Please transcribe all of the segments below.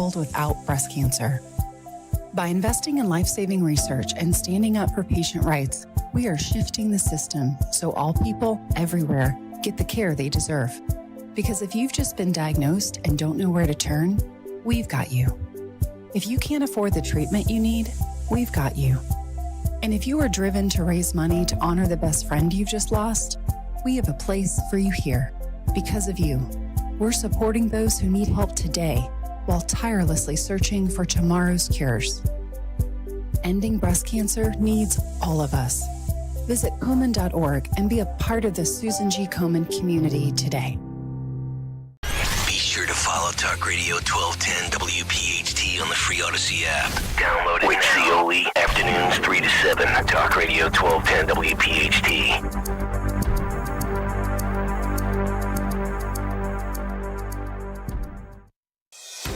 world without breast cancer. By investing in life-saving research and standing up for patient rights, we are shifting the system so all people everywhere get the care they deserve. Because if you've just been diagnosed and don't know where to turn, we've got you. If you can't afford the treatment you need, we've got you. And if you are driven to raise money to honor the best friend you've just lost, we have a place for you here. Because of you, we're supporting those who need help today while tirelessly searching for tomorrow's cures. Ending breast cancer needs all of us. Visit Komen.org and be a part of the Susan G. Komen community today. Be sure to follow Talk Radio 1210 WPHT on the free Odyssey app. Download it with COE afternoons 3 to 7. Talk Radio 1210 WPHT.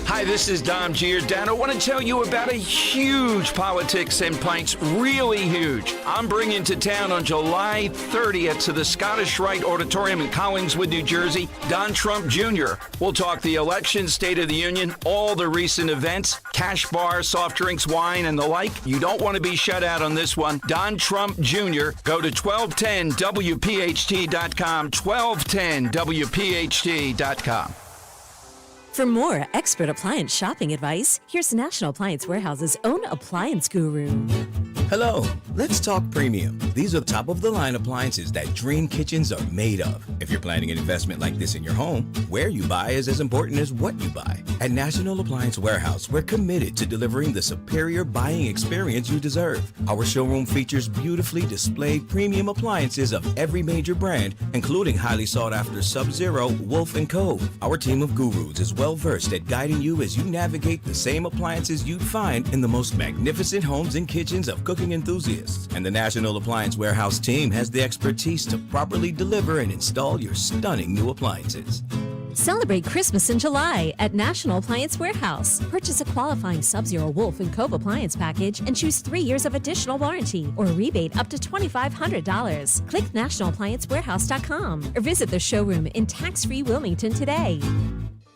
Hi, this is Dom Giordano. I want to tell you about a huge Politics and Pints, really huge. I'm bringing to town on July 30th to the Scottish Rite Auditorium in Collingswood, New Jersey, Don Trump Jr. We'll talk the election, State of the Union, all the recent events, cash bar, soft drinks, wine, and the like. You don't want to be shut out on this one. Don Trump Jr. Go to 1210WPHT.com, 1210WPHT.com. For more expert appliance shopping advice, here's National Appliance Warehouse's own appliance guru. Hello, let's talk premium. These are top-of-the-line appliances that dream kitchens are made of. If you're planning an investment like this in your home, where you buy is as important as what you buy. At National Appliance Warehouse, we're committed to delivering the superior buying experience you deserve. Our showroom features beautifully displayed premium appliances of every major brand, including highly sought-after Sub-Zero, Wolf, and Cove. Our team of gurus is well-versed at guiding you as you navigate the same appliances you'd find in the most magnificent homes and kitchens of cooking enthusiasts. And the National Appliance Warehouse team has the expertise to properly deliver and install your stunning new appliances. Celebrate Christmas in July at National Appliance Warehouse. Purchase a qualifying Sub-Zero, Wolf, and Cove appliance package and choose 3 years of additional warranty or rebate up to $2,500. Click nationalappliancewarehouse.com or visit the showroom in tax-free Wilmington today.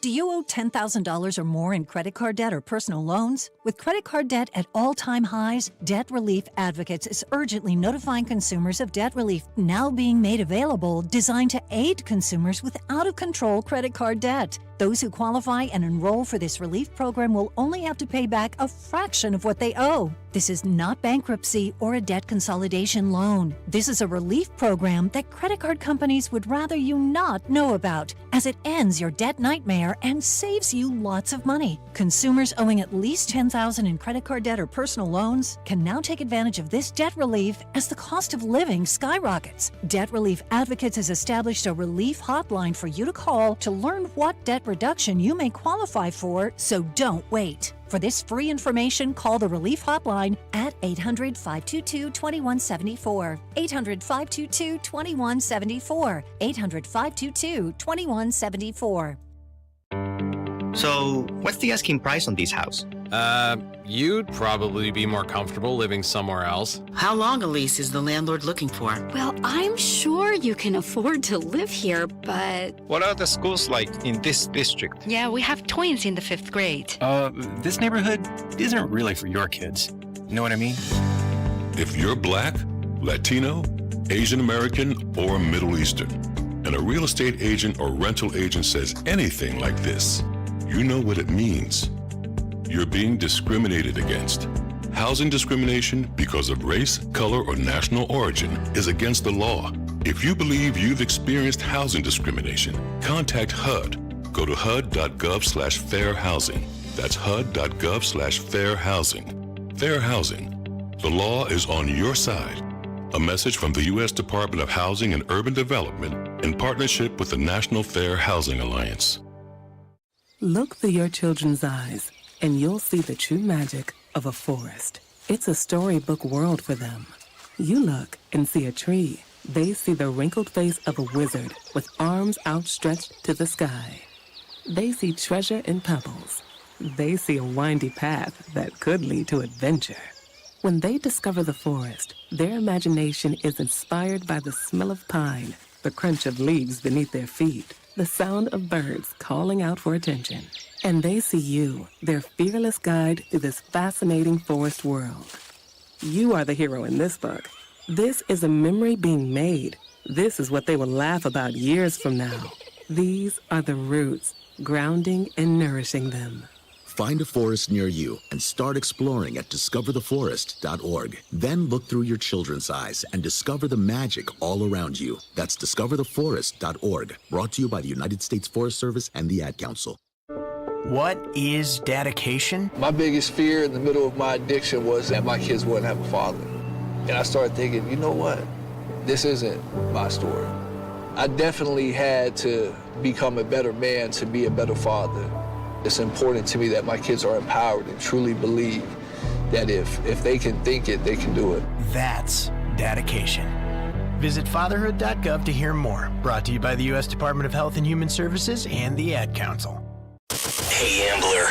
Do you owe $10,000 or more in credit card debt or personal loans? With credit card debt at all-time highs, Debt Relief Advocates is urgently notifying consumers of debt relief now being made available, designed to aid consumers with out-of-control credit card debt. Those who qualify and enroll for this relief program will only have to pay back a fraction of what they owe. This is not bankruptcy or a debt consolidation loan. This is a relief program that credit card companies would rather you not know about, as it ends your debt nightmare and saves you lots of money. Consumers owing at least $10,000 in credit card debt or personal loans can now take advantage of this debt relief as the cost of living skyrockets. Debt Relief Advocates has established a relief hotline for you to call to learn what debt reduction you may qualify for, so don't wait. For this free information, call the Relief Hotline at 800-522-2174, 800-522-2174, 800-522-2174. So, what's the asking price on this house? You'd probably be more comfortable living somewhere else. How long a lease is the landlord looking for? Well, I'm sure you can afford to live here, but... What are the schools like in this district? Yeah, we have twins in the 5th grade. This neighborhood isn't really for your kids. You know what I mean? If you're Black, Latino, Asian American, or Middle Eastern, and a real estate agent or rental agent says anything like this, you know what it means. You're being discriminated against. Housing discrimination because of race, color, or national origin is against the law. If you believe you've experienced housing discrimination, contact HUD. Go to HUD.gov/fair housing. That's HUD.gov/fair housing. Fair housing. The law is on your side. A message from the U.S. Department of Housing and Urban Development in partnership with the National Fair Housing Alliance. Look through your children's eyes, and you'll see the true magic of a forest. It's a storybook world for them. You look and see a tree. They see the wrinkled face of a wizard with arms outstretched to the sky. They see treasure in pebbles. They see a windy path that could lead to adventure. When they discover the forest, their imagination is inspired by the smell of pine, the crunch of leaves beneath their feet, the sound of birds calling out for attention. And they see you, their fearless guide through this fascinating forest world. You are the hero in this book. This is a memory being made. This is what they will laugh about years from now. These are the roots, grounding and nourishing them. Find a forest near you and start exploring at discovertheforest.org. Then look through your children's eyes and discover the magic all around you. That's discovertheforest.org. Brought to you by the United States Forest Service and the Ad Council. What is dedication? My biggest fear in the middle of my addiction was that my kids wouldn't have a father. And I started thinking, you know what? This isn't my story. I definitely had to become a better man to be a better father. It's important to me that my kids are empowered and truly believe that if they can think it, they can do it. That's dedication. Visit fatherhood.gov to hear more. Brought to you by the U.S. Department of Health and Human Services and the Ad Council. Hey, Ambler.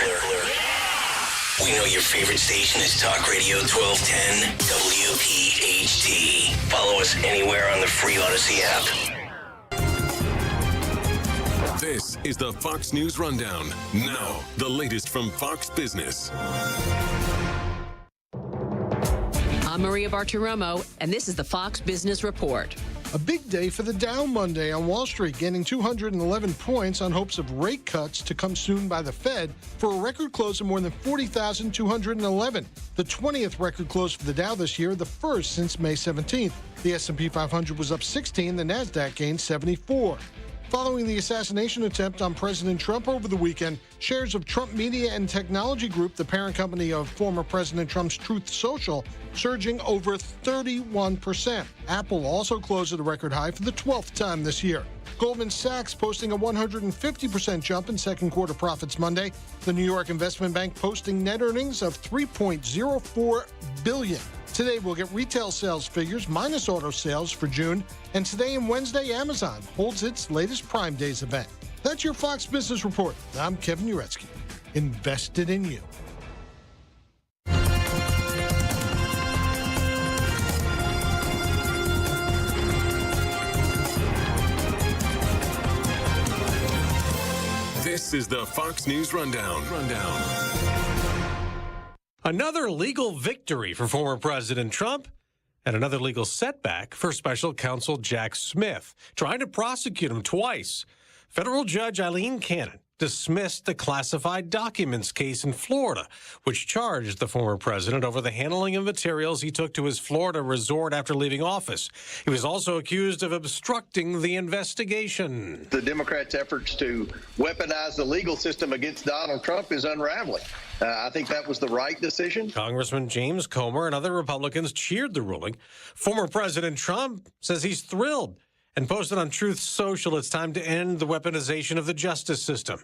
We know your favorite station is Talk Radio 1210 WPHT. Follow us anywhere on the free Odyssey app. This is the Fox News Rundown. Now, the latest from Fox Business. I'm Maria Bartiromo, and this is the Fox Business Report. A big day for the Dow Monday on Wall Street, gaining 211 points on hopes of rate cuts to come soon by the Fed for a record close of more than 40,211. The 20th record close for the Dow this year, the first since May 17th. The S&P 500 was up 16, the Nasdaq gained 74. Following the assassination attempt on President Trump over the weekend, shares of Trump Media and Technology Group, the parent company of former President Trump's Truth Social, surging over 31%. Apple also closed at a record high for the 12th time this year. Goldman Sachs posting a 150% jump in second quarter profits Monday. The New York Investment Bank posting net earnings of $3.04 billion. Today, we'll get retail sales figures minus auto sales for June. And today and Wednesday, Amazon holds its latest Prime Days event. That's your Fox Business Report. I'm Kevin Uretsky. Invested in you. This is the Fox News Rundown. Another legal victory for former President Trump and another legal setback for special counsel Jack Smith, trying to prosecute him twice. Federal Judge Eileen Cannon dismissed the classified documents case in Florida, which charged the former president over the handling of materials he took to his Florida resort after leaving office. He was also accused of obstructing the investigation. The Democrats' efforts to weaponize the legal system against Donald Trump is unraveling. I think that was the right decision. Congressman James Comer and other Republicans cheered the ruling. Former President Trump says he's thrilled and posted on Truth Social it's time to end the weaponization of the justice system.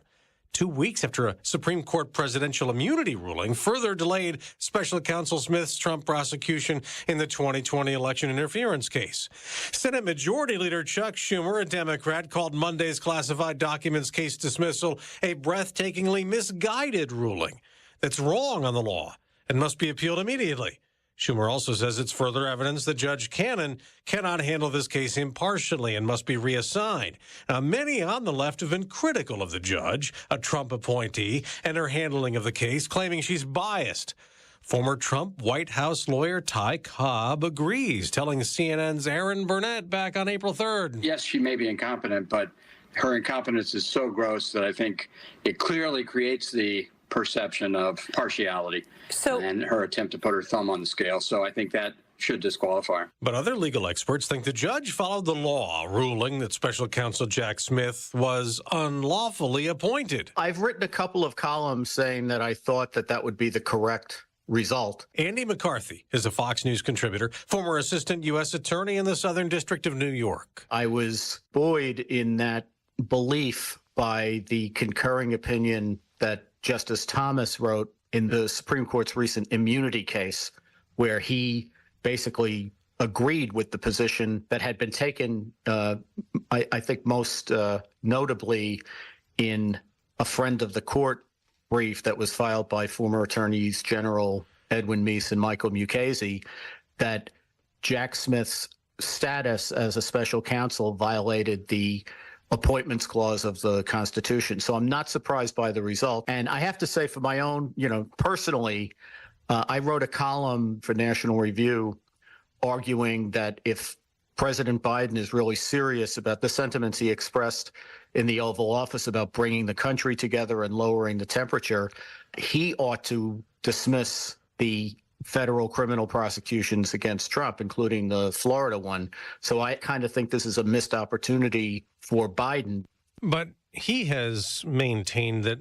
2 weeks after a Supreme Court presidential immunity ruling further delayed special counsel Smith's Trump prosecution in the 2020 election interference case. Senate Majority Leader Chuck Schumer, a Democrat, called Monday's classified documents case dismissal a breathtakingly misguided ruling that's wrong on the law and must be appealed immediately. Schumer also says it's further evidence that Judge Cannon cannot handle this case impartially and must be reassigned. Now, many on the left have been critical of the judge, a Trump appointee, and her handling of the case, claiming she's biased. Former Trump White House lawyer Ty Cobb agrees, telling CNN's Aaron Burnett back on April 3rd. Yes, she may be incompetent, but her incompetence is so gross that I think it clearly creates the perception of partiality and her attempt to put her thumb on the scale. So I think that should disqualify her. But other legal experts think the judge followed the law, ruling that special counsel Jack Smith was unlawfully appointed. I've written a couple of columns saying that I thought that would be the correct result. Andy McCarthy is a Fox News contributor, former assistant U.S. attorney in the Southern District of New York. I was buoyed in that belief by the concurring opinion that Justice Thomas wrote in the Supreme Court's recent immunity case, where he basically agreed with the position that had been taken, I think most notably in a friend of the court brief that was filed by former attorneys General Edwin Meese and Michael Mukasey, that Jack Smith's status as a special counsel violated the appointments clause of the Constitution. So I'm not surprised by the result. And I have to say, for my own, personally, I wrote a column for National Review arguing that if President Biden is really serious about the sentiments he expressed in the Oval Office about bringing the country together and lowering the temperature, he ought to dismiss the federal criminal prosecutions against Trump, including the Florida one. So I kind of think this is a missed opportunity for Biden. But he has maintained that,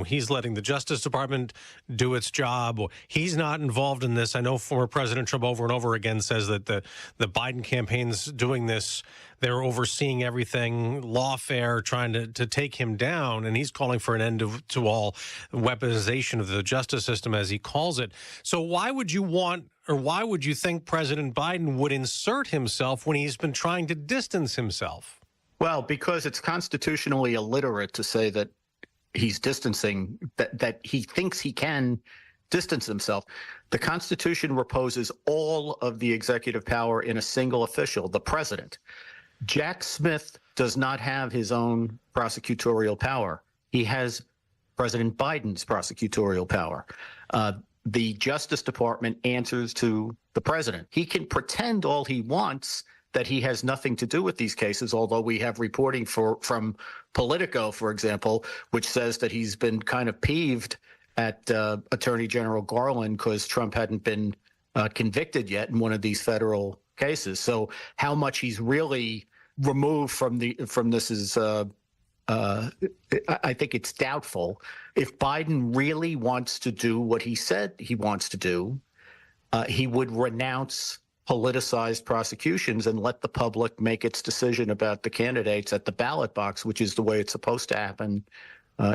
he's letting the Justice Department do its job. He's not involved in this. I know former President Trump over and over again says that the Biden campaign's doing this. They're overseeing everything, lawfare, trying to take him down. And he's calling for an end to all weaponization of the justice system, as he calls it. So why would you think President Biden would insert himself when he's been trying to distance himself? Well, because it's constitutionally illiterate to say that he's distancing, that he thinks he can distance himself. The Constitution reposes all of the executive power in a single official, the president. Jack Smith does not have his own prosecutorial power. He has President Biden's prosecutorial power. The Justice Department answers to the president. He can pretend all he wants that he has nothing to do with these cases, although we have reporting from Politico, for example, which says that he's been kind of peeved at Attorney General Garland because Trump hadn't been convicted yet in one of these federal cases. So how much he's really removed from this is, I think it's doubtful. If Biden really wants to do what he said he wants to do, he would renounce politicized prosecutions and let the public make its decision about the candidates at the ballot box, which is the way it's supposed to happen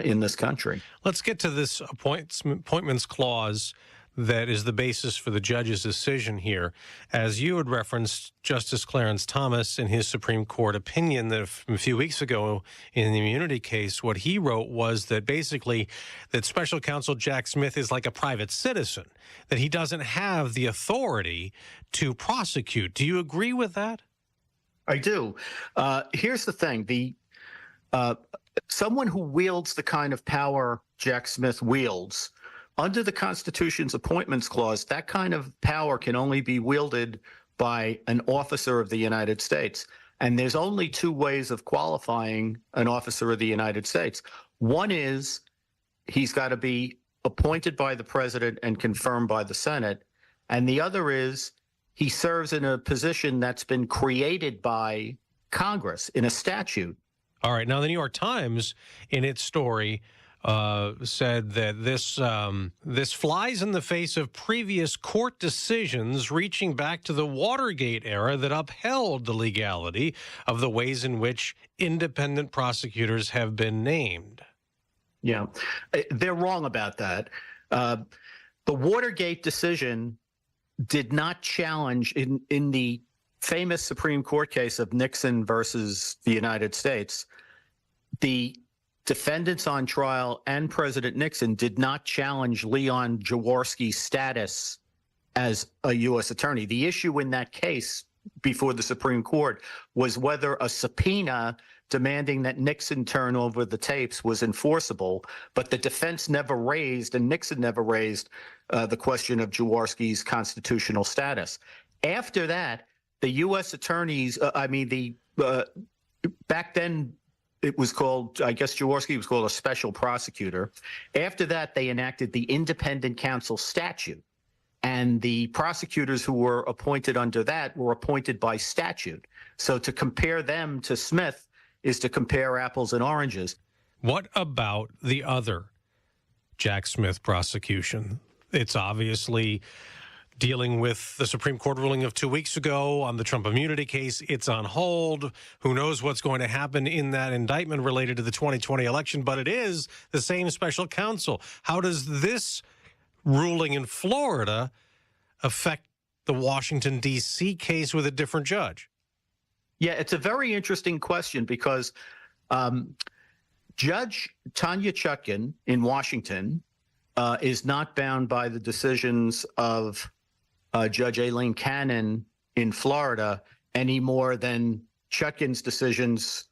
in this country. Let's get to this appointments clause that is the basis for the judge's decision here. As you had referenced, Justice Clarence Thomas in his Supreme Court opinion that a few weeks ago in the immunity case, what he wrote was that basically that special counsel Jack Smith is like a private citizen, that he doesn't have the authority to prosecute. Do you agree with that? I do. Here's the thing. Someone who wields the kind of power Jack Smith wields, under the Constitution's appointments clause, that kind of power can only be wielded by an officer of the United States. And there's only two ways of qualifying an officer of the United States. One is he's got to be appointed by the president and confirmed by the Senate. And the other is he serves in a position that's been created by Congress in a statute. All right. Now, the New York Times, in its story, said that this flies in the face of previous court decisions reaching back to the Watergate era that upheld the legality of the ways in which independent prosecutors have been named. Yeah, they're wrong about that. The Watergate decision did not challenge in the famous Supreme Court case of Nixon versus the United States. The defendants on trial and President Nixon did not challenge Leon Jaworski's status as a U.S. attorney. The issue in that case before the Supreme Court was whether a subpoena demanding that Nixon turn over the tapes was enforceable, but the defense never raised, and Nixon never raised, the question of Jaworski's constitutional status. After that, the U.S. attorneys, back then, it was called, I guess Jaworski was called a special prosecutor. After that, they enacted the independent counsel statute. And the prosecutors who were appointed under that were appointed by statute. So to compare them to Smith is to compare apples and oranges. What about the other Jack Smith prosecution? It's obviously dealing with the Supreme Court ruling of 2 weeks ago on the Trump immunity case. It's on hold. Who knows what's going to happen in that indictment related to the 2020 election, but it is the same special counsel. How does this ruling in Florida affect the Washington, D.C. case with a different judge? Yeah, it's a very interesting question because Judge Tanya Chutkan in Washington is not bound by the decisions of Judge Aileen Cannon in Florida any more than Chutkan's decisions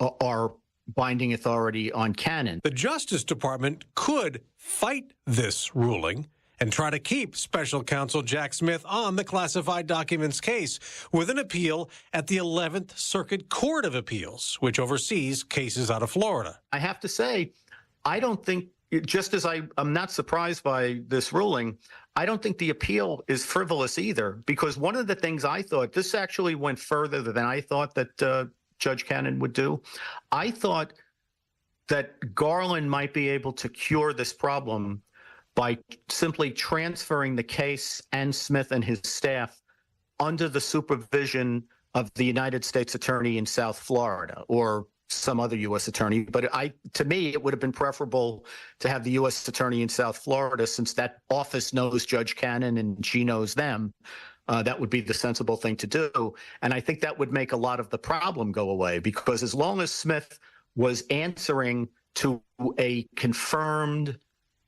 are binding authority on Cannon. The Justice Department could fight this ruling and try to keep Special Counsel Jack Smith on the classified documents case with an appeal at the 11th Circuit Court of Appeals, which oversees cases out of Florida. I have to say, I don't think, just as I'm not surprised by this ruling, I don't think the appeal is frivolous either, because one of the things I thought, this actually went further than I thought that Judge Cannon would do. I thought that Garland might be able to cure this problem by simply transferring the case and Smith and his staff under the supervision of the United States Attorney in South Florida or some other U.S. attorney. But to me, it would have been preferable to have the U.S. Attorney in South Florida, since that office knows Judge Cannon and she knows them. That would be the sensible thing to do. And I think that would make a lot of the problem go away, because as long as Smith was answering to a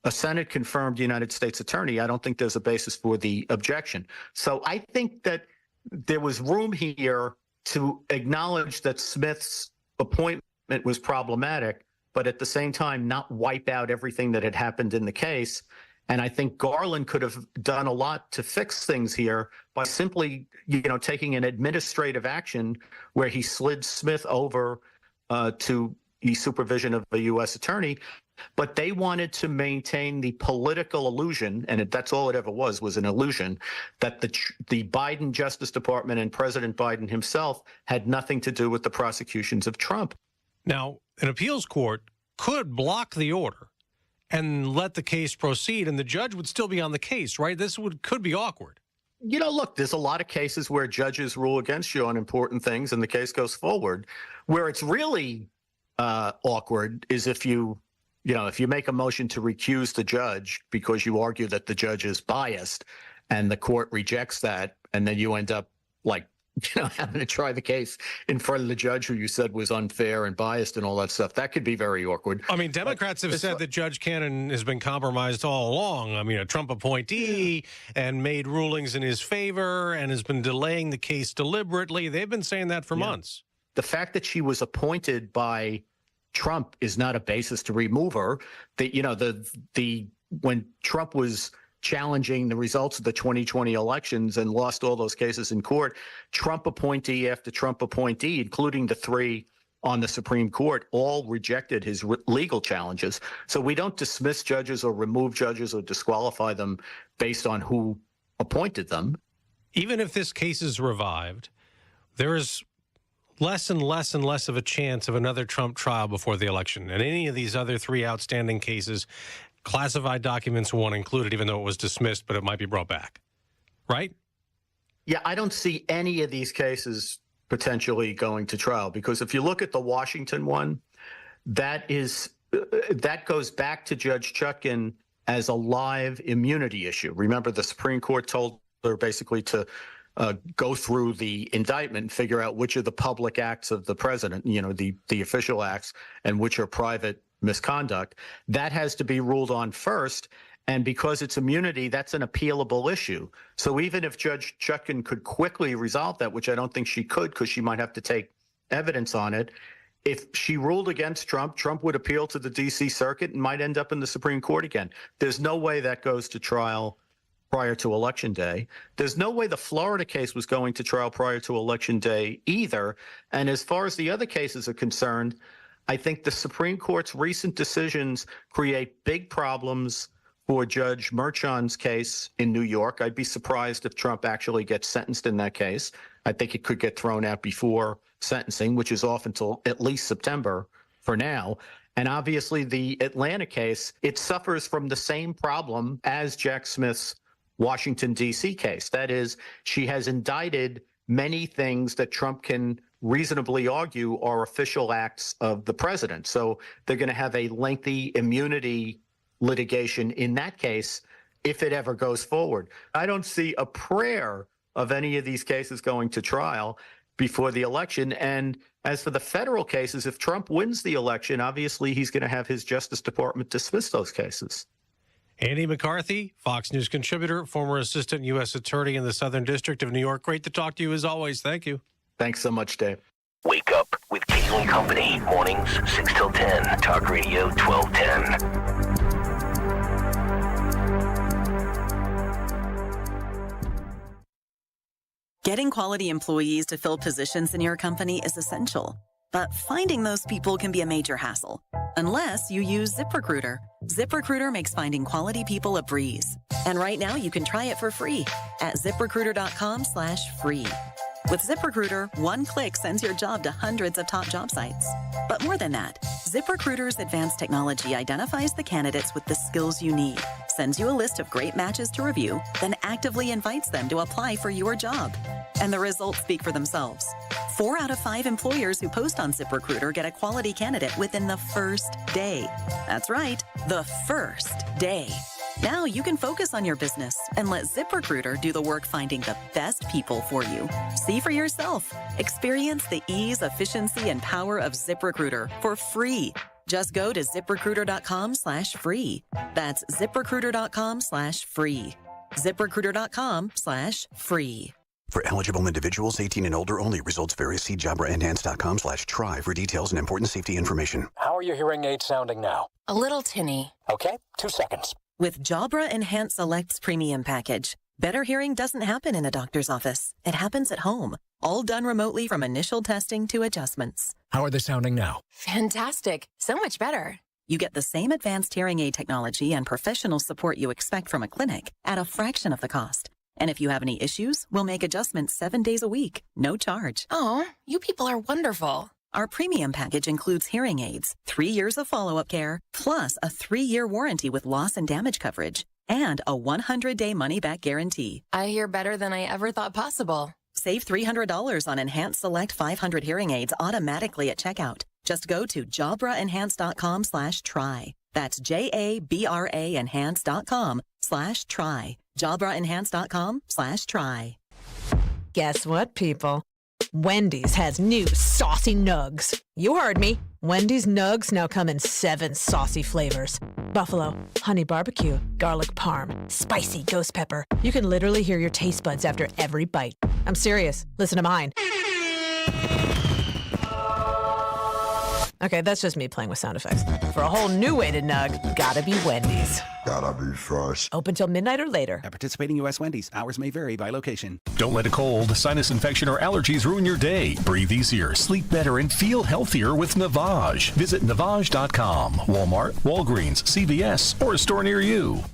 Senate-confirmed United States attorney, I don't think there's a basis for the objection. So I think that there was room here to acknowledge that Smith's appointment was problematic, but at the same time not wipe out everything that had happened in the case. And I think Garland could have done a lot to fix things here by simply, taking an administrative action where he slid Smith over to the supervision of a U.S. attorney. But they wanted to maintain the political illusion, and that's all it ever was an illusion, that the Biden Justice Department and President Biden himself had nothing to do with the prosecutions of Trump. Now, an appeals court could block the order and let the case proceed, and the judge would still be on the case, right? This could be awkward. Look, there's a lot of cases where judges rule against you on important things and the case goes forward. Where it's really awkward is if you make a motion to recuse the judge because you argue that the judge is biased and the court rejects that, and then you end up having to try the case in front of the judge who you said was unfair and biased and all that stuff. That could be very awkward. I mean, Democrats have said that Judge Cannon has been compromised all along. I mean, a Trump appointee and made rulings in his favor and has been delaying the case deliberately. They've been saying that for months. The fact that she was appointed by Trump is not a basis to remove her. When Trump was challenging the results of the 2020 elections and lost all those cases in court, Trump appointee after Trump appointee, including the three on the Supreme Court, all rejected his legal challenges. So we don't dismiss judges or remove judges or disqualify them based on who appointed them. Even if this case is revived, there is less and less and less of a chance of another Trump trial before the election. And any of these other three outstanding cases, classified documents one included, even though it was dismissed, but it might be brought back. Right? Yeah, I don't see any of these cases potentially going to trial, because if you look at the Washington one, that goes back to Judge Chutkan as a live immunity issue. Remember, the Supreme Court told her basically to go through the indictment and figure out which are the public acts of the president, the official acts, and which are private misconduct. That has to be ruled on first. And because it's immunity, that's an appealable issue. So even if Judge Chutkan could quickly resolve that, which I don't think she could because she might have to take evidence on it, if she ruled against Trump, Trump would appeal to the D.C. Circuit and might end up in the Supreme Court again. There's no way that goes to trial prior to Election Day. There's no way the Florida case was going to trial prior to Election Day either. And as far as the other cases are concerned, I think the Supreme Court's recent decisions create big problems for Judge Merchan's case in New York. I'd be surprised if Trump actually gets sentenced in that case. I think it could get thrown out before sentencing, which is off until at least September for now. And obviously the Atlanta case, it suffers from the same problem as Jack Smith's Washington, D.C. case. That is, she has indicted many things that Trump can reasonably argue are official acts of the president. So they're going to have a lengthy immunity litigation in that case if it ever goes forward. I don't see a prayer of any of these cases going to trial before the election. And as for the federal cases, if Trump wins the election, obviously he's going to have his Justice Department dismiss those cases. Andy McCarthy, Fox News contributor, former assistant U.S. attorney in the Southern District of New York. Great to talk to you as always. Thank you. Thanks so much, Dave. Wake up with Kayal and Company. Mornings 6 till 10. Talk Radio 1210. Getting quality employees to fill positions in your company is essential, but finding those people can be a major hassle, unless you use ZipRecruiter. ZipRecruiter makes finding quality people a breeze. And right now you can try it for free at ZipRecruiter.com/free. With ZipRecruiter, one click sends your job to hundreds of top job sites. But more than that, ZipRecruiter's advanced technology identifies the candidates with the skills you need, sends you a list of great matches to review, then actively invites them to apply for your job. And the results speak for themselves. 4 out of 5 employers who post on ZipRecruiter get a quality candidate within the first day. That's right, the first day. Now you can focus on your business and let ZipRecruiter do the work finding the best people for you. See for yourself. Experience the ease, efficiency, and power of ZipRecruiter for free. Just go to ZipRecruiter.com/free. That's ZipRecruiter.com/free. ZipRecruiter.com/free. For eligible individuals 18 and older only. Results vary. See JobraEnhance.com/try for details and important safety information. How are your hearing aids sounding now? A little tinny. Okay, 2 seconds. With Jabra Enhance Select's premium package, better hearing doesn't happen in a doctor's office. It happens at home, all done remotely from initial testing to adjustments. How are they sounding now? Fantastic. So much better. You get the same advanced hearing aid technology and professional support you expect from a clinic at a fraction of the cost. And if you have any issues, we'll make adjustments 7 days a week, no charge. Oh, you people are wonderful. Our premium package includes hearing aids, 3 years of follow-up care, plus a 3-year warranty with loss and damage coverage, and a 100-day money-back guarantee. I hear better than I ever thought possible. Save $300 on Enhance Select 500 hearing aids automatically at checkout. Just go to JabraEnhance.com/try. That's JABRA Enhance.com/try. JabraEnhance.com/try. Guess what, people? Wendy's has new saucy nugs. You heard me. Wendy's nugs now come in 7 saucy flavors. Buffalo, honey barbecue, garlic parm, spicy ghost pepper. You can literally hear your taste buds after every bite. I'm serious. Listen to mine. Okay, that's just me playing with sound effects. For a whole new way to nug, gotta be Wendy's. Gotta be fresh. Open till midnight or later. At participating U.S. Wendy's, hours may vary by location. Don't let a cold, sinus infection, or allergies ruin your day. Breathe easier, sleep better, and feel healthier with Navage. Visit Navage.com. Walmart, Walgreens, CVS, or a store near you.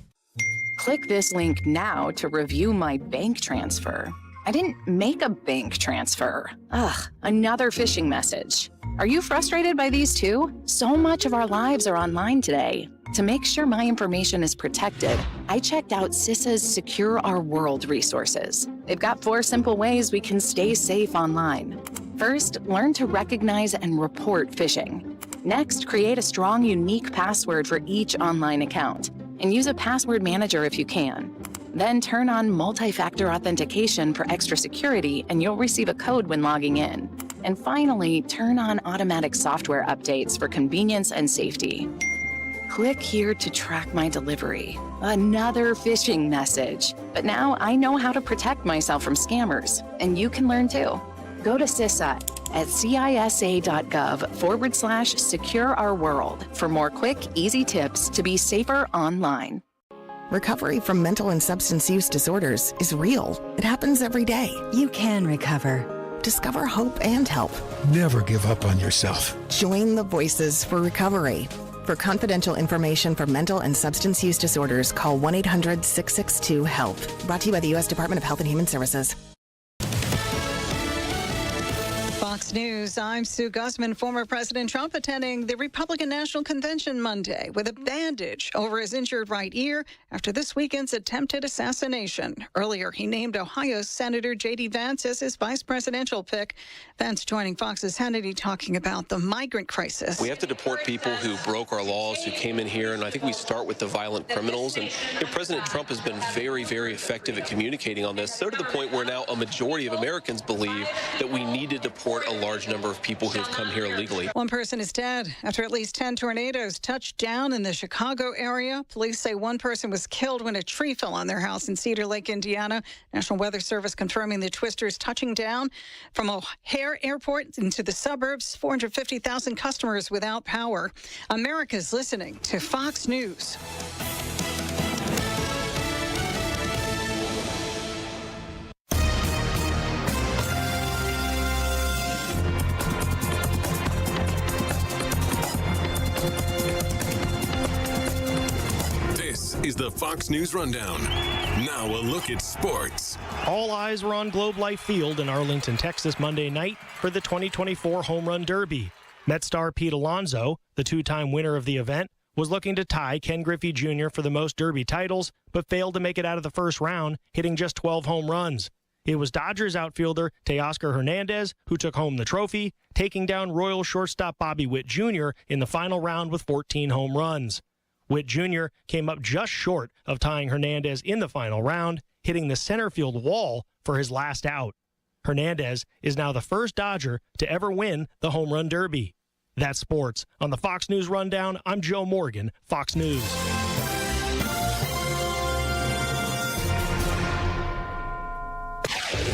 Click this link now to review my bank transfer. I didn't make a bank transfer. Ugh, another phishing message. Are you frustrated by these too? So much of our lives are online today. To make sure my information is protected, I checked out CISA's Secure Our World resources. They've got 4 simple ways we can stay safe online. First, learn to recognize and report phishing. Next, create a strong, unique password for each online account, and use a password manager if you can. Then turn on multi-factor authentication for extra security, and you'll receive a code when logging in. And finally, turn on automatic software updates for convenience and safety. Click here to track my delivery. Another phishing message. But now I know how to protect myself from scammers, and you can learn too. Go to CISA at CISA.gov/Secure Our World for more quick, easy tips to be safer online. Recovery from mental and substance use disorders is real. It happens every day. You can recover. Discover hope and help. Never give up on yourself. Join the Voices for Recovery. For confidential information for mental and substance use disorders, call 1-800-662-HELP. Brought to you by the U.S. Department of Health and Human Services. Fox News, I'm Sue Guzman. Former President Trump attending the Republican National Convention Monday with a bandage over his injured right ear after this weekend's attempted assassination. Earlier, he named Ohio's Senator J.D. Vance as his vice presidential pick. Vance joining Fox's Hannity talking about the migrant crisis. We have to deport people who broke our laws, who came in here, and I think we start with the violent criminals. And President Trump has been very, very effective at communicating on this, so to the point where now a majority of Americans believe that we need to deport large number of people who have come here illegally. One person is dead after at least 10 tornadoes touched down in the Chicago area. Police say one person was killed when a tree fell on their house in Cedar Lake, Indiana. National Weather Service confirming the twisters touching down from O'Hare Airport into the suburbs. 450,000 customers without power. America's listening to Fox News. This is the Fox News Rundown. Now a look at sports. All eyes were on Globe Life Field in Arlington, Texas Monday night for the 2024 Home Run Derby. Met star Pete Alonso, the two-time winner of the event, was looking to tie Ken Griffey Jr. for the most Derby titles, but failed to make it out of the first round, hitting just 12 home runs. It was Dodgers outfielder Teoscar Hernandez who took home the trophy, taking down Royal shortstop Bobby Witt Jr. in the final round with 14 home runs. Witt Jr. came up just short of tying Hernandez in the final round, hitting the center field wall for his last out. Hernandez is now the first Dodger to ever win the Home Run Derby. That's sports. On the Fox News Rundown, I'm Joe Morgan, Fox News.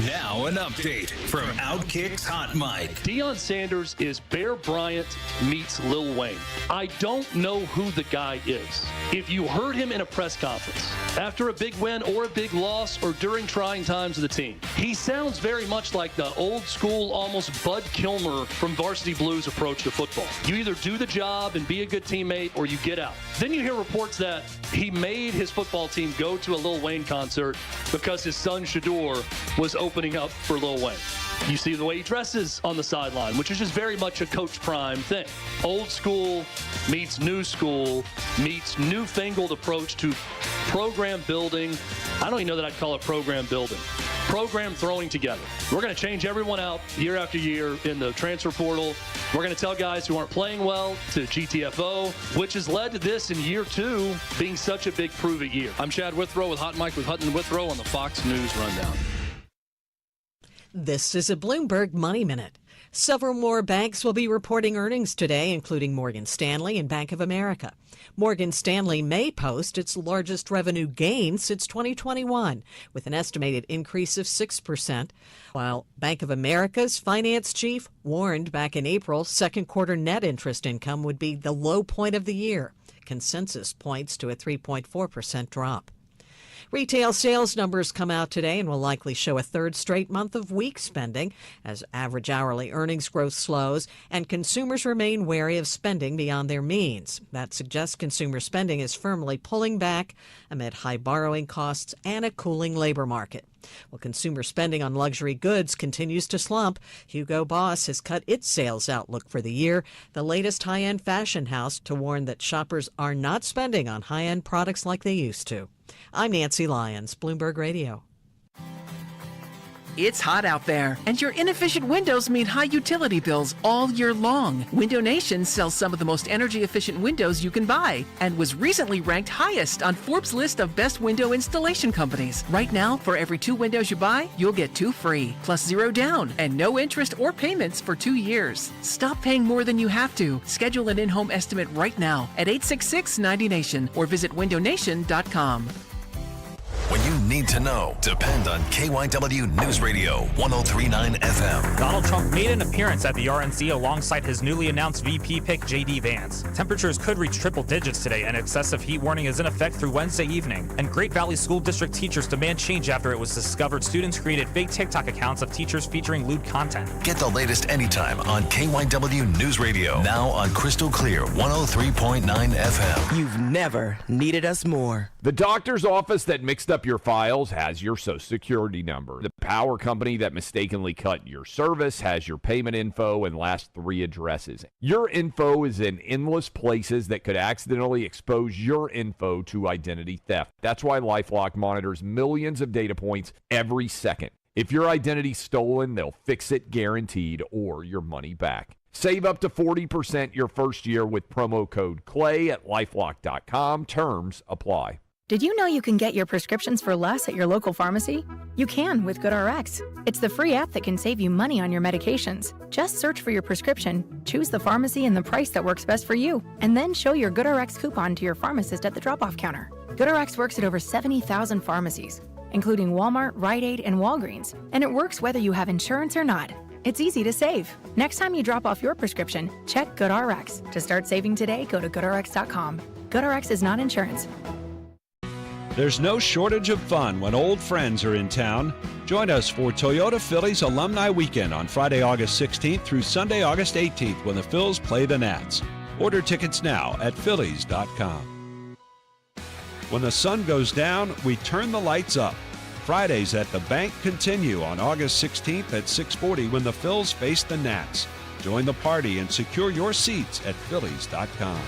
Now an update from Outkick's Hot Mic. Deion Sanders is Bear Bryant meets Lil Wayne. I don't know who the guy is. If you heard him in a press conference after a big win or a big loss or during trying times of the team, he sounds very much like the old school, almost Bud Kilmer from Varsity Blues approach to football. You either do the job and be a good teammate or you get out. Then you hear reports that he made his football team go to a Lil Wayne concert because his son Shador was opening up for Lil Wayne. You see the way he dresses on the sideline, which is just very much a Coach Prime thing. Old school meets new school meets newfangled approach to program building. I don't even know that I'd call it program building. Program throwing together. We're going to change everyone out year after year in the transfer portal. We're going to tell guys who aren't playing well to GTFO, which has led to this in year 2 being such a big prove-it year. I'm Chad Withrow with Hot Mike with Hutton and Withrow on the Fox News Rundown. This is a Bloomberg Money Minute. Several more banks will be reporting earnings today, including Morgan Stanley and Bank of America. Morgan Stanley may post its largest revenue gain since 2021, with an estimated increase of 6%, while Bank of America's finance chief warned back in April second quarter net interest income would be the low point of the year. Consensus points to a 3.4% drop. Retail sales numbers come out today and will likely show a third straight month of weak spending as average hourly earnings growth slows and consumers remain wary of spending beyond their means. That suggests consumer spending is firmly pulling back amid high borrowing costs and a cooling labor market. While consumer spending on luxury goods continues to slump, Hugo Boss has cut its sales outlook for the year, the latest high-end fashion house to warn that shoppers are not spending on high-end products like they used to. I'm Nancy Lyons, Bloomberg Radio. It's hot out there, and your inefficient windows mean high utility bills all year long. Window Nation sells some of the most energy-efficient windows you can buy and was recently ranked highest on Forbes' list of best window installation companies. Right now, for every 2 windows you buy, you'll get 2 free, plus 0 down, and no interest or payments for 2 years. Stop paying more than you have to. Schedule an in-home estimate right now at 866-90Nation or visit windownation.com. When you need to know, depend on KYW News Radio 103.9 FM. Donald Trump made an appearance at the RNC alongside his newly announced VP pick, J.D. Vance. Temperatures could reach triple digits today, and excessive heat warning is in effect through Wednesday evening. And Great Valley School District teachers demand change after it was discovered students created fake TikTok accounts of teachers featuring lewd content. Get the latest anytime on KYW News Radio. Now on Crystal Clear 103.9 FM. You've never needed us more. The doctor's office that mixed up your files has your Social Security number. The power company that mistakenly cut your service has your payment info and last 3 addresses. Your info is in endless places that could accidentally expose your info to identity theft. That's why LifeLock monitors millions of data points every second. If your identity's stolen, they'll fix it guaranteed or your money back. Save up to 40% your first year with promo code CLAY at LifeLock.com. Terms apply. Did you know you can get your prescriptions for less at your local pharmacy? You can with GoodRx. It's the free app that can save you money on your medications. Just search for your prescription, choose the pharmacy and the price that works best for you, and then show your GoodRx coupon to your pharmacist at the drop-off counter. GoodRx works at over 70,000 pharmacies, including Walmart, Rite Aid, and Walgreens, and it works whether you have insurance or not. It's easy to save. Next time you drop off your prescription, check GoodRx. To start saving today, go to GoodRx.com. GoodRx is not insurance. There's no shortage of fun when old friends are in town. Join us for Toyota Phillies Alumni Weekend on Friday, August 16th through Sunday, August 18th when the Phils play the Nats. Order tickets now at Phillies.com. When the sun goes down, we turn the lights up. Fridays at the Bank continue on August 16th at 6:40 when the Phils face the Nats. Join the party and secure your seats at Phillies.com.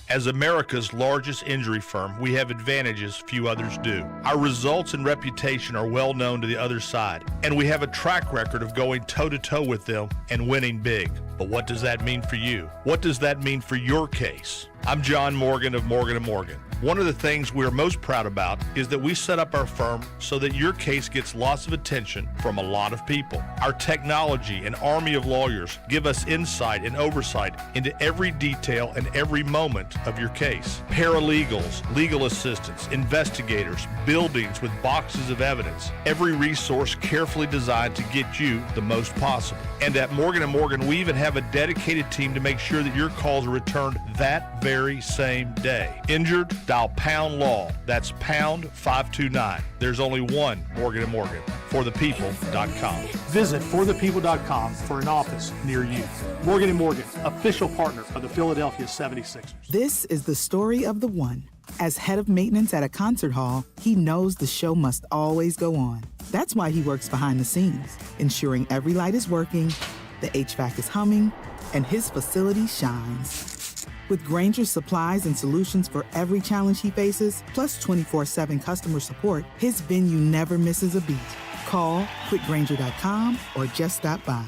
As America's largest injury firm, we have advantages few others do. Our results and reputation are well known to the other side, and we have a track record of going toe-to-toe with them and winning big. But what does that mean for you? What does that mean for your case? I'm John Morgan of Morgan & Morgan. One of the things we're most proud about is that we set up our firm so that your case gets lots of attention from a lot of people. Our technology and army of lawyers give us insight and oversight into every detail and every moment of your case. Paralegals, legal assistants, investigators, buildings with boxes of evidence. Every resource carefully designed to get you the most possible. And at Morgan & Morgan, we even have a dedicated team to make sure that your calls are returned that very same day. Injured? Dial pound law. That's pound 529. There's only one Morgan & Morgan. ForThePeople.com. Visit ForThePeople.com for an office near you. Morgan & Morgan, official partner of the Philadelphia 76ers. This is the story of the one. As head of maintenance at a concert hall, he knows the show must always go on. That's why he works behind the scenes, ensuring every light is working, the HVAC is humming, and his facility shines. With Grainger's supplies and solutions for every challenge he faces, plus 24/7 customer support, his venue never misses a beat. Call quickgrainger.com or just stop by.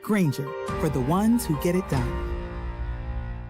Grainger, for the ones who get it done.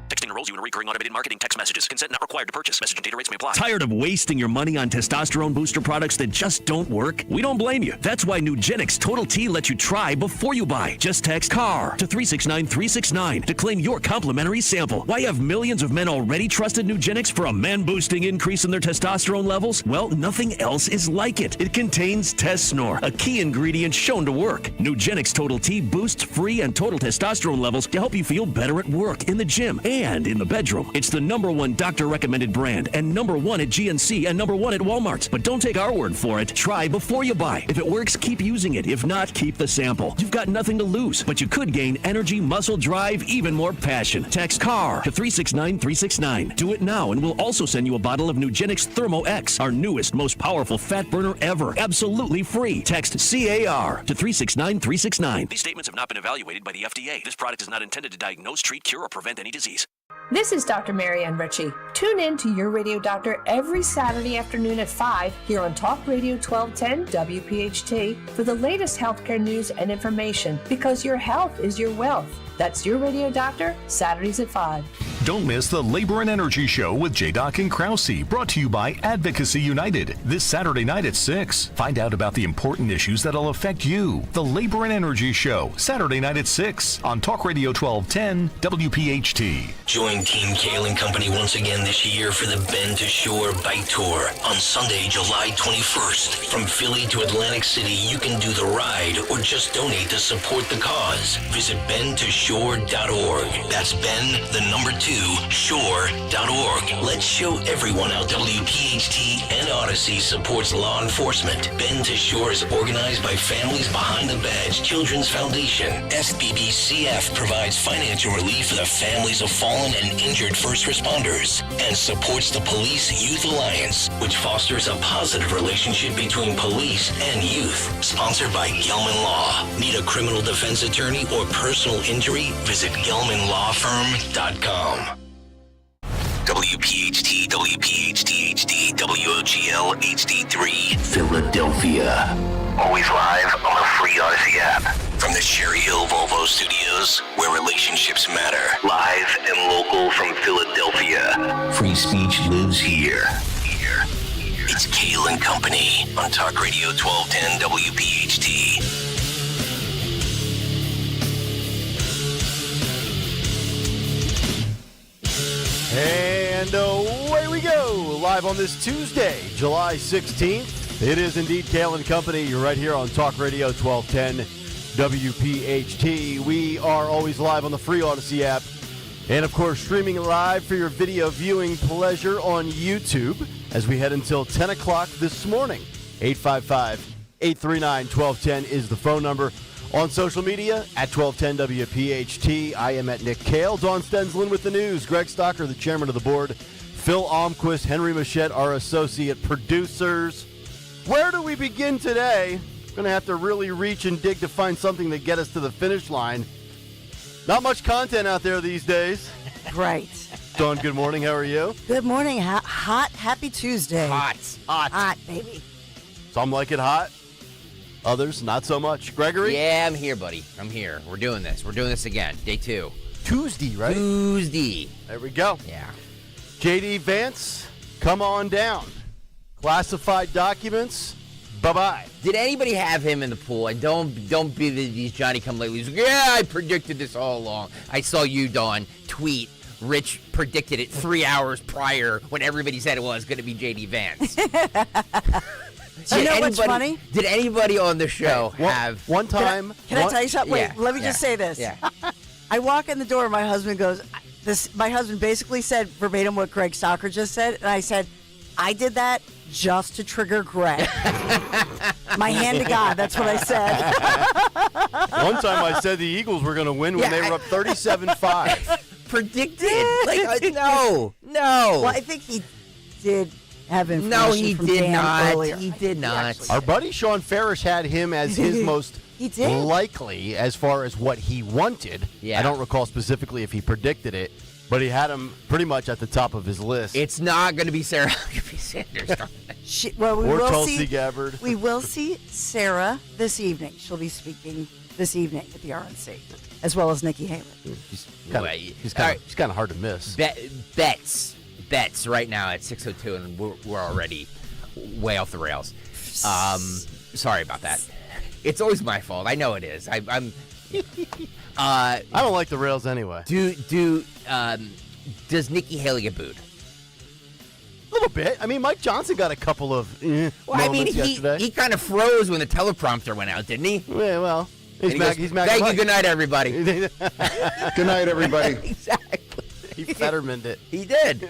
Texting enrolls you in recurring automated marketing text messages. Consent not required to purchase. Message and data rates may apply. Tired of wasting your money on testosterone booster products that just don't work? We don't blame you. That's why Nugenix Total T lets you try before you buy. Just text CAR to 369-369 to claim your complimentary sample. Why have millions of men already trusted Nugenix for a man-boosting increase in their testosterone levels? Well, nothing else is like it. It contains Tesnor, a key ingredient shown to work. Nugenix Total T boosts free and total testosterone levels to help you feel better at work, in the gym, and in the bedroom. It's the #1 doctor-recommended brand and #1 at GNC and #1 at Walmart. But don't take our word for it. Try before you buy. If it works, keep using it. If not, keep the sample. You've got nothing to lose, but you could gain energy, muscle, drive, even more passion. Text CAR to 369-369. Do it now, and we'll also send you a bottle of Nugenix Thermo X, our newest, most powerful fat burner ever. Absolutely free. Text CAR to 369-369. These statements have not been evaluated by the FDA. This product is not intended to diagnose, treat, cure, or prevent any disease. This is Dr. Marianne Ritchie. Tune in to Your Radio Doctor every Saturday afternoon at 5 here on Talk Radio 1210 WPHT for the latest healthcare news and information, because your health is your wealth. That's Your Radio Doctor, Saturdays at 5. Don't miss the Labor and Energy Show with J-Doc and Krause, brought to you by Advocacy United, this Saturday night at 6. Find out about the important issues that'll affect you. The Labor and Energy Show, Saturday night at 6 on Talk Radio 1210 WPHT. Join Team Kayal and Company once again this year for the Bend to Shore Bike Tour on Sunday, July 21st. From Philly to Atlantic City, you can do the ride or just donate to support the cause. Visit bendtoshore.org. That's Ben, the number 2, shore.org. Let's show everyone how WPHT and Odyssey supports law enforcement. Bend to Shore is organized by Families Behind the Badge Children's Foundation. FBBCF provides financial relief for the families of fallen and injured first responders and supports the Police Youth Alliance, which fosters a positive relationship between police and youth. Sponsored by Gelman Law. Need a criminal defense attorney or personal injury? Visit GelmanLawFirm.com. WPHT, WPHT HD, WOGL HD3, Philadelphia. Always live on the free Odyssey app. From the Cherry Hill Volvo Studios, where relationships matter. Live and local from Philadelphia. Free speech lives here. It's Kayal and Company on Talk Radio 1210 WPHT. And away we go, live on this Tuesday, July 16th. It is indeed Kayal and Company. You're right here on Talk Radio 1210 WPHT. We are always live on the free Odyssey app. And, of course, streaming live for your video viewing pleasure on YouTube as we head until 10 o'clock this morning. 855-839-1210 is the phone number. On social media, at 1210 WPHT, I am at Nick Kayal. Dawn Stensland with the news. Greg Stocker, the chairman of the board. Phil Almquist, Henry Machette, our associate producers. Where do we begin today? Going to have to really reach and dig to find something to get us to the finish line. Not much content out there these days. Right. Dawn, good morning. How are you? Good morning. Hot. Happy Tuesday. Hot, baby. Some like it hot. Others, not so much. Gregory? Yeah, I'm here, buddy. I'm here. We're doing this. We're doing this again. Day 2. Tuesday, right? Tuesday. There we go. Yeah. JD Vance, come on down. Classified documents, bye-bye. Did anybody have him in the pool? And don't be these Johnny-come-latelys. Yeah, I predicted this all along. I saw you, Dawn, tweet. Rich predicted it 3 hours prior when everybody said it was going to be JD Vance. You know what's funny? Did anybody on the show have... One time... Can I tell you something? Wait, let me just say this. Yeah. I walk in the door, my husband goes... My husband basically said verbatim what Greg Stocker just said, and I said, I did that just to trigger Greg. My hand to God, that's what I said. One time I said the Eagles were going to win when they were up 37-5. Predicted? No. Well, I think he did have information No, he from did Dan not. Earlier. He did not. Our buddy Sean Farish had him as his most likely as far as what he wanted. Yeah. I don't recall specifically if he predicted it, but he had him pretty much at the top of his list. It's not going to be Sarah Huckabee Sanders. We or will Tulsi see, Gabbard. We will see Sarah this evening. She'll be speaking this evening at the RNC, as well as Nikki Haley. She's kind of hard to miss. Bets right now at 6:02, and we're already way off the rails. Sorry about that. It's always my fault. I know it is. I'm. I don't like the rails anyway. Does Nikki Haley get booed? A little bit. I mean, Mike Johnson got a couple of moments yesterday. He kind of froze when the teleprompter went out, didn't he? Yeah, well, he's Thank you. Good night, everybody. Good night, everybody. Exactly. He Fettermaned it. He did.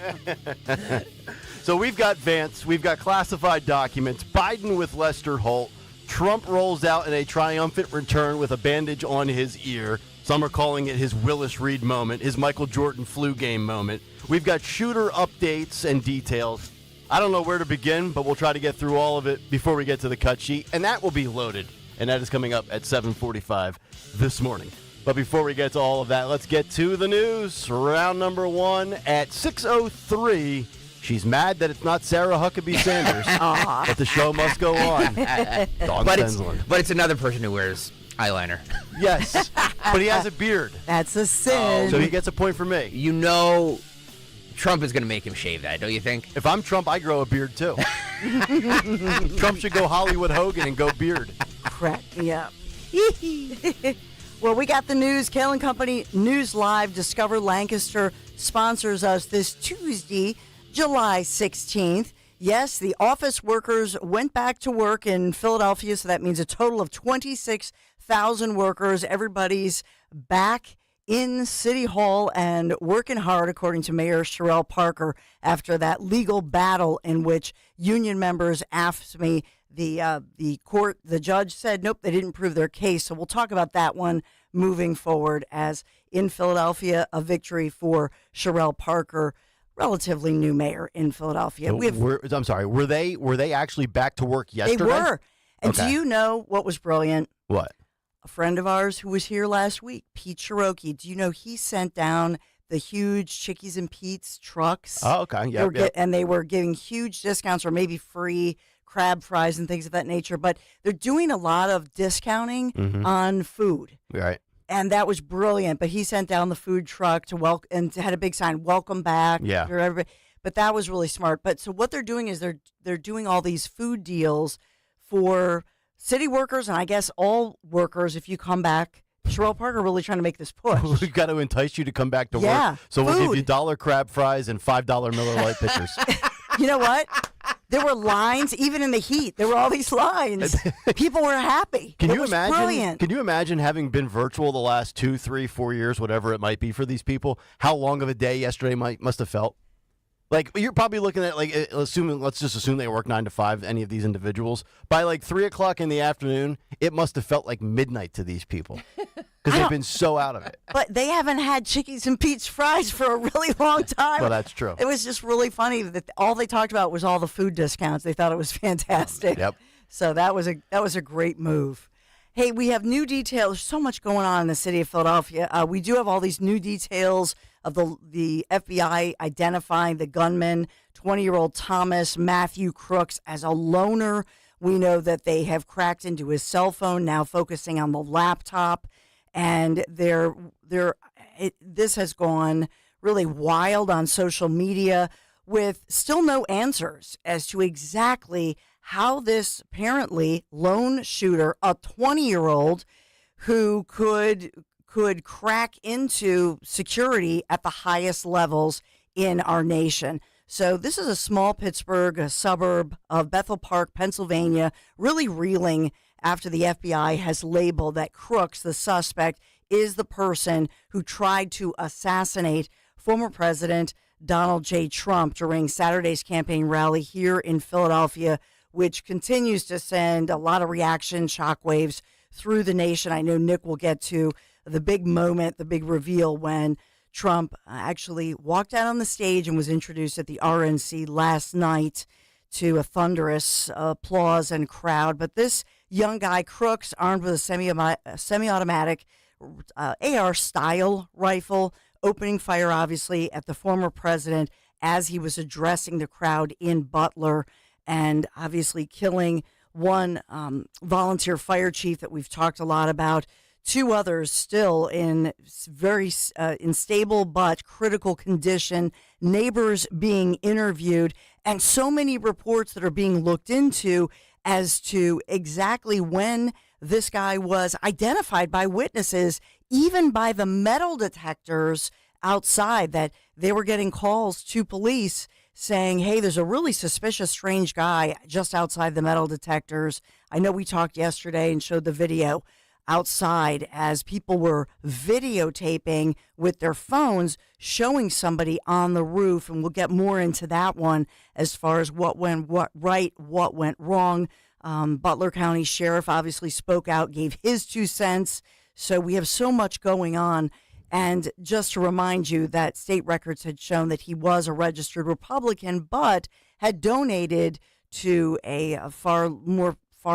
So we've got Vance. We've got classified documents. Biden with Lester Holt. Trump rolls out in a triumphant return with a bandage on his ear. Some are calling it his Willis Reed moment, his Michael Jordan flu game moment. We've got shooter updates and details. I don't know where to begin, but we'll try to get through all of it before we get to the cut sheet, and that will be loaded. And that is coming up at 7:45 this morning. But before we get to all of that, let's get to the news. Round number 1 at 6:03. She's mad that it's not Sarah Huckabee Sanders, but the show must go on. Dawn Stensland. But it's another person who wears eyeliner. Yes, but he has a beard. That's a sin. So he gets a point for me. You know Trump is going to make him shave that, don't you think? If I'm Trump, I grow a beard too. Trump should go Hollywood Hogan and go beard. Crack me up. Well, we got the news. Kayal and Company News Live. Discover Lancaster sponsors us this Tuesday, July 16th. Yes, the office workers went back to work in Philadelphia, so that means a total of 26,000 workers. Everybody's back in City Hall and working hard, according to Mayor Sherelle Parker, after that legal battle in which union members asked me. The judge said, nope, they didn't prove their case. So we'll talk about that one moving forward, as in Philadelphia, a victory for Sherelle Parker, relatively new mayor in Philadelphia. I'm sorry, were they actually back to work yesterday? They were. And Okay. do you know what was brilliant? What? A friend of ours who was here last week, Pete Cherokee, do you know he sent down the huge Chickies and Pete's trucks? Oh, okay. Yeah. And they were giving huge discounts or maybe free crab fries and things of that nature. But they're doing a lot of discounting on food. Right. And that was brilliant. But he sent down the food truck to welcome and had a big sign, "Welcome back." Yeah. For everybody. But that was really smart. But so what they're doing is they're doing all these food deals for city workers and I guess all workers if you come back. Sherelle Parker really trying to make this push. We've got to entice you to come back to Yeah, work. So we'll give you food. $1 crab fries and $5 Miller Lite pitchers. You know what? There were lines, even in the heat. There were all these lines. People were happy. Can It you was imagine? Brilliant. Can you imagine having been virtual the last 2, 3, 4 years, whatever it might be for these people? How long of a day yesterday must have felt? Like you're probably looking at let's just assume they work 9 to 5. Any of these individuals by like 3 o'clock in the afternoon, it must have felt like midnight to these people because they've been so out of it. But they haven't had Chickies and Pete's fries for a really long time. Well, that's true. It was just really funny that all they talked about was all the food discounts. They thought it was fantastic. Yep. So that was a great move. Hey, we have new details. There's so much going on in the city of Philadelphia. We do have all these new details of the FBI identifying the gunman, 20-year-old Thomas Matthew Crooks, as a loner. We know that they have cracked into his cell phone, now focusing on the laptop. And this has gone really wild on social media with still no answers as to exactly how this apparently lone shooter, a 20-year-old who could crack into security at the highest levels in our nation. So this is a small Pittsburgh, a suburb of Bethel Park, Pennsylvania, really reeling after the FBI has labeled that Crooks, the suspect, is the person who tried to assassinate former President Donald J. Trump during Saturday's campaign rally here in Philadelphia, which continues to send a lot of reaction shockwaves through the nation. I know Nick will get to the big moment, the big reveal when Trump actually walked out on the stage and was introduced at the RNC last night to a thunderous applause and crowd. But this young guy, Crooks, armed with a semi-automatic AR-style rifle, opening fire, obviously, at the former president as he was addressing the crowd in Butler, and obviously killing one volunteer fire chief that we've talked a lot about, 2 others still in very unstable but critical condition, neighbors being interviewed, and so many reports that are being looked into as to exactly when this guy was identified by witnesses, even by the metal detectors outside, that they were getting calls to police saying, hey, there's a really suspicious, strange guy just outside the metal detectors. I know we talked yesterday and showed the video outside as people were videotaping with their phones, showing somebody on the roof. And we'll get more into that one as far as what went right, what went wrong. Butler County Sheriff obviously spoke out, gave his 2 cents. So we have so much going on. And just to remind you that state records had shown that he was a registered Republican, but had donated to a far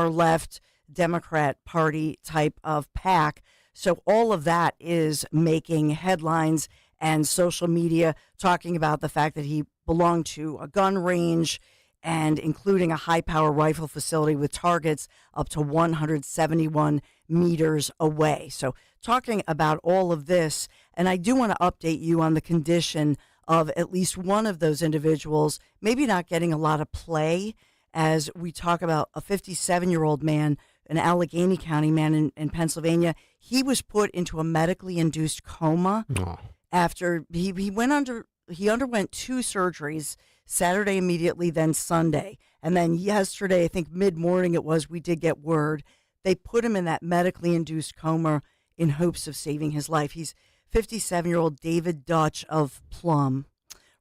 left Democrat Party type of PAC. So all of that is making headlines and social media talking about the fact that he belonged to a gun range and including a high-power rifle facility with targets up to 171 meters away. So talking about all of this, and I do want to update you on the condition of at least one of those individuals, maybe not getting a lot of play, as we talk about a 57-year-old man, an Allegheny County man in Pennsylvania. He was put into a medically induced coma after he underwent 2 surgeries, Saturday immediately, then Sunday. And then yesterday, I think mid-morning it was, we did get word. They put him in that medically induced coma in hopes of saving his life. He's 57-year-old David Dutch of Plum,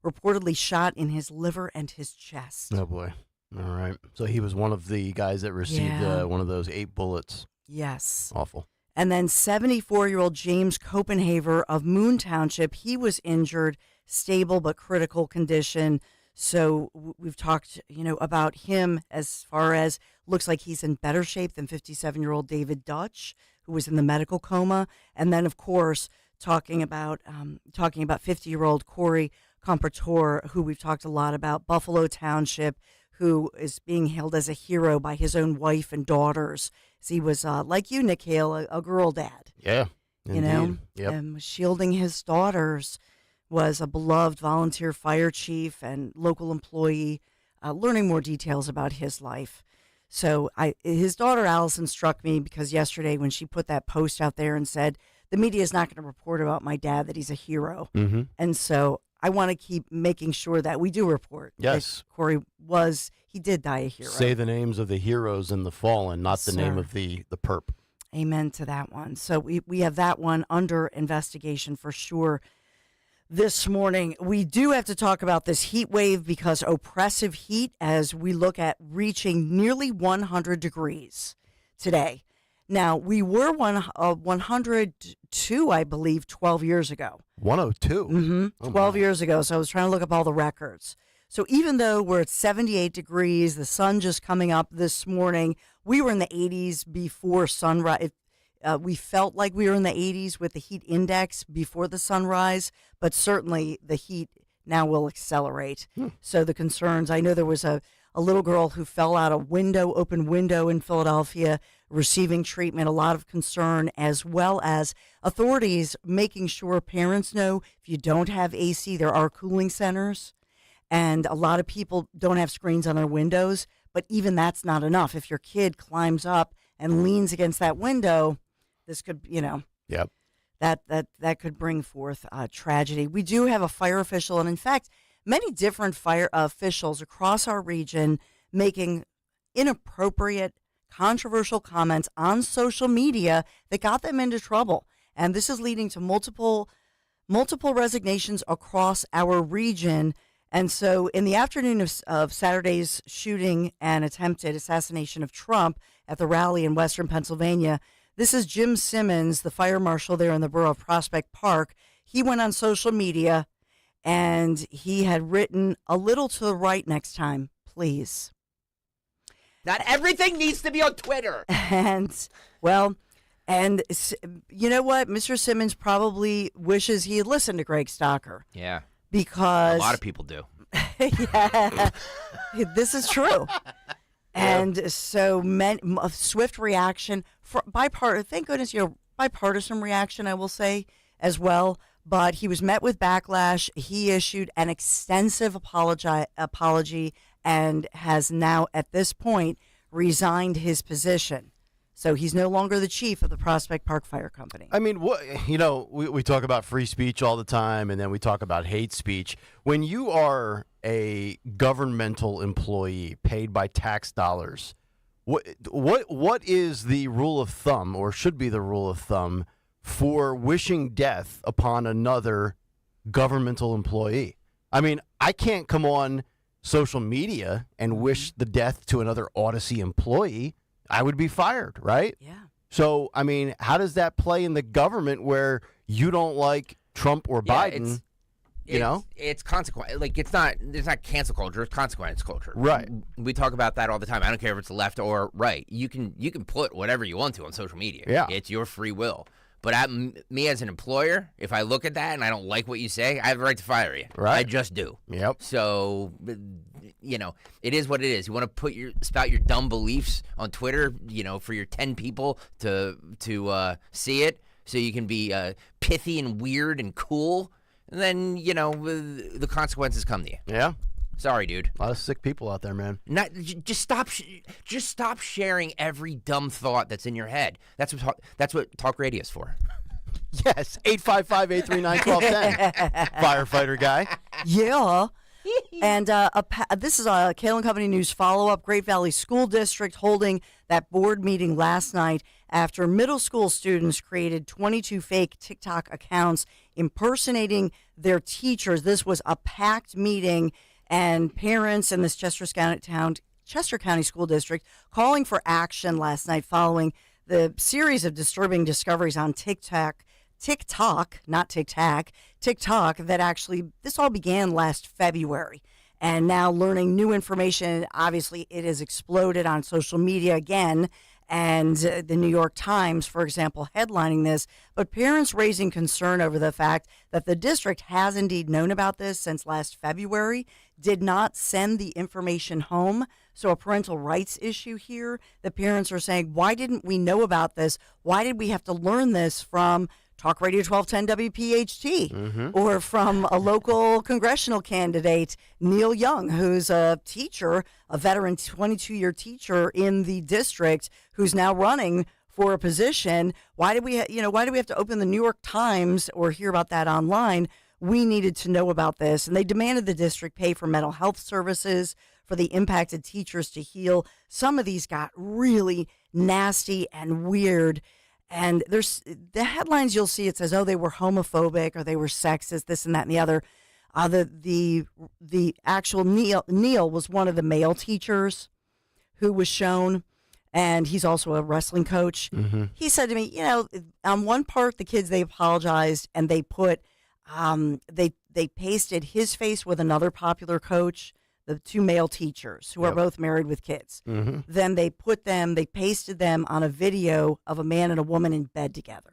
reportedly shot in his liver and his chest. Oh, boy. All right. So he was one of the guys that received one of those 8 bullets. Yes. Awful. And then 74-year-old James Copenhaver of Moon Township, he was injured, stable but critical condition. So we've talked, about him as far as looks like he's in better shape than 57-year-old David Dutch, who was in the medical coma. And then, of course, talking about 50-year-old Corey Comparator, who we've talked a lot about, Buffalo Township, who is being hailed as a hero by his own wife and daughters. He was, like you, Nick Hale, a girl dad. Yeah, You indeed. know, Yep. shielding his daughters, was a beloved volunteer fire chief and local employee, learning more details about his life. So his daughter Allison struck me because yesterday when she put that post out there and said, the media is not going to report about my dad, that he's a hero. Mm-hmm. And so I want to keep making sure that we do report. Yes. That Corey he did die a hero. Say the names of the heroes and the fallen, not the name Sir. of the perp. Amen to that one. So we have that one under investigation for sure. This morning, we do have to talk about this heat wave because oppressive heat as we look at reaching nearly 100 degrees today. Now, we were 102, I believe, 12 years ago. 102? Mm-hmm. Oh, 12 years ago. So I was trying to look up all the records. So even though we're at 78 degrees, the sun just coming up this morning, we were in the 80s before sunrise. We felt like we were in the 80s with the heat index before the sunrise, but certainly the heat now will accelerate. So the concerns, I know there was a little girl who fell out a open window in Philadelphia, receiving treatment, a lot of concern, as well as authorities making sure parents know if you don't have AC, there are cooling centers. And a lot of people don't have screens on their windows, but even that's not enough. If your kid climbs up and leans against that window, this could, Yep. that could bring forth tragedy. We do have a fire official, and in fact, many different fire officials across our region making inappropriate, controversial comments on social media that got them into trouble. And this is leading to multiple resignations across our region. And so in the afternoon of Saturday's shooting and attempted assassination of Trump at the rally in Western Pennsylvania, this is Jim Simmons, the fire marshal there in the borough of Prospect Park. He went on social media and he had written a little to the right next time, please. Not everything needs to be on Twitter. And, well, and you know what? Mr. Simmons probably wishes he had listened to Greg Stocker. Yeah. Because a lot of people do. Yeah, this is true. And so a swift reaction, thank goodness, bipartisan reaction, I will say, as well. But he was met with backlash. He issued an extensive apology and has now, at this point, resigned his position. So he's no longer the chief of the Prospect Park Fire Company. I mean, we talk about free speech all the time, and then we talk about hate speech. When you are a governmental employee paid by tax dollars, what is the rule of thumb, or should be the rule of thumb, for wishing death upon another governmental employee? I mean, I can't come on social media and wish the death to another Odyssey employee. I would be fired, right? Yeah. So, I mean, how does that play in the government where you don't like Trump or Biden? It's consequence. Like it's not cancel culture. It's consequence culture. Right. We talk about that all the time. I don't care if it's left or right. You can put whatever you want to on social media. Yeah. It's your free will. But me as an employer, if I look at that and I don't like what you say, I have the right to fire you. Right. I just do. Yep. So, it is what it is. You want to spout your dumb beliefs on Twitter, for your 10 people to see it, so you can be pithy and weird and cool. And then, the consequences come to you. Yeah. Sorry, dude. A lot of sick people out there, man. Just stop sharing every dumb thought that's in your head. That's what talk radio is for. Yes, 855-839-1210. Firefighter guy. Yeah. And this is a Kayal Company News follow-up. Great Valley School District holding that board meeting last night after middle school students created 22 fake TikTok accounts impersonating their teachers. This was a packed meeting, and parents in this Chester County School District calling for action last night following the series of disturbing discoveries on TikTok, not TikTok, that actually, this all began last February. And now learning new information, obviously it has exploded on social media again. And the New York Times, for example, headlining this, but parents raising concern over the fact that the district has indeed known about this since last February, did not send the information home. So a parental rights issue here. The parents are saying, why didn't we know about this? Why did we have to learn this from Talk Radio 1210 WPHT or from a local congressional candidate, Neil Young, who's a teacher, a veteran 22-year teacher in the district who's now running for a position? Why did we have to open the New York Times or hear about that online? We needed to know about this. And they demanded the district pay for mental health services for the impacted teachers to heal. Some of these got really nasty and weird. And there's the headlines you'll see, it says, oh, they were homophobic or they were sexist, this and that and the other. The actual Neil was one of the male teachers who was shown, and he's also a wrestling coach. He said to me, on one part, the kids, they apologized and they put, they pasted his face with another popular coach, the two male teachers who are both married with kids. Then they pasted them on a video of a man and a woman in bed together.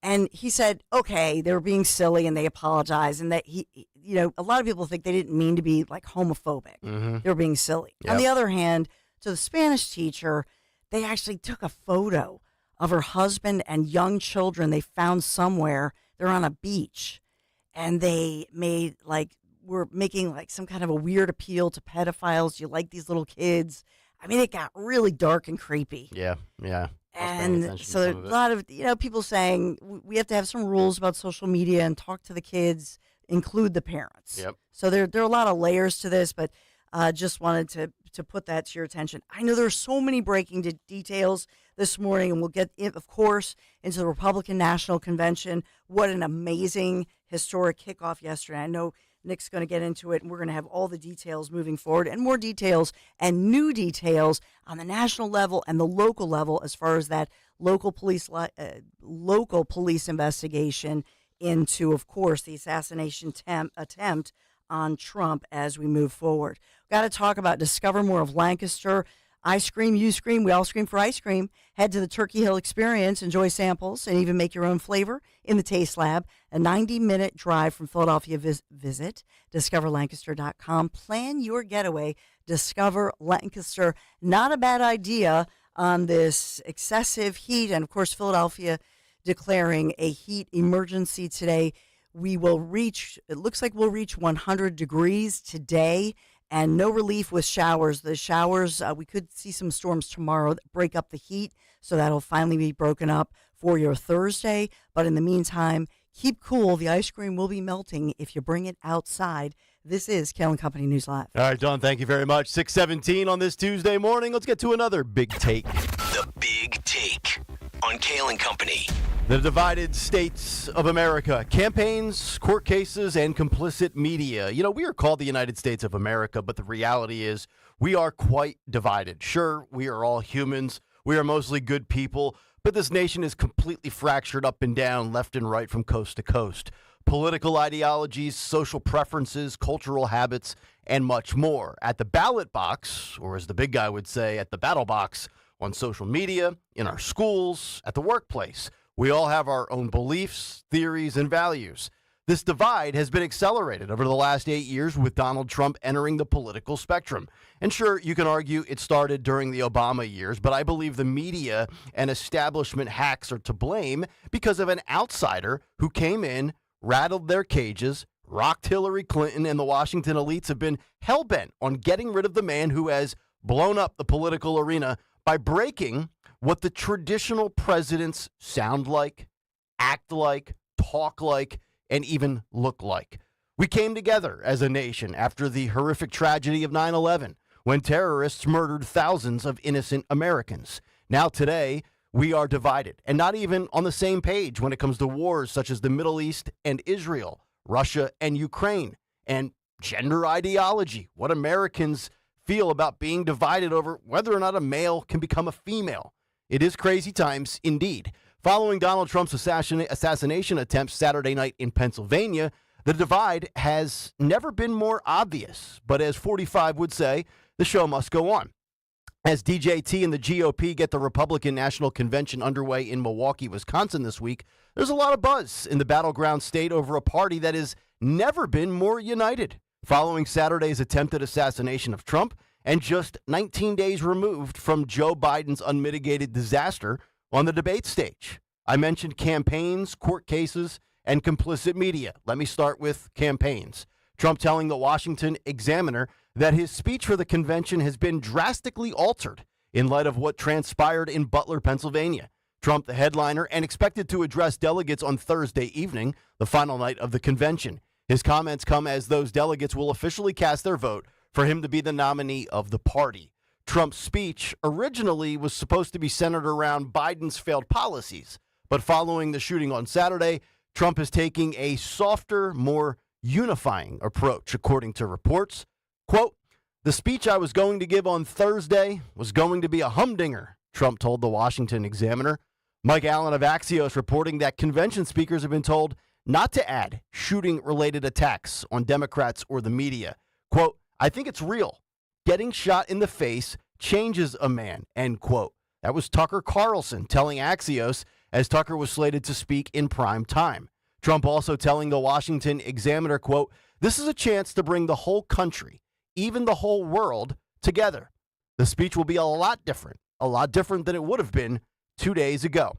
And he said, okay, they were being silly and they apologized. And that a lot of people think they didn't mean to be like homophobic. They were being silly. On the other hand, to the Spanish teacher, they actually took a photo of her husband and young children they found somewhere. They're on a beach. And they were making like some kind of a weird appeal to pedophiles. You like these little kids. I mean, it got really dark and creepy. Yeah. And so a lot of, people saying we have to have some rules about social media and talk to the kids, include the parents. So there are a lot of layers to this, but just wanted to put that to your attention. I know there's so many breaking details this morning, and we'll get, of course, into the Republican National Convention. What an amazing, historic kickoff yesterday. I know Nick's going to get into it, and we're going to have all the details moving forward and more details and new details on the national level and the local level as far as that local police investigation into, of course, the assassination attempt on Trump as we move forward. Got to talk about Discover More of Lancaster. I scream, you scream, we all scream for ice cream. Head to the Turkey Hill Experience, enjoy samples, and even make your own flavor in the Taste Lab. A 90-minute drive from Philadelphia. Visit discoverlancaster.com. Plan your getaway. Discover Lancaster. Not a bad idea on this excessive heat. And, of course, Philadelphia declaring a heat emergency today. It looks like we'll reach 100 degrees today. And no relief with showers. The showers, we could see some storms tomorrow that break up the heat, so that'll finally be broken up for your Thursday. But in the meantime, keep cool. The ice cream will be melting if you bring it outside. This is Kayal and Company News Live. All right, John, thank you very much. 6:17 on this Tuesday morning. Let's get to another Big Take. The Big Take on Kayal and Company. The divided states of America, campaigns, court cases, and complicit media. We are called the United States of America, but the reality is we are quite divided. Sure, we are all humans. We are mostly good people, but this nation is completely fractured up and down, left and right, from coast to coast. Political ideologies, social preferences, cultural habits, and much more. At the ballot box, or as the big guy would say, at the battle box, on social media, in our schools, at the workplace. We all have our own beliefs, theories, and values. This divide has been accelerated over the last 8 years with Donald Trump entering the political spectrum. And sure, you can argue it started during the Obama years, but I believe the media and establishment hacks are to blame because of an outsider who came in, rattled their cages, rocked Hillary Clinton, and the Washington elites have been hell-bent on getting rid of the man who has blown up the political arena by breaking what the traditional presidents sound like, act like, talk like, and even look like. We came together as a nation after the horrific tragedy of 9/11, when terrorists murdered thousands of innocent Americans. Now today, we are divided and not even on the same page when it comes to wars such as the Middle East and Israel, Russia and Ukraine, and gender ideology, what Americans feel about being divided over whether or not a male can become a female. It is crazy times indeed. Following Donald Trump's assassination attempt Saturday night in Pennsylvania, the divide has never been more obvious. But as 45 would say, the show must go on. As DJT and the GOP get the Republican National Convention underway in Milwaukee, Wisconsin this week, there's a lot of buzz in the battleground state over a party that has never been more united. Following Saturday's attempted assassination of Trump and just 19 days removed from Joe Biden's unmitigated disaster on the debate stage. I mentioned campaigns, court cases, and complicit media. Let me start with campaigns. Trump telling the Washington Examiner that his speech for the convention has been drastically altered in light of what transpired in Butler, Pennsylvania. Trump, the headliner, and expected to address delegates on Thursday evening, the final night of the convention. His comments come as those delegates will officially cast their vote for him to be the nominee of the party. Trump's speech originally was supposed to be centered around Biden's failed policies, but following the shooting on Saturday, Trump is taking a softer, more unifying approach, according to reports. Quote, "The speech I was going to give on Thursday was going to be a humdinger," Trump told the Washington Examiner. Mike Allen of Axios reporting that convention speakers have been told not to add shooting-related attacks on Democrats or the media. Quote, "I think it's real. Getting shot in the face changes a man," end quote. That was Tucker Carlson telling Axios as Tucker was slated to speak in prime time. Trump also telling the Washington Examiner, quote, "This is a chance to bring the whole country, even the whole world, together. The speech will be a lot different than it would have been 2 days ago,"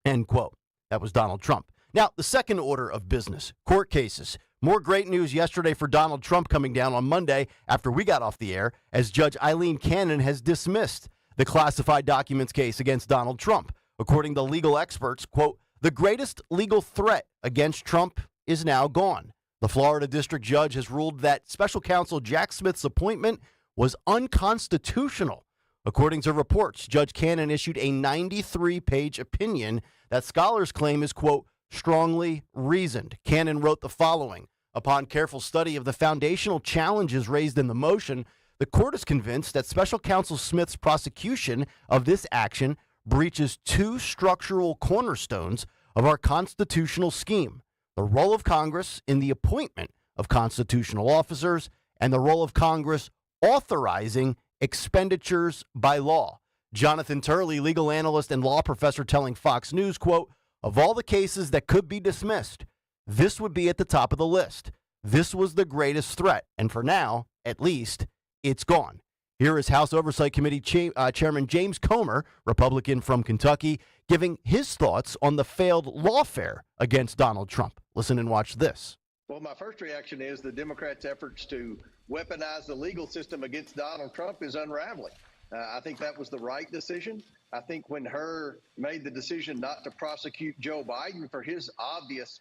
end quote. That was Donald Trump. Now, the second order of business, court cases. More great news yesterday for Donald Trump coming down on Monday after we got off the air, as Judge Eileen Cannon has dismissed the classified documents case against Donald Trump. According to legal experts, quote, "The greatest legal threat against Trump is now gone." The Florida district judge has ruled that special counsel Jack Smith's appointment was unconstitutional. According to reports, Judge Cannon issued a 93-page opinion that scholars claim is, quote, "strongly reasoned." Cannon wrote the following: "Upon careful study of the foundational challenges raised in the motion, the court is convinced that special counsel Smith's prosecution of this action breaches two structural cornerstones of our constitutional scheme: the role of Congress in the appointment of constitutional officers and the role of Congress authorizing expenditures by law." Jonathan Turley, legal analyst and law professor, telling Fox News, quote, "Of all the cases that could be dismissed, this would be at the top of the list. This was the greatest threat, and for now, at least, it's gone." Here is House Oversight Committee Chairman James Comer, Republican from Kentucky, giving his thoughts on the failed lawfare against Donald Trump. Listen and watch this. Well, my first reaction is the Democrats' efforts to weaponize the legal system against Donald Trump is unraveling. I think that was the right decision. I think when Hur made the decision not to prosecute Joe Biden for his obvious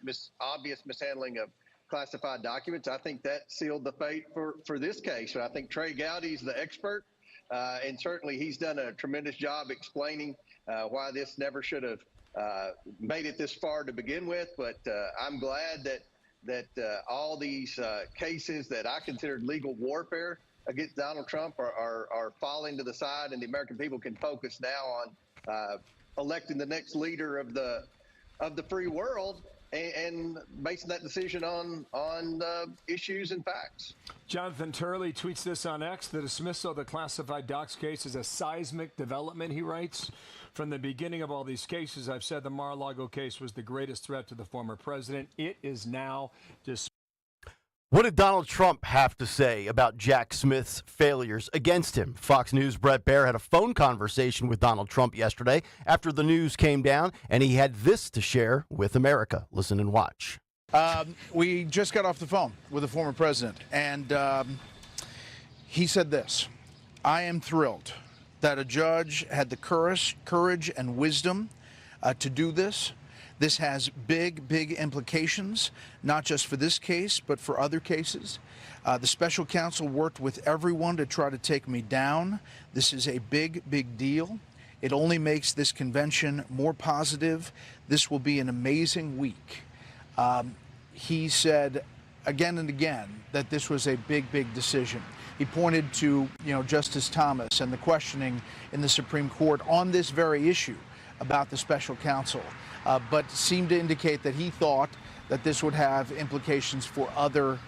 mishandling of classified documents, I think that sealed the fate for this case. I think Trey Gowdy's the expert, and certainly he's done a tremendous job explaining why this never should have made it this far to begin with. But I'm glad that all these cases that I considered legal warfare against Donald Trump are falling to the side, and the American people can focus now on electing the next leader of the free world and basing that decision on issues and facts. Jonathan Turley tweets this on X: "The dismissal of the classified docs case is a seismic development," he writes. "From the beginning of all these cases, I've said the Mar-a-Lago case was the greatest threat to the former president. It is now dismissed." What did Donald Trump have to say about Jack Smith's failures against him? Fox News' Brett Baer had a phone conversation with Donald Trump yesterday after the news came down, and he had this to share with America. Listen and watch. We just got off the phone with the former president, and he said this: "I am thrilled that a judge had the courage and wisdom to do this. This has big implications, not just for this case, but for other cases. The special counsel worked with everyone to try to take me down. This is a big deal. It only makes this convention more positive. This will be an amazing week." He said again and again that this was a big decision. He pointed to, Justice Thomas and the questioning in the Supreme Court on this very issue about the special counsel, but seemed to indicate that he thought that this would have implications for other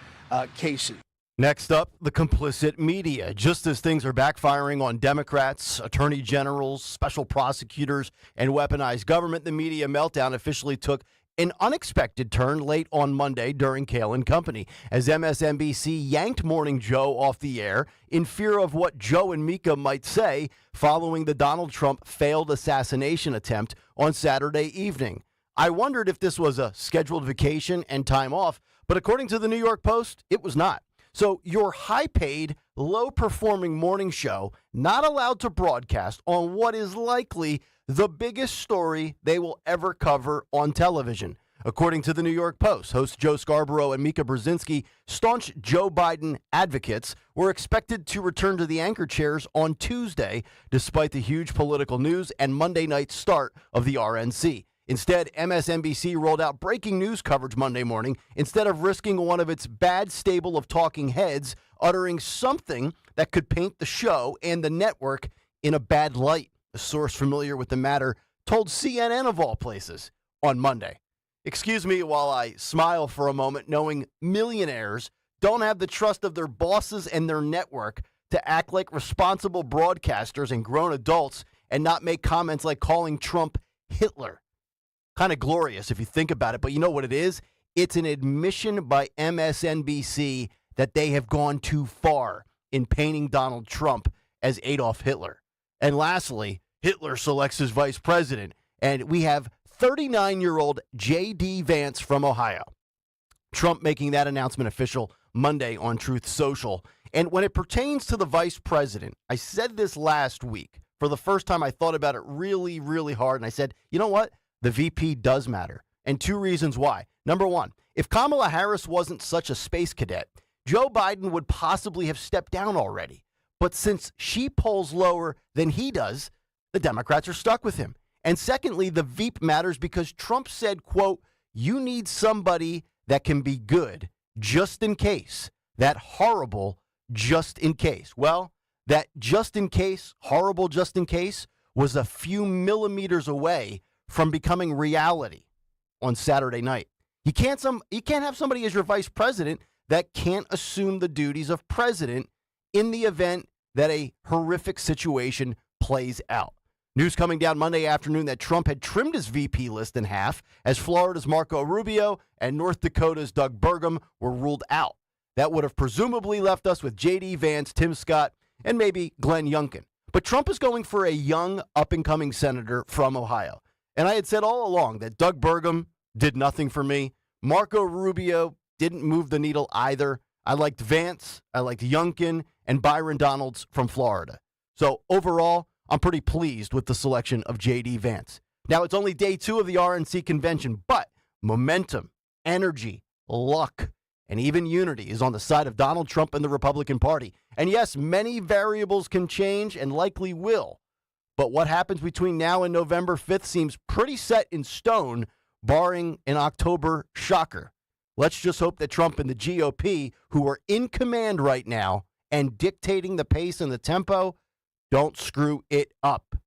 cases. Next up, the complicit media. Just as things are backfiring on Democrats, attorney generals, special prosecutors, and weaponized government, the media meltdown officially took an unexpected turn late on Monday during Kayal and Company, as MSNBC yanked Morning Joe off the air in fear of what Joe and Mika might say following the Donald Trump failed assassination attempt on Saturday evening. I wondered if this was a scheduled vacation and time off, but according to the New York Post, it was not. So your high-paid, low-performing morning show not allowed to broadcast on what is likely the biggest story they will ever cover on television. According to the New York Post, hosts Joe Scarborough and Mika Brzezinski, staunch Joe Biden advocates, were expected to return to the anchor chairs on Tuesday, despite the huge political news and Monday night start of the RNC. Instead, MSNBC rolled out breaking news coverage Monday morning instead of risking one of its bad stable of talking heads uttering something that could paint the show and the network in a bad light. A source familiar with the matter told CNN of all places on Monday. Excuse me while I smile for a moment, knowing millionaires don't have the trust of their bosses and their network to act like responsible broadcasters and grown adults and not make comments like calling Trump Hitler. Kind of glorious if you think about it, but you know what it is? It's an admission by MSNBC that they have gone too far in painting Donald Trump as Adolf Hitler. And lastly, Hitler selects his vice president, and we have 39-year-old J.D. Vance from Ohio. Trump making that announcement official Monday on Truth Social. And when it pertains to the vice president, I said this last week. For the first time, I thought about it really, really hard, and I said, you know what? The VP does matter, and two reasons why. Number one, if Kamala Harris wasn't such a space cadet, Joe Biden would possibly have stepped down already. But since she polls lower than he does, the Democrats are stuck with him. And secondly, the VP matters because Trump said, quote, you need somebody that can be good just in case, that horrible just in case. Well, that just in case, horrible just in case, was a few millimeters away from becoming reality on Saturday night. You can't have somebody as your vice president that can't assume the duties of president in the event that a horrific situation plays out. News coming down Monday afternoon that Trump had trimmed his VP list in half as Florida's Marco Rubio and North Dakota's Doug Burgum were ruled out. That would have presumably left us with J.D. Vance, Tim Scott, and maybe Glenn Youngkin. But Trump is going for a young, up-and-coming senator from Ohio. And I had said all along that Doug Burgum did nothing for me. Marco Rubio didn't move the needle either. I liked Vance, I liked Youngkin, and Byron Donalds from Florida. So overall, I'm pretty pleased with the selection of J.D. Vance. Now, it's only day 2 of the RNC convention, but momentum, energy, luck, and even unity is on the side of Donald Trump and the Republican Party. And yes, many variables can change and likely will. But what happens between now and November 5th seems pretty set in stone, barring an October shocker. Let's just hope that Trump and the GOP, who are in command right now and dictating the pace and the tempo, don't screw it up.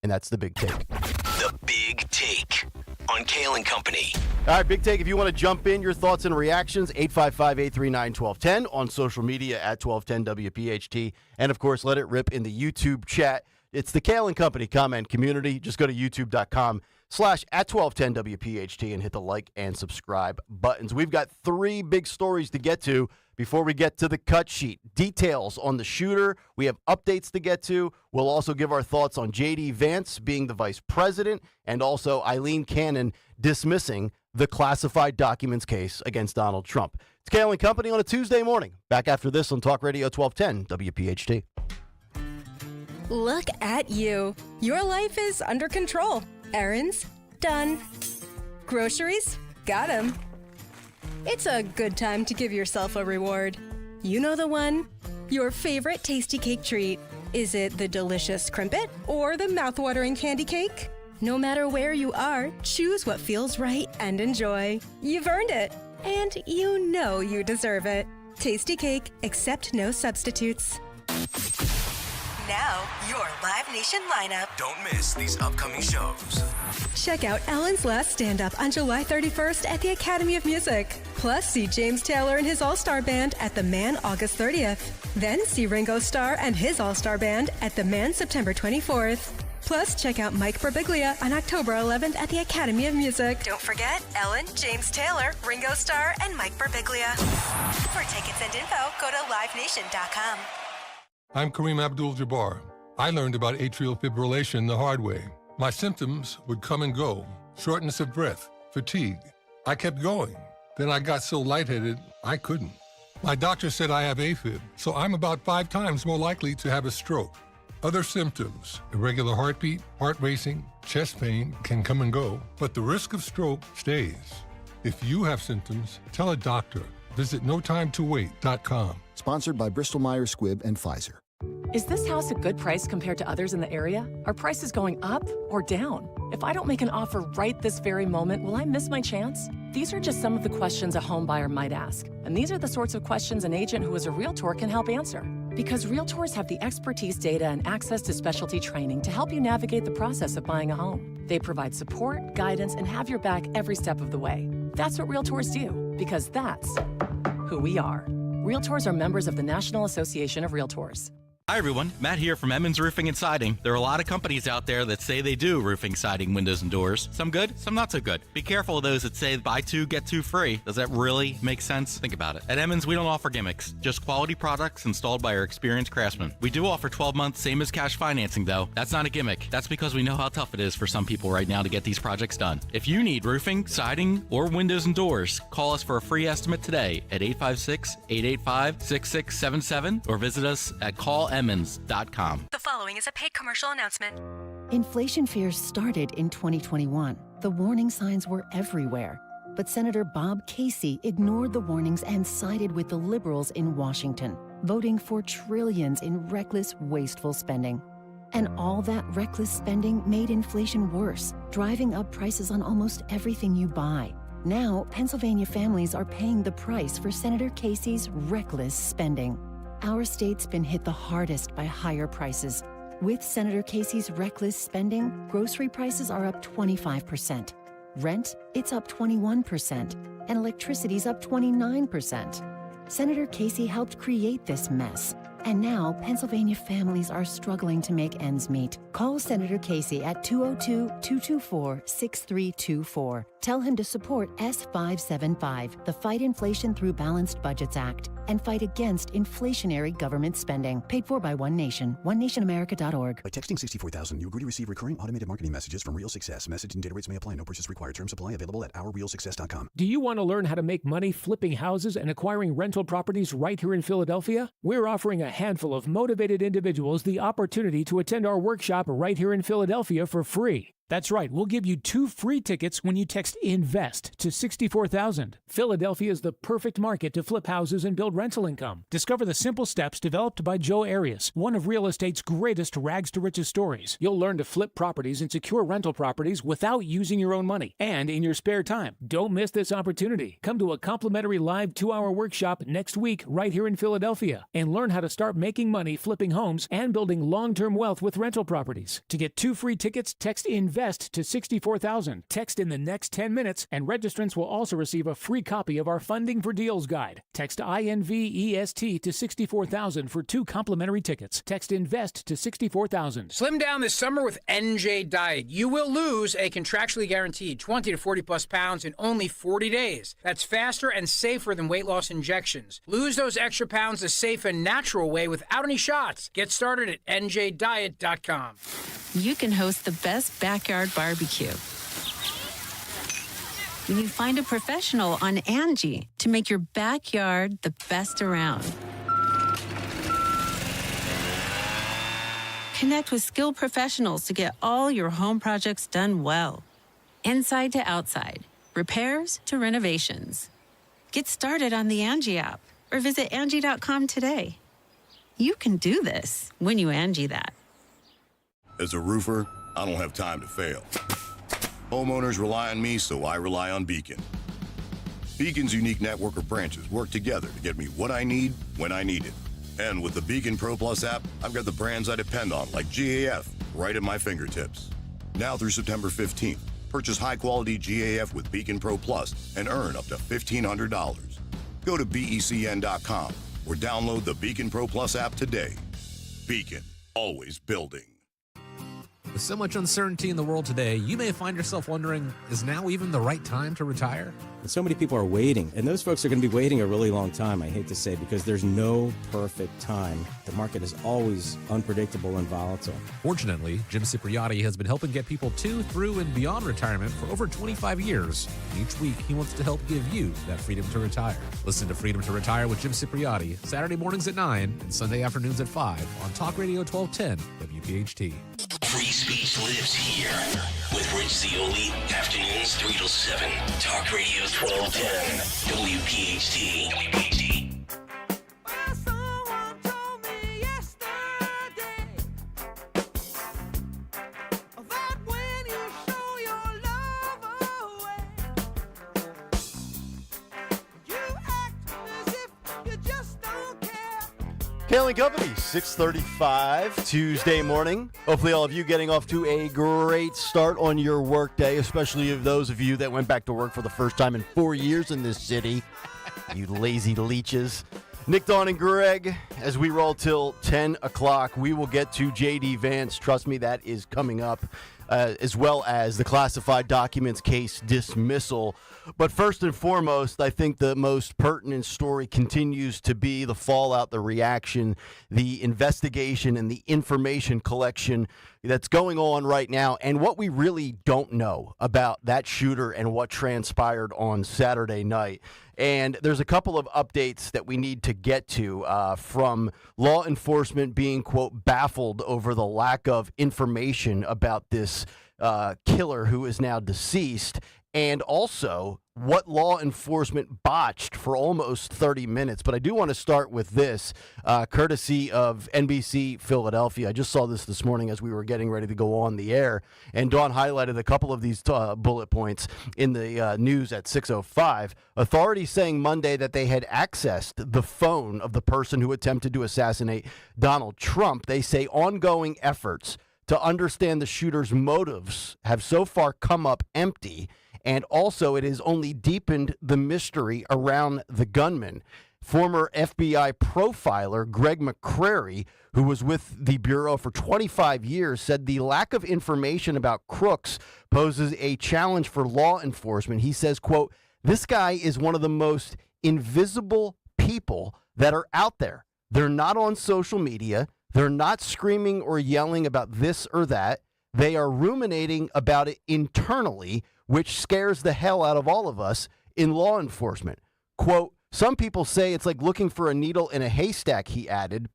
And that's the big take. The Big Take on Kayal and Company. All right, Big Take, if you want to jump in, your thoughts and reactions, 855-839-1210 on social media at 1210 WPHT. And, of course, let it rip in the YouTube chat. It's the Kayal and Company comment community. Just go to youtube.com/@1210 WPHT and hit the like and subscribe buttons. We've got 3 big stories to get to before we get to the cut sheet. Details on the shooter. We have updates to get to. We'll also give our thoughts on J.D. Vance being the vice president and also Eileen Cannon dismissing the classified documents case against Donald Trump. It's Kayal and Company on a Tuesday morning. Back after this on Talk Radio 1210 WPHT. Look at you. Your life is under control. Errands? Done. Groceries? Got 'em. It's a good time to give yourself a reward. You know the one. Your favorite tasty cake treat. Is it the delicious crimpet or the mouthwatering candy cake? No matter where you are, choose what feels right and enjoy. You've earned it. And you know you deserve it. Tasty cake, accept no substitutes. Now, your Live Nation lineup. Don't miss these upcoming shows. Check out Ellen's last stand-up on July 31st at the Academy of Music. Plus, see James Taylor and his All-Star Band at The Man August 30th. Then see Ringo Starr and his All-Star Band at The Man September 24th. Plus, check out Mike Birbiglia on October 11th at the Academy of Music. Don't forget Ellen, James Taylor, Ringo Starr, and Mike Birbiglia. For tickets and info, go to livenation.com. I'm Kareem Abdul-Jabbar. I learned about atrial fibrillation the hard way. My symptoms would come and go. Shortness of breath, fatigue. I kept going. Then I got so lightheaded, I couldn't. My doctor said I have AFib, so I'm about 5 times more likely to have a stroke. Other symptoms, irregular heartbeat, heart racing, chest pain can come and go, but the risk of stroke stays. If you have symptoms, tell a doctor. Visit notimetowait.com. Sponsored by Bristol-Myers Squibb and Pfizer. Is this house a good price compared to others in the area? Are prices going up or down? If I don't make an offer right this very moment, will I miss my chance? These are just some of the questions a home buyer might ask. And these are the sorts of questions an agent who is a Realtor can help answer. Because Realtors have the expertise, data, and access to specialty training to help you navigate the process of buying a home. They provide support, guidance, and have your back every step of the way. That's what Realtors do, because that's who we are. Realtors are members of the National Association of Realtors. Hi everyone, Matt here from Emmons Roofing and Siding. There are a lot of companies out there that say they do roofing, siding, windows, and doors. Some good, some not so good. Be careful of those that say buy 2, get 2 free. Does that really make sense? Think about it. At Emmons, we don't offer gimmicks, just quality products installed by our experienced craftsmen. We do offer 12 months, same as cash financing though. That's not a gimmick. That's because we know how tough it is for some people right now to get these projects done. If you need roofing, siding, or windows and doors, call us for a free estimate today at 856-885-6677 or visit us at callemmons.com. The following is a paid commercial announcement. Inflation fears started in 2021. The warning signs were everywhere. But Senator Bob Casey ignored the warnings and sided with the liberals in Washington, voting for trillions in reckless, wasteful spending. And all that reckless spending made inflation worse, driving up prices on almost everything you buy. Now, Pennsylvania families are paying the price for Senator Casey's reckless spending. Our state's been hit the hardest by higher prices. With Senator Casey's reckless spending, grocery prices are up 25%. Rent, it's up 21%. And electricity's up 29%. Senator Casey helped create this mess. And now, Pennsylvania families are struggling to make ends meet. Call Senator Casey at 202-224-6324. Tell him to support S575, the Fight Inflation Through Balanced Budgets Act, and fight against inflationary government spending. Paid for by One Nation, onenationamerica.org. By texting 64,000, you agree to receive recurring automated marketing messages from Real Success. Message and data rates may apply. No purchase required. Terms apply. Available at ourrealsuccess.com. Do you want to learn how to make money flipping houses and acquiring rental properties right here in Philadelphia? We're offering a handful of motivated individuals the opportunity to attend our workshop right here in Philadelphia for free. That's right, we'll give you 2 free tickets when you text INVEST to 64,000. Philadelphia is the perfect market to flip houses and build rental income. Discover the simple steps developed by Joe Arias, one of real estate's greatest rags to riches stories. You'll learn to flip properties and secure rental properties without using your own money and in your spare time. Don't miss this opportunity. Come to a complimentary live 2-hour workshop next week right here in Philadelphia and learn how to start making money flipping homes and building long-term wealth with rental properties. To get 2 free tickets, text INVEST to 64,000. Text in the next 10 minutes, and registrants will also receive a free copy of our Funding for Deals guide. Text INVEST to 64,000 for 2 complimentary tickets. Text INVEST to 64,000. Slim down this summer with NJ Diet. You will lose a contractually guaranteed 20 to 40 plus pounds in only 40 days. That's faster and safer than weight loss injections. Lose those extra pounds the safe and natural way without any shots. Get started at njdiet.com. You can host the best backyard barbecue when you find a professional on Angie to make your backyard the best around. Connect with skilled professionals to get all your home projects done well. Inside to outside, repairs to renovations. Get started on the Angie app or visit Angie.com today. You can do this when you Angie that. As a roofer, I don't have time to fail. Homeowners rely on me, so I rely on Beacon. Beacon's unique network of branches work together to get me what I need when I need it. And with the Beacon Pro Plus app, I've got the brands I depend on, like GAF, right at my fingertips. Now through September 15th, purchase high-quality GAF with Beacon Pro Plus and earn up to $1,500. Go to BECN.com or download the Beacon Pro Plus app today. Beacon, always building. With so much uncertainty in the world today, you may find yourself wondering, is now even the right time to retire? And so many people are waiting, and those folks are going to be waiting a really long time, I hate to say, because there's no perfect time. The market is always unpredictable and volatile. Fortunately, Jim Cipriotti has been helping get people to, through, and beyond retirement for over 25 years. And each week, he wants to help give you that freedom to retire. Listen to Freedom to Retire with Jim Cipriotti, Saturday mornings at 9 and Sunday afternoons at 5 on Talk Radio 1210 WPHT. Free speech lives here with Rich Zioli, afternoons 3 till 7. Talk Radio 1210, WPHT. WPHT. Kayal and Company, 6:35 Tuesday morning. Hopefully all of you getting off to a great start on your work day, especially of those of you that went back to work for the first time in 4 years in this city. You lazy leeches. Nick, Dawn, and Greg, as we roll till 10 o'clock, we will get to J.D. Vance. Trust me, that is coming up, as well as the classified documents case dismissal. But first and foremost, I think the most pertinent story continues to be the fallout, the reaction, the investigation, and the information collection that's going on right now, and what we really don't know about that shooter and what transpired on Saturday night. And there's a couple of updates that we need to get to from law enforcement being, quote, baffled over the lack of information about this killer who is now deceased, and also what law enforcement botched for almost 30 minutes. But I do want to start with this, courtesy of NBC Philadelphia. I just saw this morning as we were getting ready to go on the air, and Dawn highlighted a couple of these bullet points in the news at 6:05. Authorities saying Monday that they had accessed the phone of the person who attempted to assassinate Donald Trump. They say ongoing efforts to understand the shooter's motives have so far come up empty, and also it has only deepened the mystery around the gunman. Former FBI profiler Greg McCrary, who was with the Bureau for 25 years, said the lack of information about crooks poses a challenge for law enforcement. He says, quote, "This guy is one of the most invisible people that are out there. They're not on social media. They're not screaming or yelling about this or that. They are ruminating about it internally, which scares the hell out of all of us in law enforcement." Quote, "Some people say it's like looking for a needle in a haystack," he added,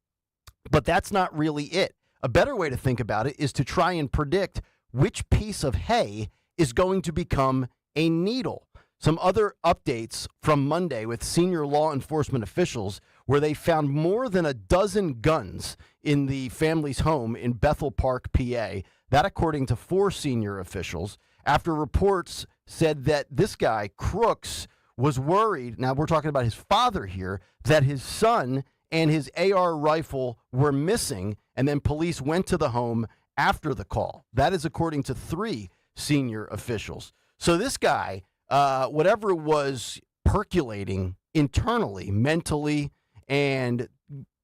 "but that's not really it. A better way to think about it is to try and predict which piece of hay is going to become a needle." Some other updates from Monday with senior law enforcement officials, where they found more than a dozen guns in the family's home in Bethel Park, PA. That according to 4 senior officials, after reports said that this guy, Crooks, was worried, now we're talking about his father here, that his son and his AR rifle were missing, and then police went to the home after the call. That is according to 3 senior officials. So this guy, whatever was percolating internally, mentally, and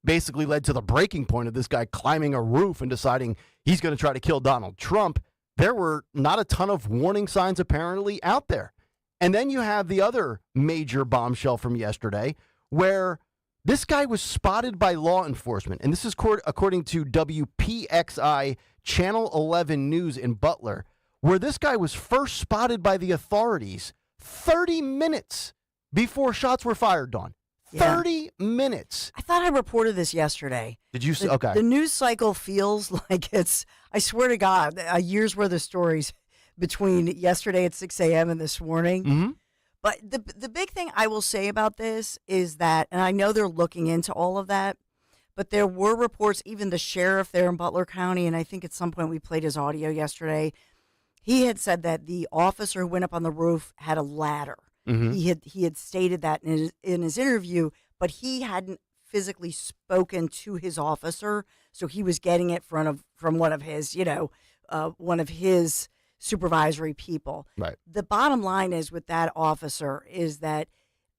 basically led to the breaking point of this guy climbing a roof and deciding he's going to try to kill Donald Trump, there were not a ton of warning signs apparently out there. And then you have the other major bombshell from yesterday, where this guy was spotted by law enforcement. And this is according to WPXI Channel 11 News in Butler, where this guy was first spotted by the authorities 30 minutes before shots were fired, Dawn. 30 minutes. I thought I reported this yesterday. Did you? Okay. The news cycle feels like it's, I swear to God, a year's worth of stories between yesterday at 6 a.m. and this morning. Mm-hmm. But the big thing I will say about this is that, and I know they're looking into all of that, but there were reports, even the sheriff there in Butler County, and I think at some point we played his audio yesterday, he had said that the officer who went up on the roof had a ladder. Mm-hmm. He had stated that in his interview, but he hadn't physically spoken to his officer, so he was getting it from one of his, one of his supervisory people. Right. The bottom line is with that officer is that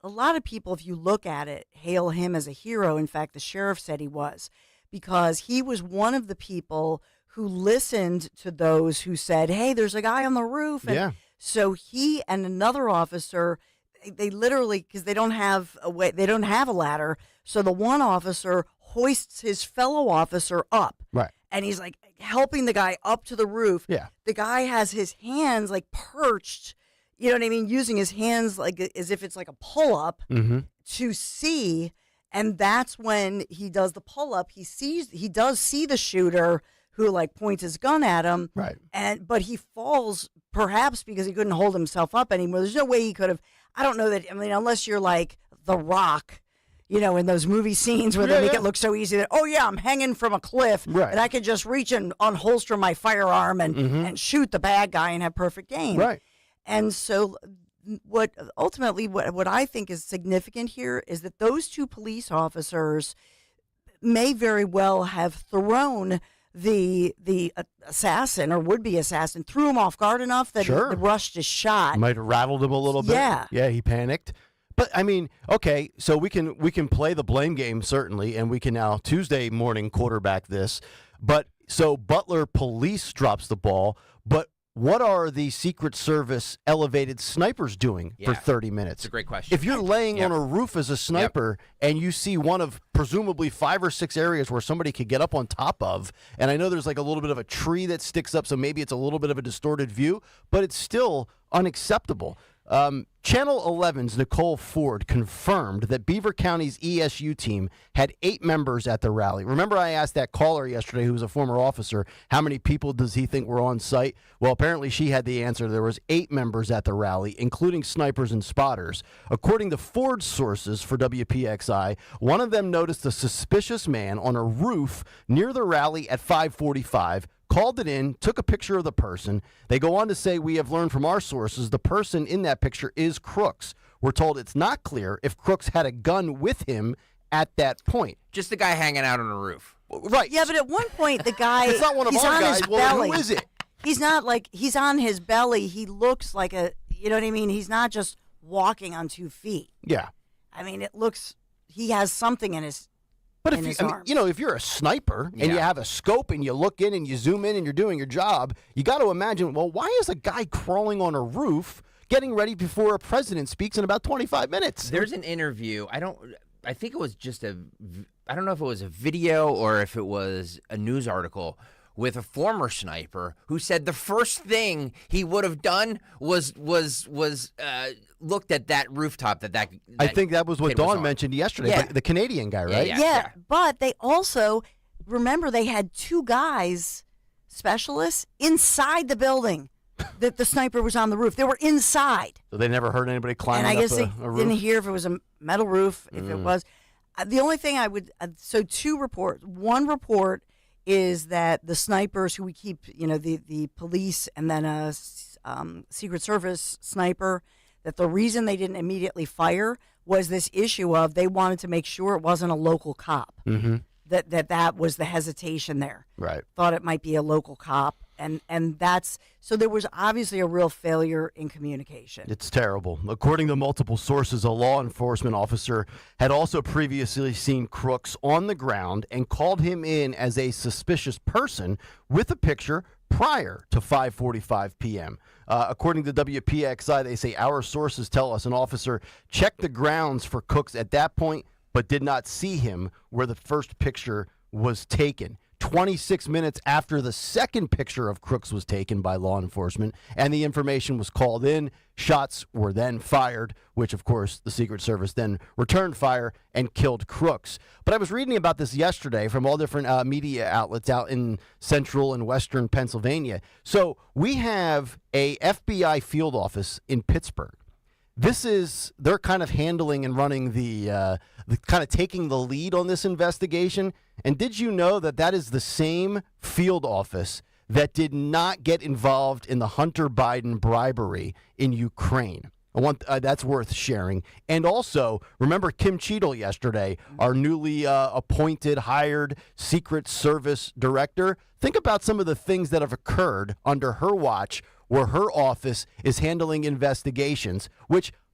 a lot of people, if you look at it, hail him as a hero. In fact, the sheriff said he was, because he was one of the people who listened to those who said, hey, there's a guy on the roof. And so he and another officer, they literally, because they don't have a ladder. So the one officer hoists his fellow officer up. Right. And he's like helping the guy up to the roof. Yeah. The guy has his hands like perched, you know what I mean? Using his hands like as if it's like a pull up to see. And that's when he does the pull up. He does see the shooter who like points his gun at him. Right. But he falls perhaps because he couldn't hold himself up anymore. There's no way he could have. I don't know that. I mean, unless you're like The Rock, in those movie scenes where they make it look so easy that, oh yeah, I'm hanging from a cliff and I could just reach and unholster my firearm and shoot the bad guy and have perfect aim. Right. And so what I think is significant here is that those two police officers may very well have thrown the assassin or would-be assassin, threw him off guard enough that he rushed his shot. Might have rattled him a little bit. Yeah, he panicked. But I mean, okay, so we can play the blame game certainly, and we can now Tuesday morning quarterback this. But so Butler Police drops the ball, but what are the Secret Service elevated snipers doing for 30 minutes? It's a great question. If you're laying on a roof as a sniper and you see one of presumably 5 or 6 areas where somebody could get up on top of, and I know there's like a little bit of a tree that sticks up, so maybe it's a little bit of a distorted view, but it's still unacceptable. Channel 11's Nicole Ford confirmed that Beaver County's ESU team had 8 members at the rally. Remember I asked that caller yesterday who was a former officer, how many people does he think were on site? Well, apparently she had the answer. There was 8 members at the rally, including snipers and spotters. According to Ford's sources for WPXI, one of them noticed a suspicious man on a roof near the rally at 5:45, called it in, took a picture of the person. They go on to say, we have learned from our sources the person in that picture is Crooks. We're told it's not clear if Crooks had a gun with him at that point. Just the guy hanging out on a roof. Right. Yeah, but at one point, the guy, it's not one of he's our on guys. his Well, belly. who is it? He's not like, he's on his belly. He looks like you know what I mean? He's not just walking on 2 feet. Yeah. I mean, it looks, he has something in his But if you're a sniper and you have a scope and you look in and you zoom in and you're doing your job, you got to imagine, well, why is a guy crawling on a roof getting ready before a president speaks in about 25 minutes? There's an interview. I think it was I don't know if it was a video or if it was a news article with a former sniper who said the first thing he would have done was looked at that rooftop that I think that was what Dawn mentioned yesterday, Yeah. the Canadian guy, right? Yeah, but they also, remember, they had 2 guys, specialists, inside the building that the sniper was on the roof. They were inside. So they never heard anybody climbing And I guess up they a roof? didn't hear if it was a metal roof, if it was. The only thing I would, so 2 reports. One report is that the snipers who we keep, the police and then a Secret Service sniper, that the reason they didn't immediately fire was this issue of they wanted to make sure it wasn't a local cop. Mm-hmm. That was the hesitation there. Right. Thought it might be a local cop. And that's, so there was obviously a real failure in communication. It's terrible. According to multiple sources, a law enforcement officer had also previously seen Crooks on the ground and called him in as a suspicious person with a picture prior to 5:45 p.m. According to WPXI, they say our sources tell us an officer checked the grounds for Crooks at that point, but did not see him where the first picture was taken. 26 minutes after the second picture of Crooks was taken by law enforcement and the information was called in, shots were then fired, which, of course, the Secret Service then returned fire and killed Crooks. But I was reading about this yesterday from all different media outlets out in central and western Pennsylvania. So we have a FBI field office in Pittsburgh. They're kind of handling and running the kind of taking the lead on this investigation. And did you know that is the same field office that did not get involved in the Hunter Biden bribery in Ukraine? That's worth sharing. And also, remember Kim Cheadle yesterday, our newly appointed, hired Secret Service director? Think about some of the things that have occurred under her watch where her office is handling investigations,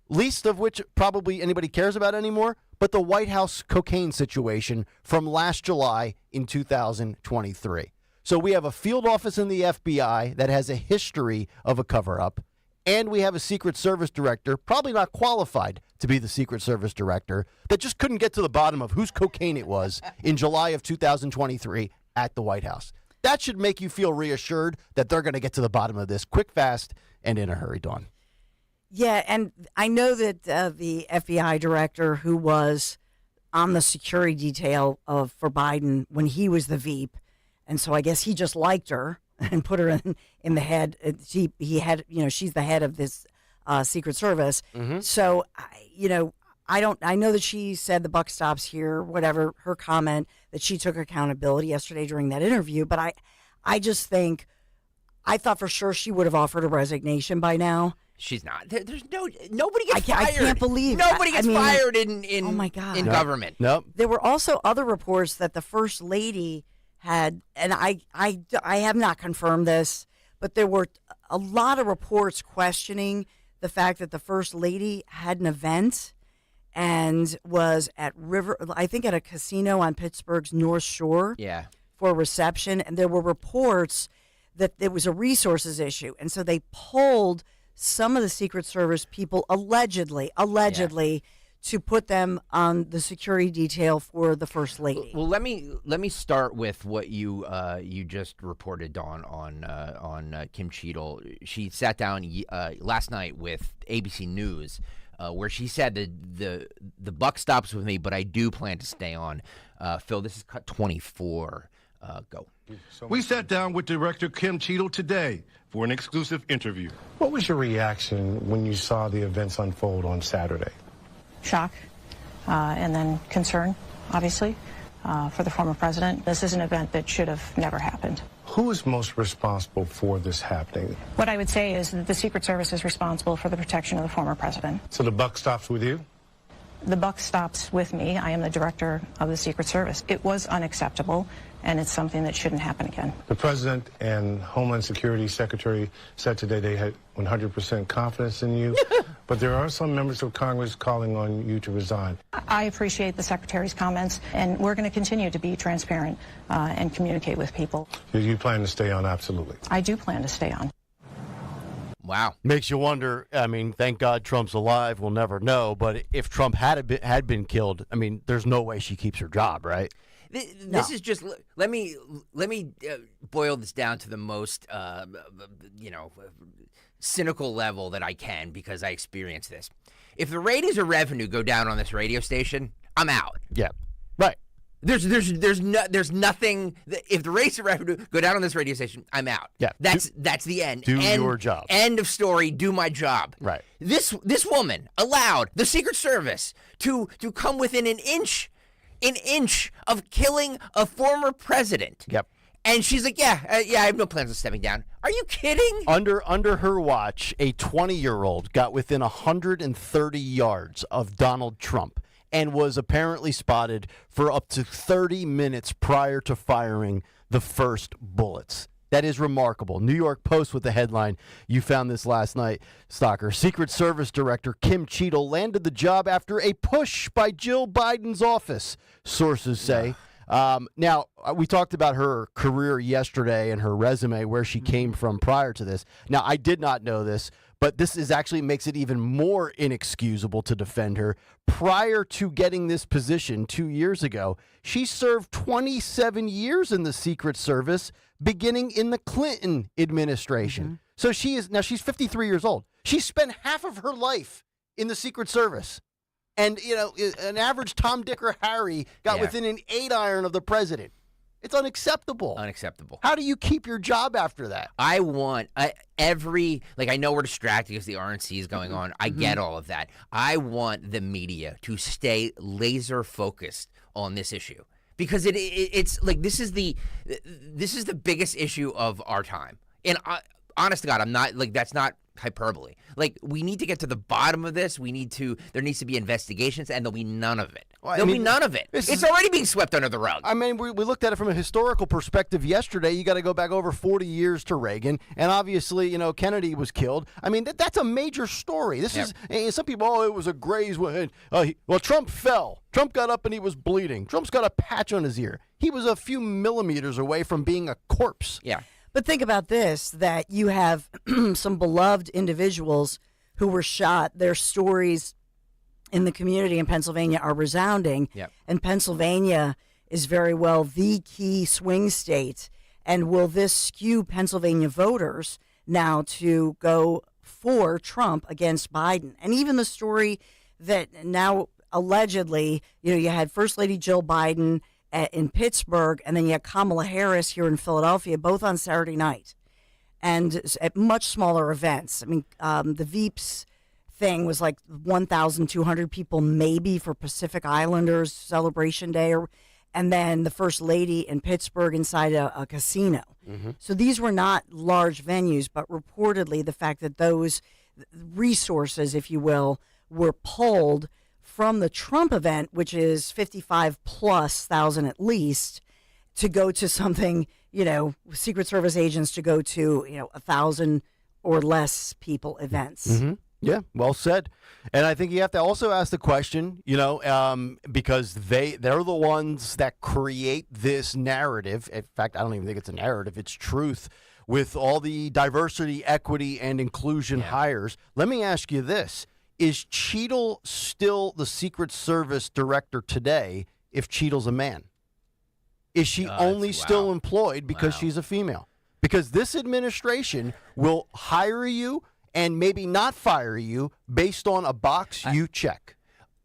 least of which probably anybody cares about anymore, but the White House cocaine situation from last July in 2023. So we have a field office in the FBI that has a history of a cover-up, and we have a Secret Service director, probably not qualified to be the Secret Service director, that just couldn't get to the bottom of whose cocaine it was in July of 2023 at the White House. That should make you feel reassured that they're going to get to the bottom of this quick, fast, and in a hurry, Dawn. Yeah, and I know that the FBI director who was on the security detail for Biden when he was the Veep, and so I guess he just liked her and put her in the head. She's the head of this Secret Service. Mm-hmm. So, I know that she said the buck stops here, whatever, her comment that she took accountability yesterday during that interview. But I just think, I thought for sure she would have offered a resignation by now. She's not. Nobody gets fired. I can't believe nobody gets fired in oh my God. in government. Nope. There were also other reports that the First Lady had, and I have not confirmed this, but there were a lot of reports questioning the fact that the First Lady had an event and was at at a casino on Pittsburgh's North Shore for a reception, and there were reports that there was a resources issue, and so they pulled some of the Secret Service people allegedly to put them on the security detail for the First Lady. Well, let me start with what you just reported, Dawn, on Kim Cheadle. She sat down last night with ABC News, where she said that the buck stops with me, but I do plan to stay on. Phil, this is cut 24. Go. We sat down with Director Kim Cheadle today for an exclusive interview. What was your reaction when you saw the events unfold on Saturday? Shock, and then concern, obviously, for the former president. This is an event that should have never happened. Who is most responsible for this happening? What I would say is that the Secret Service is responsible for the protection of the former president. So the buck stops with you? The buck stops with me. I am the director of the Secret Service. It was unacceptable, and it's something that shouldn't happen again. The President and Homeland Security Secretary said today they had 100% confidence in you, but there are some members of Congress calling on you to resign. I appreciate the Secretary's comments, and we're going to continue to be transparent and communicate with people. Do you plan to stay on? Absolutely. I do plan to stay on. Wow. Makes you wonder. I mean, thank God Trump's alive. We'll never know. But if Trump had been killed, I mean, there's no way she keeps her job, right? This is just, let me boil this down to the most, cynical level that I can, because I experienced this. If the ratings or revenue go down on this radio station, I'm out. Yeah, right. There's nothing. If the rates of revenue go down on this radio station, I'm out. Yeah, that's the end. Do your job. End of story. Do my job. Right. This woman allowed the Secret Service to come within an inch of killing a former president. Yep. And she's like, yeah, I have no plans of stepping down. Are you kidding? Under her watch, a 20-year-old got within 130 yards of Donald Trump and was apparently spotted for up to 30 minutes prior to firing the first bullets. That is remarkable. New York Post with the headline, you found this last night, Stalker. Secret Service Director Kim Cheadle landed the job after a push by Jill Biden's office, sources say. Now, we talked about her career yesterday and her resume, where she came from prior to this. Now, I did not know this, but this is actually makes it even more inexcusable to defend her. Prior to getting this position 2 years ago, she served 27 years in the Secret Service, beginning in the Clinton administration. So she's 53 years old. She spent half of her life in the Secret Service. And, an average Tom, Dick, or Harry got within an 8-iron of the president. It's unacceptable. Unacceptable. How do you keep your job after that? I want I know we're distracted because the RNC is going on. I get all of that. I want the media to stay laser focused on this issue, because it's like this is the biggest issue of our time. And honest to God, I'm not like that's not hyperbole. Like, we need to get to the bottom of this. There needs to be investigations, and there'll be none of it. There'll be none of it. It's already being swept under the rug. I mean, we looked at it from a historical perspective yesterday. You got to go back over 40 years to Reagan, and obviously, Kennedy was killed. I mean, that's a major story. This is, some people, it was a graze. Well, Trump fell. Trump got up and he was bleeding. Trump's got a patch on his ear. He was a few millimeters away from being a corpse. Yeah. But think about this, that you have some beloved individuals who were shot. Their stories in the community in Pennsylvania are resounding. Yep. And Pennsylvania is very well the key swing state. And will this skew Pennsylvania voters now to go for Trump against Biden? And even the story that now allegedly, you had First Lady Jill Biden in Pittsburgh, and then you had Kamala Harris here in Philadelphia, both on Saturday night, and at much smaller events. I mean, the Veeps thing was like 1,200 people maybe for Pacific Islanders Celebration Day, and then the First Lady in Pittsburgh inside a casino. Mm-hmm. So these were not large venues, but reportedly the fact that those resources, if you will, were pulled from the Trump event, which is 55,000+ at least, to go to something, Secret Service agents to go to, 1,000 or less people events. Mm-hmm. Yeah, well said. And I think you have to also ask the question, because they're the ones that create this narrative. In fact, I don't even think it's a narrative. It's truth with all the diversity, equity, and inclusion hires. Let me ask you this. Is Cheadle still the Secret Service director today if Cheadle's a man? Is she only still employed because she's a female? Because this administration will hire you and maybe not fire you based on a box you check.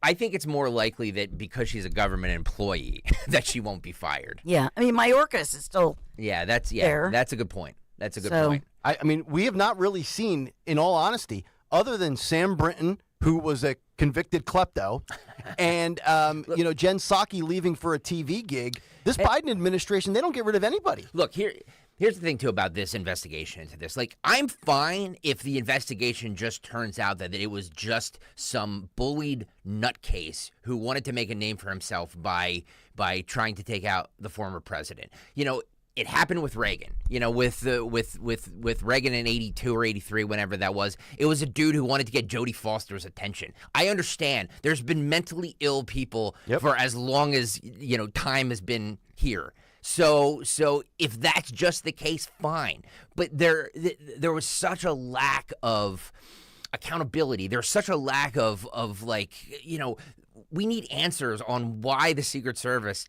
I think it's more likely that because she's a government employee that she won't be fired. Yeah. I mean, Mayorkas is still there. That's a good point. That's a good point. I mean, we have not really seen, in all honesty, other than Sam Brinton, who was a convicted klepto, and Jen Psaki leaving for a TV gig, this Biden administration, they don't get rid of anybody. Look, here's the thing, too, about this investigation into this. Like, I'm fine if the investigation just turns out that it was just some bullied nutcase who wanted to make a name for himself by trying to take out the former president. It happened with Reagan, with Reagan in 82 or 83, whenever that was. It was a dude who wanted to get Jodie Foster's attention. I understand there's been mentally ill people for as long as, time has been here. So if that's just the case, fine. But there was such a lack of accountability. There's such a lack of we need answers on why the Secret Service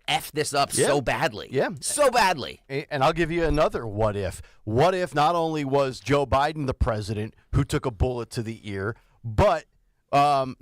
F this up so badly. Yeah. So badly. And I'll give you another what if. What if not only was Joe Biden the president who took a bullet to the ear, but yes,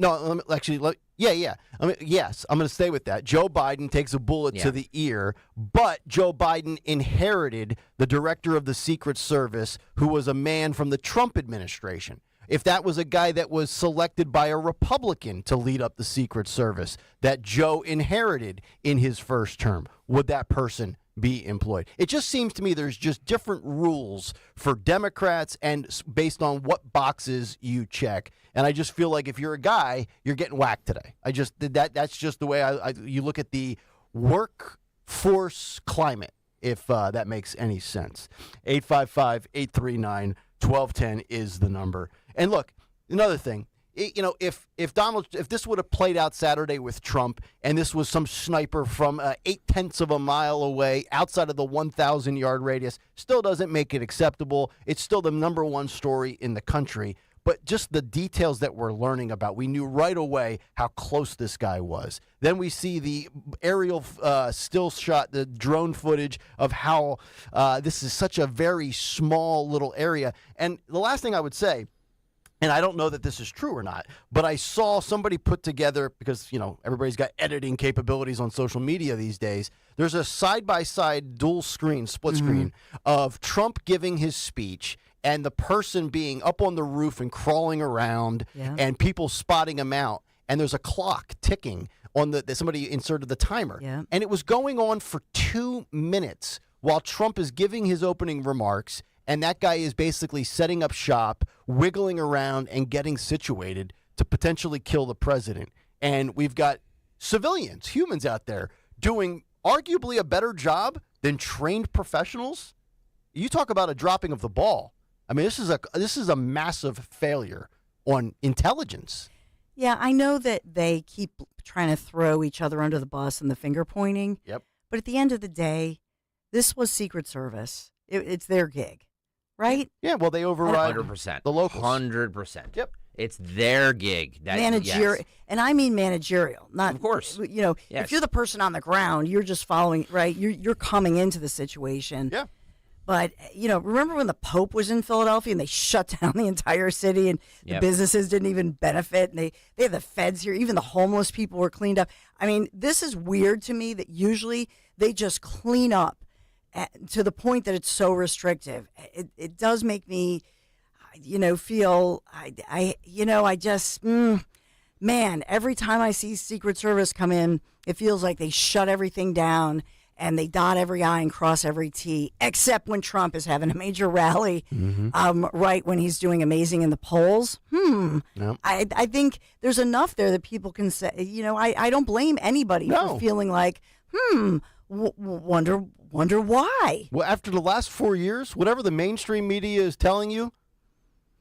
I'm going to stay with that. Joe Biden takes a bullet to the ear, but Joe Biden inherited the director of the Secret Service who was a man from the Trump administration. If that was a guy that was selected by a Republican to lead up the Secret Service that Joe inherited in his first term, would that person be employed? It just seems to me there's just different rules for Democrats and based on what boxes you check. And I just feel like if you're a guy, you're getting whacked today. That's just the way you look at the workforce climate, if that makes any sense. 855-839-1210 is the number. And look, another thing, if this would have played out Saturday with Trump and this was some sniper from 0.8 of a mile away outside of the 1,000-yard radius, still doesn't make it acceptable. It's still the number one story in the country. But just the details that we're learning about, we knew right away how close this guy was. Then we see the aerial still shot, the drone footage of how this is such a very small little area. And the last thing I would say, and I don't know that this is true or not, but I saw somebody put together, because, everybody's got editing capabilities on social media these days. There's a side-by-side dual screen, split screen of Trump giving his speech and the person being up on the roof and crawling around and people spotting him out. And there's a clock ticking on somebody inserted the timer. Yeah. And it was going on for 2 minutes while Trump is giving his opening remarks And that guy is basically setting up shop, wiggling around, and getting situated to potentially kill the president. And we've got civilians, humans out there, doing arguably a better job than trained professionals. You talk about a dropping of the ball. I mean, this is a massive failure on intelligence. Yeah, I know that they keep trying to throw each other under the bus and the finger pointing. Yep. But at the end of the day, this was Secret Service. It's their gig, right? Yeah, well, they override 100%. the locals. 100%. Yep. It's their gig. Managerial, yes. and I mean managerial, not of course. You know, Yes. if you're the person on the ground, you're just following, right? You're coming into the situation. Yeah. But you know, remember when the Pope was in Philadelphia and they shut down the entire city and the Yep. businesses didn't even benefit, and they have the feds here, even the homeless people were cleaned up. I mean, this is weird to me that usually they just clean up to the point that it's so restrictive. It does make me, you know, feel man, every time I see Secret Service come in, it feels like they shut everything down and they dot every I and cross every T, except when Trump is having a major rally, right when he's doing amazing in the polls. Yep. I think there's enough there that people can say, you know, I don't blame anybody for feeling like, wonder why. Well, after the last 4 years, whatever the mainstream media is telling you,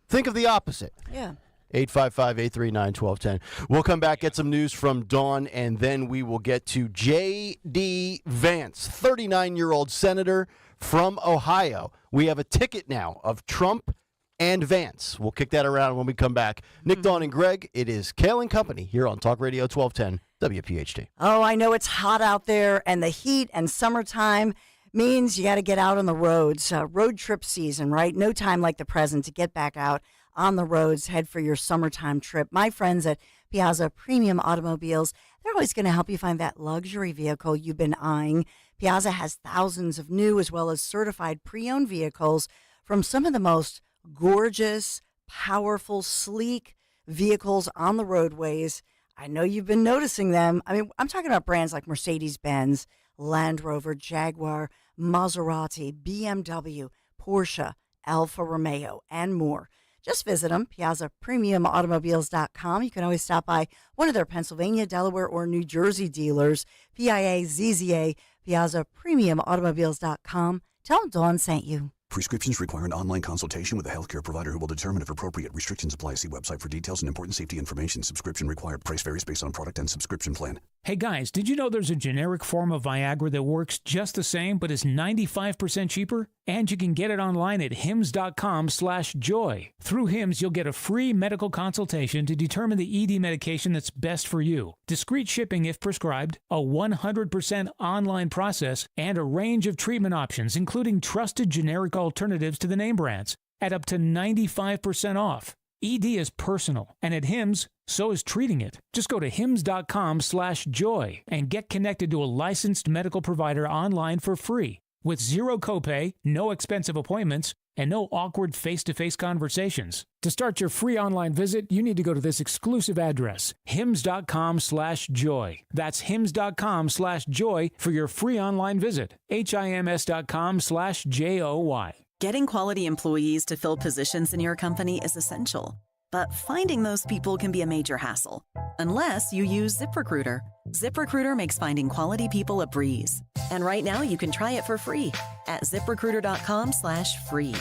think of the opposite. Yeah. 855-839-1210. We'll come back, get some news from Dawn, and then we will get to J.D. Vance, 39-year-old senator from Ohio. We have a ticket now of Trump and Vance. We'll kick that around when we come back. Nick, Dawn, and Greg, it is Kayal and Company here on Talk Radio 1210 WPHT. Oh, I know it's hot out there, and the heat and summertime means you got to get out on the roads. Road trip season, right? No time like the present to get back out on the roads, head for your summertime trip. My friends at Piazza Premium Automobiles, they're always going to help you find that luxury vehicle you've been eyeing. Piazza has thousands of new as well as certified pre-owned vehicles from some of the most gorgeous, powerful, sleek vehicles on the roadways. I know you've been noticing them. I mean, I'm talking about brands like Mercedes-Benz, Land Rover, Jaguar, Maserati, BMW, Porsche, Alfa Romeo, and more. Just visit them, PiazzaPremiumAutomobiles.com. You can always stop by one of their Pennsylvania, Delaware, or New Jersey dealers. PIAZZA, PiazzaPremiumAutomobiles.com. Tell them Dawn sent you. Prescriptions require an online consultation with a healthcare provider who will determine if appropriate. Restrictions apply. See website for details and important safety information. Subscription required. Price varies based on product and subscription plan. Hey guys, did you know there's a generic form of Viagra that works just the same but is 95% cheaper? And you can get it online at hims.com/joy. Through Hims, you'll get a free medical consultation to determine the ED medication that's best for you. Discreet shipping if prescribed, a 100% online process, and a range of treatment options, including trusted generic alternatives to the name brands, at up to 95% off. ED is personal, and at Hims, so is treating it. Just go to hims.com/joy and get connected to a licensed medical provider online for free, with zero copay, no expensive appointments, and no awkward face-to-face conversations. To start your free online visit, you need to go to this exclusive address, hims.com/joy. That's hims.com/joy for your free online visit. hims.com/joy. Getting quality employees to fill positions in your company is essential, but finding those people can be a major hassle, unless you use ZipRecruiter. ZipRecruiter makes finding quality people a breeze. And right now you can try it for free at ZipRecruiter.com/free.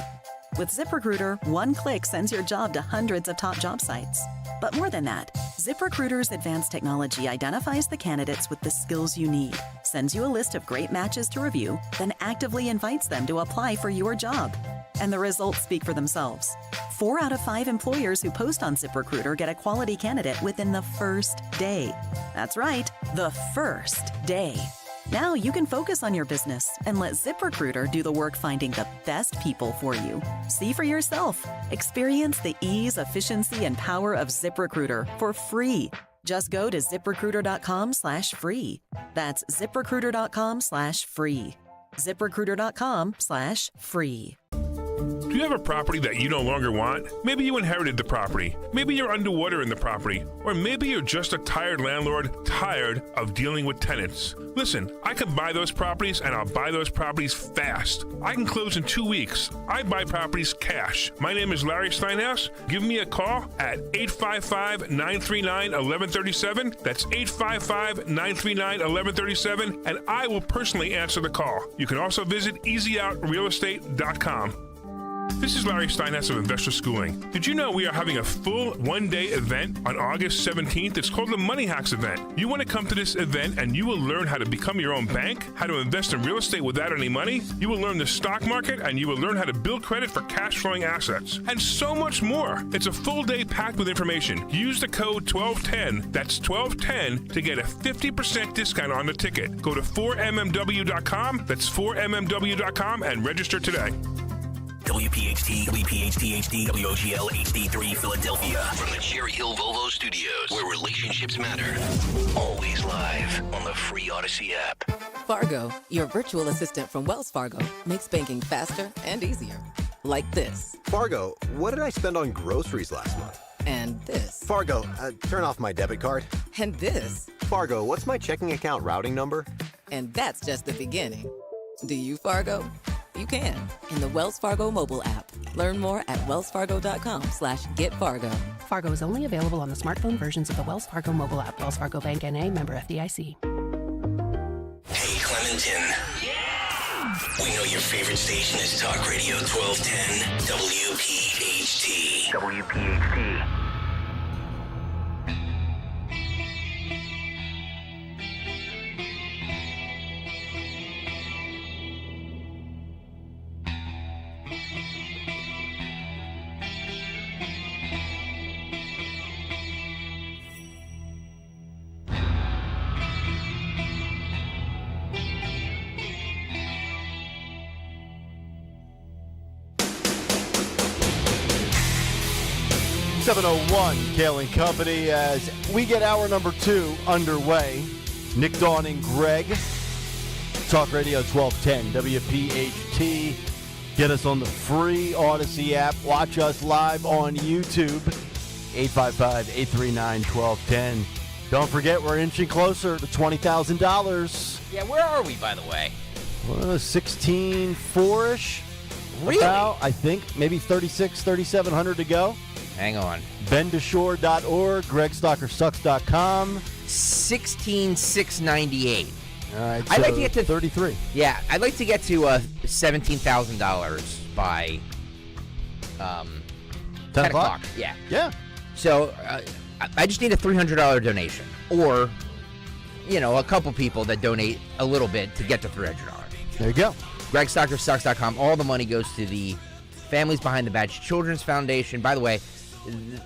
With ZipRecruiter, one click sends your job to hundreds of top job sites. But more than that, ZipRecruiter's advanced technology identifies the candidates with the skills you need, sends you a list of great matches to review, then actively invites them to apply for your job. And the results speak for themselves. 4 out of 5 employers who post on ZipRecruiter get a quality candidate within the first day. That's right, the first day. Now you can focus on your business and let ZipRecruiter do the work finding the best people for you. See for yourself. Experience the ease, efficiency, and power of ZipRecruiter for free. Just go to ZipRecruiter.com/free. That's ZipRecruiter.com/free. ZipRecruiter.com/free. Do you have a property that you no longer want? Maybe you inherited the property. Maybe you're underwater in the property. Or maybe you're just a tired landlord, tired of dealing with tenants. Listen, I can buy those properties, and I'll buy those properties fast. I can close in 2 weeks. I buy properties cash. My name is Larry Steinhaus. Give me a call at 855-939-1137. That's 855-939-1137, and I will personally answer the call. You can also visit easyOutRealEstate.com. This is Larry Steinhaus of Investor Schooling. Did you know we are having a full one-day event on August 17th? It's called the Money Hacks event. You want to come to this event and you will learn how to become your own bank, how to invest in real estate without any money. You will learn the stock market, and you will learn how to build credit for cash-flowing assets, and so much more. It's a full day packed with information. Use the code 1210, that's 1210, to get a 50% discount on the ticket. Go to 4mmw.com, that's 4mmw.com, and register today. WPHT, WPHT HD, WOGL HD3 Philadelphia. From the Cherry Hill Volvo Studios, where relationships matter. Always live on the free Odyssey app. Fargo, your virtual assistant from Wells Fargo, makes banking faster and easier. Like this. Fargo, what did I spend on groceries last month? And this. Fargo, turn off my debit card. And this. Fargo, what's my checking account routing number? And that's just the beginning. Do you, Fargo? You can in the Wells Fargo mobile app. Learn more at wellsfargo.com/getfargo. Fargo is only available on the smartphone versions of the Wells Fargo mobile app. Wells Fargo Bank N.A., member FDIC. Hey, Clementon. We know your favorite station is Talk Radio 1210 WPHT. WPHT. Kayal and Company as we get hour number 2 underway. Nick, Dawn, and Greg. Talk Radio 1210 WPHT. Get us on the free Odyssey app. Watch us live on YouTube. 855-839-1210. Don't forget, we're inching closer to $20,000. Yeah, where are we, by the way? 16.4-ish. Really? About, I think, maybe 3,700 to go. Hang on. BenDeshore.org, GregStalkerSucks.com. 16,698. All right, I'd like to get to 33. Yeah, I'd like to get to $17,000 by 10 o'clock. Yeah. Yeah. So I just need a $300 donation, or a couple people that donate a little bit to get to $300. There you go. GregStalkerSucks.com. All the money goes to the Families Behind the Badge Children's Foundation. By the way,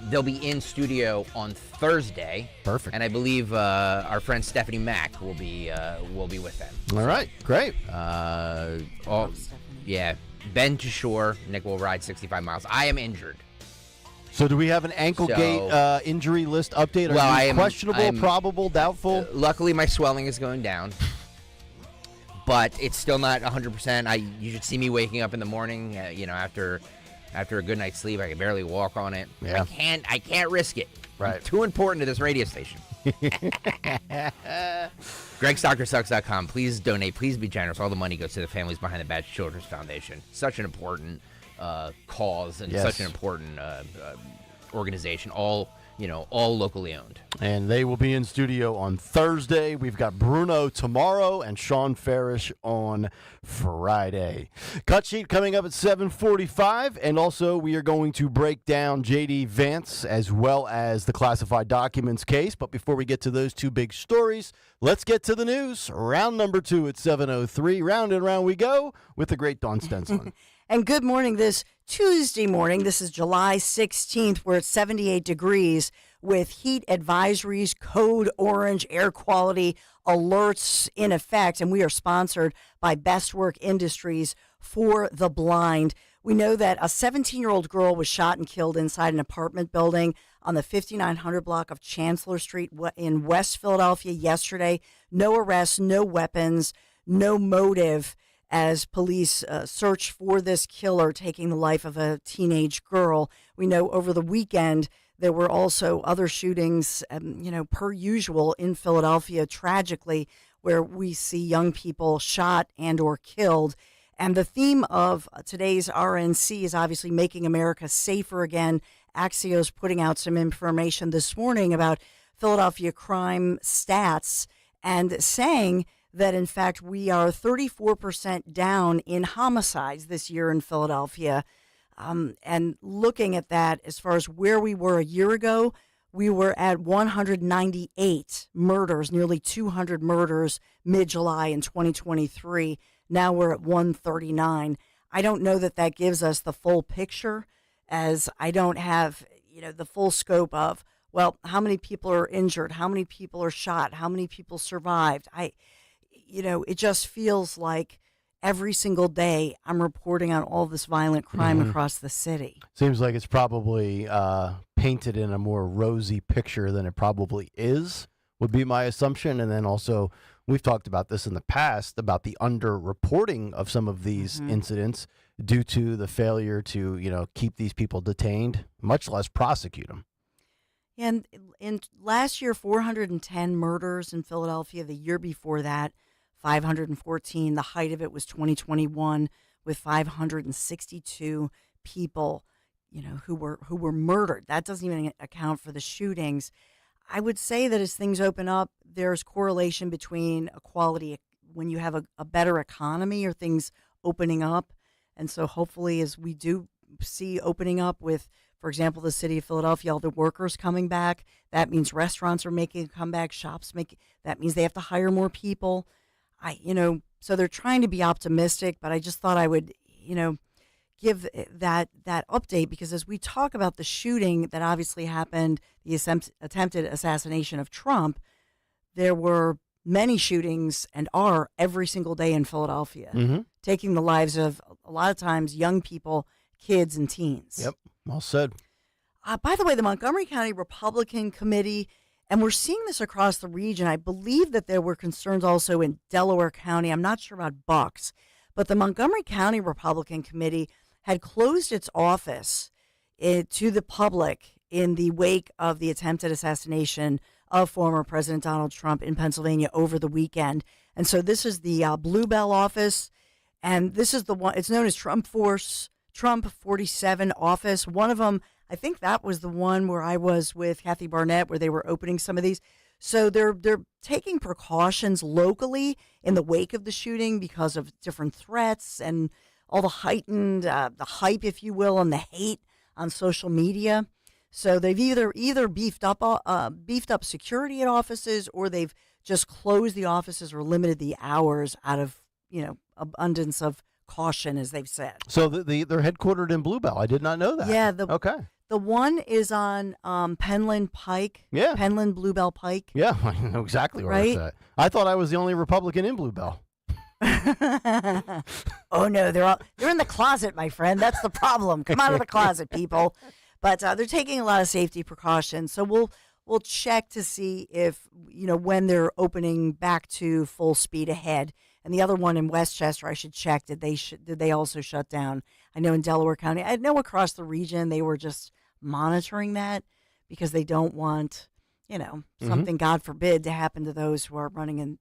they'll be in studio on Thursday. Perfect. And I believe our friend Stephanie Mack will be with them. All right, great. Ben to shore. Nick will ride 65 miles. I am injured. So do we have an ankle gate injury list update? Are you questionable, probable, doubtful? Luckily, my swelling is going down. But it's still not 100%. You should see me waking up in the morning, after a good night's sleep. I can barely walk on it. Yeah. I can't risk it. Right. It's too important to this radio station. GregStalkerSucks.com. Please donate. Please be generous. All the money goes to the Families Behind the Badge Children's Foundation. Such an important cause and such an important organization. All locally owned. And they will be in studio on Thursday. We've got Bruno tomorrow and Sean Farish on Friday. Cut sheet coming up at 7:45. And also we are going to break down J.D. Vance as well as the classified documents case. But before we get to those two big stories, let's get to the news. Round number 2 at 7:03. Round and round we go with the great Dawn Stenson. And good morning this Tuesday morning. This is July 16th. We're at 78 degrees with heat advisories, code orange, air quality alerts in effect. And we are sponsored by Best Work Industries for the Blind. We know that a 17-year-old girl was shot and killed inside an apartment building on the 5900 block of Chancellor Street in West Philadelphia yesterday. No arrests, no weapons, no motive. as police search for this killer taking the life of a teenage girl. We know over the weekend there were also other shootings, per usual in Philadelphia, tragically, where we see young people shot and or killed. And the theme of today's RNC is obviously making America safer again. Axios putting out some information this morning about Philadelphia crime stats and saying that, in fact, we are 34% down in homicides this year in Philadelphia. And looking at that, as far as where we were a year ago, we were at 198 murders, nearly 200 murders mid-July in 2023. Now we're at 139. I don't know that that gives us the full picture, as I don't have, the full scope of, well, how many people are injured, how many people are shot, how many people survived. It just feels like every single day I'm reporting on all this violent crime across the city. Seems like it's probably painted in a more rosy picture than it probably is, would be my assumption. And then also, we've talked about this in the past, about the underreporting of some of these incidents due to the failure to, keep these people detained, much less prosecute them. And in last year, 410 murders in Philadelphia. The year before that, 514. The height of it was 2021 with 562 people, who were murdered. That doesn't even account for the shootings. I would say that as things open up, there's correlation between equality when you have a better economy or things opening up. And so hopefully as we do see opening up with, for example, the city of Philadelphia, all the workers coming back, that means restaurants are making a comeback, that means they have to hire more people. So they're trying to be optimistic, but I just thought I would, give that update, because as we talk about the shooting that obviously happened, the attempted assassination of Trump, there were many shootings and are every single day in Philadelphia, taking the lives of a lot of times young people, kids, and teens. Yep, well said. By the way, the Montgomery County Republican Committee, and we're seeing this across the region, I believe that there were concerns also in Delaware County. I'm not sure about Bucks, but the Montgomery County Republican Committee had closed its office to the public in the wake of the attempted assassination of former President Donald Trump in Pennsylvania over the weekend. And so this is the Bluebell office, and this is the one, it's known as Trump 47 office. One of them, I think that was the one where I was with Kathy Barnett, where they were opening some of these. So they're taking precautions locally in the wake of the shooting because of different threats and all the heightened, the hype, if you will, and the hate on social media. So they've either beefed up security at offices, or they've just closed the offices or limited the hours out of abundance of caution, as they've said. So they're headquartered in Bluebell. I did not know that. Yeah. Okay. The one is on Penland Pike. Yeah. Penland Bluebell Pike. Yeah, I know exactly where Right? it's at. I thought I was the only Republican in Bluebell. Oh no, they're in the closet, my friend. That's the problem. Come out of the closet, people. But they're taking a lot of safety precautions. So we'll check to see if when they're opening back to full speed ahead. And the other one in Westchester, I should check. Did they also shut down? I know in Delaware County. I know across the region they were just monitoring that because they don't want something, God forbid, to happen to those who are running in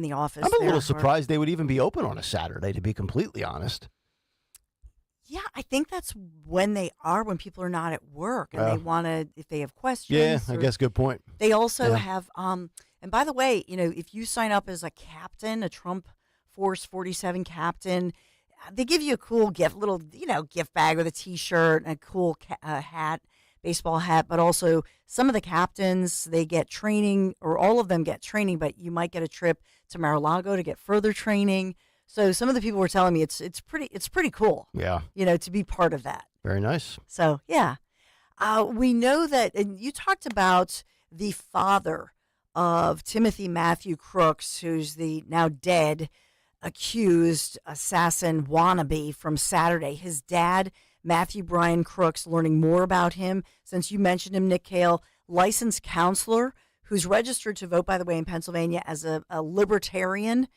the office. I'm a little surprised they would even be open on a Saturday, to be completely honest. Yeah, I think that's when people are not at work and they want to, if they have questions. Yeah, I guess good point. They also have, and by the way, if you sign up as a captain, a Trump Force 47 captain, they give you a cool gift, little, gift bag with a T-shirt and a cool hat, baseball hat. But also some of the captains, they get training, or all of them get training, but you might get a trip to Mar-a-Lago to get further training. So some of the people were telling me it's pretty cool. Yeah. To be part of that. Very nice. So, yeah. We know that, and you talked about the father of Timothy Matthew Crooks, who's the now dead accused assassin wannabe from Saturday. His dad, Matthew Brian Crooks, learning more about him since you mentioned him, Nick Kayal, licensed counselor who's registered to vote, by the way, in Pennsylvania as a libertarian.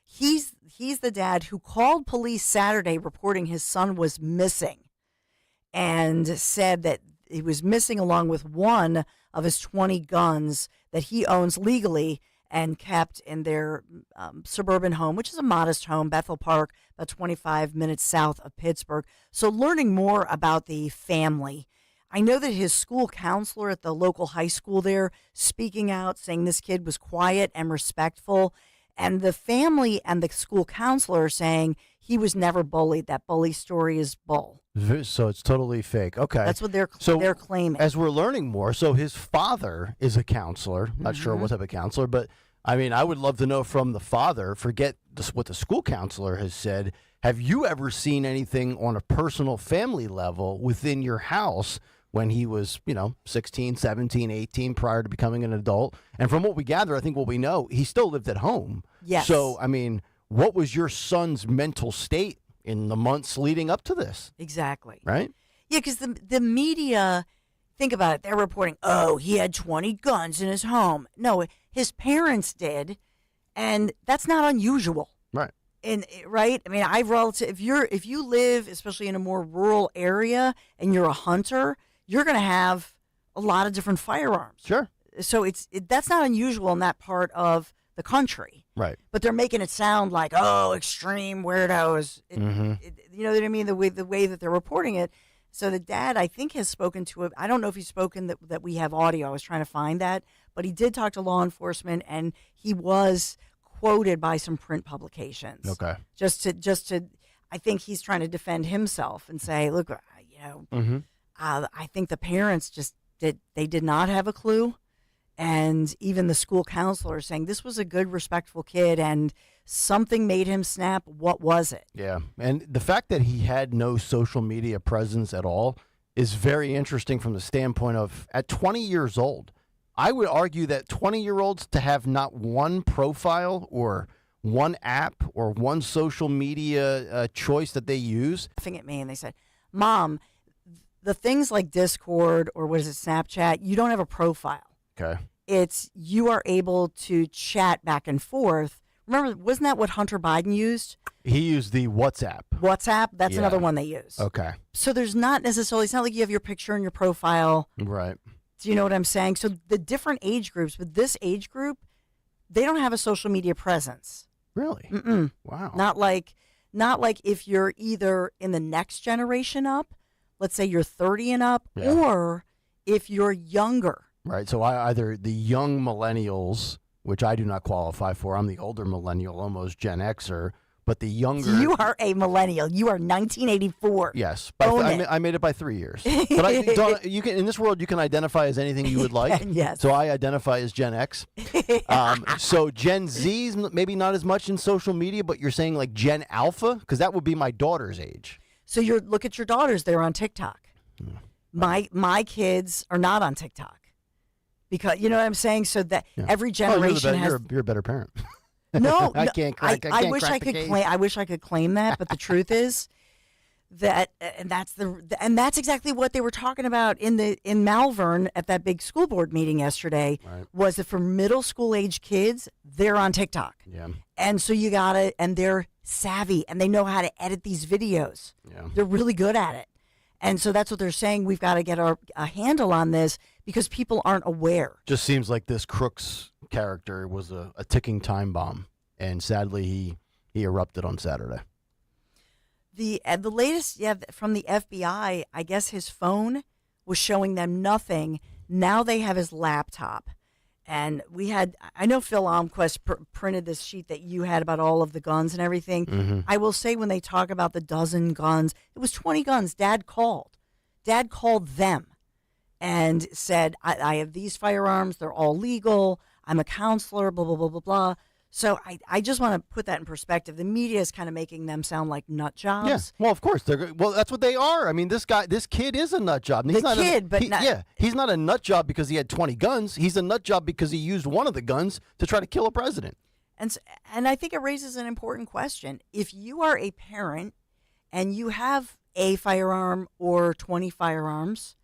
He's the dad who called police Saturday reporting his son was missing and said that he was missing along with one of his 20 guns that he owns legally and kept in their suburban home, which is a modest home, Bethel Park, about 25 minutes south of Pittsburgh. So learning more about the family. I know that his school counselor at the local high school there speaking out, saying this kid was quiet and respectful. And the family and the school counselor are saying he was never bullied. That bully story is bull. So it's totally fake. Okay. That's what they're claiming. As we're learning more, so his father is a counselor. Not sure what type of counselor, but I mean, I would love to know from the father, forget what the school counselor has said. Have you ever seen anything on a personal family level within your house when he was, 16, 17, 18, prior to becoming an adult? And from what we gather, I think what we know, he still lived at home. Yes. So, I mean, what was your son's mental state in the months leading up to this? Exactly. Right? Yeah, because the media, think about it, they're reporting, oh, he had 20 guns in his home. No, his parents did, and that's not unusual. Right. And right? I mean, if you live, especially in a more rural area, and you're a hunter, you're going to have a lot of different firearms. Sure. So that's not unusual in that part of the country. Right. But they're making it sound like, oh, extreme weirdos. You know what I mean? The way that they're reporting it. So the dad, I think, has spoken to it. I don't know if he's spoken that we have audio. I was trying to find that. But he did talk to law enforcement, and he was quoted by some print publications. Okay. Just to, I think he's trying to defend himself and say, look, I think the parents did not have a clue. And even the school counselor saying this was a good, respectful kid and something made him snap. What was it? Yeah. And the fact that he had no social media presence at all is very interesting from the standpoint of at 20 years old. I would argue that 20-year-olds to have not one profile or one app or one social media choice that they use. Laughing at me and they said, Mom, the things like Discord or what is it, Snapchat, you don't have a profile. Okay. It's you are able to chat back and forth. Remember, wasn't that what Hunter Biden used? He used the WhatsApp. WhatsApp? That's another one they use. Okay. So there's not necessarily, it's not like you have your picture in your profile. Right. Do you know what I'm saying? So the different age groups, but this age group, they don't have a social media presence. Really? Mm-mm. Wow. Not like if you're either in the next generation up, let's say you're 30 and up, or if you're younger. Right. So either the young millennials, which I do not qualify for. I'm the older millennial, almost Gen Xer. But the younger... You are a millennial. You are 1984. Yes. I made it by 3 years. But you can in this world, you can identify as anything you would like. Yes. So I identify as Gen X. So Gen Z's maybe not as much in social media, but you're saying like Gen Alpha? Because that would be my daughter's age. So look at your daughters. They're on TikTok. My kids are not on TikTok. Because you know what I'm saying, so that every generation has. You're a better parent. No, I can't. I wish I could claim. I wish I could claim that, but the truth is that, and that's exactly what they were talking about in Malvern at that big school board meeting yesterday. Right. Was that for middle school age kids, they're on TikTok. Yeah. And so and they're savvy and they know how to edit these videos. Yeah. They're really good at it. And so that's what they're saying. We've got to get a handle on this because people aren't aware. Just seems like this Crooks character was a ticking time bomb, and sadly he erupted on Saturday. The latest, from the FBI, I guess his phone was showing them nothing. Now they have his laptop. And I know Phil Almquist printed this sheet that you had about all of the guns and everything. Mm-hmm. I will say when they talk about the dozen guns, it was 20 guns. Dad called them and said, I have these firearms. They're all legal. I'm a counselor, blah, blah, blah, blah, blah. So I just want to put that in perspective. The media is kind of making them sound like nut jobs. Yeah, well, of course. That's what they are. I mean, this kid is a nut job. He's not a nut job because he had 20 guns. He's a nut job because he used one of the guns to try to kill a president. And I think it raises an important question. If you are a parent and you have a firearm or 20 firearms,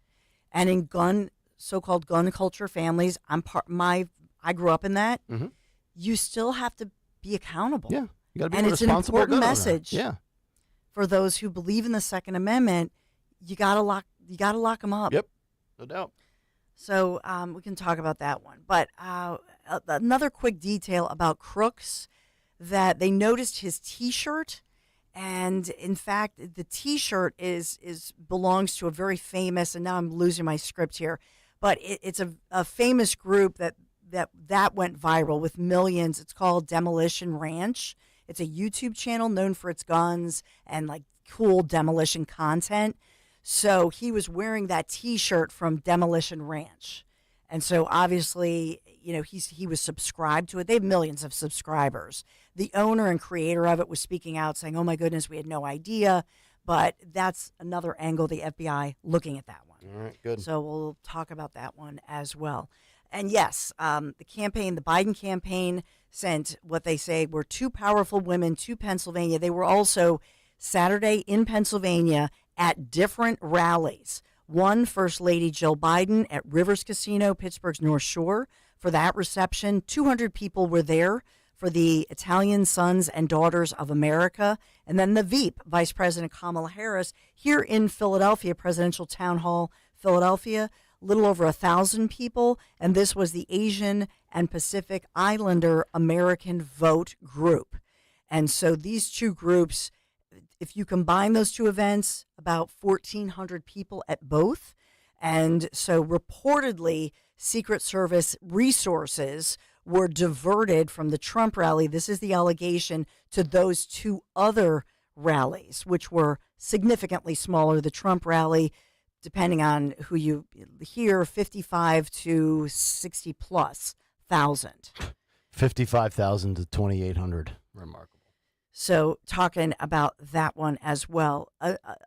and in so-called gun culture families, I grew up in that. Mm-hmm. You still have to be accountable. Yeah. You got to be and a it's an responsible important gun owner. message. Yeah. For those who believe in the Second Amendment, you gotta lock them up. Yep, no doubt. So we can talk about that one. But another quick detail about Crooks, that they noticed his T-shirt, and in fact, the T-shirt belongs to a very famous. And now I'm losing my script here, but it's a famous group that went viral with millions. It's called Demolition Ranch. It's a YouTube channel known for its guns and like cool demolition content. So he was wearing that T-shirt from Demolition Ranch. And so obviously, he was subscribed to it. They have millions of subscribers. The owner and creator of it was speaking out saying, oh my goodness, we had no idea. But that's another angle, the FBI looking at that one. All right, good. So we'll talk about that one as well. And yes, the Biden campaign sent what they say were two powerful women to Pennsylvania. They were also Saturday in Pennsylvania at different rallies. One, First Lady Jill Biden at Rivers Casino, Pittsburgh's North Shore, for that reception. 200 people were there for the Italian Sons and Daughters of America. And then the Veep, Vice President Kamala Harris, here in Philadelphia, Presidential Town Hall, Philadelphia, little over 1,000 people. And this was the Asian and Pacific Islander American Vote group. And so these two groups, if you combine those two events, about 1,400 people at both. And so reportedly, Secret Service resources were diverted from the Trump rally. This is the allegation, to those two other rallies, which were significantly smaller. The Trump rally, depending on who you hear, 55 to 60 plus thousand. 55,000 to 2,800. Remarkable. So talking about that one as well.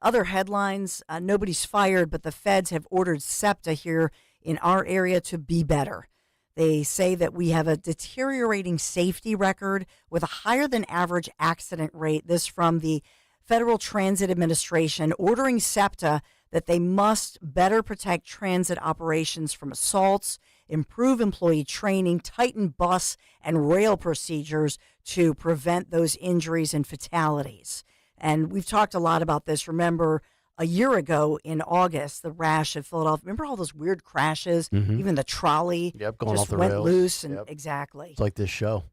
Other headlines, nobody's fired, but the feds have ordered SEPTA here in our area to be better. They say that we have a deteriorating safety record with a higher than average accident rate. This from the Federal Transit Administration ordering SEPTA that they must better protect transit operations from assaults, improve employee training, tighten bus and rail procedures to prevent those injuries and fatalities. And we've talked a lot about this. Remember, a year ago in August, the rash of Philadelphia, remember all those weird crashes? Mm-hmm. Even the trolley going just off the went rails. loose. And Yep. Exactly. It's like this show.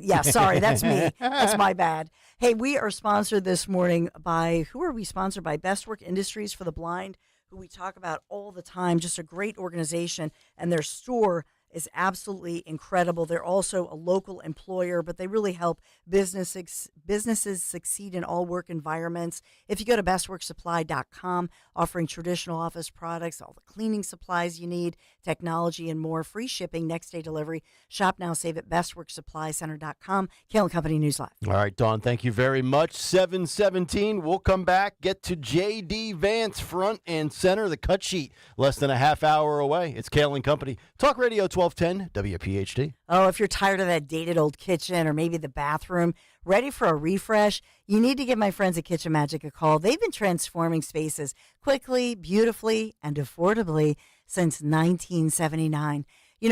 Yeah, sorry, that's me. That's my bad. Hey, we are sponsored this morning by, who are we sponsored by? Bestwork Industries for the Blind, who we talk about all the time. Just a great organization, and their store is absolutely incredible. They're also a local employer, but they really help businesses succeed in all work environments. If you go to bestworksupply.com, offering traditional office products, all the cleaning supplies you need, technology, and more, free shipping, next day delivery. Shop now, save at bestworksupplycenter.com. Kayal Company News Live. All right, Dawn, thank you very much. 7:17, we'll come back, get to J.D. Vance, front and center, the cut sheet, less than a half hour away. It's Kayal Company. Talk Radio 1210, WPHT. Oh, if you're tired of that dated old kitchen or maybe the bathroom, ready for a refresh, you need to give my friends at Kitchen Magic a call. They've been transforming spaces quickly, beautifully, and affordably since 1979.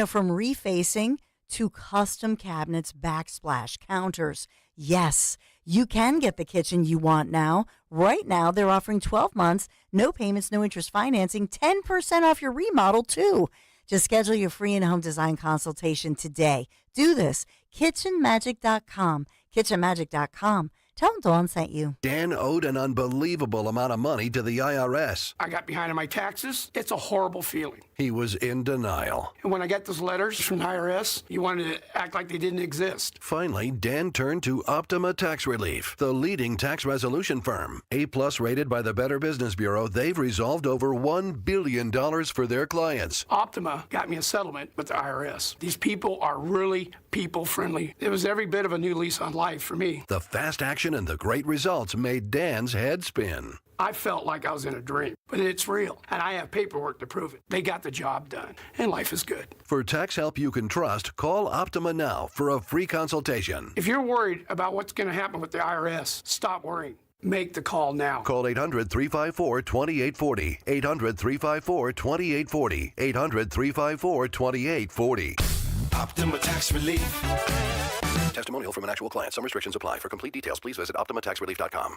From refacing to custom cabinets, backsplash, counters. Yes, you can get the kitchen you want now. Right now, they're offering 12 months, no payments, no interest financing, 10% off your remodel, too. Just schedule your free in-home design consultation today. Do this. KitchenMagic.com. KitchenMagic.com. Tell them Dawn sent you. Dan owed an unbelievable amount of money to the IRS. I got behind on my taxes. It's a horrible feeling. He was in denial. And when I got those letters from the IRS, you wanted to act like they didn't exist. Finally, Dan turned to Optima Tax Relief, the leading tax resolution firm. A-plus rated by the Better Business Bureau, they've resolved over $1 billion for their clients. Optima got me a settlement with the IRS. These people are really people-friendly. It was every bit of a new lease on life for me. The fast action and the great results made Dan's head spin. I felt like I was in a dream, but it's real, and I have paperwork to prove it. They got the job done, and life is good. For tax help you can trust, call Optima now for a free consultation. If you're worried about what's going to happen with the IRS, stop worrying. Make the call now. Call 800-354-2840. 800-354-2840. 800-354-2840. Optima Tax Relief. Testimonial from an actual client. Some restrictions apply. For complete details, please visit OptimaTaxRelief.com.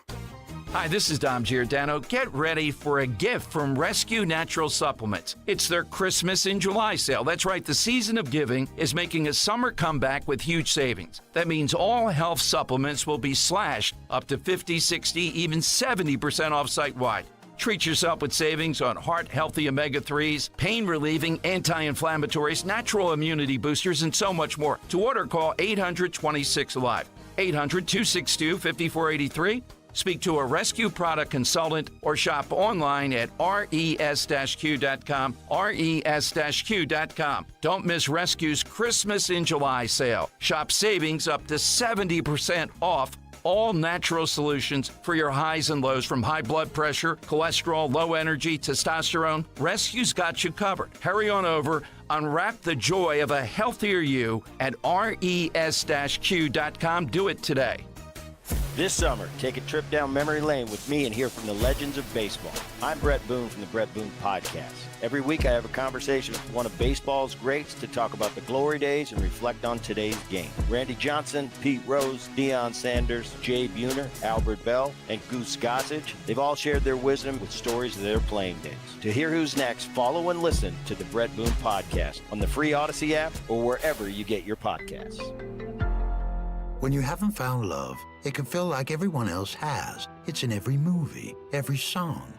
Hi, this is Dom Giordano. Get ready for a gift from Rescue Natural Supplements. It's their Christmas in July sale. That's right, the season of giving is making a summer comeback with huge savings. That means all health supplements will be slashed up to 50, 60, even 70% off site-wide. Treat yourself with savings on heart-healthy omega-3s, pain-relieving anti-inflammatories, natural immunity boosters, and so much more. To order, call 800-26-ALIVE. 800-262-5483. Speak to a Rescue product consultant or shop online at res-q.com, res-q.com. Don't miss Rescue's Christmas in July sale. Shop savings up to 70% off all natural solutions for your highs and lows, from high blood pressure, cholesterol, low energy, testosterone. Rescue's got you covered. Hurry on over. Unwrap the joy of a healthier you at res-q.com. Do it today. This summer, take a trip down memory lane with me and hear from the legends of baseball. I'm Brett Boone from the Brett Boone Podcast. Every week I have a conversation with one of baseball's greats to talk about the glory days and reflect on today's game. Randy Johnson, Pete Rose, Deion Sanders, Jay Buhner, Albert Bell, and Goose Gossage, they've all shared their wisdom with stories of their playing days. To hear who's next, follow and listen to the Brett Boone Podcast on the free Odyssey app or wherever you get your podcasts. When you haven't found love, it can feel like everyone else has. It's in every movie, every song,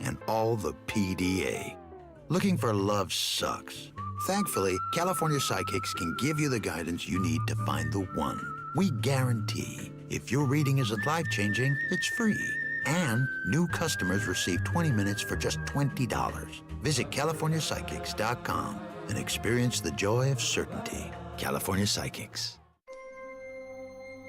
and all the PDA. Looking for love sucks. Thankfully, California Psychics can give you the guidance you need to find the one. We guarantee if your reading isn't life-changing, it's free. And new customers receive 20 minutes for just $20. Visit CaliforniaPsychics.com and experience the joy of certainty. California Psychics.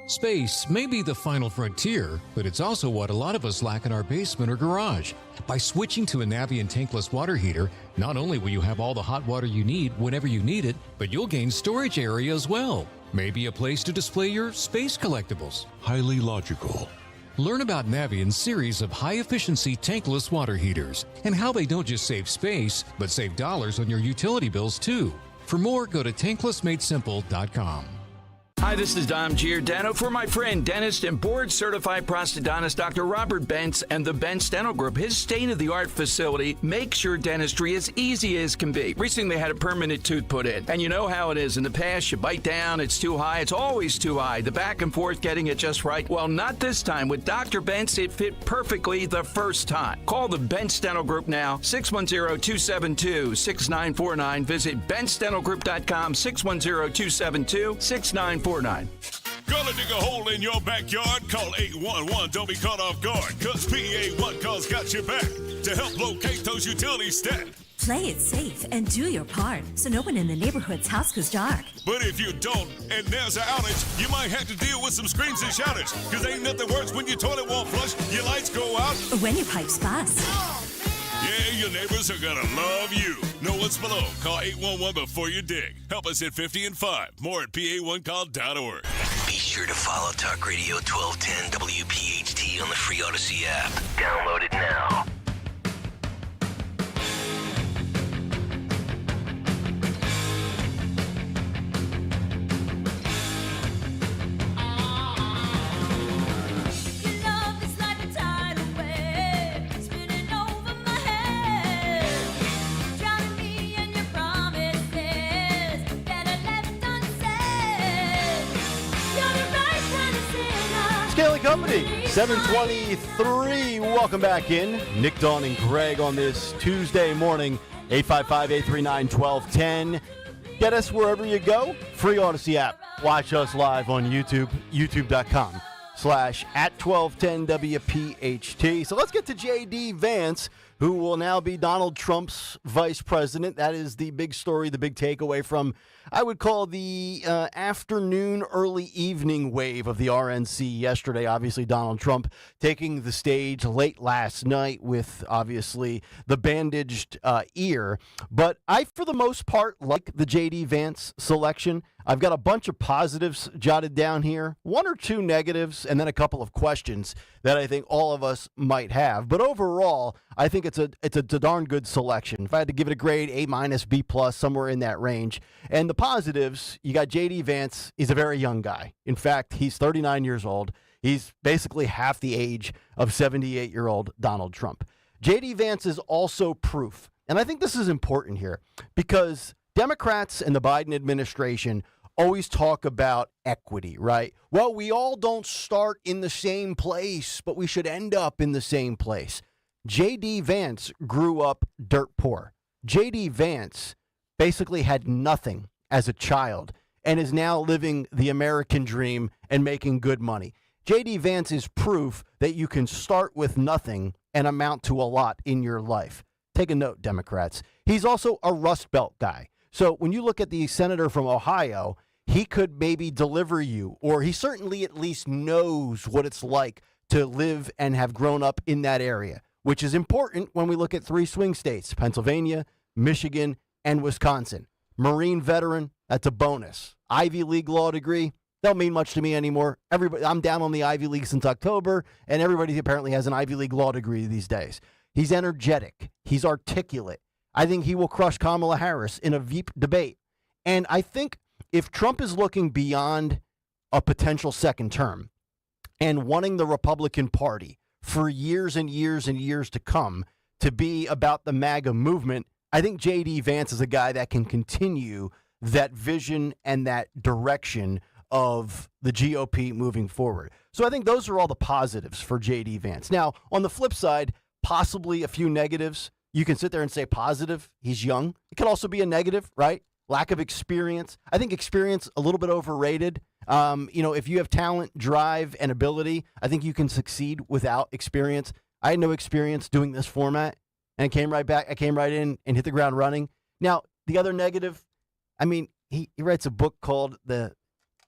Space may be the final frontier, but it's also what a lot of us lack in our basement or garage. By switching to a Navien tankless water heater, not only will you have all the hot water you need whenever you need it, but you'll gain storage area as well. Maybe a place to display your space collectibles. Highly logical. Learn about Navien's series of high-efficiency tankless water heaters and how they don't just save space, but save dollars on your utility bills too. For more, go to tanklessmadesimple.com. Hi, this is Dom Giordano for my friend, dentist and board-certified prosthodontist Dr. Robert Bentz and the Bentz Dental Group. His state-of-the-art facility makes your dentistry as easy as can be. Recently, they had a permanent tooth put in, and you know how it is. In the past, you bite down, it's too high, it's always too high. The back and forth getting it just right. Well, not this time. With Dr. Bentz, it fit perfectly the first time. Call the Bentz Dental Group now, 610-272-6949. Visit BentzDentalGroup.com, 610-272-6949. Gonna dig a hole in your backyard? Call 811. Don't be caught off guard, cause PA1 Call's got your back to help locate those utilities stat. Play it safe and do your part so no one in the neighborhood's house goes dark. But if you don't, and there's an outage, you might have to deal with some screams and shouters, cause ain't nothing worse when your toilet won't flush, your lights go out, or when your pipes bust. Yeah, your neighbors are gonna love you. Know what's below? Call 811 before you dig. Help us at 50 and 5. More at PA1Call.org. Be sure to follow Talk Radio 1210 WPHT on the free Odyssey app. Download it now. Kayal Company, 723. Welcome back in. Nick, Dawn, and Greg on this Tuesday morning, 855-839-1210. Get us wherever you go. Free Odyssey app. Watch us live on YouTube, youtube.com/@1210WPHT. So let's get to J.D. Vance, who will now be Donald Trump's vice president. That is the big story, the big takeaway from, I would call, the afternoon, early evening wave of the RNC yesterday. Obviously, Donald Trump taking the stage late last night with, obviously, the bandaged ear. But I, for the most part, like the J.D. Vance selection. I've got a bunch of positives jotted down here, one or two negatives, and then a couple of questions that I think all of us might have. But overall, I think it's a darn good selection. If I had to give it a grade, A-, B+, somewhere in that range. And the positives, you got J.D. Vance. He's a very young guy. In fact, he's 39 years old. He's basically half the age of 78-year-old Donald Trump. J.D. Vance is also proof, and I think this is important here, because Democrats and the Biden administration always talk about equity, right? Well, we all don't start in the same place, but we should end up in the same place. J.D. Vance grew up dirt poor. J.D. Vance basically had nothing as a child and is now living the American dream and making good money. J.D. Vance is proof that you can start with nothing and amount to a lot in your life. Take a note, Democrats. He's also a Rust Belt guy. So when you look at the senator from Ohio, he could maybe deliver you, or he certainly at least knows what it's like to live and have grown up in that area, which is important when we look at 3 swing states, Pennsylvania, Michigan, and Wisconsin. Marine veteran, that's a bonus. Ivy League law degree, don't mean much to me anymore. I'm down on the Ivy League since October, and everybody apparently has an Ivy League law degree these days. He's energetic. He's articulate. I think he will crush Kamala Harris in a Veep debate. And I think if Trump is looking beyond a potential second term and wanting the Republican Party for years and years and years to come to be about the MAGA movement, I think J.D. Vance is a guy that can continue that vision and that direction of the GOP moving forward. So I think those are all the positives for J.D. Vance. Now, on the flip side, possibly a few negatives. You can sit there and say positive, he's young. It could also be a negative, right? Lack of experience. I think experience a little bit overrated. If you have talent, drive, and ability, I think you can succeed without experience. I had no experience doing this format, and I came right back. I came right in and hit the ground running. Now, the other negative, he writes a book called The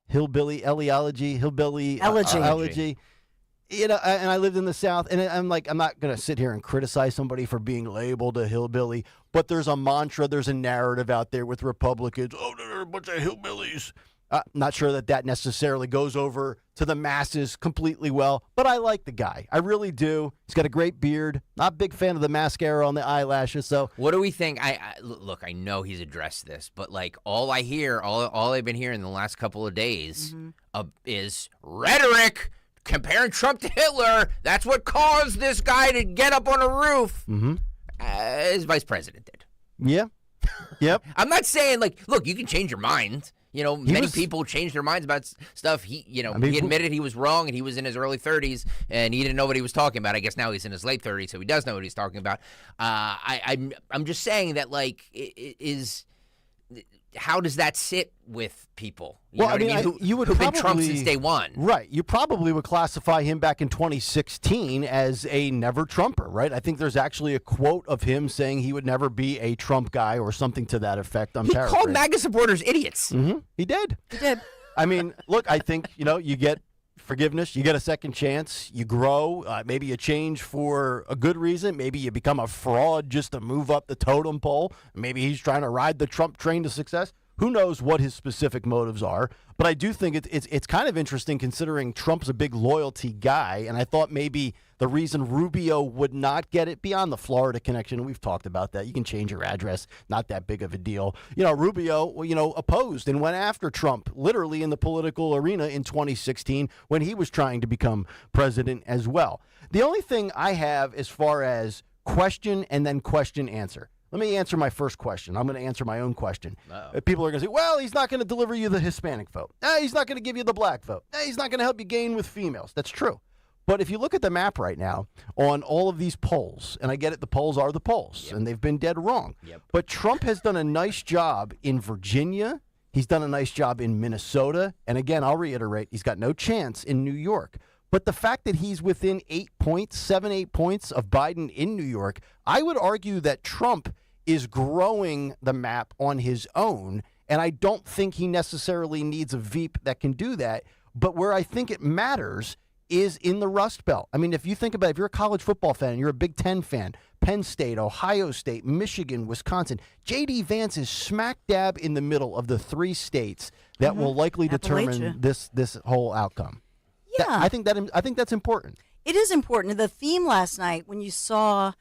Hillbilly Elegy. And I lived in the South, and I'm not going to sit here and criticize somebody for being labeled a hillbilly, but there's a mantra, there's a narrative out there with Republicans. Oh, they're a bunch of hillbillies. Not sure that necessarily goes over to the masses completely well, but I like the guy. I really do. He's got a great beard. Not a big fan of the mascara on the eyelashes. So what do we think? Look, I know he's addressed this, but all I hear, all I've been hearing the last couple of days is rhetoric. Comparing Trump to Hitler, that's what caused this guy to get up on a roof. His vice president did. Yeah. Yep. I'm not saying, look, you can change your mind. Many people change their minds about stuff. He admitted he was wrong, and he was in his early 30s, and he didn't know what he was talking about. I guess now he's in his late 30s, so he does know what he's talking about. I'm just saying that, how does that sit with people? You would who've been Trump since day one. Right. You probably would classify him back in 2016 as a never Trumper, right? I think there's actually a quote of him saying he would never be a Trump guy or something to that effect. He called MAGA supporters idiots. He did. He did. Look, I think, you get forgiveness, you get a second chance, you grow, maybe you change for a good reason, maybe you become a fraud just to move up the totem pole, maybe he's trying to ride the Trump train to success. Who knows what his specific motives are, but I do think it's kind of interesting considering Trump's a big loyalty guy, and I thought maybe the reason Rubio would not get it beyond the Florida connection, we've talked about that. You can change your address, not that big of a deal. Rubio, opposed and went after Trump literally in the political arena in 2016 when he was trying to become president as well. The only thing I have as far as question and then question answer. Let me answer my first question. I'm going to answer my own question. People are going to say, well, he's not going to deliver you the Hispanic vote. He's not going to give you the black vote. He's not going to help you gain with females. That's true. But if you look at the map right now on all of these polls, and I get it, the polls are the polls, and they've been dead wrong. But Trump has done a nice job in Virginia. He's done a nice job in Minnesota. And again, I'll reiterate, he's got no chance in New York. But the fact that he's within 8 points of Biden in New York, I would argue that Trump is growing the map on his own, and I don't think he necessarily needs a Veep that can do that. But where I think it matters is in the Rust Belt. If you think about it, if you're a college football fan, you're a Big Ten fan, Penn State, Ohio State, Michigan, Wisconsin, J.D. Vance is smack dab in the middle of the 3 states that will likely determine this whole outcome. Yeah. I think that's important. It is important. The theme last night, when you saw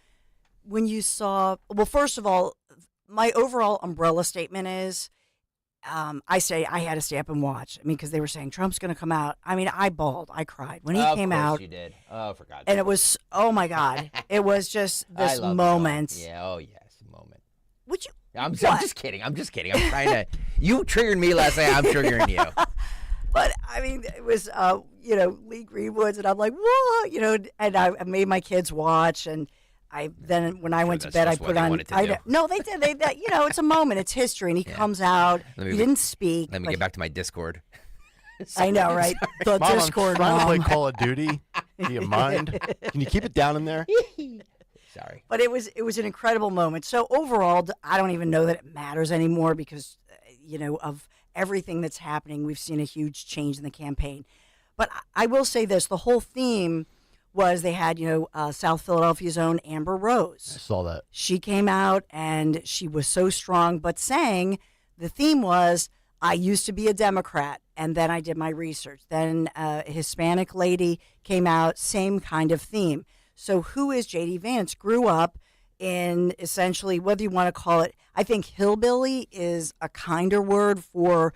when you saw, well, first of all, my overall umbrella statement is, I say I had to stay up and watch. I mean, because they were saying Trump's going to come out. I mean, I bawled. I cried when he came out. Of course you did. Oh, for God's sake. And it was, oh my God, it was just this moment. Yeah, oh yes, moment. Would you? I'm just kidding. I'm trying to. You triggered me last night. I'm triggering you. But I mean, it was, Lee Greenwood's, and I'm like, whoa, and I made my kids watch, and then when I went to bed, I put on. No, they did. It's a moment. It's history, and he comes out. He didn't speak. Let me get back to my Discord. I know, right? The Mom, Discord. I'm trying to play Call of Duty. Do you mind? Can you keep it down in there? Sorry. But it was an incredible moment. So overall, I don't even know that it matters anymore because, of everything that's happening. We've seen a huge change in the campaign. But I will say this: the whole theme was they had, South Philadelphia's own Amber Rose. I saw that. She came out and she was so strong, but saying the theme was, I used to be a Democrat, and then I did my research. Then a Hispanic lady came out, same kind of theme. So who is J.D. Vance? Grew up in essentially, whether you want to call it, I think hillbilly is a kinder word for,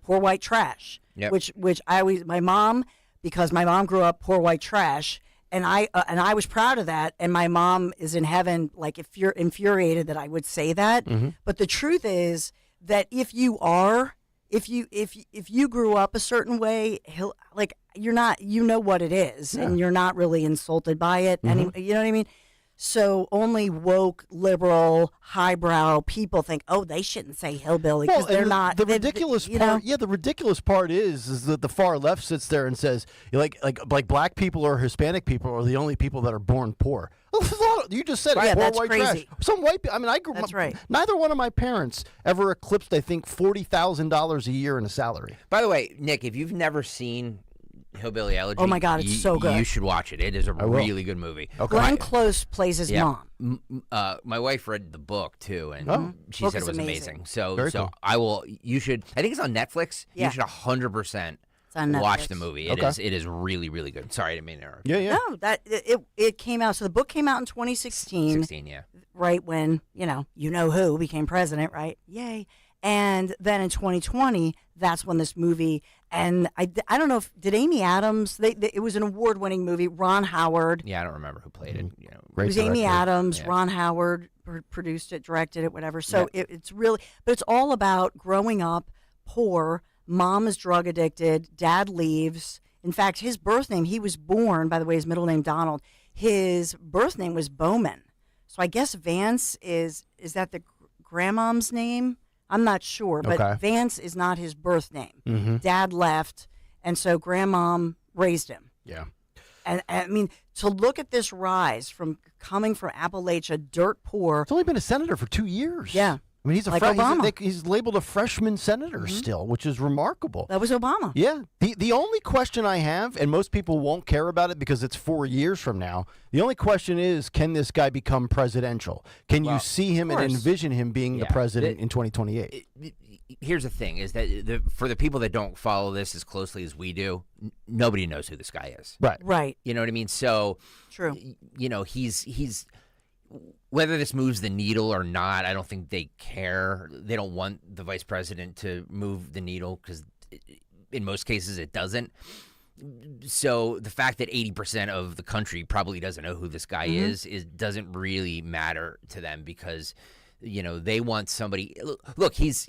poor white trash. Yep. Which I always, my mom, because my mom grew up poor white trash, and I was proud of that. And my mom is in heaven, like, if you're infuriated that I would say that. Mm-hmm. But the truth is that if you grew up a certain way, you're not, what it is, and you're not really insulted by it. Mm-hmm. And you know what I mean? So only woke, liberal, highbrow people think, oh, they shouldn't say hillbilly because they're not. The ridiculous part, the ridiculous part is that the far left sits there and says, like black people or Hispanic people are the only people that are born poor. You just said it. Yeah, poor that's white crazy. trash. Some white people. I mean, I grew up. That's right. Neither one of my parents ever eclipsed, I think, $40,000 a year in a salary. By the way, Nick, if you've never seen Hillbilly Elegy, oh my God, it's so good. You should watch it. It is a really good movie. Okay. Glenn Close plays his mom. My wife read the book too, and she said it was amazing. So cool. I will. You should. I think it's on Netflix. Yeah. You should 100% on watch the movie. It Okay. is really, really good. Sorry, I didn't mean to interrupt. Yeah. No, that it came out. So the book came out in 2016. 16, yeah. Right when you know who became president, right? Yay! And then in 2020, that's when this movie, and I don't know did Amy Adams, it was an award-winning movie, Ron Howard. Yeah, I don't remember who played it. It was Amy Adams, Yeah. Ron Howard produced it, directed it, whatever. So it's really, but it's all about growing up poor, mom is drug addicted, dad leaves. In fact, his birth name, he was born, by the way, his middle name Donald, his birth name was Bowman. So I guess Vance is that the grandmom's name? I'm not sure, but Okay. Vance is not his birth name. Mm-hmm. Dad left, and so grandmom raised him. Yeah. And I mean, to look at this rise from coming from Appalachia, dirt poor. He's only been a senator for 2 years. Yeah. I mean, he's Like Obama. he's labeled a freshman senator Mm-hmm. still, which is remarkable. That was Obama. Yeah. The only question I have, and most people won't care about it because it's 4 years from now, the only question is, can this guy become presidential? Can you see him and envision him being the president in 2028? Here's the thing, is that for the people that don't follow this as closely as we do, nobody knows who this guy is. Right. You know what I mean? So, true. He's whether this moves the needle or not, I don't think they care. They don't want the vice president to move the needle because in most cases it doesn't. So the fact that 80% of the country probably doesn't know who this guy is doesn't really matter to them because they want somebody. Look, he's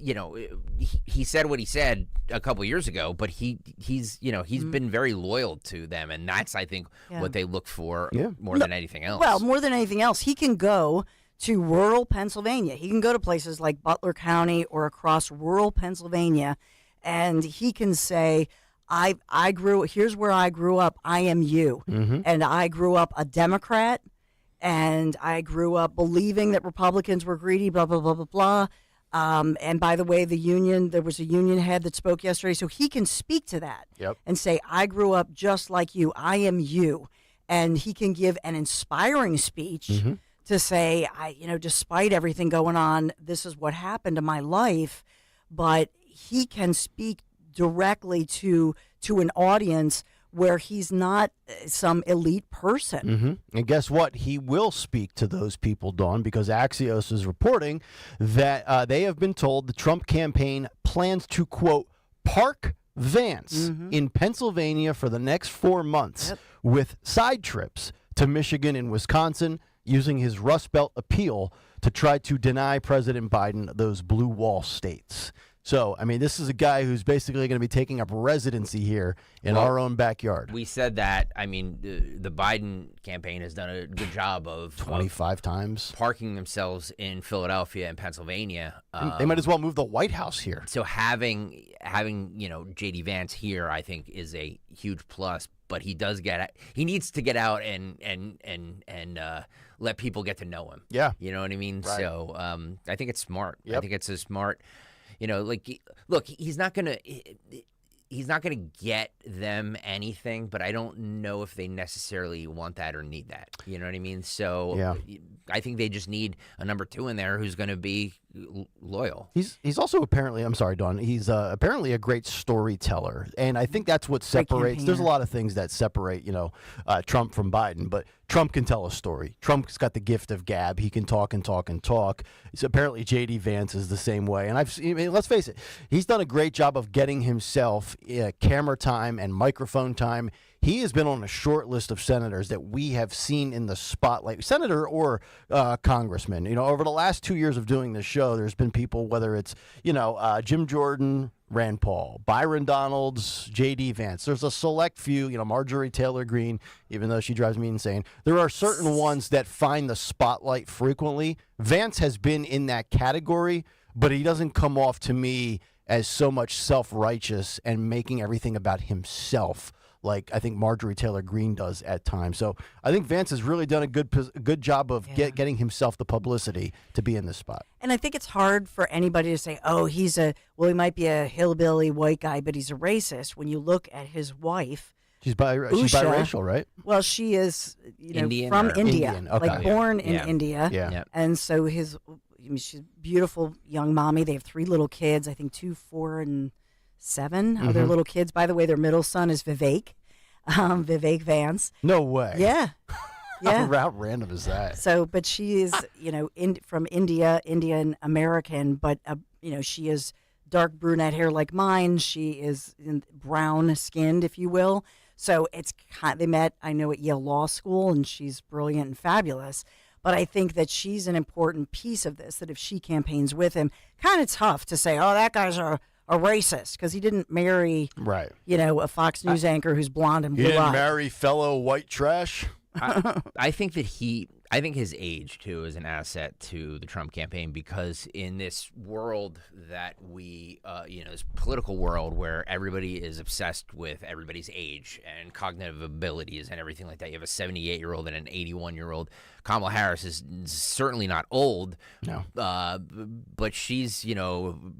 he said what he said a couple years ago, but he's been very loyal to them, and that's I think what they look for more than anything else. Well, more than anything else, he can go to rural Pennsylvania. He can go to places like Butler County or across rural Pennsylvania, and he can say, here's where I grew up. I am you. And I grew up a Democrat, and I grew up believing that Republicans were greedy, blah, blah, blah, blah, blah. And by the way, there was a union head that spoke yesterday, so he can speak to that and say, I grew up just like you. I am you. And he can give an inspiring speech to say, despite everything going on, this is what happened to my life. But he can speak directly to an audience where he's not some elite person. Mm-hmm. And guess what? He will speak to those people, Dawn, because Axios is reporting that they have been told the Trump campaign plans to, quote, park Vance in Pennsylvania for the next 4 months with side trips to Michigan and Wisconsin, using his Rust Belt appeal to try to deny President Biden those blue wall states. So, I mean, this is a guy who's basically going to be taking up residency here in our own backyard. We said that. I mean, the Biden campaign has done a good job of 25 times parking themselves in Philadelphia and Pennsylvania. They might as well move the White House here. So having J.D. Vance here, I think, is a huge plus. But he needs to get out and let people get to know him. Yeah, you know what I mean. Right. So I think it's smart. Yep. I think it's a smart. Look, he's not gonna get them anything, but I don't know if they necessarily want that or need that. You know what I mean? So I think they just need a number 2 in there who's going to be loyal. He's also apparently, I'm sorry, Dawn, he's apparently a great storyteller, and I think that's what separates. There's a lot of things that separate, Trump from Biden, but Trump can tell a story. Trump's got the gift of gab. He can talk and talk and talk. So apparently J.D. Vance is the same way, and let's face it, he's done a great job of getting himself camera time and microphone time. He has been on a short list of senators that we have seen in the spotlight, senator or congressman. Over the last 2 years of doing this show, there's been people, whether it's, Jim Jordan, Rand Paul, Byron Donalds, J.D. Vance. There's a select few, Marjorie Taylor Greene, even though she drives me insane. There are certain ones that find the spotlight frequently. Vance has been in that category, but he doesn't come off to me as so much self-righteous and making everything about himself, like I think Marjorie Taylor Greene does at times. So I think Vance has really done a good job of getting himself the publicity to be in this spot. And I think it's hard for anybody to say, oh, he might be a hillbilly white guy, but he's a racist. When you look at his wife, she's biracial, right? Well, she is Indian from India, Indian. Okay. like born in India. Yeah. And so she's a beautiful young mommy. They have 3 little kids, I think 2, 4, and 7 other little kids. By the way, their middle son is Vivek Vance. No way. Yeah. Yeah. How random is that? So, but she is, from India, Indian American, but, she is dark brunette hair like mine. She is brown skinned, if you will. So they met, I know, at Yale Law School, and she's brilliant and fabulous. But I think that she's an important piece of this, that if she campaigns with him, kind of tough to say, oh, that guy's a racist, because he didn't marry, a Fox News anchor who's blonde and blue-eyed. He didn't marry fellow white trash? I think his age, too, is an asset to the Trump campaign, because in this world that we, this political world where everybody is obsessed with everybody's age and cognitive abilities and everything like that. You have a 78-year-old and an 81-year-old. Kamala Harris is certainly not old. No. But she's going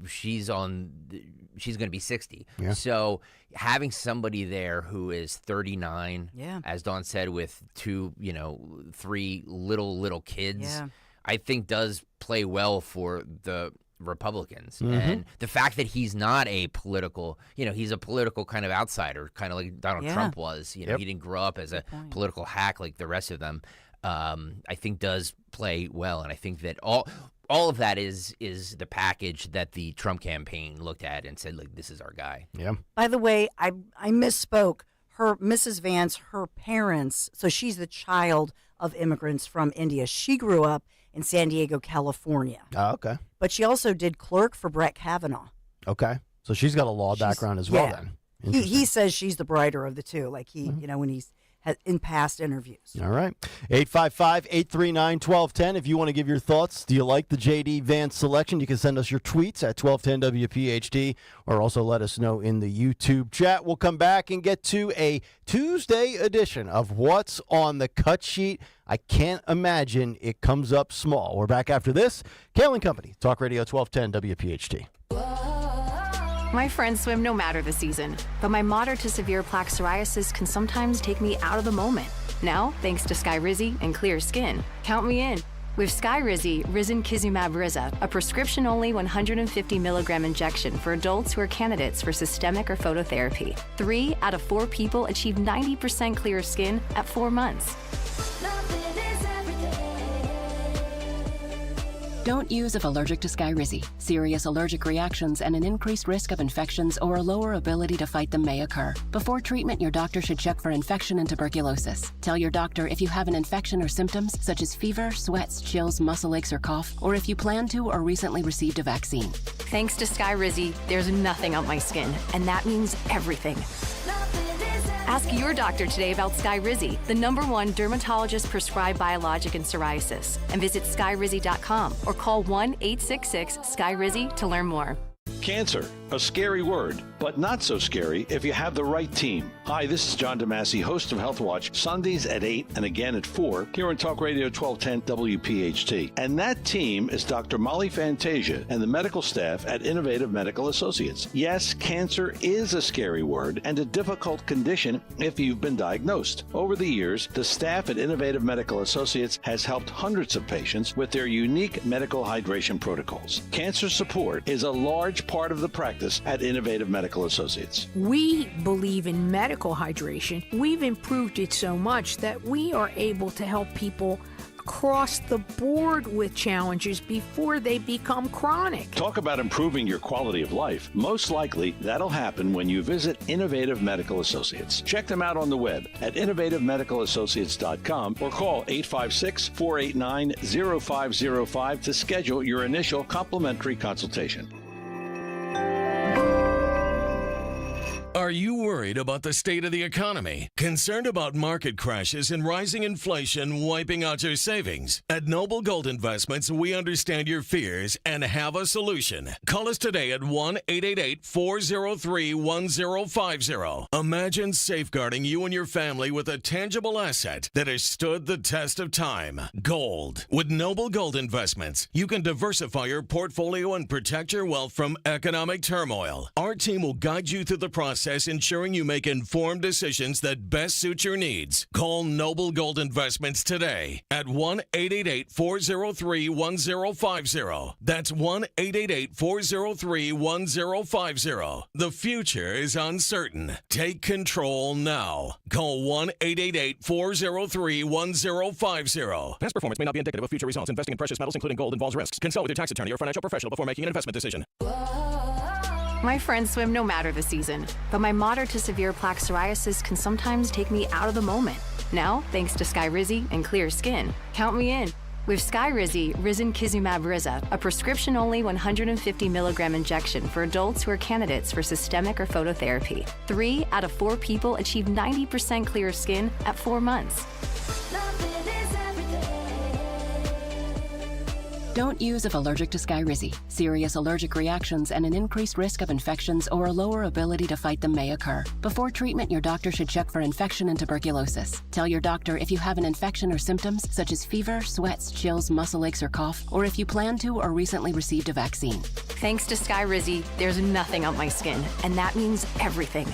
to be 60. Yeah. So having somebody there who is 39, as Dawn said, with 3 little kids, I think does play well for the Republicans. Mm-hmm. And the fact that he's not a political, he's a political kind of outsider, kind of like Donald Trump was. He didn't grow up as a political hack like the rest of them. I think does play well, and I think that all of that is the package that the Trump campaign looked at and said, like, this is our guy. Yeah. By the way, I misspoke. Mrs. Vance, her parents, so she's the child of immigrants from India. She grew up in San Diego, California. Oh, okay. But she also did clerk for Brett Kavanaugh. Okay. So she's got a law background as well then. He says she's the brighter of the two, like when he's in past interviews. All right. 855-839-1210. If you want to give your thoughts, do you like the J.D. Vance selection? You can send us your tweets at 1210 WPHT, or also let us know in the YouTube chat. We'll come back and get to a Tuesday edition of What's on the Cut Sheet. I can't imagine it comes up small. We're back after this. Kayal and Company, Talk Radio 1210 WPHT. My friends swim no matter the season, but my moderate to severe plaque psoriasis can sometimes take me out of the moment. Now, thanks to Skyrizi and Clear Skin, count me in. With Skyrizi Risankizumab Riza, a prescription-only 150 milligram injection for adults who are candidates for systemic or phototherapy. 3 out of 4 people achieve 90% clearer skin at 4 months. Don't use if allergic to Skyrizi. Serious allergic reactions and an increased risk of infections or a lower ability to fight them may occur. Before treatment, your doctor should check for infection and tuberculosis. Tell your doctor if you have an infection or symptoms such as fever, sweats, chills, muscle aches, or cough, or if you plan to or recently received a vaccine. Thanks to Skyrizi, there's nothing on my skin, and that means everything. Ask your doctor today about Skyrizi, the #1 dermatologist-prescribed biologic in psoriasis, and visit skyrizi.com or call 1-866-SKYRIZI to learn more. Cancer, a scary word, but not so scary if you have the right team. Hi, this is John DeMasi, host of Health Watch, Sundays at 8 and again at 4 here on Talk Radio 1210 WPHT. And that team is Dr. Molly Fantasia and the medical staff at Innovative Medical Associates. Yes, cancer is a scary word and a difficult condition if you've been diagnosed. Over the years, the staff at Innovative Medical Associates has helped hundreds of patients with their unique medical hydration protocols. Cancer support is a large part of the practice at Innovative Medical Associates. We believe in medical hydration. We've improved it so much that we are able to help people across the board with challenges before they become chronic. Talk about improving your quality of life. Most likely, that'll happen when you visit Innovative Medical Associates. Check them out on the web at innovativemedicalassociates.com or call 856-489-0505 to schedule your initial complimentary consultation. Are you worried about the state of the economy? Concerned about market crashes and rising inflation wiping out your savings? At Noble Gold Investments, we understand your fears and have a solution. Call us today at 1-888-403-1050. Imagine safeguarding you and your family with a tangible asset that has stood the test of time. Gold. With Noble Gold Investments, you can diversify your portfolio and protect your wealth from economic turmoil. Our team will guide you through the process, ensuring you make informed decisions that best suit your needs. Call Noble Gold Investments today at 1-888-403-1050. That's 1-888-403-1050. The future is uncertain. Take control now. Call 1-888-403-1050. Past performance may not be indicative of future results. Investing in precious metals, including gold, involves risks. Consult with your tax attorney or financial professional before making an investment decision. My friends swim no matter the season, but my moderate to severe plaque psoriasis can sometimes take me out of the moment. Now, thanks to Skyrizi and clear skin, count me in. With Skyrizi Risankizumab Riza, a prescription-only 150 milligram injection for adults who are candidates for systemic or phototherapy. 3 out of 4 people achieve 90% clearer skin at 4 months. Don't use if allergic to Skyrizi. Serious allergic reactions and an increased risk of infections or a lower ability to fight them may occur. Before treatment, your doctor should check for infection and tuberculosis. Tell your doctor if you have an infection or symptoms such as fever, sweats, chills, muscle aches, or cough, or if you plan to or recently received a vaccine. Thanks to Skyrizi, there's nothing on my skin, and that means everything.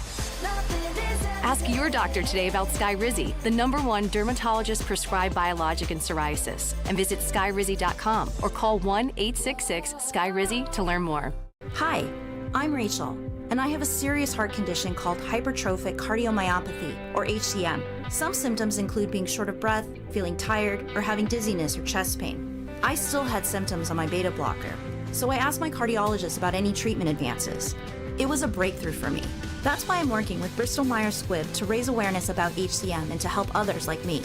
Ask your doctor today about Skyrizi, the #1 dermatologist-prescribed biologic in psoriasis, and visit skyrizi.com or call 1-866-SKYRIZI to learn more. Hi, I'm Rachel, and I have a serious heart condition called hypertrophic cardiomyopathy, or HCM. Some symptoms include being short of breath, feeling tired, or having dizziness or chest pain. I still had symptoms on my beta blocker, so I asked my cardiologist about any treatment advances. It was a breakthrough for me. That's why I'm working with Bristol Myers Squibb to raise awareness about HCM and to help others like me.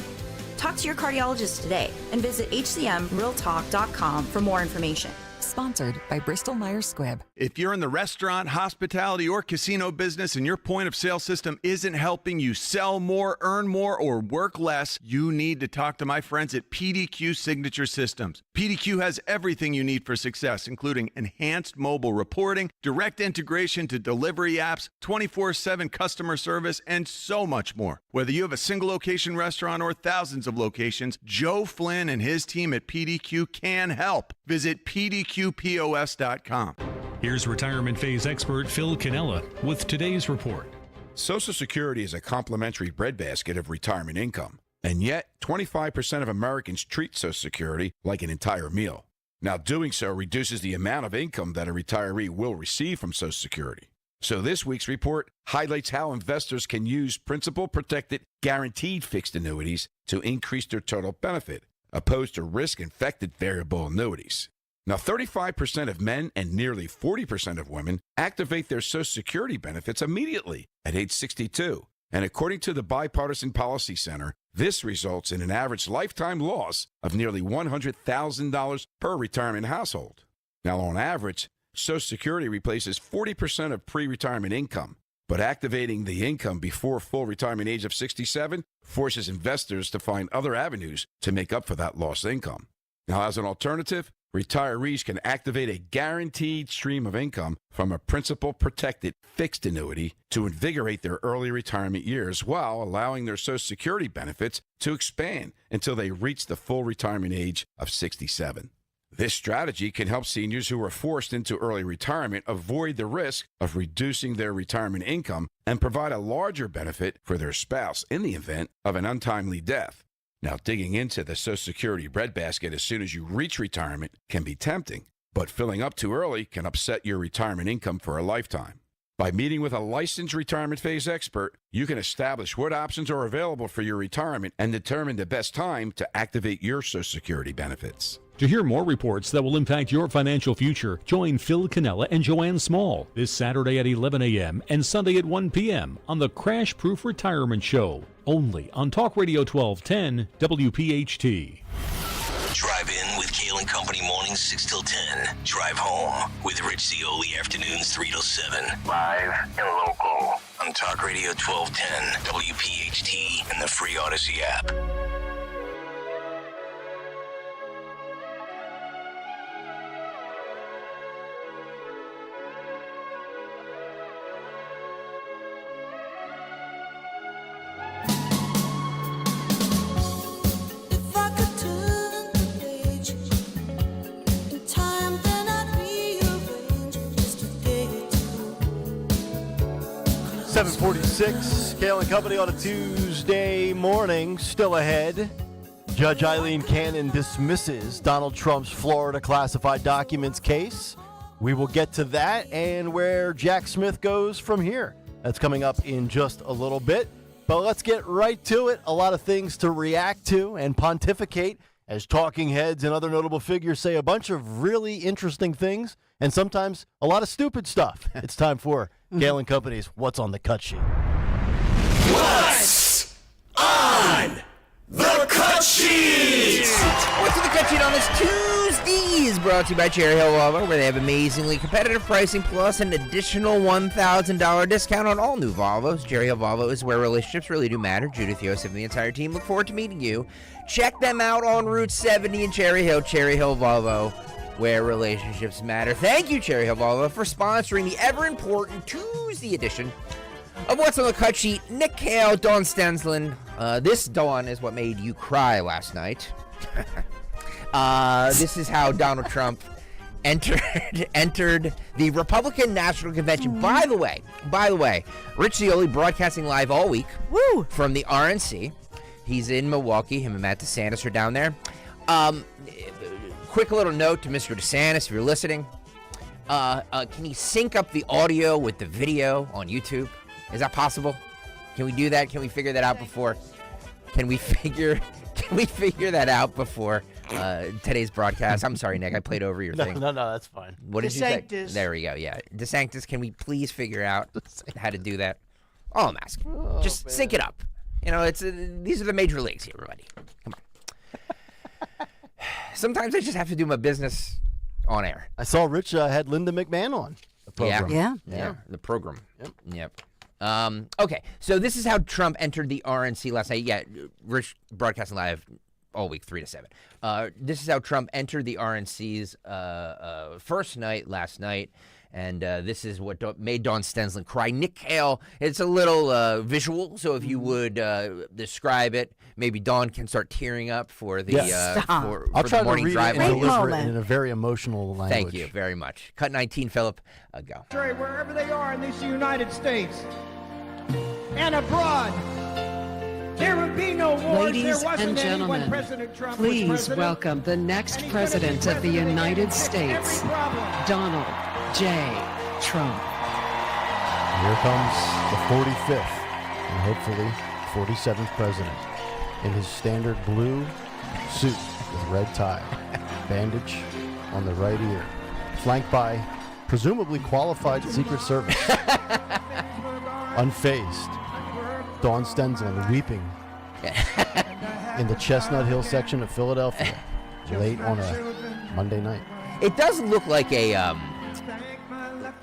Talk to your cardiologist today and visit hcmrealtalk.com for more information. Sponsored by Bristol Myers Squibb. If you're in the restaurant, hospitality, or casino business and your point of sale system isn't helping you sell more, earn more, or work less, you need to talk to my friends at PDQ Signature Systems. PDQ has everything you need for success, including enhanced mobile reporting, direct integration to delivery apps, 24/7 customer service, and so much more. Whether you have a single location restaurant or thousands of locations, Joe Flynn and his team at PDQ can help. Visit PDQPOS.com. Here's retirement phase expert Phil Cannella with today's report. Social Security is a complimentary breadbasket of retirement income. And yet, 25% of Americans treat Social Security like an entire meal. Now, doing so reduces the amount of income that a retiree will receive from Social Security. So this week's report highlights how investors can use principal-protected guaranteed fixed annuities to increase their total benefit, opposed to risk-infected variable annuities. Now, 35% of men and nearly 40% of women activate their Social Security benefits immediately at age 62. And according to the Bipartisan Policy Center, this results in an average lifetime loss of nearly $100,000 per retirement household. Now, on average, Social Security replaces 40% of pre-retirement income, but activating the income before full retirement age of 67 forces investors to find other avenues to make up for that lost income. Now, as an alternative, retirees can activate a guaranteed stream of income from a principal-protected fixed annuity to invigorate their early retirement years while allowing their Social Security benefits to expand until they reach the full retirement age of 67. This strategy can help seniors who are forced into early retirement avoid the risk of reducing their retirement income and provide a larger benefit for their spouse in the event of an untimely death. Now, digging into the Social Security breadbasket as soon as you reach retirement can be tempting, but filling up too early can upset your retirement income for a lifetime. By meeting with a licensed retirement phase expert, you can establish what options are available for your retirement and determine the best time to activate your Social Security benefits. To hear more reports that will impact your financial future, join Phil Cannella and Joanne Small this Saturday at 11 a.m. and Sunday at 1 p.m. on the Crash Proof Retirement Show, only on Talk Radio 1210 WPHT. Drive in with Kayal and Company mornings 6 till 10. Drive home with Rich Zioli afternoons 3 till 7. Live and local on Talk Radio 1210 WPHT and the free Odyssey app. If I could turn the page in time, then I'd rearrange just to get to 746, Kayal and Company on a Tuesday morning, still ahead. Judge Eileen Cannon dismisses Donald Trump's Florida classified documents case. We will get to that and where Jack Smith goes from here. That's coming up in just a little bit. But let's get right to it. A lot of things to react to and pontificate as talking heads and other notable figures say a bunch of really interesting things and sometimes a lot of stupid stuff. It's time for Kayal and Company's What's on the Cut Sheet. What's on the Cut Sheet? What's on the Cut Sheet on this Tuesday is brought to you by Cherry Hill Volvo, where they have amazingly competitive pricing plus an additional $1,000 discount on all new Volvos. Cherry Hill Volvo is where relationships really do matter. Judith, Yosef, and the entire team look forward to meeting you. Check them out on Route 70 in Cherry Hill Volvo, where relationships matter. Thank you, Cherry Hill Volvo, for sponsoring the ever-important Tuesday edition of What's on the Cut Sheet. Nick Kayal, Dawn Stensland. This, Dawn, is what made you cry last night. This is how Donald Trump entered the Republican National Convention. By the way, Rich Zioli broadcasting live all week from the RNC. He's in Milwaukee. Him and Matt DeSantis are down there. Quick little note to Mr. DeSantis, if you're listening. Can you sync up the audio with the video on YouTube? Is that possible? Can we do that? Can we figure that out before? Can we figure that out before today's broadcast? I'm sorry, Nick. I played over your thing. No, that's fine. What did you say? DeSanctis. There we go. Yeah, DeSanctis. Can we please figure out how to do that? All I'm asking, just sync it up. You know, it's these are the major leagues here, everybody. Come on. Sometimes I just have to do my business on air. I saw Rich had Linda McMahon on the program. Yeah, the program. Yep. Okay, so this is how Trump entered the RNC last night. Yeah, Rich broadcasting live all week, 3 to 7. This is how Trump entered the RNC's first night last night. And this is what made Dawn Stensland cry. Nick Kayal, it's a little visual, so if you would describe it, maybe Dawn can start tearing up for the for I'll the try morning to read drive. it and deliver it in a very emotional language. Thank you very much. Cut 19, Philip, go. Wherever they are in this United States and abroad, There would be no wars. Ladies there wasn't and any when gentlemen, President Trump please was president. welcome the next And he's president gonna of be the president United and fix every States, problem. Donald J. Trump. Here comes the 45th and hopefully 47th president in his standard blue suit with red tie, bandage on the right ear, flanked by presumably qualified Secret Service. Unfazed, Dawn Stenzel weeping in the Chestnut Hill section of Philadelphia late on a Monday night. It does look like a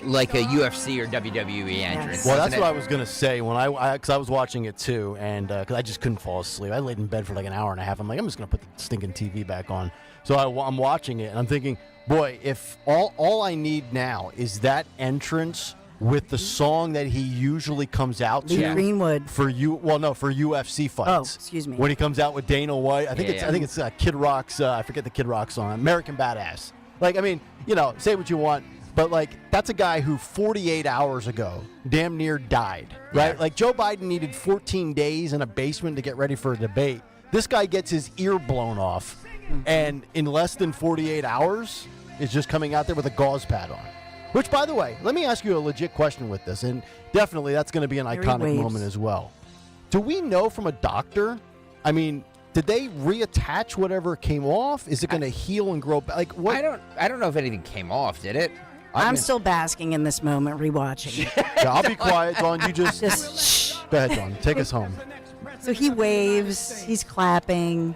UFC or WWE entrance. Well, that's doesn't what I it? was gonna say when because I was watching it too, and because I just couldn't fall asleep. I laid in bed for like an hour and a half. I'm like, I'm just gonna put the stinking TV back on. So I'm watching it, and I'm thinking, boy, if all I need now is that entrance with the song that he usually comes out to. Lee Greenwood. For UFC fights. Oh, excuse me. When he comes out with Dana White, I think it's Kid Rock's. I forget the Kid Rock song. American Badass. Like, I mean, say what you want. But, that's a guy who 48 hours ago damn near died, right? Yeah. Like, Joe Biden needed 14 days in a basement to get ready for a debate. This guy gets his ear blown off, and in less than 48 hours is just coming out there with a gauze pad on. Which, by the way, let me ask you a legit question with this, and definitely that's going to be an iconic moment as well. Do we know from a doctor, did they reattach whatever came off? Is it going to heal and grow back? Like, what? I don't know if anything came off, did it? I'm still basking in this moment, rewatching. Yeah, I'll be quiet, Dawn. You just shh. Go ahead, Dawn. Take us home. So he waves, he's clapping.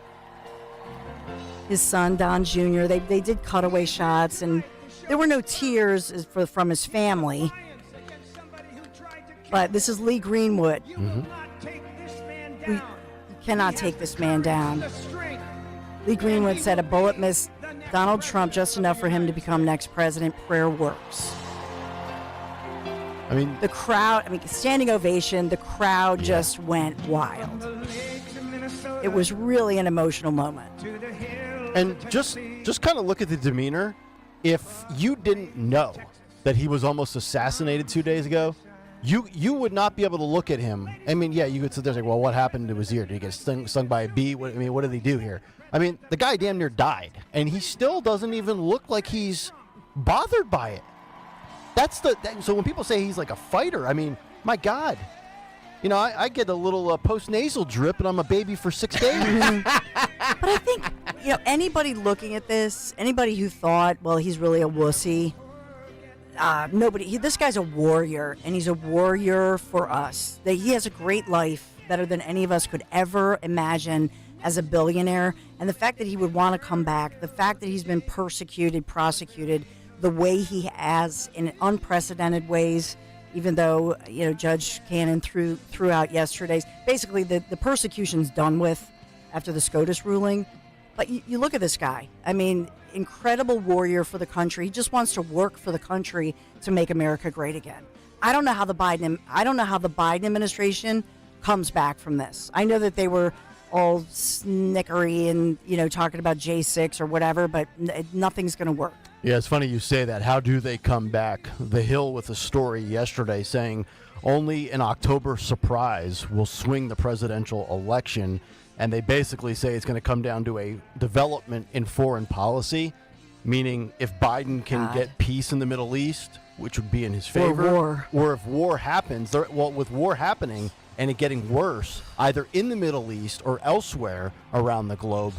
His son, Don Jr., they did cutaway shots, and there were no tears from his family. But this is Lee Greenwood. We cannot take this man down. Lee Greenwood said a bullet missed Donald Trump just enough for him to become next president. Prayer works. The crowd, standing ovation, the crowd just went wild. It was really an emotional moment. And just kind of look at the demeanor. If you didn't know that he was almost assassinated 2 days ago, you would not be able to look at him. You could sit there and say, well, what happened to his ear? Did he get stung by a bee? What did he do here? The guy damn near died, and he still doesn't even look like he's bothered by it. So when people say he's like a fighter, my God. I get a little post-nasal drip, and I'm a baby for 6 days. But I think, anybody looking at this, anybody who thought, well, he's really a wussy, this guy's a warrior, and he's a warrior for us. He has a great life, better than any of us could ever imagine as a billionaire. And the fact that he would want to come back, the fact that he's been persecuted, prosecuted, the way he has in unprecedented ways, even though, Judge Cannon threw out yesterday's. Basically, the persecution's done with after the SCOTUS ruling. But you look at this guy. Incredible warrior for the country. He just wants to work for the country to make America great again. I don't know how the Biden administration comes back from this. I know that they were all snickery and, talking about J6 or whatever, but nothing's going to work. Yeah, it's funny you say that. How do they come back? The Hill with a story yesterday saying only an October surprise will swing the presidential election. And they basically say it's going to come down to a development in foreign policy, meaning if Biden can get peace in the Middle East, which would be in his favor, or if war happens, with war happening and it getting worse, either in the Middle East or elsewhere around the globe,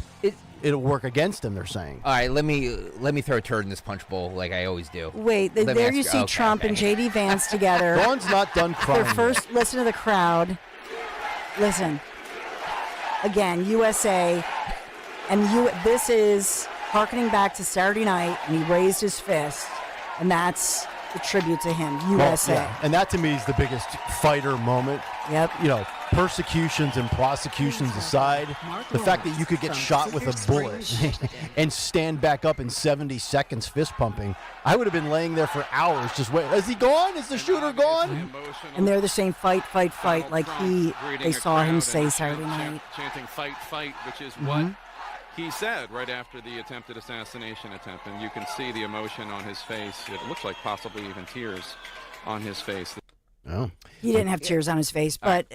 it'll work against him, they're saying. All right, let me throw a turd in this punch bowl like I always do. Wait, there you see Trump and J.D. Vance together. Dawn's not done crying. Their first, listen to the crowd. Listen. Again, USA, and this is hearkening back to Saturday night, and he raised his fist, and that's the tribute to him, USA. Well, yeah. And that to me is the biggest fighter moment. Yep. Persecutions and prosecutions aside, the fact that you could get shot with a bullet and stand back up in 70 seconds fist pumping, I would have been laying there for hours just waiting. Is he gone? Is the shooter gone? And they're the same fight, like they saw him say Saturday night. Chanting fight, fight, which is what he said right after the attempted assassination attempt. And you can see the emotion on his face. It looks like possibly even tears on his face. Oh. He didn't have tears on his face, but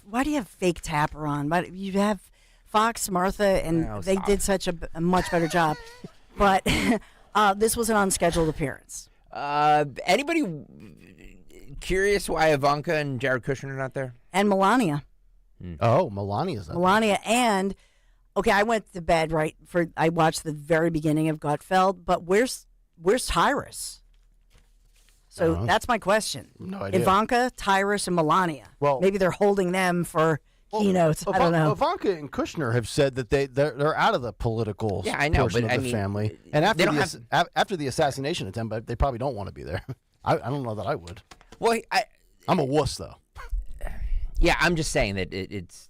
why do you have fake Tapper on? But you have Fox, Martha, and they did such a much better job. But this was an unscheduled appearance. Anybody curious why Ivanka and Jared Kushner are not there? And Melania. Oh, Melania's up. Melania and I went to bed I watched the very beginning of Gutfeld, but where's Tyrus? So that's my question. No idea. Ivanka, Tyrus, and Melania. Well, maybe they're holding them for keynotes. I don't know. Ivanka and Kushner have said that they're out of the political portion of the family. And after the assassination attempt, they probably don't want to be there. I don't know that I would. Well, I'm a wuss though. Yeah, I'm just saying that it's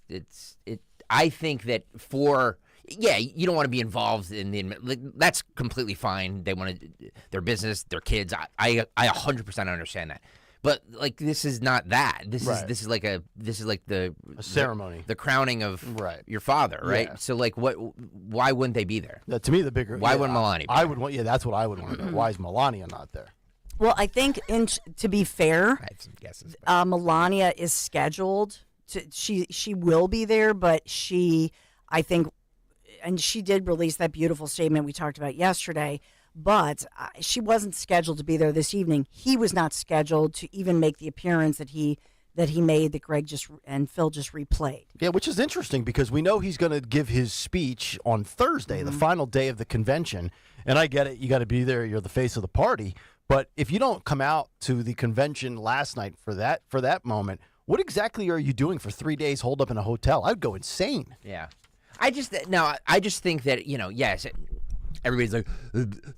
I think that you don't want to be involved in that's completely fine. They want their business, their kids. I 100% understand that. But this is not that. This is like the ceremony, the crowning of your father, right? Yeah. So why wouldn't they be there? To me, the bigger why wouldn't Melania? I would want. Yeah, that's what I would want to know. Why is Melania not there? Well, I think to be fair, I have some guesses. Melania is scheduled she will be there, but I think, and she did release that beautiful statement we talked about yesterday. But she wasn't scheduled to be there this evening. He was not scheduled to even make the appearance that he made that Greg and Phil just replayed. Yeah, which is interesting because we know he's going to give his speech on Thursday, the final day of the convention. And I get it. You got to be there. You're the face of the party. But if you don't come out to the convention last night for that moment, what exactly are you doing for 3 days holed up in a hotel? I'd go insane. Yeah. I just think that, yes, everybody's like,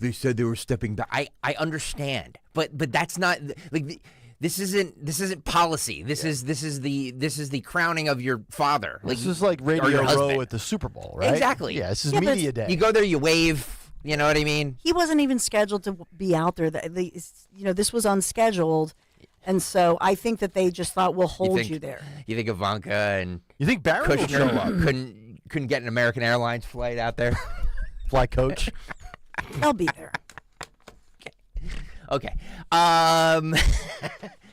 they said they were stepping back. I understand, but that's not this isn't policy. This is the crowning of your father. This is like Radio Row at the Super Bowl, right? Exactly. Yeah, this is media day. You go there, you wave. You know what I mean? He wasn't even scheduled to be out there. This was unscheduled, and so I think that they just thought we'll hold you there. You think Ivanka and you think Barron will show up? Couldn't get an American Airlines flight out there? Fly coach? They'll be there. Okay.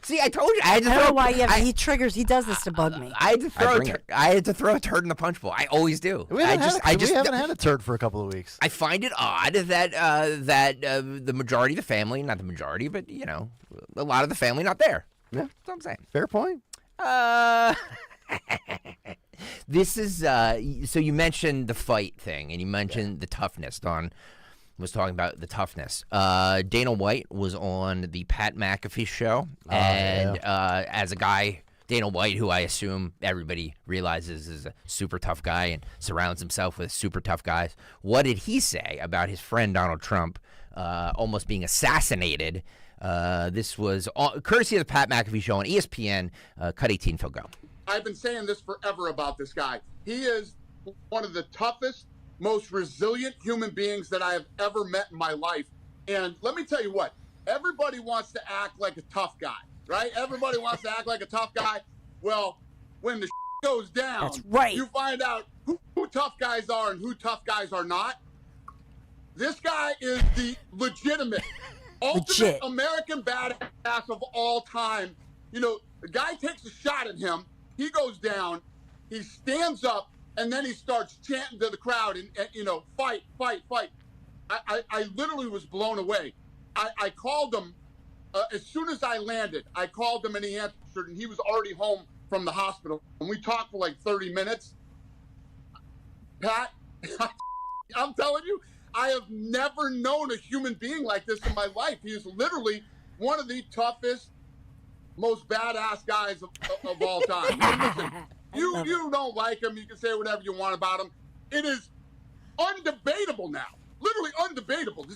See, I told you. I don't know why he triggers. He does this to bug me. I had to throw a turd in the punch bowl. I always do. We haven't had a turd for a couple of weeks. I find it odd that the majority of the family, not the majority, but a lot of the family not there. Yeah, that's what I'm saying. Fair point. This is so you mentioned the fight thing, and you mentioned the toughness. Don was talking about the toughness. Dana White was on the Pat McAfee show, and as a guy, Dana White, who I assume everybody realizes is a super tough guy and surrounds himself with super tough guys. What did he say about his friend Donald Trump almost being assassinated? This was courtesy of the Pat McAfee show on ESPN. Cut 18, Phil, go. I've been saying this forever about this guy. He is one of the toughest, most resilient human beings that I have ever met in my life. And let me tell you what, everybody wants to act like a tough guy, right? Everybody wants to act like a tough guy. Well, when the goes down, that's right. You find out who tough guys are and who tough guys are not. This guy is the legitimate, ultimate American badass of all time. The guy takes a shot at him. He goes down. He stands up. And then he starts chanting to the crowd and fight, fight, fight. I literally was blown away. I called him as soon as I landed. I called him and he answered, and he was already home from the hospital. And we talked for like 30 minutes. Pat, I'm telling you, I have never known a human being like this in my life. He is literally one of the toughest, most badass guys of all time. Listen, you don't like him. You can say whatever you want about him. It is undebatable now. Literally undebatable.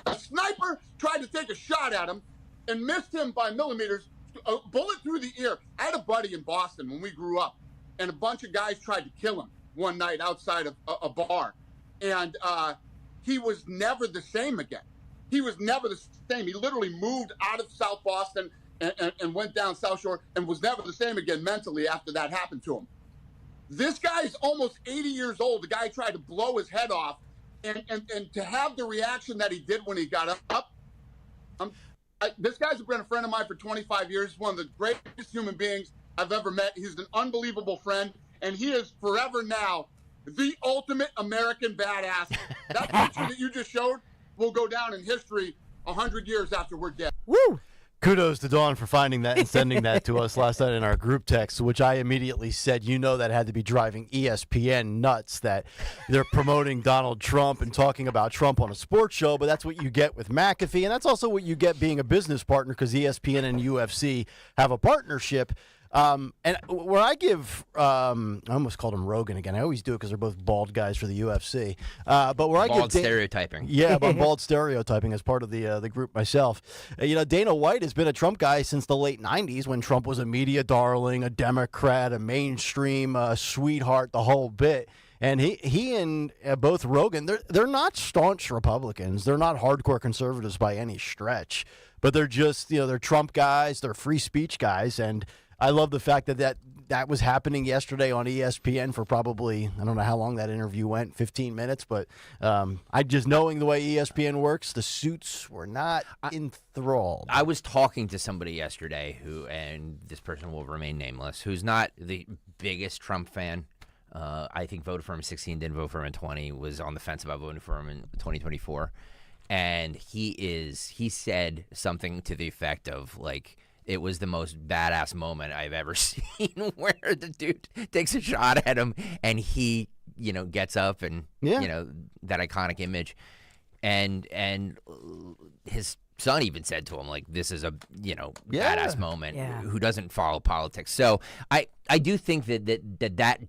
A sniper tried to take a shot at him and missed him by millimeters. A bullet through the ear. I had a buddy in Boston when we grew up, and a bunch of guys tried to kill him one night outside of a bar. And he was never the same again. He was never the same. He literally moved out of South Boston and went down South Shore and was never the same again mentally after that happened to him. This guy's almost 80 years old. The guy tried to blow his head off, and to have the reaction that he did when he got up. This guy's been a friend of mine for 25 years. He's one of the greatest human beings I've ever met. He's an unbelievable friend, and he is forever now the ultimate American badass. That picture that you just showed will go down in history 100 years after we're dead. Woo! Kudos to Dawn for finding that and sending that to us last night in our group text, which I immediately said, that had to be driving ESPN nuts that they're promoting Donald Trump and talking about Trump on a sports show, but that's what you get with McAfee, and that's also what you get being a business partner because ESPN and UFC have a partnership. And where I give, I almost called him Rogan again. I always do it because they're both bald guys for the UFC. But where I give bald stereotyping. Yeah, but bald stereotyping as part of the group myself. Dana White has been a Trump guy since the late '90s when Trump was a media darling, a Democrat, a mainstream sweetheart, the whole bit. And he and both Rogan, they're not staunch Republicans. They're not hardcore conservatives by any stretch. But they're just, they're Trump guys. They're free speech guys. And I love the fact that was happening yesterday on ESPN for probably, I don't know how long that interview went, 15 minutes. But I just knowing the way ESPN works, the suits were not enthralled. I was talking to somebody yesterday and this person will remain nameless, who's not the biggest Trump fan. I think voted for him in 16, didn't vote for him in 20, was on the fence about voting for him in 2024. And he said something to the effect of, like, it was the most badass moment I've ever seen where the dude takes a shot at him and he, gets up and, that iconic image. And his son even said to him, like, this is a, badass moment. Yeah. Who doesn't follow politics. So I do think that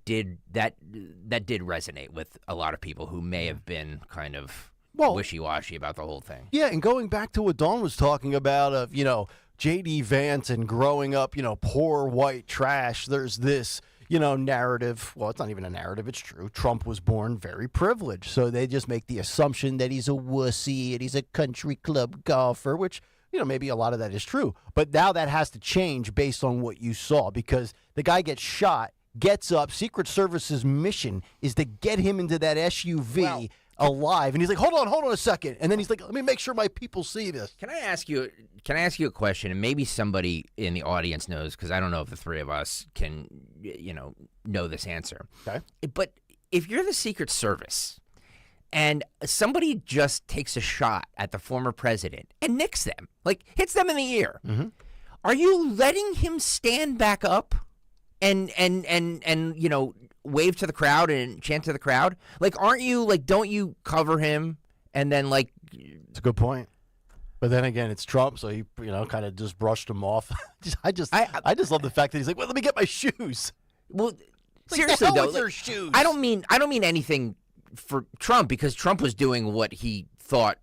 did resonate with a lot of people who may have been kind of wishy-washy about the whole thing. Yeah, and going back to what Dawn was talking about of, J.D. Vance and growing up, poor white trash, there's this, narrative. Well, it's not even a narrative. It's true. Trump was born very privileged. So they just make the assumption that he's a wussy and he's a country club golfer, which, maybe a lot of that is true. But now that has to change based on what you saw because the guy gets shot, gets up. Secret Service's mission is to get him into that SUV alive. And he's like, hold on a second. And then he's like, let me make sure my people see this. Can I ask you a question? And maybe somebody in the audience knows, because I don't know if the three of us can, know this answer. Okay. But if you're the Secret Service and somebody just takes a shot at the former president and nicks them, like hits them in the ear, are you letting him stand back up and wave to the crowd and chant to the crowd? Like, aren't you, like, don't you cover him and then, like... It's a good point. But then again, it's Trump, so he, kind of just brushed him off. I just love the fact that he's like, well, let me get my shoes. Well, like, seriously, though, with your shoes. I don't mean anything for Trump, because Trump was doing what he thought,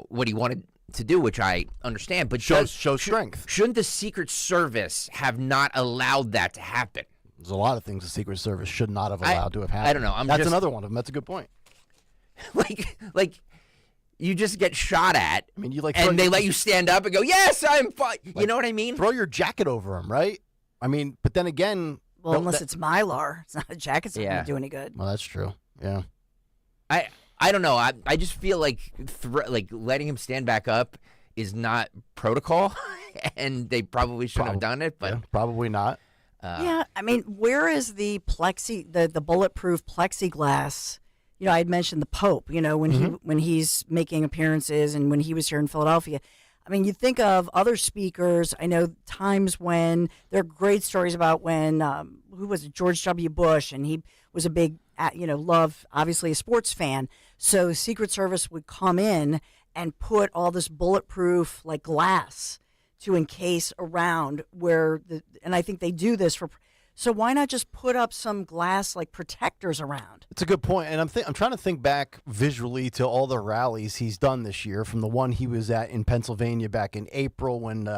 what he wanted to do, which I understand. But show strength. Shouldn't the Secret Service have not allowed that to happen? There's a lot of things the Secret Service should not have allowed to have happened. I don't know. That's another one of them. That's a good point. like you just get shot at. I mean, you and they let you stand up and go, "Yes, I'm fine." You know what I mean? Throw your jacket over him, right? I mean, but then again, unless it's Mylar, it's not a jacket. It's not going to do any good. Well, that's true. Yeah. I don't know. I just feel like letting him stand back up is not protocol, and they probably shouldn't have done it. But yeah, probably not. Yeah, I mean, where is the the bulletproof plexiglass? I had mentioned the Pope. When he's making appearances and when he was here in Philadelphia. I mean, you think of other speakers. I know times when there are great stories about when who was it, George W. Bush, and he was a big, obviously a sports fan. So Secret Service would come in and put all this bulletproof glass to encase around and I think they do this so why not just put up some glass protectors around? It's a good point, and I'm trying to think back visually to all the rallies he's done this year, from the one he was at in Pennsylvania back in April when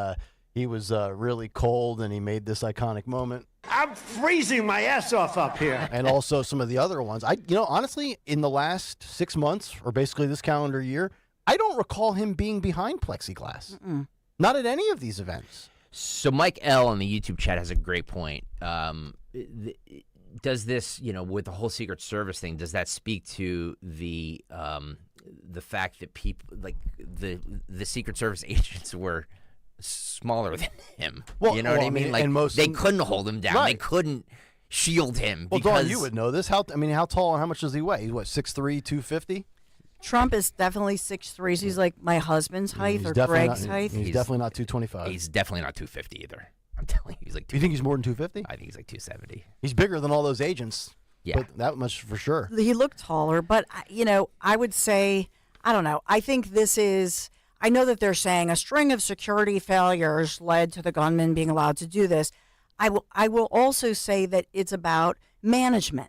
he was really cold and he made this iconic moment. I'm freezing my ass off up here. And also some of the other ones. Honestly, in the last 6 months, or basically this calendar year, I don't recall him being behind plexiglass. Mm-mm. Not at any of these events. So Mike L. on the YouTube chat has a great point. Does this, with the whole Secret Service thing, does that speak to the fact that people, the Secret Service agents were smaller than him. Well, you know what I mean? Like, and most they couldn't hold him down. Right. They couldn't shield him. Well, because Dawn, you would know this. How tall and how much does he weigh? He's what, 6'3", 250? Trump is definitely 6'3". He's like my husband's height or Greg's height. He's definitely not 225. He's definitely not 250 either. I'm telling you, he's like. You think he's more than 250? I think he's like 270. He's bigger than all those agents. Yeah. But that much for sure. He looked taller, but I would say, I don't know. I think this is. I know that they're saying a string of security failures led to the gunman being allowed to do this. I will also say that it's about management.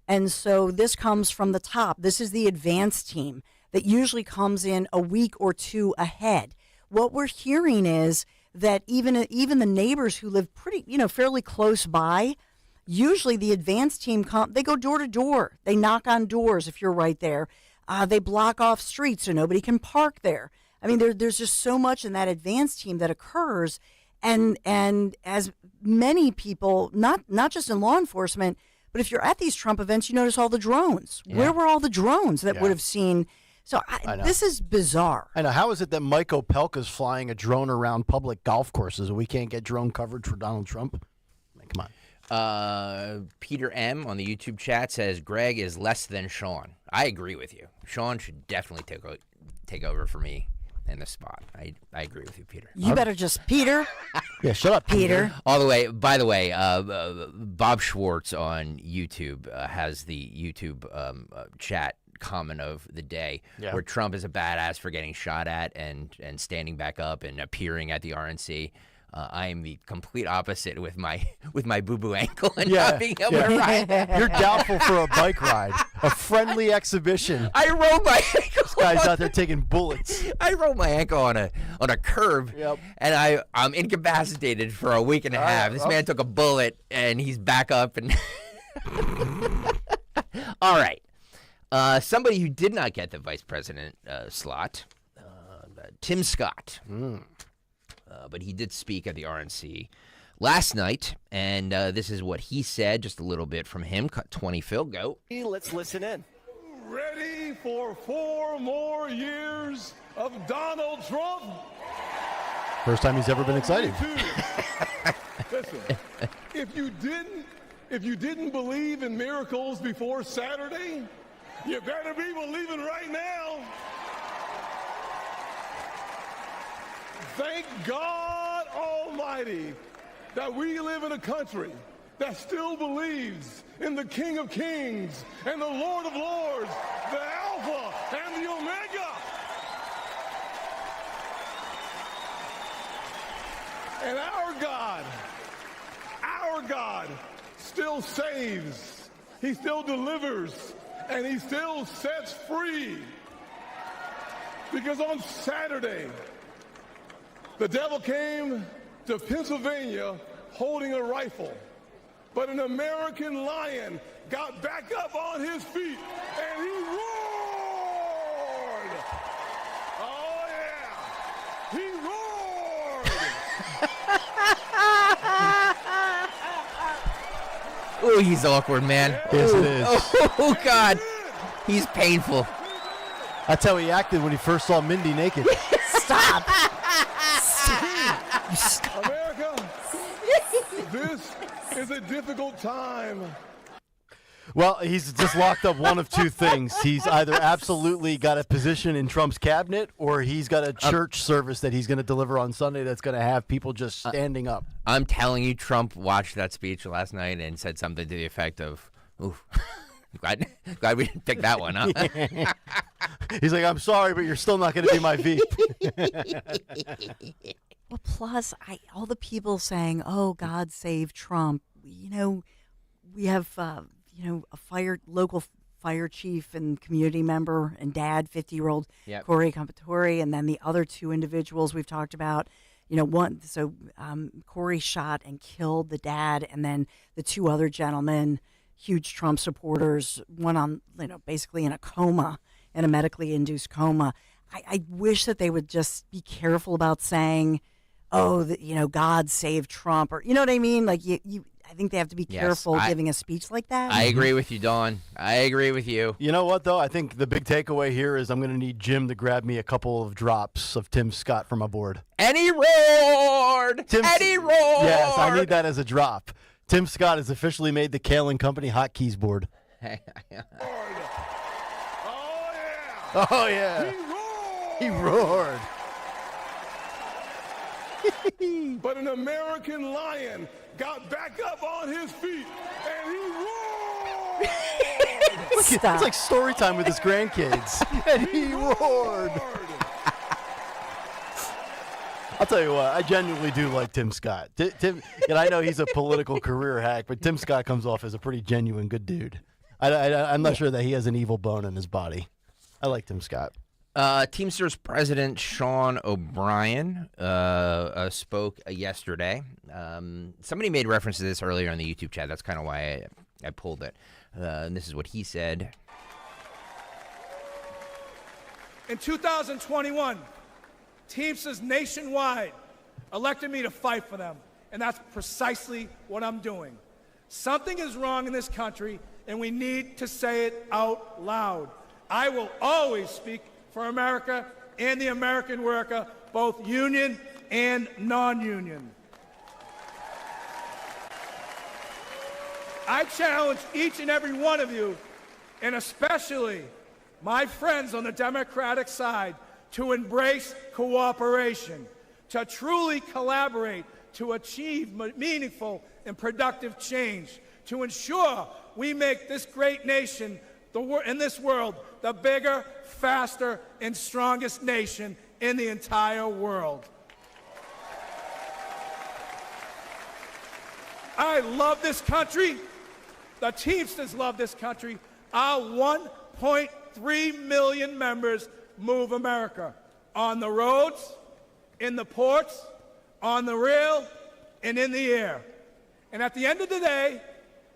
And so this comes from the top. This is the advanced team that usually comes in a week or two ahead. What we're hearing is that even the neighbors who live fairly close by, usually the advanced team they go door to door. They knock on doors if you're right there. They block off streets so nobody can park there. I mean, there's just so much in that advanced team that occurs, and as many people, not just in law enforcement, but if you're at these Trump events, you notice all the drones. Yeah. Where were all the drones that would have seen? So this is bizarre. I know. How is it that Mike Opelka's flying a drone around public golf courses and we can't get drone coverage for Donald Trump? I mean, come on. Peter M. on the YouTube chat says Greg is less than Sean. I agree with you. Sean should definitely take over for me in this spot. I agree with you, Peter. You better just, Peter. Yeah, shut up, Peter. All the way. By the way, Bob Schwartz on YouTube has the YouTube chat comment of the day where Trump is a badass for getting shot at and standing back up and appearing at the RNC. I am the complete opposite with my boo-boo ankle and not being able to ride. You're doubtful for a bike ride, a friendly exhibition. I rolled my ankle. This guy's out there taking bullets. I rolled my ankle on a curb, and I'm incapacitated for a week and a half. This man took a bullet, and he's back up. And all right, somebody who did not get the vice president slot, Tim Scott. But he did speak at the RNC last night, and this is what he said, just a little bit from him. Cut 20, Phil, go. Let's listen in. Ready for 4 more years of Donald Trump? First time he's ever been excited. Listen, if you didn't believe in miracles before Saturday, you better be believing right now. Thank God Almighty that we live in a country that still believes in the King of Kings and the Lord of Lords, the Alpha and the Omega. And our God still saves, he still delivers, and he still sets free. Because on Saturday, the devil came to Pennsylvania holding a rifle, but an American lion got back up on his feet and he roared. Oh yeah, he roared. Oh, he's awkward, man. Yes, it is. Oh God, he's painful. That's how he acted when he first saw Mindy naked. Stop. America, this is a difficult time. Well, he's just locked up one of two things. He's either absolutely got a position in Trump's cabinet, or he's got a church service that he's going to deliver on Sunday that's going to have people just standing up. I'm telling you, Trump watched that speech last night and said something to the effect of, oof. Glad we didn't pick that one, huh? He's like, I'm sorry, but you're still not going to be my VP. Well, plus, all the people saying, "Oh, God save Trump." We have, a local fire chief and community member and dad, 50-year-old Corey Compatore, and then the other two individuals we've talked about. Corey shot and killed the dad, and then the two other gentlemen, huge Trump supporters, one on, basically in a coma, in a medically induced coma. I wish that they would just be careful about saying, oh, God save Trump, or, you know what I mean? Like, I think they have to be Yes, careful giving a speech like that. I agree with you, Dawn. I agree with you. You know what, though? I think the big takeaway here is I'm going to need Jim to grab me a couple of drops of Tim Scott from my board. And he roared! And he roared! Yes, I need that as a drop. Tim Scott has officially made the Kayal and Company hotkeys board. Oh, yeah. He roared. But an American lion got back up on his feet, and he roared. It's like story time with his grandkids. And he roared. I'll tell you what, I genuinely do like Tim Scott. Tim, and I know he's a political career hack, but Tim Scott comes off as a pretty genuine good dude. I'm not sure that he has an evil bone in his body. I like Tim Scott. Teamsters President Sean O'Brien spoke yesterday. Somebody made reference to this earlier in the YouTube chat. That's kind of why I pulled it. And this is what he said. In 2021, Teamsters nationwide elected me to fight for them, and that's precisely what I'm doing. Something is wrong in this country, and we need to say it out loud. I will always speak for America and the American worker, both union and non-union. I challenge each and every one of you, and especially my friends on the Democratic side, to embrace cooperation, to truly collaborate, to achieve meaningful and productive change, to ensure we make this great nation in this world the bigger, faster, and strongest nation in the entire world. I love this country. The Teamsters love this country. Our 1.3 million members move America on the roads, in the ports, on the rail, and in the air. And at the end of the day,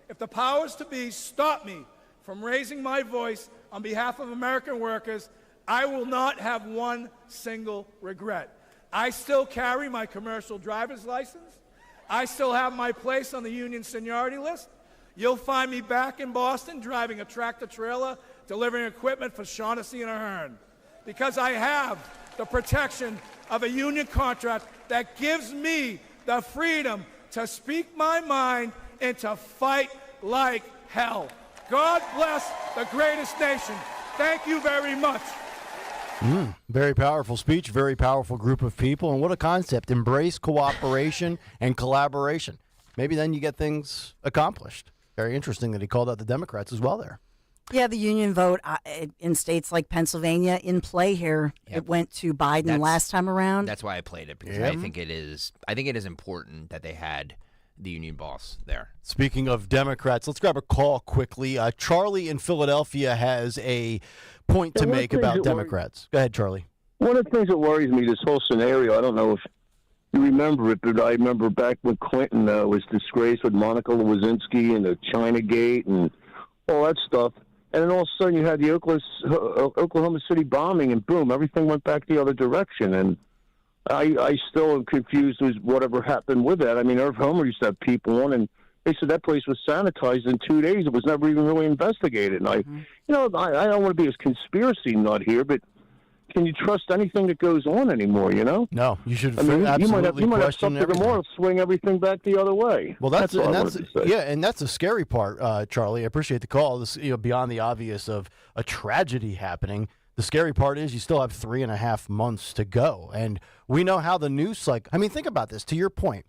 if the powers to be stop me from raising my voice on behalf of American workers, I will not have one single regret. I still carry my commercial driver's license. I still have my place on the union seniority list. You'll find me back in Boston driving a tractor-trailer, delivering equipment for Shaughnessy and Ahern, because I have the protection of a union contract that gives me the freedom to speak my mind and to fight like hell. God bless the greatest nation. Thank you very much. Very powerful speech, very powerful group of people, and what a concept. Embrace cooperation and collaboration. Maybe then you get things accomplished. Very interesting that he called out the Democrats as well there. Yeah, the union vote in states like Pennsylvania in play here. Yep. It went to Biden last time around. That's why I played it, because Yeah. I think it is important that they had the union boss there. Speaking of Democrats, let's grab a call quickly. Charlie in Philadelphia has a point to make about Democrats. Go ahead, Charlie. One of the things that worries me, this whole scenario, I don't know if you remember it, but I remember back when Clinton was disgraced with Monica Lewinsky and the Chinagate and all that stuff. And then all of a sudden you had the Oklahoma City bombing, and boom, everything went back the other direction. And I still am confused with whatever happened with that. I mean, Irv Homer used to have people on, and they said that place was sanitized in 2 days. It was never even really investigated. And I don't want to be a conspiracy nut here, but can you trust anything that goes on anymore, you know? No, you should absolutely you might have question something everything. tomorrow swing everything back the other way. Well, that's all I wanted to say. yeah, and that's the scary part, Charlie. I appreciate the call. This, beyond the obvious of a tragedy happening, the scary part is you still have 3.5 months to go, and we know how the news cycle. I mean, think about this. To your point,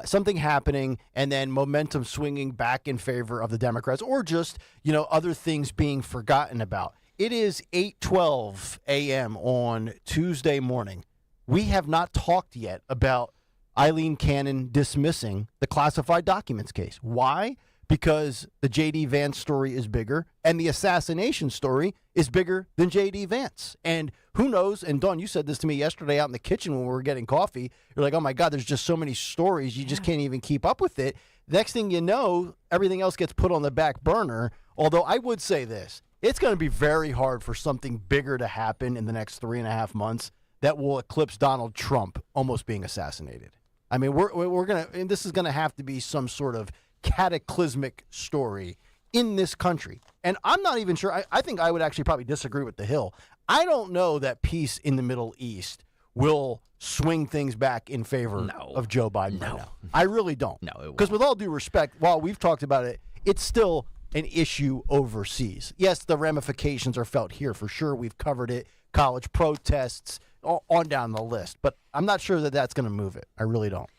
something happening and then momentum swinging back in favor of the Democrats, or just other things being forgotten about. It is 8:12 a.m. on Tuesday morning. We have not talked yet about Eileen Cannon dismissing the classified documents case. Why? Because the J.D. Vance story is bigger, and the assassination story is bigger than J.D. Vance. And who knows, and Dawn, you said this to me yesterday out in the kitchen when we were getting coffee. You're like, oh my God, there's just so many stories. You just can't even keep up with it. Next thing you know, everything else gets put on the back burner. Although I would say this. It's going to be very hard for something bigger to happen in the next 3.5 months that will eclipse Donald Trump almost being assassinated. I mean, we're going to, and this is going to have to be some sort of cataclysmic story in this country. And I'm not even sure. I think I would actually probably disagree with the Hill. I don't know that peace in the Middle East will swing things back in favor of Joe Biden right now. I really don't. No, it won't. Because with all due respect, while we've talked about it, it's still an issue overseas. Yes, the ramifications are felt here for sure. We've covered it. College protests, on down the list. But I'm not sure that that's going to move it. I really don't.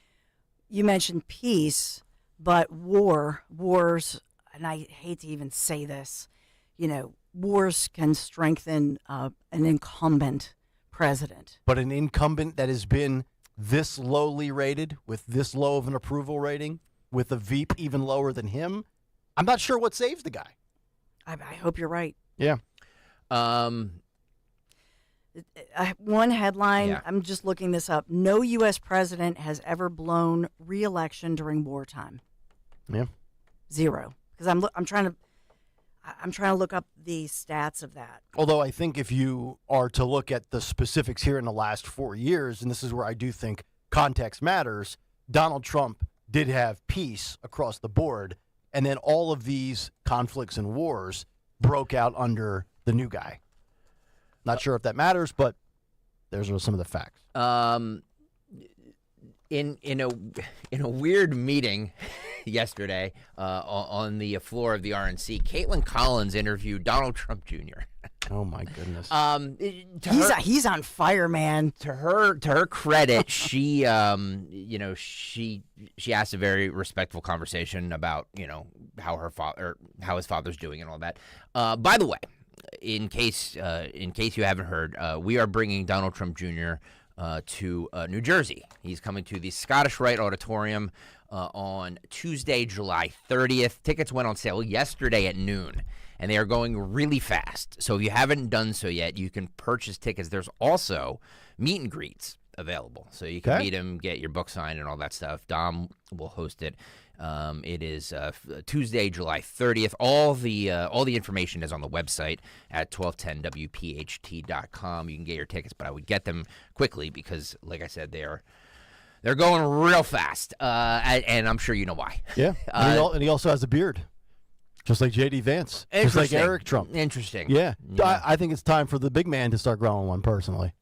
You mentioned peace, but wars, and I hate to even say this, wars can strengthen an incumbent president. But an incumbent that has been this lowly rated, with this low of an approval rating, with a Veep even lower than him, I'm not sure what saves the guy. I hope you're right. Yeah. One headline, I'm just looking this up. No U.S. president has ever blown re-election during wartime. Yeah. 0. Because I'm trying to look up the stats of that. Although I think if you are to look at the specifics here in the last 4 years, and this is where I do think context matters, Donald Trump did have peace across the board, and then all of these conflicts and wars broke out under the new guy. Not sure if that matters, but there's some of the facts. In a weird meeting yesterday on the floor of the RNC, Caitlin Collins interviewed Donald Trump Jr. Oh my goodness! He's on fire, man. To her credit, she asked a very respectful conversation about how his father's doing and all that. By the way, in case you haven't heard, we are bringing Donald Trump Jr. To New Jersey. He's coming to the Scottish Rite Auditorium on Tuesday, July 30th. Tickets went on sale yesterday at noon, and they are going really fast. So if you haven't done so yet, you can purchase tickets. There's also meet and greets available, so you can meet him, get your book signed, and all that stuff. Dom will host it. It is Tuesday, July 30th. All the information is on the website at 1210wpht.com. You can get your tickets, but I would get them quickly because, like I said, they're going real fast, and I'm sure you know why. Yeah, and he also has a beard, just like J.D. Vance, just like Eric Trump. Interesting. Yeah. I think it's time for the big man to start growing one personally.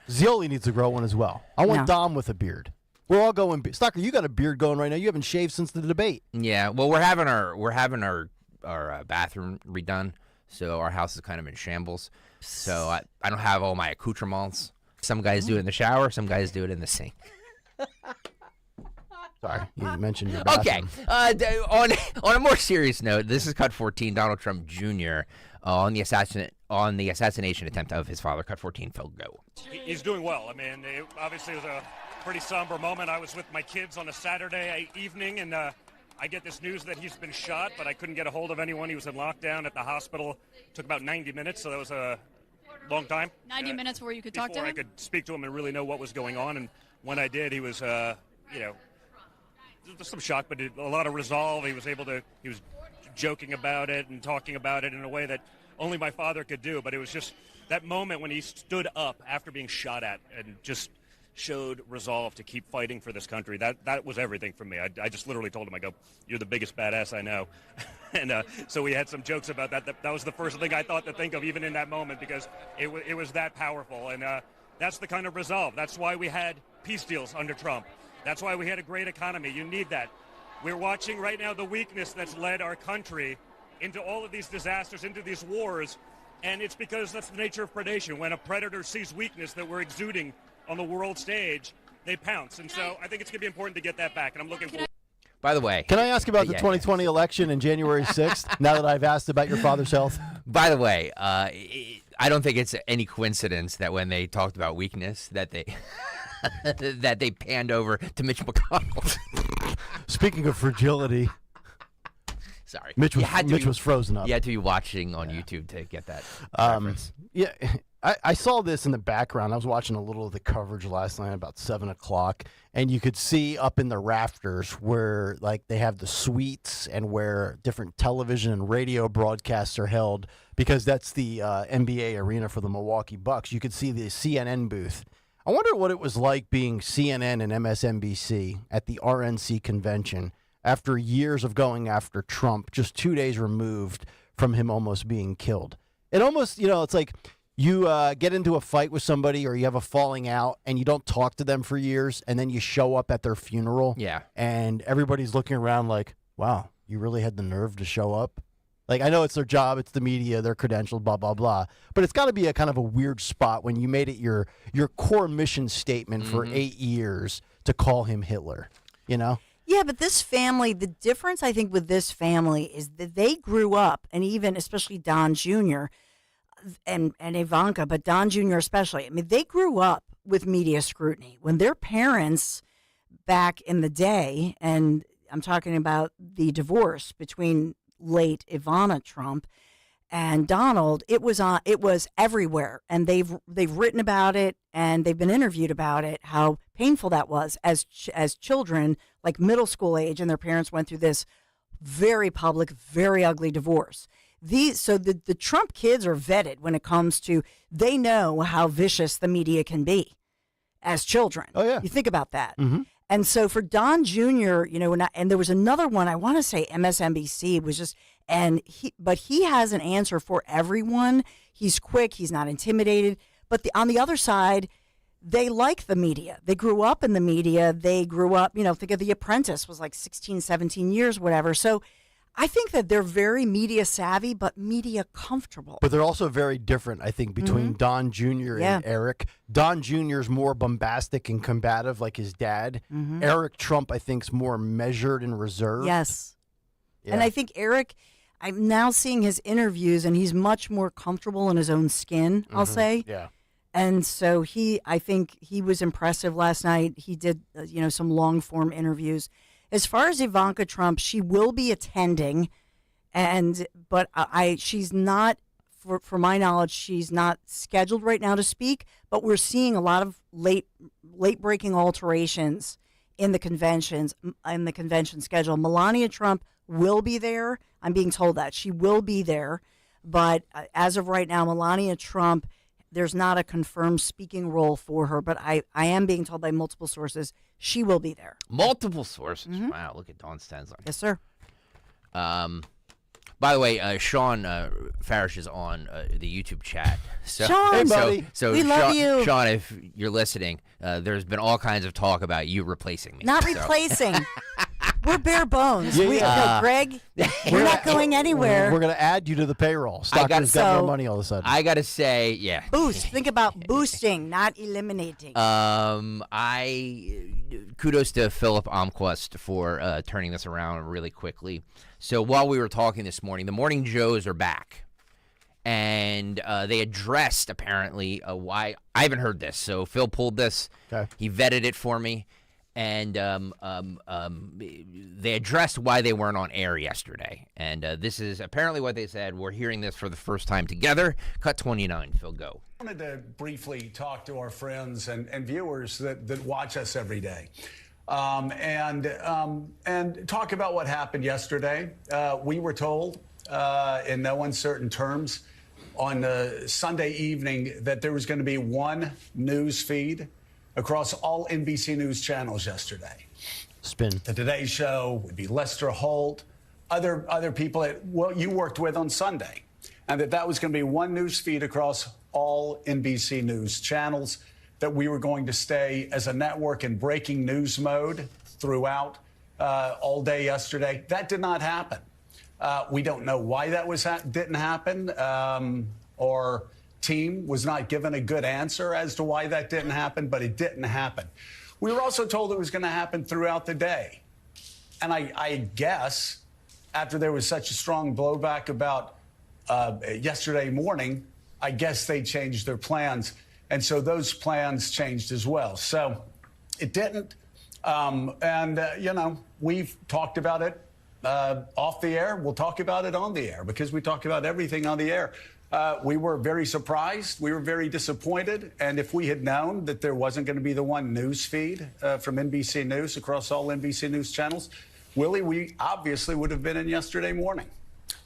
Zioli needs to grow one as well. I want Dom with a beard. We're all going. Stocker, you got a beard going right now. You haven't shaved since the debate. Yeah, well, we're having our bathroom redone, so our house is kind of in shambles. So I don't have all my accoutrements. Some guys do it in the shower. Some guys do it in the sink. Sorry, you mentioned your bathroom. Okay. On a more serious note, this is Cut 14. Donald Trump Jr. On the assassination attempt of his father. Cut 14. Phil, go. He's doing well. I mean, it obviously was a pretty somber moment. I was with my kids on a Saturday evening, and I get this news that he's been shot, but I couldn't get a hold of anyone. He was in lockdown at the hospital. It took about 90 minutes, so that was a long time. 90 minutes before you could talk to him? Before I could speak to him and really know what was going on. And when I did, he was, some shock, but a lot of resolve. He was joking about it and talking about it in a way that only my father could do. But it was just that moment when he stood up after being shot at and just showed resolve to keep fighting for this country. That was everything for me. I just literally told him, I go, "You're the biggest badass I know." And so we had some jokes about that. That was the first thing I thought to think of even in that moment, because it was that powerful. And that's the kind of resolve. That's why we had peace deals under Trump. That's why we had a great economy. You need that. We're watching right now the weakness that's led our country into all of these disasters, into these wars, and it's because that's the nature of predation. When a predator sees weakness that we're exuding on the world stage, they pounce. And so I think it's going to be important to get that back, and I'm looking forward. By the way, can I ask about the 2020 election in January 6th, now that I've asked about your father's health? By the way, I don't think it's any coincidence that when they talked about weakness that they that they panned over to Mitch McConnell. Speaking of fragility. Sorry. Mitch was frozen up. You had to be watching on YouTube to get that reference. Yeah, I saw this in the background. I was watching a little of the coverage last night about 7 o'clock, and you could see up in the rafters where they have the suites and where different television and radio broadcasts are held, because that's the NBA arena for the Milwaukee Bucks. You could see the CNN booth. I wonder what it was like being CNN and MSNBC at the RNC convention after years of going after Trump, just 2 days removed from him almost being killed. It almost, it's like you get into a fight with somebody or you have a falling out and you don't talk to them for years, and then you show up at their funeral. Yeah. And everybody's looking around like, wow, you really had the nerve to show up? Like, I know it's their job, it's the media, their credentials, blah, blah, blah. But it's got to be a kind of a weird spot when you made it your core mission statement for 8 years to call him Hitler, Yeah, but this family, the difference I think with this family is that they grew up, and even especially Don Jr. and Ivanka, but Don Jr. especially, I mean, they grew up with media scrutiny. When their parents back in the day, and I'm talking about the divorce between late Ivana Trump and Donald, it was everywhere, and they've written about it and they've been interviewed about it, how painful that was as children, like middle school age, and their parents went through this very public, very ugly divorce. The Trump kids are vetted when it comes to, they know how vicious the media can be as children. Oh yeah, you think about that. Mm-hmm. And so for Don Jr., and there was another one, I want to say MSNBC was just, but he has an answer for everyone. He's quick. He's not intimidated. But on the other side, they like the media. They grew up in the media. They grew up, think of The Apprentice was like 16, 17 years, whatever. So I think that they're very media savvy, but media comfortable. But they're also very different, I think, between Don Jr. and Eric. Don Jr. is more bombastic and combative like his dad. Eric Trump, I think, is more measured and reserved. Yes. Yeah. And I think Eric, I'm now seeing his interviews, and he's much more comfortable in his own skin, I'll say. Yeah. And so I think he was impressive last night. He did, some long-form interviews. As far as Ivanka Trump, she will be attending, but she's not, for my knowledge, she's not scheduled right now to speak. But we're seeing a lot of late breaking alterations in the convention schedule. Melania Trump will be there. I'm being told that she will be there, but as of right now, Melania Trump, there's not a confirmed speaking role for her, but I am being told by multiple sources she will be there. Multiple sources. Wow, look at Dawn Stensler. Yes, sir. By the way, Sean Farish is on the YouTube chat. So, Sean, hey, buddy. So we love you. Sean, if you're listening, there's been all kinds of talk about you replacing me. Not replacing. We're bare bones. Greg, we're not going anywhere. We're going to add you to the payroll. Stockton's got more money all of a sudden. I got to say, yeah. Boost. Think about boosting, not eliminating. Kudos to Philip Omquist for turning this around really quickly. So while we were talking this morning, the Morning Joes are back. And they addressed, apparently, why. I haven't heard this, so Phil pulled this. Okay. He vetted it for me. And they addressed why they weren't on air yesterday. And this is apparently what they said. We're hearing this for the first time together. Cut 29, Phil, go. I wanted to briefly talk to our friends and viewers that watch us every day. And talk about what happened yesterday. We were told in no uncertain terms on Sunday evening that there was going to be one news feed across all NBC News channels yesterday. Spin. The Today Show would be Lester Holt, other people that you worked with on Sunday, and that was going to be one news feed across all NBC News channels, that we were going to stay as a network in breaking news mode throughout all day yesterday. That did not happen. We don't know why that didn't happen, or team was not given a good answer as to why that didn't happen, but it didn't happen. We were also told it was going to happen throughout the day. And I guess after there was such a strong blowback about yesterday morning, I guess they changed their plans. And so those plans changed as well. So it didn't. We've talked about it off the air. We'll talk about it on the air because we talk about everything on the air. We were very surprised. We were very disappointed. And if we had known that there wasn't going to be the one news feed from NBC News across all NBC News channels, Willie, we obviously would have been in yesterday morning.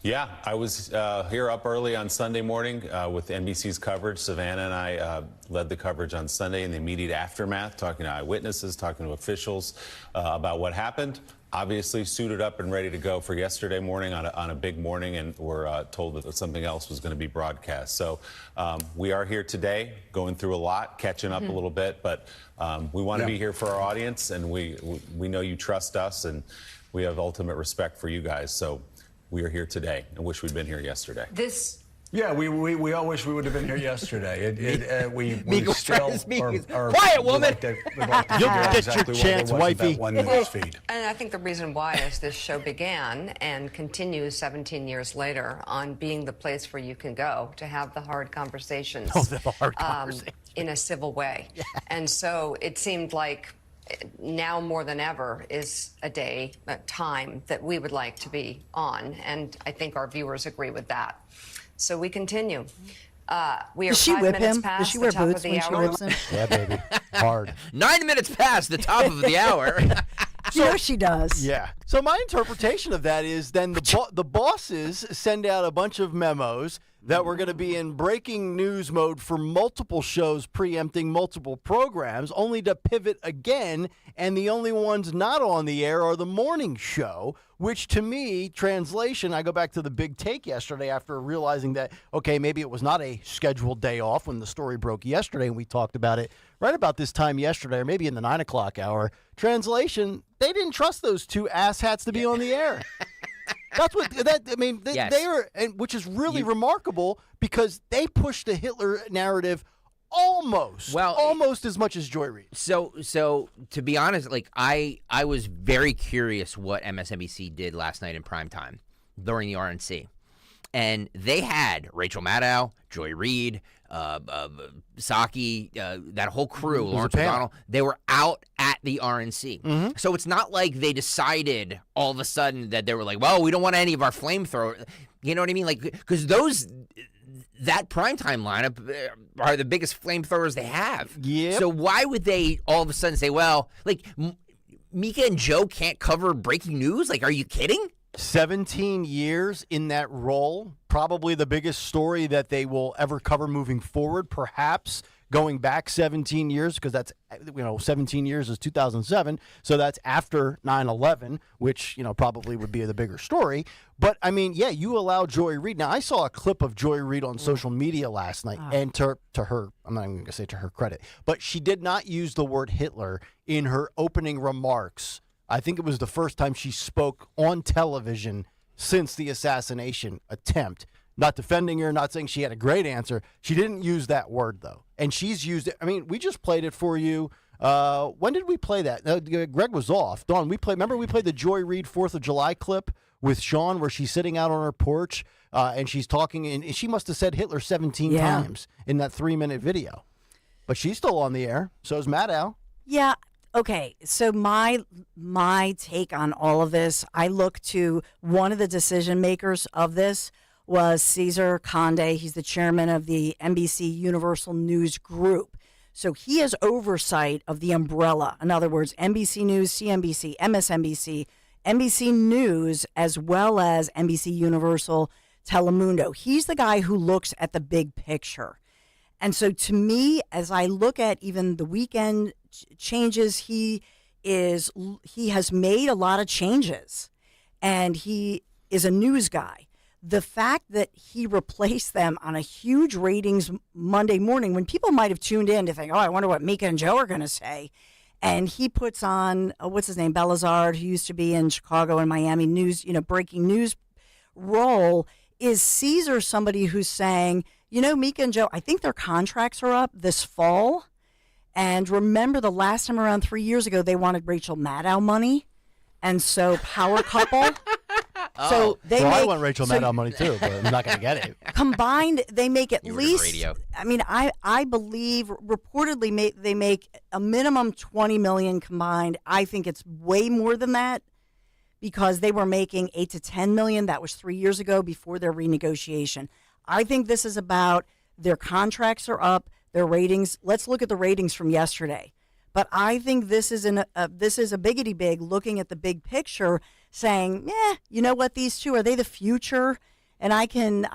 Yeah, I was here up early on Sunday morning with NBC's coverage. Savannah and I led the coverage on Sunday in the immediate aftermath, talking to eyewitnesses, talking to officials about what happened. Obviously suited up and ready to go for yesterday morning on a big morning, and we're told that something else was going to be broadcast. So we are here today going through a lot, catching up a little bit, but we want to be here for our audience, and we know you trust us, and we have ultimate respect for you guys. So we are here today. I wish we'd been here yesterday. Yeah, we all wish we would have been here yesterday. We still are quiet, woman. You'll get your chance, wifey. Feed. And I think the reason why is this show began and continues 17 years later on being the place where you can go to have the hard conversations. In a civil way. Yeah. And so it seemed like now more than ever is a time that we would like to be on, and I think our viewers agree with that. So we continue. We are Does she 5 whip minutes him? past Does she the wear top boots of the when she hour. whips him? Yeah, baby. Hard. 9 minutes past the top of the hour. You know she does. Yeah. So my interpretation of that is then the bosses send out a bunch of memos that we're going to be in breaking news mode for multiple shows, preempting multiple programs, only to pivot again, and the only ones not on the air are the morning show, which to me, translation, I go back to the big take yesterday after realizing that, okay, maybe it was not a scheduled day off when the story broke yesterday, and we talked about it right about this time yesterday, or maybe in the 9 o'clock hour. Translation, they didn't trust those two asshats to be on the air. That's what Yes. they are, and which is really remarkable because they pushed the Hitler narrative almost as much as Joy Reid. So to be honest, like I was very curious what MSNBC did last night in primetime during the RNC. And they had Rachel Maddow, Joy Reid, Psaki, that whole crew, Lawrence O'Donnell. They were out at the RNC. Mm-hmm. So it's not like they decided all of a sudden that they were like, well, we don't want any of our flamethrower. You know what I mean? Like, because that primetime lineup are the biggest flamethrowers they have. Yeah. So why would they all of a sudden say, well, like, Mika and Joe can't cover breaking news? Like, are you kidding? 17 years in that role, probably the biggest story that they will ever cover moving forward, perhaps going back 17 years, because that's, 17 years is 2007, so that's after 9/11, which, probably would be the bigger story. But, I mean, yeah, you allow Joy Reid. Now, I saw a clip of Joy Reid on social media last night, and to her, I'm not even going to say to her credit, but she did not use the word Hitler in her opening remarks. I think it was the first time she spoke on television since the assassination attempt. Not defending her, not saying she had a great answer. She didn't use that word, though. And she's used it. I mean, we just played it for you. When did we play that? Greg was off. Dawn, remember we played the Joy Reid 4th of July clip with Sean where she's sitting out on her porch and she's talking, and she must have said Hitler 17 times in that 3-minute video. But she's still on the air. So is Maddow. Yeah. Okay, so my take on all of this, I look to one of the decision makers of this was Cesar Conde. He's the chairman of the NBC Universal News Group. So he has oversight of the umbrella. In other words, NBC News, CNBC, MSNBC, NBC News, as well as NBC Universal, Telemundo. He's the guy who looks at the big picture. And so to me, as I look at even the weekend changes, he has made a lot of changes, and he is a news guy. The fact that he replaced them on a huge ratings Monday morning when people might have tuned in to think, oh, I wonder what Mika and Joe are going to say. And he puts on, what's his name, Belazard, who used to be in Chicago and Miami news, breaking news role. Is Caesar somebody who's saying, Mika and Joe, I think their contracts are up this fall. And remember the last time around 3 years ago, they wanted Rachel Maddow money. And so power couple. So I want Rachel Maddow money too, but I'm not going to get it. Combined, they make at least, I mean, I believe reportedly they make a minimum $20 million combined. I think it's way more than that because they were making $8 to $10 million. That was 3 years ago before their renegotiation. I think this is about their contracts are up, their ratings. Let's look at the ratings from yesterday. But I think this is a biggity big looking at the big picture, saying, you know what, these two, are they the future? and I can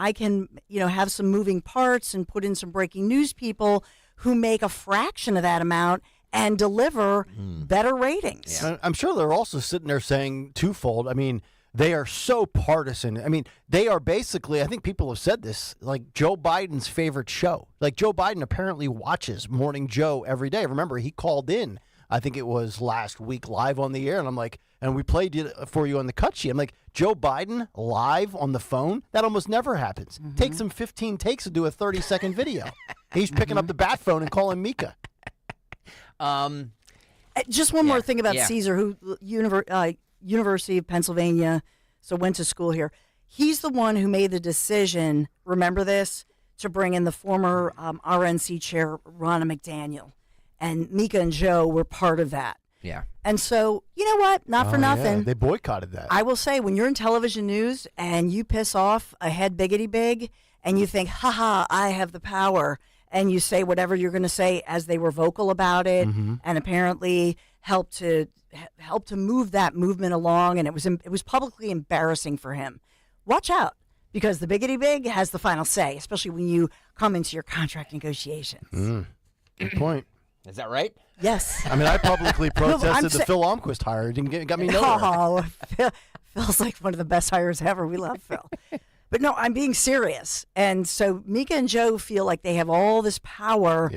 have some moving parts and put in some breaking news people who make a fraction of that amount and deliver better ratings. Yeah. I'm sure they're also sitting there saying twofold. I mean, they are so partisan. I mean, they are basically, I think people have said this, like Joe Biden's favorite show. Like Joe Biden apparently watches Morning Joe every day. Remember, he called in, I think it was last week, live on the air. And I'm like, and we played it for you on the cut sheet. I'm like, Joe Biden live on the phone? That almost never happens. Takes him 15 takes to do a 30-second video. He's picking up the bat phone and calling Mika. Just one more thing about Caesar, who University of Pennsylvania, so went to school here. He's the one who made the decision, remember this, to bring in the former RNC chair, Ronna McDaniel. And Mika and Joe were part of that. Yeah. And so, you know what? Not for nothing. Yeah. They boycotted that. I will say, when you're in television news and you piss off a head biggity big and you think, haha, I have the power, and you say whatever you're going to say, as they were vocal about it, and apparently helped to move that movement along, and it was publicly embarrassing for him. Watch out, because the biggity big has the final say, especially when you come into your contract negotiations. Good point. Is that right? Yes. I mean, I publicly protested the Phil Almquist hire. It didn't got me nowhere. Oh, Phil's like one of the best hires ever. We love Phil. But no, I'm being serious. And so Mika and Joe feel like they have all this power,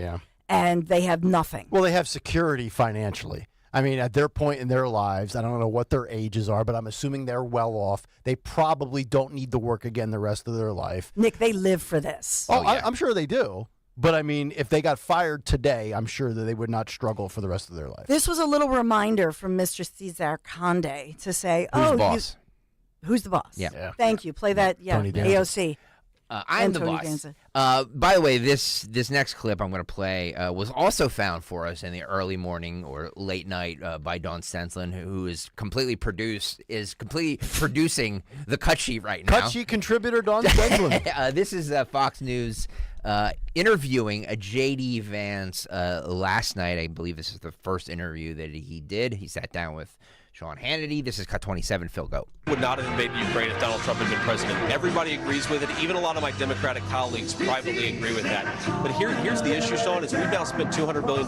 and they have nothing. Well, they have security financially. I mean, at their point in their lives, I don't know what their ages are, but I'm assuming they're well off. They probably don't need to work again the rest of their life. Nick, they live for this. Oh, yeah. I'm sure they do. But, I mean, if they got fired today, I'm sure that they would not struggle for the rest of their life. This was a little reminder from Mr. Cesar Conde to say, Who's the boss? Who's the boss? Yeah. Thank you. Play that, Tony Danza. AOC. I'm the Tony boss. Danza. By the way, this next clip I'm going to play was also found for us in the early morning or late night by Dawn Stenslin, who is completely producing the cut sheet right now. Cut sheet contributor Dawn Stenslin. This is Fox News interviewing a J.D. Vance last night. I believe this is the first interview that he did. He sat down with Sean Hannity. This is cut 27. Phil, go. Would not have invaded Ukraine if Donald Trump had been president. Everybody agrees with it. Even a lot of my Democratic colleagues privately agree with that. But here's the issue, Sean, is we've now spent $200 billion.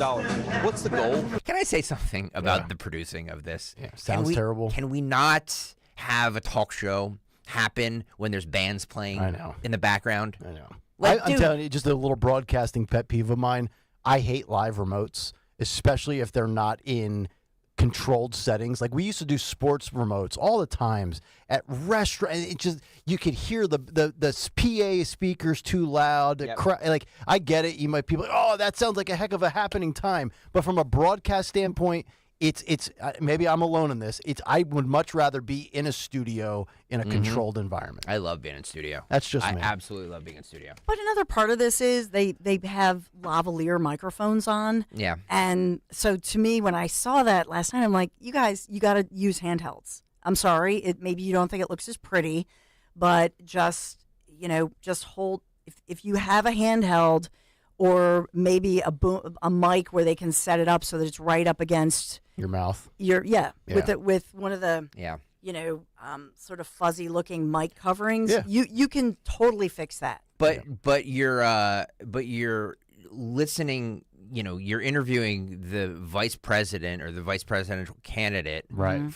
What's the goal? Can I say something about the producing of this? Yeah, sounds terrible. Can we not have a talk show happen when there's bands playing in the background? I know. I'm telling you, just a little broadcasting pet peeve of mine. I hate live remotes, especially if they're not in controlled settings. Like, we used to do sports remotes all the times at restaurants. It just, you could hear the PA speakers too loud. Like, I get it. You might people, oh, that sounds like a heck of a happening time. But from a broadcast standpoint, it's maybe I'm alone in this. I would much rather be in a studio in a controlled environment. I love being in studio. That's just me. I absolutely love being in studio. But another part of this is they have lavalier microphones on. Yeah. And so to me, when I saw that last night, I'm like, you guys, you got to use handhelds. I'm sorry. Maybe you don't think it looks as pretty, but just hold. If you have a handheld, or maybe a mic where they can set it up so that it's right up against your mouth. With one of the sort of fuzzy looking mic coverings. Yeah. You can totally fix that. But you're listening. You're interviewing the vice president or the vice presidential candidate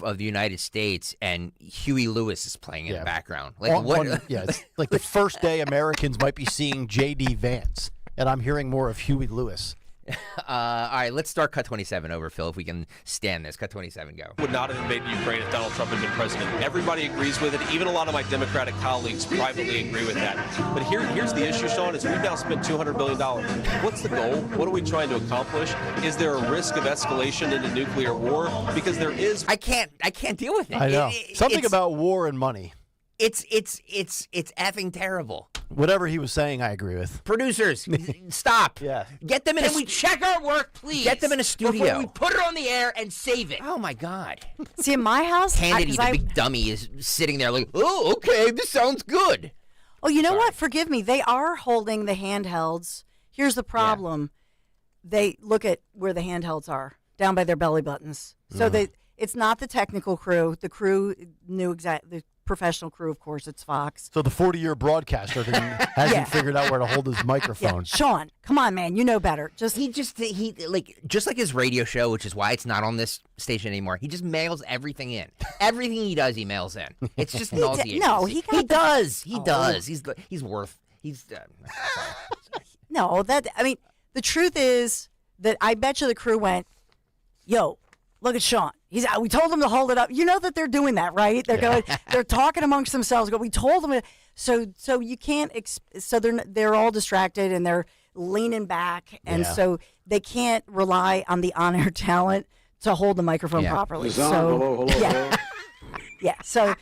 of the United States, and Huey Lewis is playing in the background. Like what? It's like the first day Americans might be seeing J.D. Vance. And I'm hearing more of Huey Lewis. All right, let's start cut 27 over, Phil, if we can stand this. Cut 27, go. Would not have invaded Ukraine if Donald Trump had been president. Everybody agrees with it. Even a lot of my Democratic colleagues privately agree with that. But here's the issue, Sean, is we've now spent $200 billion. What's the goal? What are we trying to accomplish? Is there a risk of escalation into nuclear war? Because there is. I can't deal with it. I know. Something about war and money. It's effing terrible. Whatever he was saying, I agree with. Producers, stop. Yeah. Get them in Can we check our work, please? Get them in a studio. Before we put it on the air and save it. Oh, my God. See, in my house, Hannity, the big dummy, is sitting there like, oh, okay, this sounds good. Oh, you know what? Forgive me. They are holding the handhelds. Here's the problem. They look at where the handhelds are, down by their belly buttons. So it's not the technical crew. The crew knew exactly. professional crew, of course, it's Fox. So the 40-year broadcaster hasn't figured out where to hold his microphone. Sean, come on, man, you know better. Just like his radio show, which is why it's not on this station anymore. He just mails everything in. Everything he does, he mails in. It's just nauseating. He does. He does. He's worth. No, the truth is that I bet you the crew went, yo, look at Sean. We told him to hold it up. You know that they're doing that, right? They're going. They're talking amongst themselves. We told them. So you can't. So they're all distracted and they're leaning back, and so they can't rely on the on-air talent to hold the microphone properly. Hello. Yeah. So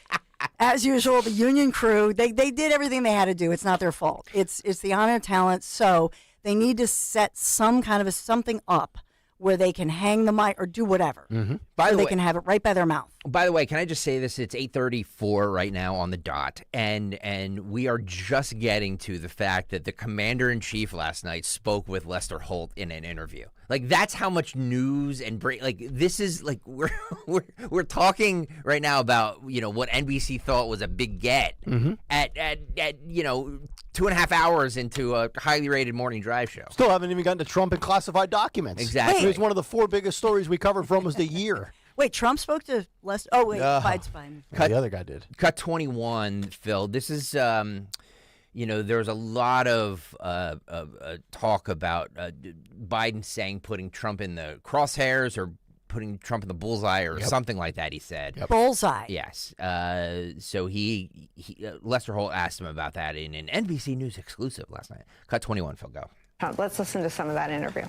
as usual, the union crew they did everything they had to do. It's not their fault. It's the on-air talent. So they need to set some kind of something up where they can hang the mic or do whatever. Mm-hmm. By the way, they can have it right by their mouth. By the way, can I just say this? It's 8:34 right now on the dot, and we are just getting to the fact that the commander-in-chief last night spoke with Lester Holt in an interview. Like, that's how much news and this is like we're talking right now about what NBC thought was a big get at 2.5 hours into a highly rated morning drive show. Still haven't even gotten to Trump and classified documents. Exactly. It was one of the 4 biggest stories we covered for almost a year. Wait, Trump spoke to Lester? Oh, wait, Biden's fine. The other guy did. Cut 21, Phil. This is, there's a lot of talk about Biden saying putting Trump in the crosshairs or putting Trump in the bullseye or something like that, he said. Bullseye. Yes. So he Lester Holt asked him about that in an NBC News exclusive last night. Cut 21, Phil, go. Let's listen to some of that interview.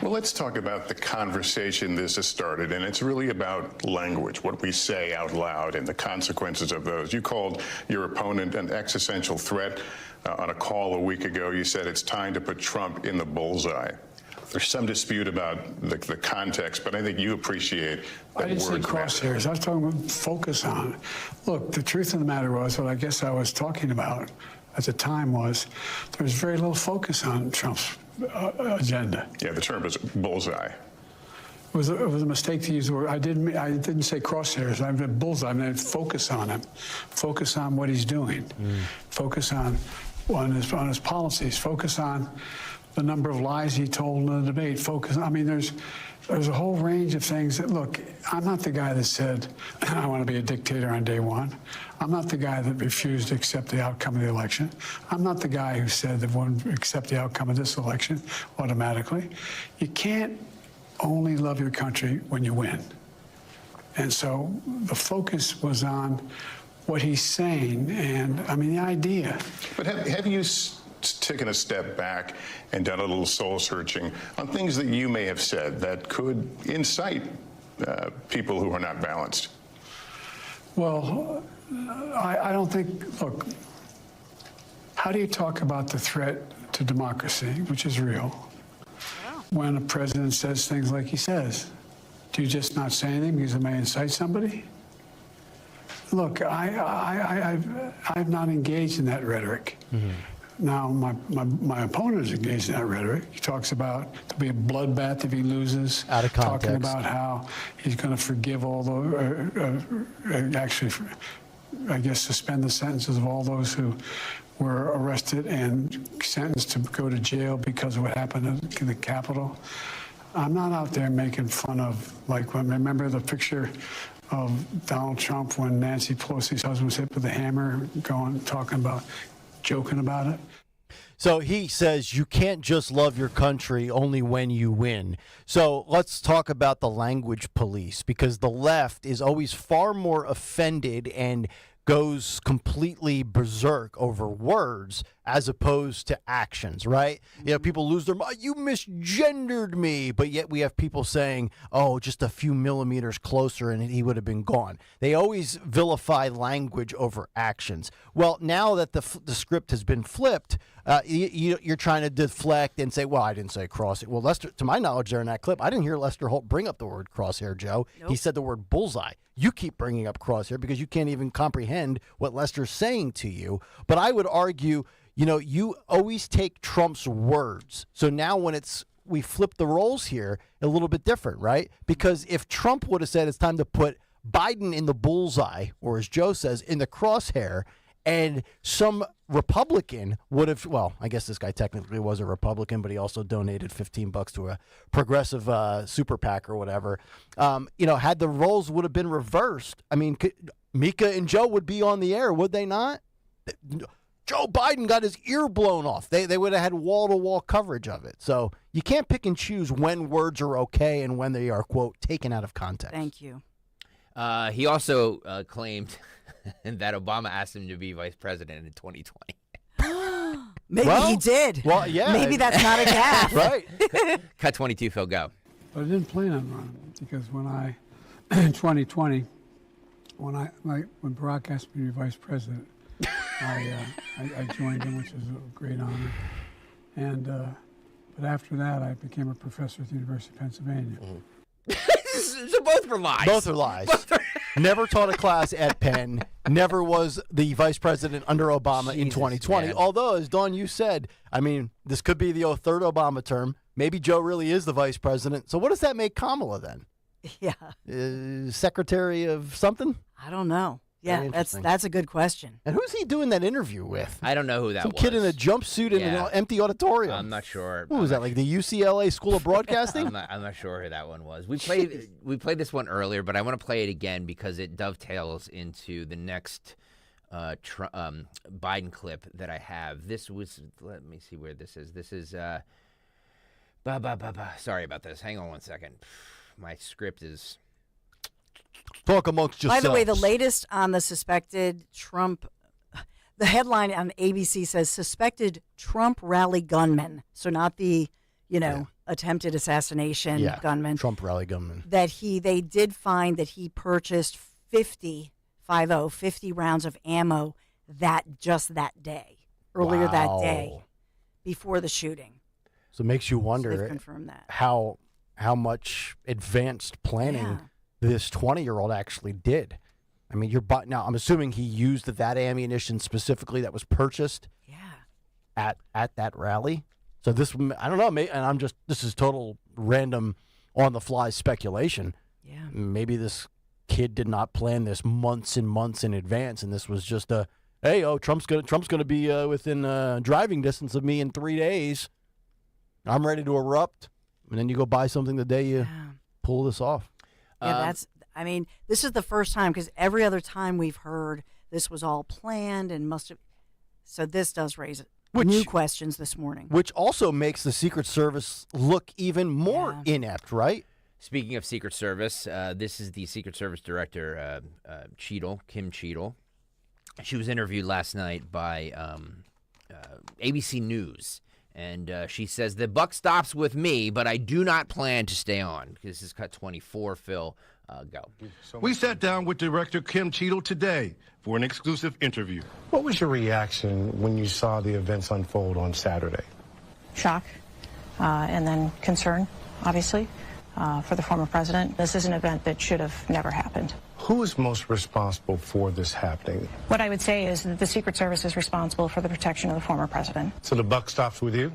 Well, let's talk about the conversation this has started, and it's really about language, what we say out loud and the consequences of those. You called your opponent an existential threat on a call a week ago. You said it's time to put Trump in the bullseye. There's some dispute about the context, but I think you appreciate that I didn't say crosshairs. I was talking about focus on. Look, the truth of the matter was, what I guess I was talking about at the time was there was very little focus on Trump's agenda. Yeah, the term is bullseye. It was a mistake to use the word. I didn't say crosshairs. I meant bullseye. I meant focus on him. Focus on what he's doing. Focus on his policies. Focus on the number of lies he told in the debate. There's a whole range of things that, look, I'm not the guy that said, I want to be a dictator on day one. I'm not the guy that refused to accept the outcome of the election. I'm not the guy who said that won't accept the outcome of this election automatically. You can't only love your country when you win. And so the focus was on what he's saying and, the idea. But have you taken a step back and done a little soul searching on things that you may have said that could incite people who are not balanced? Well, I don't think, look, how do you talk about the threat to democracy, which is real, when a president says things like he says? Do you just not say anything because it may incite somebody? Look, I've not engaged in that rhetoric. Now, my opponent is engaged in that rhetoric. He talks about there'll be a bloodbath if he loses. Out of context. Talking about how he's going to forgive all suspend the sentences of all those who were arrested and sentenced to go to jail because of what happened in the Capitol. I'm not out there making fun of, remember the picture of Donald Trump when Nancy Pelosi's husband was hit with a hammer, joking about it. So he says you can't just love your country only when you win. So let's talk about the language police, because the left is always far more offended and goes completely berserk over words as opposed to actions, right? People lose their mind. You misgendered me. But yet we have people saying, oh, just a few millimeters closer and he would have been gone. They always vilify language over actions. Well, now that the script has been flipped, you're trying to deflect and say, well, I didn't say crosshair. Well, Lester, to my knowledge there in that clip, I didn't hear Lester Holt bring up the word crosshair, Joe. Nope. He said the word bullseye. You keep bringing up crosshair because you can't even comprehend what Lester's saying to you. But I would argue, you always take Trump's words. So now when we flip the roles here, a little bit different, right? Because if Trump would have said it's time to put Biden in the bullseye, or as Joe says, in the crosshair, and some Republican would have, well, I guess this guy technically was a Republican, but he also donated $15 to a progressive super PAC or whatever. Had the roles would have been reversed, I mean, Mika and Joe would be on the air, would they not? Joe Biden got his ear blown off. They would have had wall-to-wall coverage of it. So you can't pick and choose when words are okay and when they are, quote, taken out of context. Thank you. He also claimed that Obama asked him to be vice president in 2020. Maybe he did. Well, yeah. Maybe that's not a gaffe. Right. Cut 22, Phil, go. But I didn't plan on running because when in 2020, when Barack asked me to be vice president, I joined him, which was a great honor. And but after that, I became a professor at the University of Pennsylvania. So both were lies. Both are lies. Never taught a class at Penn. Never was the vice president under Obama in 2020. Man. Although, as Dawn, you said, I mean, this could be the third Obama term. Maybe Joe really is the vice president. So what does that make Kamala then? Yeah. Secretary of something? I don't know. Yeah, that's a good question. And who's he doing that interview with? I don't know who that Some was. kid in a jumpsuit in an empty auditorium. I'm not sure. What was that, like the UCLA School of Broadcasting? I'm not sure who that one was. We played this one earlier, but I want to play it again because it dovetails into the next Biden clip that I have. This was, let me see where this is. This is, sorry about this. Hang on one second. My script is... Talk amongst yourselves. By the way, the latest on the suspected Trump, the headline on ABC says suspected Trump rally gunman. So not the, attempted assassination gunman. Trump rally gunman. That they did find that he purchased 50 rounds of ammo that day, earlier that day, before the shooting. So it makes you wonder they've confirmed that. how much advanced planning this 20-year-old actually did. I mean, now I'm assuming he used that ammunition specifically that was purchased at that rally. So this, I don't know, and this is total random on the fly speculation. Yeah. Maybe this kid did not plan this months and months in advance, and this was just Trump's gonna be within driving distance of me in 3 days. I'm ready to erupt, and then you go buy something the day you pull this off. Yeah, this is the first time, because every other time we've heard this was all planned and must have. So this does raise new questions this morning. Which also makes the Secret Service look even more inept, right? Speaking of Secret Service, this is the Secret Service Director, Kim Cheadle. She was interviewed last night by ABC News. And she says, the buck stops with me, but I do not plan to stay on. This is cut 24, Phil. Go. We sat down with Director Kim Cheadle today for an exclusive interview. What was your reaction when you saw the events unfold on Saturday? Shock, and then concern, obviously, for the former president. This is an event that should have never happened. Who is most responsible for this happening? What I would say is that the Secret Service is responsible for the protection of the former president. So the buck stops with you?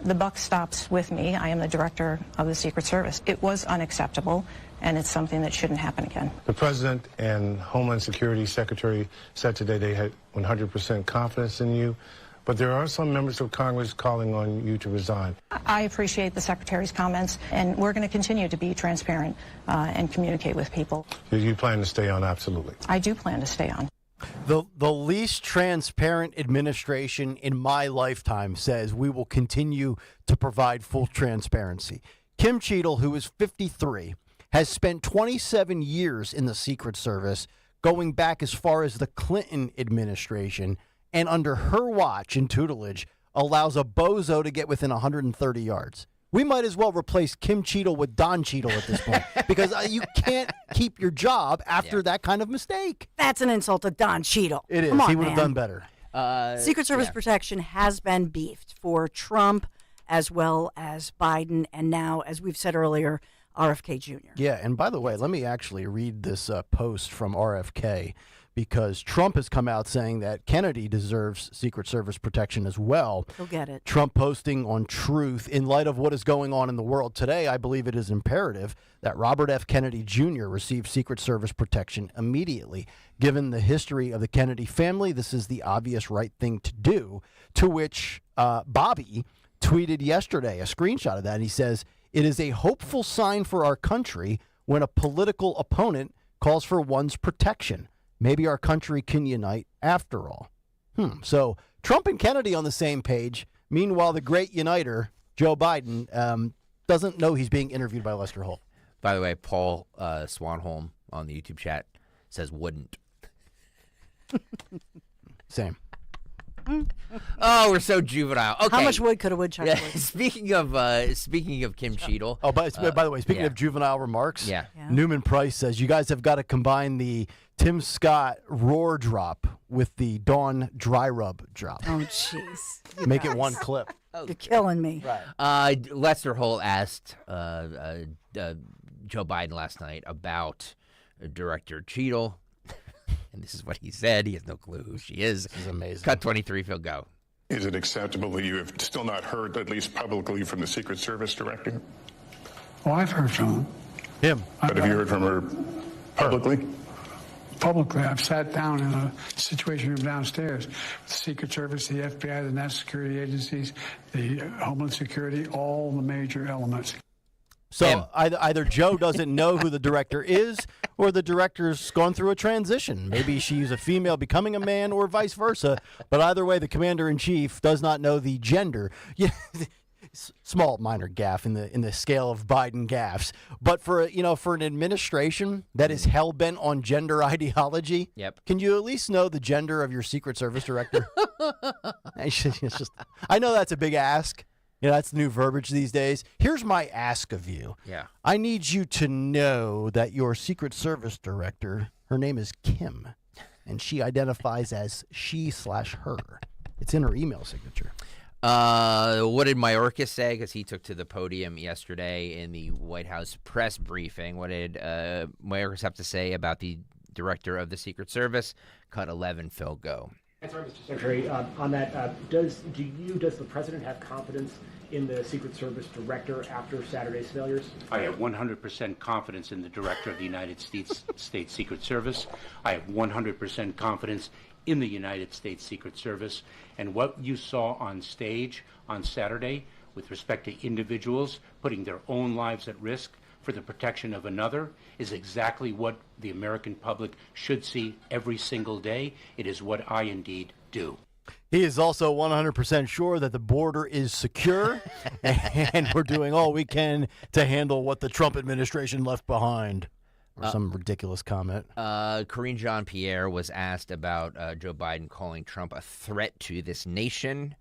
The buck stops with me. I am the director of the Secret Service. It was unacceptable, and it's something that shouldn't happen again. The President and Homeland Security Secretary said today they had 100% confidence in you, but there are some members of Congress calling on you to resign. I appreciate the Secretary's comments, and we're going to continue to be transparent and communicate with people. Do you plan to stay on? Absolutely. I do plan to stay on. The least transparent administration in my lifetime says we will continue to provide full transparency. Kim Cheadle, who is 53, has spent 27 years in the Secret Service, going back as far as the Clinton administration, and under her watch and tutelage allows a bozo to get within 130 yards. We might as well replace Kim Cheadle with Don Cheadle at this point because you can't keep your job after that kind of mistake. That's an insult to Don Cheadle. It is. Come on, he would have man. done better. Secret Service protection has been beefed for Trump as well as Biden, and now, as we've said earlier, RFK Jr. Yeah, and by the way, let me actually read this post from RFK because Trump has come out saying that Kennedy deserves Secret Service protection as well. He'll get it. Trump posting on Truth, in light of what is going on in the world today, I believe it is imperative that Robert F. Kennedy Jr. receive Secret Service protection immediately. Given the history of the Kennedy family, this is the obvious right thing to do, to which Bobby tweeted yesterday a screenshot of that. And he says, "It is a hopeful sign for our country when a political opponent calls for one's protection. Maybe our country can unite after all." So Trump and Kennedy on the same page. Meanwhile, the great uniter, Joe Biden, doesn't know he's being interviewed by Lester Holt. By the way, Paul Swanholm on the YouTube chat says wouldn't. Same. Oh, we're so juvenile. Okay. How much wood could a woodchuck wood? Speaking of Kim Cheadle. Oh, by the way, speaking of juvenile remarks, Newman Price says you guys have got to combine the Tim Scott roar drop with the Dawn dry rub drop. Oh, jeez. Make it one clip. You're killing me. Right. Lester Holt asked Joe Biden last night about Director Cheadle. And this is what he said. He has no clue who she is. This is amazing. Cut 23, Phil, go. Is it acceptable that you have still not heard, at least publicly, from the Secret Service director? Oh, I've heard from him. But have you heard from her publicly? Publicly, I've sat down in a situation room downstairs with the Secret Service, the FBI, the national security agencies, the Homeland Security, all the major elements. So either Joe doesn't know who the director is, or the director's gone through a transition. Maybe she's a female becoming a man, or vice versa. But either way, the commander-in-chief does not know the gender. Yeah, small minor gaffe in the scale of Biden gaffes. But for an administration that is hell-bent on gender ideology, can you at least know the gender of your Secret Service director? I know that's a big ask. That's the new verbiage these days. Here's my ask of you. Yeah. I need you to know that your Secret Service director, her name is Kim, and she identifies as she/her. It's in her email signature. What did Mayorkas say? Because he took to the podium yesterday in the White House press briefing. What did Mayorkas have to say about the director of the Secret Service? Cut 11, Phil, go. Sorry, Mr. Secretary, on that, does the president have confidence in the Secret Service director after Saturday's failures? I have 100% confidence in the director of the United States Secret Service. I have 100% confidence in the United States Secret Service. And what you saw on stage on Saturday with respect to individuals putting their own lives at risk for the protection of another is exactly what the American public should see every single day. It is what I indeed do. He is also 100% sure that the border is secure, and we're doing all we can to handle what the Trump administration left behind. Or some ridiculous comment. Karine Jean-Pierre was asked about Joe Biden calling Trump a threat to this nation.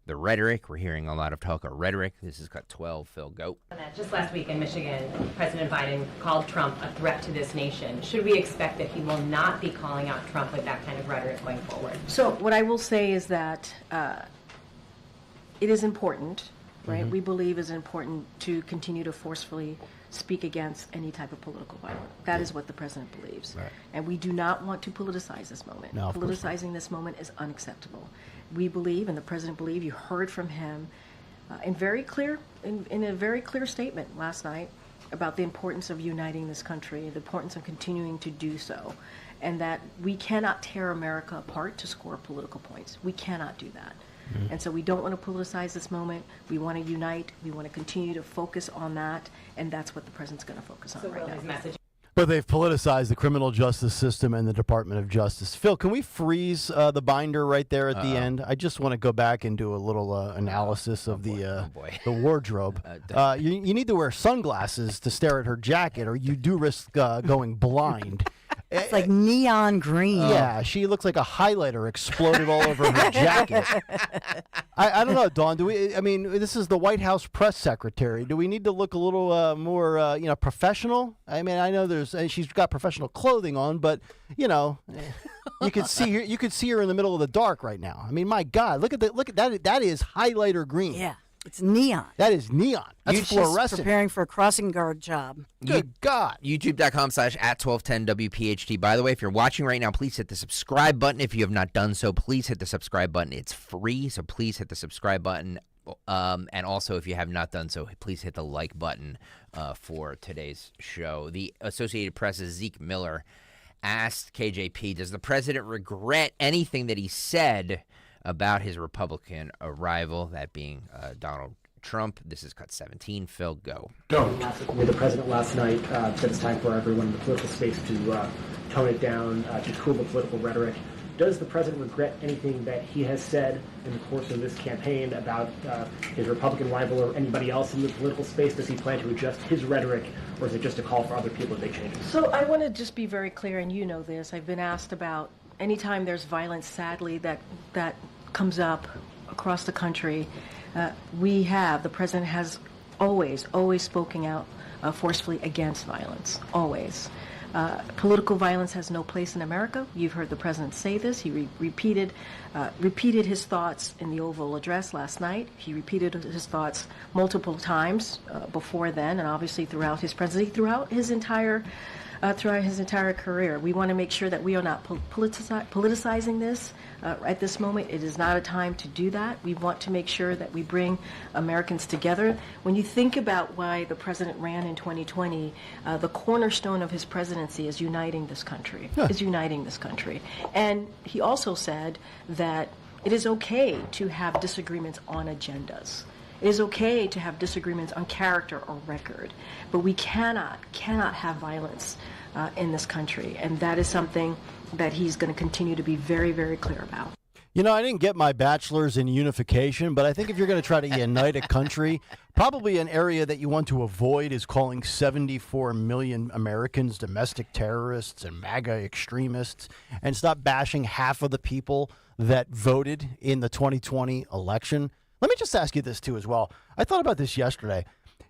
The rhetoric, we're hearing a lot of talk of rhetoric. This is cut 12, Phil, go. Just last week in Michigan, President Biden called Trump a threat to this nation. Should we expect that he will not be calling out Trump with that kind of rhetoric going forward? So what I will say is that it is important, right? We believe it's important to continue to forcefully speak against any type of political violence. That is what the president believes. Right. And we do not want to politicize this moment. No, of course not. Politicizing this moment is unacceptable. We believe, and the president believed, you heard from him in a very clear statement last night about the importance of uniting this country, the importance of continuing to do so, and that we cannot tear America apart to score political points. We cannot do that. And so we don't want to politicize this moment. We want to unite. We want to continue to focus on that, and that's what the president's going to focus on right now. But they've politicized the criminal justice system and the Department of Justice. Phil, can we freeze the binder right there at the end? I just want to go back and do a little analysis of the wardrobe. You need to wear sunglasses to stare at her jacket, or you do risk going blind. It's like neon green. Yeah, she looks like a highlighter exploded all over her jacket. I don't know, Dawn. This is the White House press secretary. Do we need to look a little more, professional? I mean, I know she's got professional clothing on, but you could see her. You could see her in the middle of the dark right now. I mean, my God, look at that. That is highlighter green. Yeah. It's neon. That is neon. That's She's fluorescent. preparing for a crossing guard job. Good God. YouTube.com/@1210WPHT. By the way, if you're watching right now, please hit the subscribe button. If you have not done so, please hit the subscribe button. It's free, so please hit the subscribe button. And also, if you have not done so, please hit the like button for today's show. The Associated Press's Zeke Miller asked KJP, does the president regret anything that he said about his Republican rival, that being Donald Trump? This is cut 17. Phil, go. The president last night said it's time for everyone in the political space to tone it down, to cool the political rhetoric. Does the president regret anything that he has said in the course of this campaign about his Republican rival or anybody else in the political space? Does he plan to adjust his rhetoric, or is it just a call for other people to make changes? So I want to just be very clear, and you know this. I've been asked about anytime there's violence, sadly, that comes up across the country. The president has always spoken out forcefully against violence, always. Political violence has no place in America. You've heard the president say this. He repeated his thoughts in the Oval Address last night. He repeated his thoughts multiple times before then, and obviously throughout his presidency, throughout his entire career. We want to make sure that we are not politicizing this at this moment. It is not a time to do that. We want to make sure that we bring Americans together. When you think about why the president ran in 2020, the cornerstone of his presidency is uniting this country. And he also said that it is okay to have disagreements on agendas. It is okay to have disagreements on character or record, but we cannot have violence in this country, and that is something that he's going to continue to be very, very clear about. You know, I didn't get my bachelor's in unification, but I think if you're going to try to unite a country, probably an area that you want to avoid is calling 74 million Americans domestic terrorists and MAGA extremists, and stop bashing half of the people that voted in the 2020 election. Let me just ask you this, too, as well. I thought about this yesterday.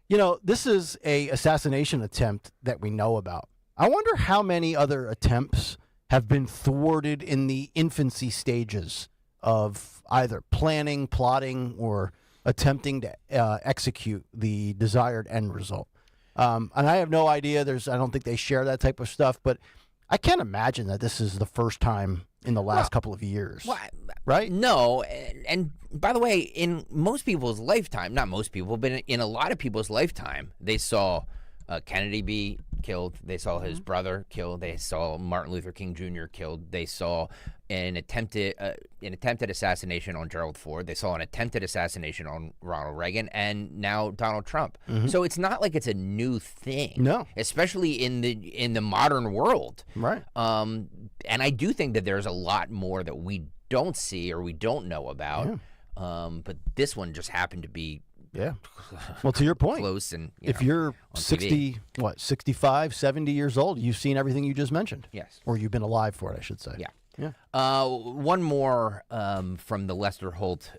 You know, this is a assassination attempt that we know about. I wonder how many other attempts have been thwarted in the infancy stages of either planning, plotting, or attempting to execute the desired end result. And I have no idea. I don't think they share that type of stuff, but I can't imagine that this is the first time in the last couple of years. Right? No. And by the way, in most people's lifetime, not most people, but in a lot of people's lifetime, they saw Kennedy be killed. They saw his brother killed. They saw Martin Luther King Jr. killed. They saw an attempted assassination on Gerald Ford. They saw an attempted assassination on Ronald Reagan, and now Donald Trump. So it's not like it's a new thing. No, especially in the modern world. Right. And I do think that there's a lot more that we don't see or we don't know about. Yeah. But this one just happened to be. Yeah. Well, to your point, close and if you're 65, 70 years old, you've seen everything you just mentioned. Yes. Or you've been alive for it, I should say. Yeah. Yeah. One more from the Lester Holt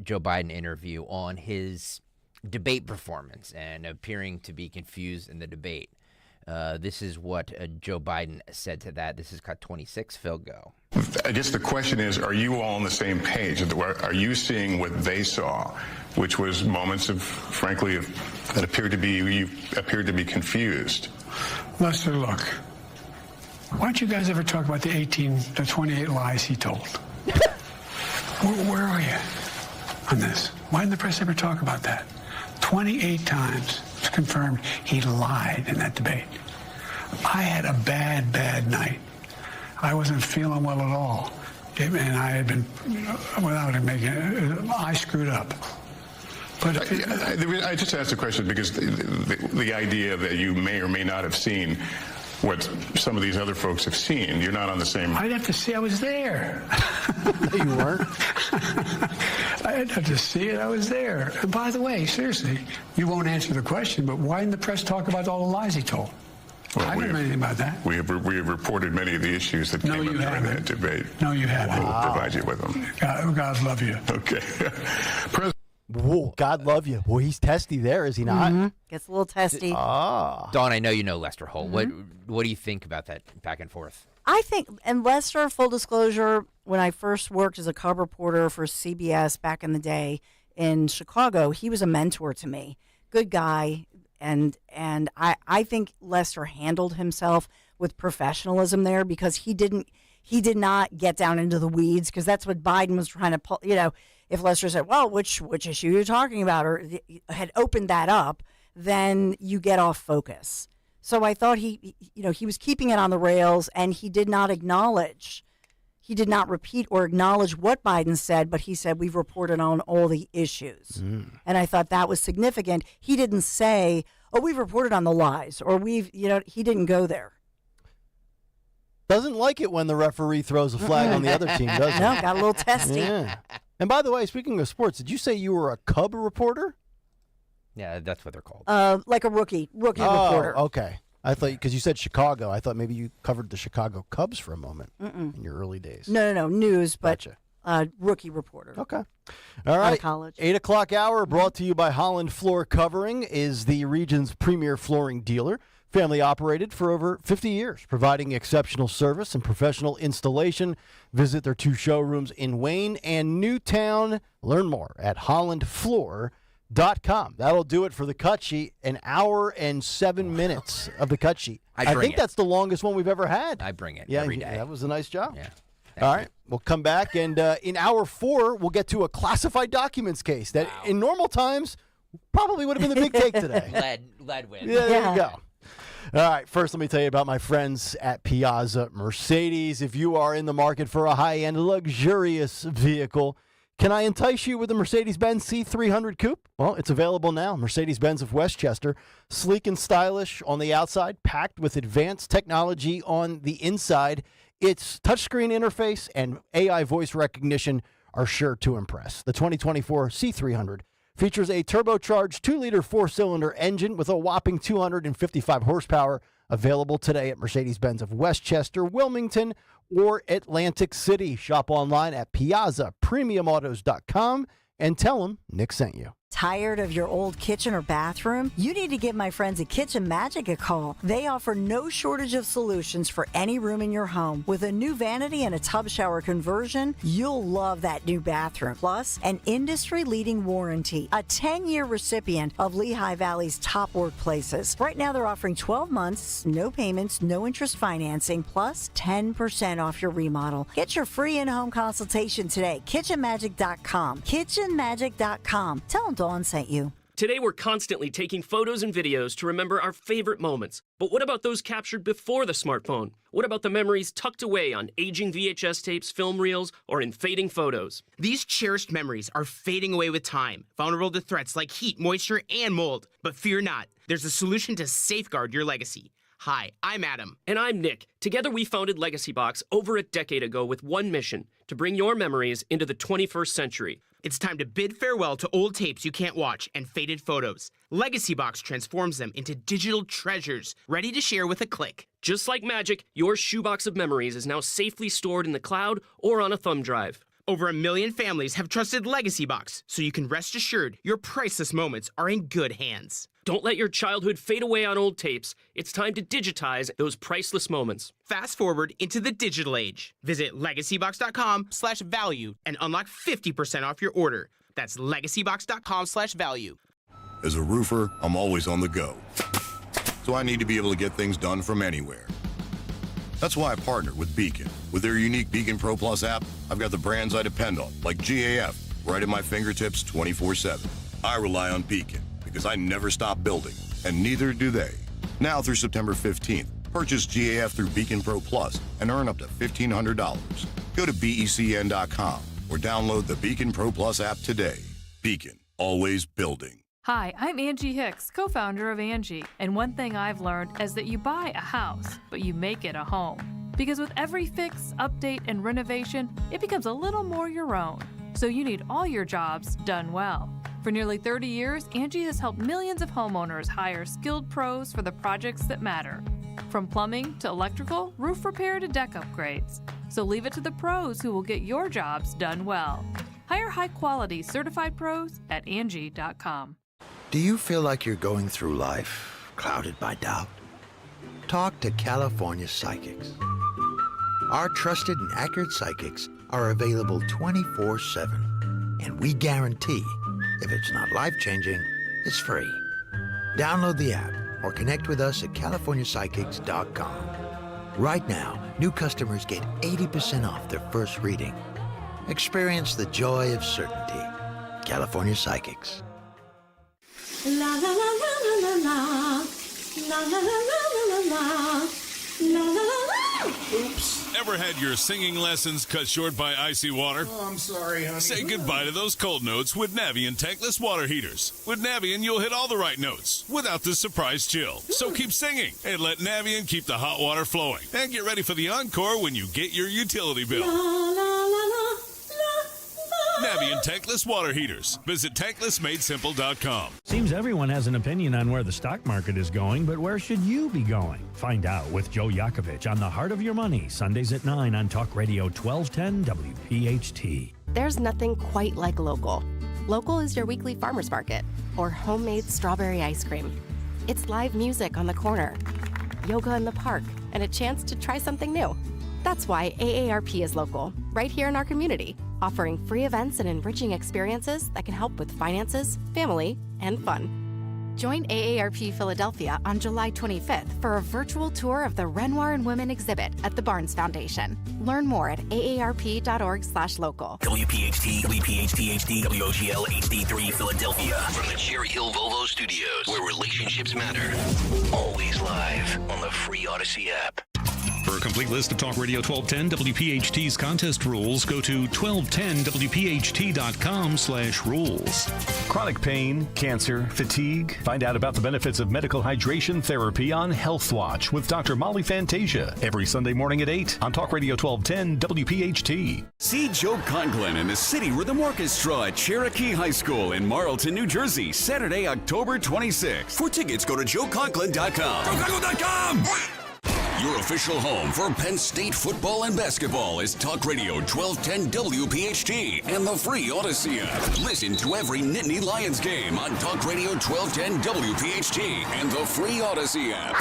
Joe Biden interview on his debate performance and appearing to be confused in the debate. This is what Joe Biden said to that. This is cut 26. Phil, go. I guess the question is, are you all on the same page? Are you seeing what they saw, which was moments of, frankly, that appeared to be confused? Lester, look, why don't you guys ever talk about the 28 lies he told? Where are you on this? Why didn't the press ever talk about that? 28 times it's confirmed he lied in that debate. I had a bad night. I wasn't feeling well at all. And I had been, I screwed up. But I just asked the question because the idea that you may or may not have seen what some of these other folks have seen, you're not on the same. I'd have to see. I was there. You weren't? I'd have to see it. I was there. And by the way, seriously, you won't answer the question, but why didn't the press talk about all the lies he told? Well, I didn't know anything about that. We have reported many of the issues that came up during that debate. No, you haven't. We'll provide you with them. God love you. Okay. Whoa, God love you. Well, he's testy there, is he not? Gets a little testy. Dawn, I know you know Lester Holt. What do you think about that back and forth? I think, and Lester, full disclosure, when I first worked as a cub reporter for CBS back in the day, in Chicago, he was a mentor to me. Good guy. And I think Lester handled himself with professionalism there because he did not get down into the weeds, because that's what Biden was trying to pull. If Lester said, well, which issue are you talking about, or had opened that up, then you get off focus. So I thought he was keeping it on the rails, and he did not repeat or acknowledge what Biden said, but he said, we've reported on all the issues. And I thought that was significant. He didn't say, oh, we've reported on the lies, or he didn't go there. Doesn't like it when the referee throws a flag on the other team, does he? No, got a little testy. Yeah. And by the way, speaking of sports, did you say you were a Cub reporter? Yeah, that's what they're called. Like a rookie reporter. Okay. I thought, because you said Chicago, I thought maybe you covered the Chicago Cubs for a moment in your early days. No, news, but Gotcha. Rookie reporter. Okay. All right. Out of college. 8 o'clock hour brought to you by Holland Floor Covering, is the region's premier flooring dealer. Family operated for over 50 years, providing exceptional service and professional installation. Visit their 2 showrooms in Wayne and Newtown. Learn more at hollandfloor.com. That'll do it for the cut sheet. An hour and 7 minutes of the cut sheet. I think that's the longest one we've ever had. I bring it every day. That was a nice job. Yeah. All right. We'll come back, and in hour 4, we'll get to a classified documents case that in normal times probably would have been the big take today. Lead win. Yeah, there you go. All right, first let me tell you about my friends at Piazza Mercedes. If you are in the market for a high-end, luxurious vehicle, can I entice you with the Mercedes-Benz C300 Coupe? Well, it's available now. Mercedes-Benz of Westchester. Sleek and stylish on the outside, packed with advanced technology on the inside. Its touchscreen interface and AI voice recognition are sure to impress. The 2024 C300 features a turbocharged 2-liter 4-cylinder engine with a whopping 255 horsepower, available today at Mercedes-Benz of Westchester, Wilmington, or Atlantic City. Shop online at piazzapremiumautos.com and tell them Nick sent you. Tired of your old kitchen or bathroom? You need to give my friends at Kitchen Magic a call. They offer no shortage of solutions for any room in your home. With a new vanity and a tub shower conversion, you'll love that new bathroom. Plus, an industry-leading warranty, a 10-year recipient of Lehigh Valley's top workplaces. Right now, they're offering 12 months, no payments, no interest financing, plus 10% off your remodel. Get your free in-home consultation today. KitchenMagic.com. KitchenMagic.com. Tell them Dawn sent you. Today, we're constantly taking photos and videos to remember our favorite moments. But what about those captured before the smartphone? What about the memories tucked away on aging VHS tapes, film reels, or in fading photos? These cherished memories are fading away with time, vulnerable to threats like heat, moisture, and mold. But fear not, there's a solution to safeguard your legacy. Hi, I'm Adam. And I'm Nick. Together, we founded Legacy Box over a decade ago with one mission: to bring your memories into the 21st century. It's time to bid farewell to old tapes you can't watch and faded photos. Legacy Box transforms them into digital treasures, ready to share with a click. Just like magic, your shoebox of memories is now safely stored in the cloud or on a thumb drive. Over 1 million families have trusted Legacy Box, so you can rest assured your priceless moments are in good hands. Don't let your childhood fade away on old tapes. It's time to digitize those priceless moments. Fast forward into the digital age. Visit legacybox.com/value and unlock 50% off your order. That's legacybox.com/value. As a roofer, I'm always on the go. So I need to be able to get things done from anywhere. That's why I partnered with Beacon. With their unique Beacon Pro Plus app, I've got the brands I depend on, like GAF, right at my fingertips 24/7. I rely on Beacon because I never stop building, and neither do they. Now through September 15th, purchase GAF through Beacon Pro Plus and earn up to $1,500. Go to BECN.com or download the Beacon Pro Plus app today. Beacon, always building. Hi, I'm Angie Hicks, co-founder of Angie, and one thing I've learned is that you buy a house, but you make it a home. Because with every fix, update, and renovation, it becomes a little more your own. So you need all your jobs done well. For nearly 30 years, Angie has helped millions of homeowners hire skilled pros for the projects that matter. From plumbing to electrical, roof repair to deck upgrades. So leave it to the pros who will get your jobs done well. Hire high-quality certified pros at Angie.com. Do you feel like you're going through life clouded by doubt? Talk to California Psychics. Our trusted and accurate psychics are available 24/7, and we guarantee If it's not life-changing, it's free. Download the app or connect with us at CaliforniaPsychics.com. Right now, new customers get 80% off their first reading. Experience the joy of certainty. California Psychics. La la la la la la la la la la la la la la. Oops. Ever had your singing lessons cut short by icy water? Oh, I'm sorry, honey. Say goodbye to those cold notes with Navien tankless water heaters. With Navien, you'll hit all the right notes without the surprise chill. So keep singing and let Navien keep the hot water flowing. And get ready for the encore when you get your utility bill. La la la la. Navien tankless water heaters. Visit tanklessmadesimple.com. Seems everyone has an opinion on where the stock market is going, but where should you be going? Find out with Joe Yakovich on The Heart of Your Money, Sundays at 9 on Talk Radio 1210 WPHT. There's nothing quite like local. Local is your weekly farmer's market or homemade strawberry ice cream. It's live music on the corner, yoga in the park, and a chance to try something new. That's why AARP is local, right here in our community, offering free events and enriching experiences that can help with finances, family, and fun. Join AARP Philadelphia on July 25th for a virtual tour of the Renoir and Women exhibit at the Barnes Foundation. Learn more at aarp.org/local. WPHT, WPHT HD, WOGL HD3 Philadelphia. From the Cherry Hill Volvo Studios, where relationships matter. Always live on the free Odyssey app. For a complete list of Talk Radio 1210 WPHT's contest rules, go to 1210WPHT.com/rules. Chronic pain, cancer, fatigue. Find out about the benefits of medical hydration therapy on Health Watch with Dr. Molly Fantasia every Sunday morning at 8 on Talk Radio 1210 WPHT. See Joe Conklin and the City Rhythm Orchestra at Cherokee High School in Marlton, New Jersey, Saturday, October 26th. For tickets, go to joeconklin.com. JoeConklin.com! Your official home for Penn State football and basketball is Talk Radio 1210 WPHT and the free Odyssey app. Listen to every Nittany Lions game on Talk Radio 1210 WPHT and the free Odyssey app.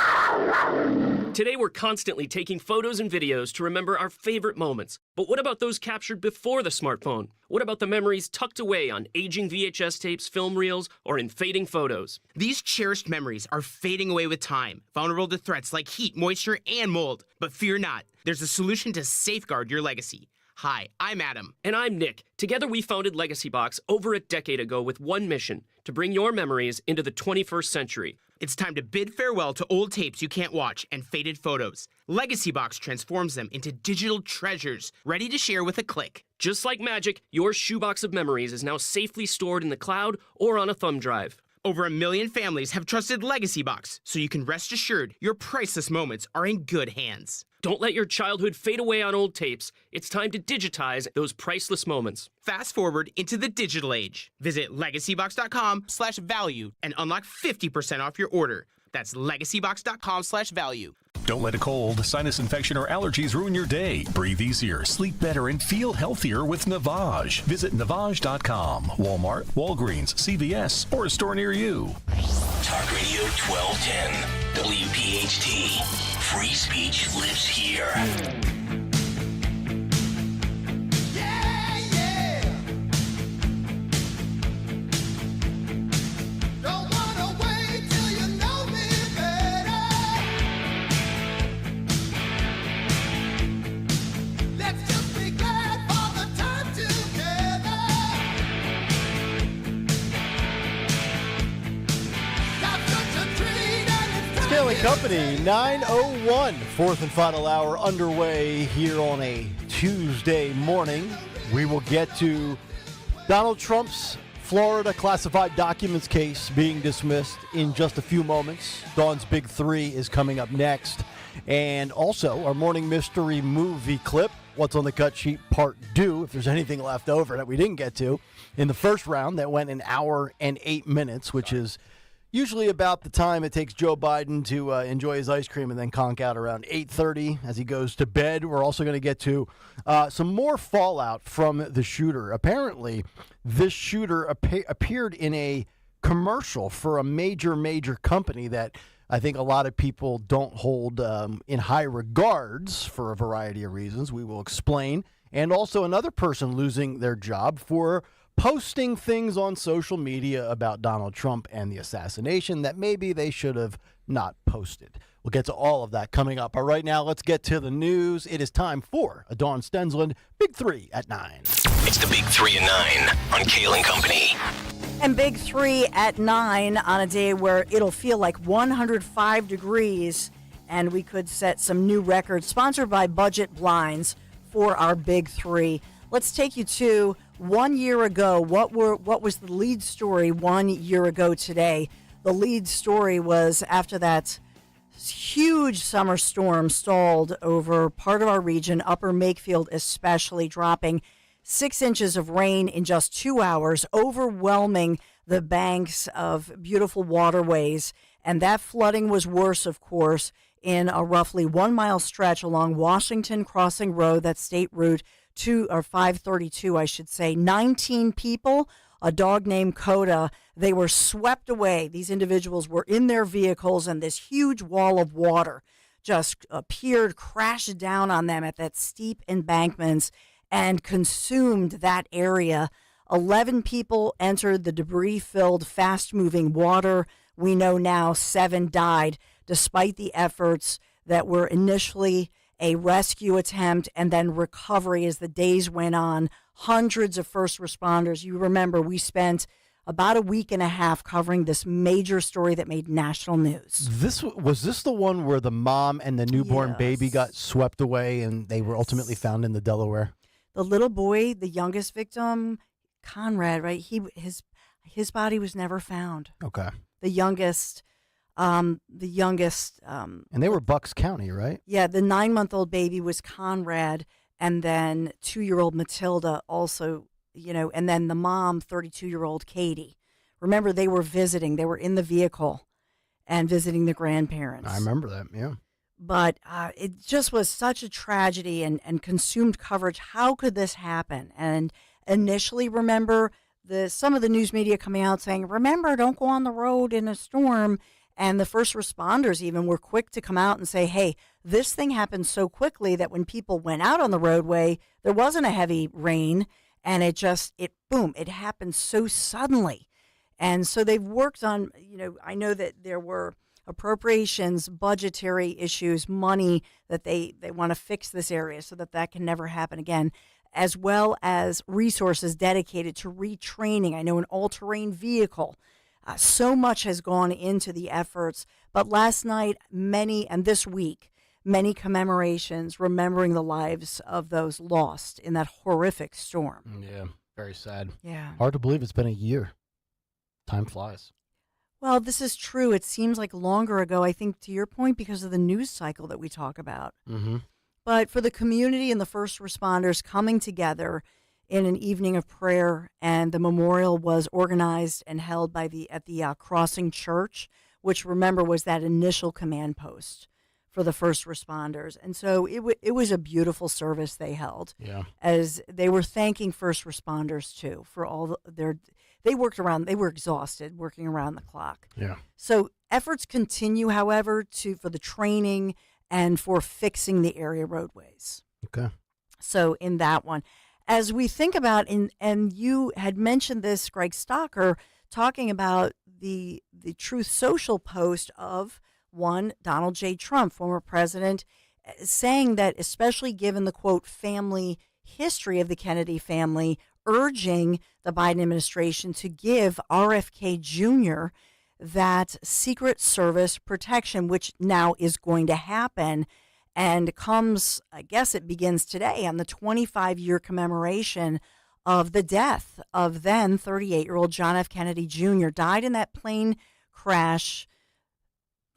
Today we're constantly taking photos and videos to remember our favorite moments. But what about those captured before the smartphone? What about the memories tucked away on aging VHS tapes, film reels, or in fading photos? These cherished memories are fading away with time, vulnerable to threats like heat, moisture, and mold. But fear not, there's a solution to safeguard your legacy. Hi, I'm Adam. And I'm Nick. Together we founded Legacy Box over a decade ago with one mission, to bring your memories into the 21st century. It's time to bid farewell to old tapes you can't watch and faded photos. Legacy Box transforms them into digital treasures, ready to share with a click. Just like magic, your shoebox of memories is now safely stored in the cloud or on a thumb drive. Over 1 million families have trusted Legacy Box, so you can rest assured your priceless moments are in good hands. Don't let your childhood fade away on old tapes. It's time to digitize those priceless moments. Fast forward into the digital age. Visit legacybox.com/value and unlock 50% off your order. That's legacybox.com/value. Don't let a cold, sinus infection, or allergies ruin your day. Breathe easier, sleep better, and feel healthier with Navage. Visit Navage.com. Walmart, Walgreens, CVS, or a store near you. Talk Radio 1210 WPHT. Free speech lives here. Kayal Company, 9:01, fourth and final hour underway here on a Tuesday morning. We will get to Donald Trump's Florida classified documents case being dismissed in just a few moments. Dawn's Big Three is coming up next. And also our morning mystery movie clip, What's on the Cut Sheet Part 2, if there's anything left over that we didn't get to in the first round that went an hour and 8 minutes, which is usually about the time it takes Joe Biden to enjoy his ice cream and then conk out around 8:30 as he goes to bed. We're also going to get to some more fallout from the shooter. Apparently, this shooter appeared in a commercial for a major company that I think a lot of people don't hold in high regards for a variety of reasons. We will explain. And also another person losing their job for posting things on social media about Donald Trump and the assassination that maybe they should have not posted. We'll get to all of that coming up. But right now, let's get to the news. It is time for a Dawn Stensland Big 3 at 9. It's the Big 3 at 9 on Kayal and Company. And Big 3 at 9 on a day where it'll feel like 105 degrees and we could set some new records. Sponsored by Budget Blinds for our Big 3. Let's take you to 1 year ago. What was the lead story 1 year ago today? The lead story was after that huge summer storm stalled over part of our region, Upper Makefield especially, dropping 6 inches of rain in just 2 hours, overwhelming the banks of beautiful waterways. And that flooding was worse, of course, in a roughly 1 mile stretch along Washington Crossing Road, that state route 532, I should say. 19 people, a dog named Coda, they were swept away. These individuals were in their vehicles, and this huge wall of water just appeared, crashed down on them at that steep embankments and consumed that area. 11 people entered the debris-filled, fast-moving water. We know now 7 died, despite the efforts that were initially a rescue attempt and then recovery as the days went on. Hundreds of first responders. You remember we spent about a week and a half covering this major story that made national news. Was this the one where the mom and the newborn baby got swept away and they were ultimately found in the Delaware? The little boy, the youngest victim, Conrad, right? His body was never found. Okay. The youngest. And they were Bucks County, right? Yeah, the 9-month-old baby was Conrad, and then 2-year-old Matilda also, and then the mom, 32-year-old Katie. Remember, they were visiting. They were in the vehicle and visiting the grandparents. I remember that, yeah. But it just was such a tragedy and consumed coverage. How could this happen? And initially, remember, some of the news media coming out saying, remember, don't go on the road in a storm. And the first responders even were quick to come out and say, hey, this thing happened so quickly that when people went out on the roadway, there wasn't a heavy rain. And it happened so suddenly. And so they've worked on, I know that there were appropriations, budgetary issues, money that they want to fix this area so that can never happen again, as well as resources dedicated to retraining. I know an all-terrain vehicle. So much has gone into the efforts. But last night, and this week, many commemorations remembering the lives of those lost in that horrific storm. Yeah, very sad. Yeah. Hard to believe it's been a year. Time flies. Well, this is true. It seems like longer ago, I think, to your point, because of the news cycle that we talk about. Mm-hmm. But for the community and the first responders coming together in an evening of prayer, and the memorial was organized and held at the Crossing Church, which, remember, was that initial command post for the first responders. And so it was a beautiful service they held. Yeah. As they were thanking first responders, too, for all they were exhausted working around the clock. Yeah. So efforts continue, however, for the training and for fixing the area roadways. Okay. So in that one, as we think about, and you had mentioned this, Greg Stocker, talking about the Truth Social post of Donald J. Trump, former president, saying that especially given the, quote, family history of the Kennedy family, urging the Biden administration to give RFK Jr. that Secret Service protection, which now is going to happen. And comes, I guess it begins today, on the 25-year commemoration of the death of then 38-year-old John F. Kennedy Jr. Died in that plane crash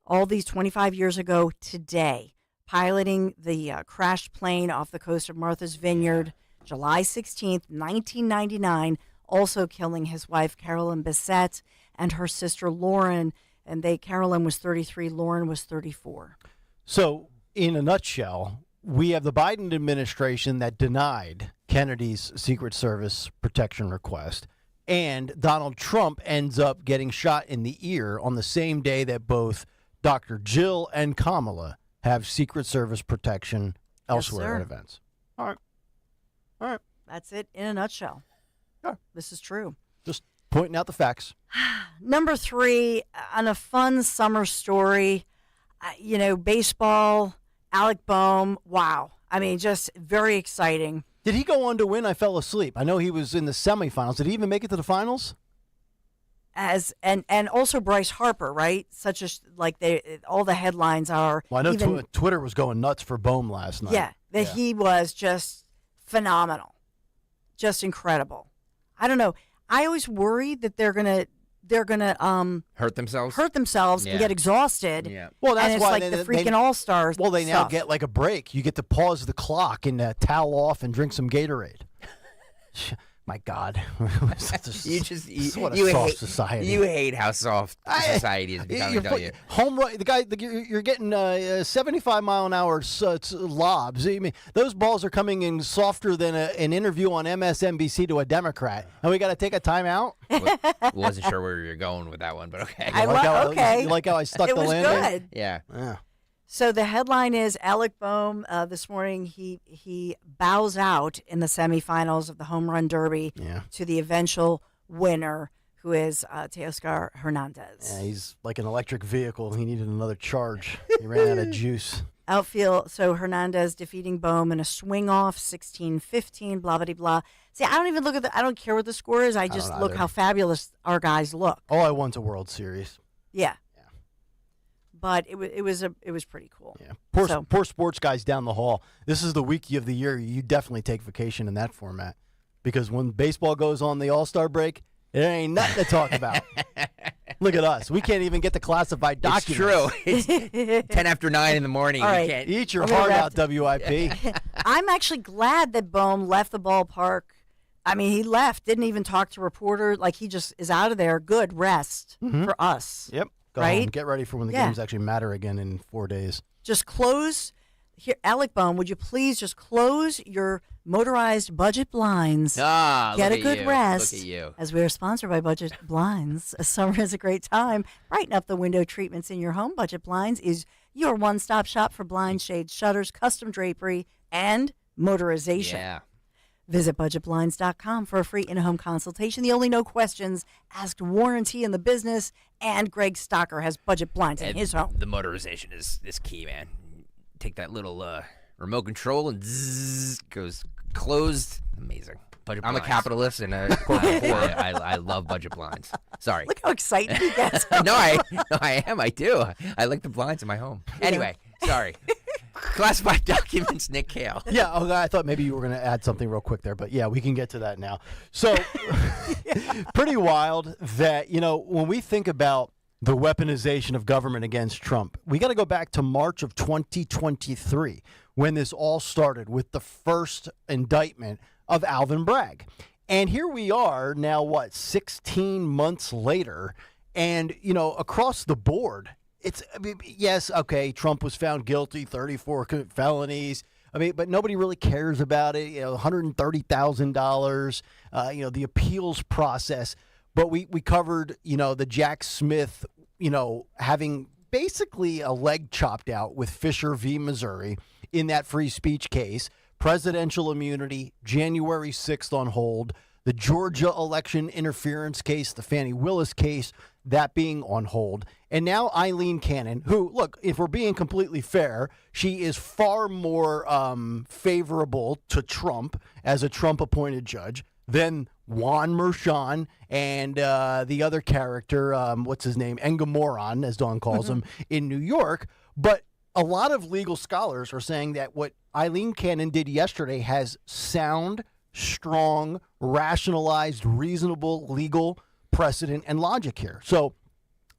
all these 25 years ago today, piloting the crashed plane off the coast of Martha's Vineyard, July 16th, 1999, also killing his wife, Carolyn Bissett, and her sister, Lauren. And Carolyn was 33, Lauren was 34. So, in a nutshell, we have the Biden administration that denied Kennedy's Secret Service protection request, and Donald Trump ends up getting shot in the ear on the same day that both Dr. Jill and Kamala have Secret Service protection elsewhere at events. All right. That's it in a nutshell. This is true. Just pointing out the facts. Number 3, on a fun summer story, baseball, Alec Boehm. Wow. I mean, just very exciting. Did he go on to win? I fell asleep. I know he was in the semifinals. Did he even make it to the finals? And also Bryce Harper, right? All the headlines are. Well, I know Twitter was going nuts for Boehm last night. Yeah, he was just phenomenal, just incredible. I don't know. I always worry that they're gonna hurt themselves and get exhausted. Yeah. Well, that's and it's why like the freaking All-Stars. Well, they now get like a break. You get to pause the clock and towel off and drink some Gatorade. My God, what a soft society. You hate how soft society is becoming. Don't you? Home run, the guy, you're getting 75-mile-an-hour lobs. I mean, those balls are coming in softer than an interview on MSNBC to a Democrat, and we got to take a timeout. Wasn't sure where you're going with that one, but okay. You like how I stuck the landing? Good. Yeah. So the headline is Alec Boehm this morning. He bows out in the semifinals of the Home Run Derby to the eventual winner, who is Teoscar Hernandez. Yeah, he's like an electric vehicle. He needed another charge. He ran out of juice. Outfield. So Hernandez defeating Boehm in a swing off, 16-15. Blah blah blah. See, I don't even look at I don't care what the score is. I just look how fabulous our guys look. All I want's a World Series. Yeah. But it was pretty cool. Yeah, poor sports guys down the hall. This is the week of the year you definitely take vacation in that format, because when baseball goes on the All-Star break, there ain't nothing to talk about. Look at us. We can't even get the classified documents. It's true. It's 10 after 9 in the morning. All right. You can't eat your heart out, WIP. I'm actually glad that Boehm left the ballpark. I mean, he left, didn't even talk to reporters. Like, he just is out of there. Good rest for us. Yep. Go right? home. Get ready for when the games actually matter again in 4 days. Just close. Here, Alec Boehm, would you please just close your motorized budget blinds? Get a good rest. Look at you. As we are sponsored by Budget Blinds. Summer is a great time. Brighten up the window treatments in your home. Budget Blinds is your one-stop shop for blinds, shades, shutters, custom drapery, and motorization. Yeah. Visit budgetblinds.com for a free in-home consultation. The only no questions asked warranty in the business, and Greg Stocker has budget blinds in his home. The motorization is key, man. Take that little remote control and zzz, goes closed. Amazing. Budget I'm blinds. A capitalist and a corporate whore. I love budget blinds. Sorry. Look how excited he gets. No, I am. I do. I like the blinds in my home. Anyway, sorry. Classified documents, Nick Kayal. Yeah, I thought maybe you were going to add something real quick there, but yeah, we can get to that now. So, pretty wild that, when we think about the weaponization of government against Trump, we got to go back to March of 2023 when this all started with the first indictment of Alvin Bragg. And here we are now, 16 months later, and, across the board, yes, okay, Trump was found guilty, 34 felonies. But nobody really cares about it. $130,000, the appeals process. But we covered, the Jack Smith, having basically a leg chopped out with Fisher v. Missouri in that free speech case, presidential immunity, January 6th on hold, the Georgia election interference case, the Fani Willis case, that being on hold. And now Eileen Cannon, who, look, if we're being completely fair, she is far more favorable to Trump as a Trump-appointed judge than Juan Merchan and the other character, what's his name, Engamoran, as Dawn calls him, in New York. But a lot of legal scholars are saying that what Eileen Cannon did yesterday has sound, strong, rationalized, reasonable legal precedent and logic here. So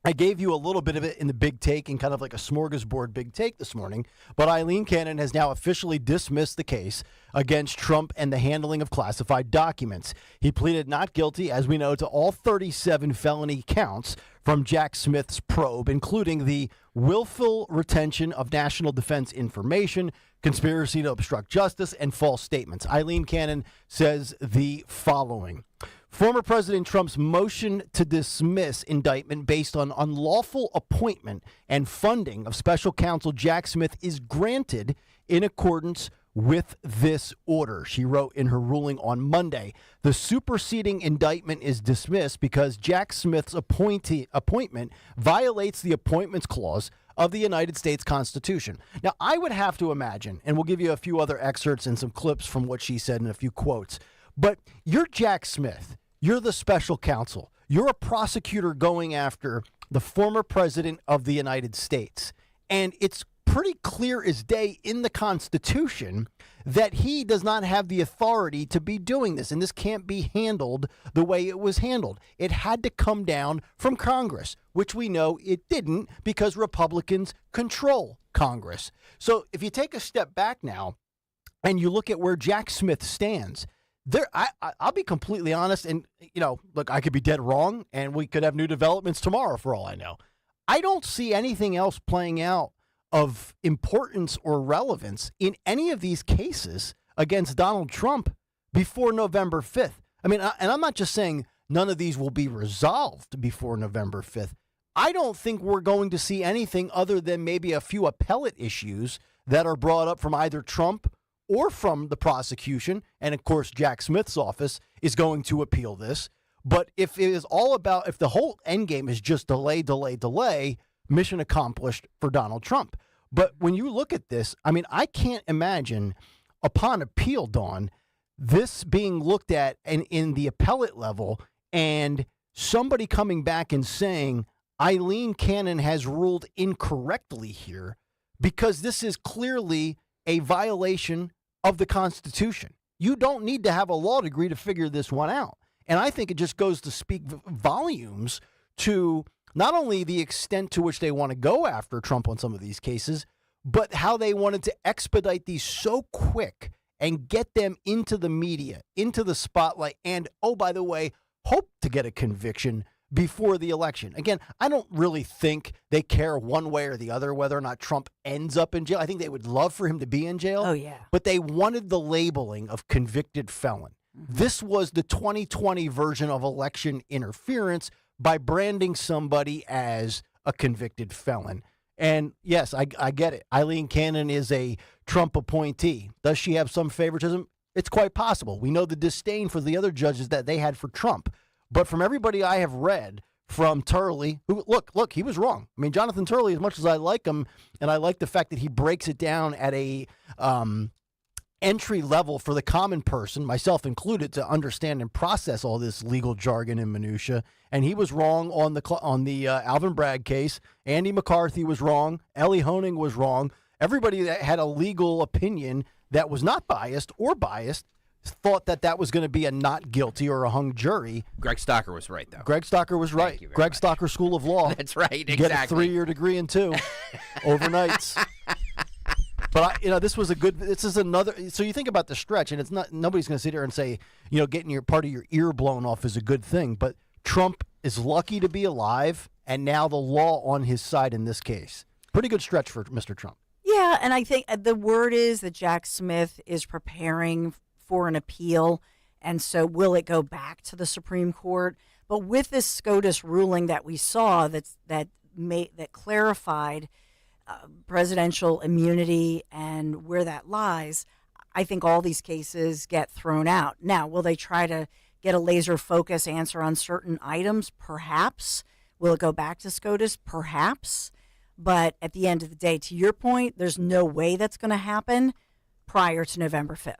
I gave you a little bit of it in the big take and kind of like a smorgasbord big take this morning, but Eileen Cannon has now officially dismissed the case against Trump and the handling of classified documents. He pleaded not guilty, as we know, to all 37 felony counts from Jack Smith's probe, including the willful retention of national defense information, conspiracy to obstruct justice, and false statements. Eileen Cannon says the following. Former President Trump's motion to dismiss indictment based on unlawful appointment and funding of special counsel Jack Smith is granted in accordance with this order. She wrote in her ruling on Monday, the superseding indictment is dismissed because Jack Smith's appointment violates the Appointments Clause of the United States Constitution. Now, I would have to imagine, and we'll give you a few other excerpts and some clips from what she said and a few quotes, but you're Jack Smith. You're the special counsel. You're a prosecutor going after the former president of the United States. And it's pretty clear as day in the Constitution that he does not have the authority to be doing this. And this can't be handled the way it was handled. It had to come down from Congress, which we know it didn't because Republicans control Congress. So if you take a step back now and you look at where Jack Smith stands, I'll be completely honest, and, look, I could be dead wrong, and we could have new developments tomorrow for all I know. I don't see anything else playing out of importance or relevance in any of these cases against Donald Trump before November 5th. I mean, and I'm not just saying none of these will be resolved before November 5th. I don't think we're going to see anything other than maybe a few appellate issues that are brought up from either Trump or from the prosecution. And of course, Jack Smith's office is going to appeal this. But if it is all about, if the whole end game is just delay, mission accomplished for Donald Trump. But when you look at this, I mean, I can't imagine upon appeal, Dawn, this being looked at in the appellate level and somebody coming back and saying Eileen Cannon has ruled incorrectly here because this is clearly a violation of the Constitution. You don't need to have a law degree to figure this one out. And I think it just goes to speak volumes to not only the extent to which they want to go after Trump on some of these cases, but how they wanted to expedite these so quick and get them into the media, into the spotlight, and, oh, by the way, hope to get a conviction before the election. Again, I don't really think they care one way or the other whether or not Trump ends up in jail. I think they would love for him to be in jail. Oh, yeah. But they wanted the labeling of convicted felon. This was the 2020 version of election interference by branding somebody as a convicted felon. And yes, I get it. Eileen Cannon is a Trump appointee. Does she have some favoritism? It's quite possible. We know the disdain for the other judges that they had for Trump. But from everybody I have read, from Turley, who, look, he was wrong. I mean, Jonathan Turley, as much as I like him, and I like the fact that he breaks it down at a entry level for the common person, myself included, to understand and process all this legal jargon and minutia. And he was wrong on the Alvin Bragg case. Andy McCarthy was wrong. Ellie Honig was wrong. Everybody that had a legal opinion that was not biased or biased thought that was going to be a not guilty or a hung jury. Greg Stocker was right, though. Greg Stocker was right. Greg Stocker School of Law. That's right, exactly. Get a 3-year degree in 2 overnights. But this is another. So you think about the stretch, and it's not. Nobody's going to sit here and say, getting your part of your ear blown off is a good thing. But Trump is lucky to be alive, and now the law on his side in this case. Pretty good stretch for Mr. Trump. Yeah, and I think the word is that Jack Smith is preparing for an appeal, and so will it go back to the Supreme Court? But with this SCOTUS ruling that we saw that clarified presidential immunity and where that lies, I think all these cases get thrown out. Now, will they try to get a laser focus answer on certain items? Perhaps. Will it go back to SCOTUS? Perhaps. But at the end of the day, to your point, there's no way that's going to happen prior to November 5th.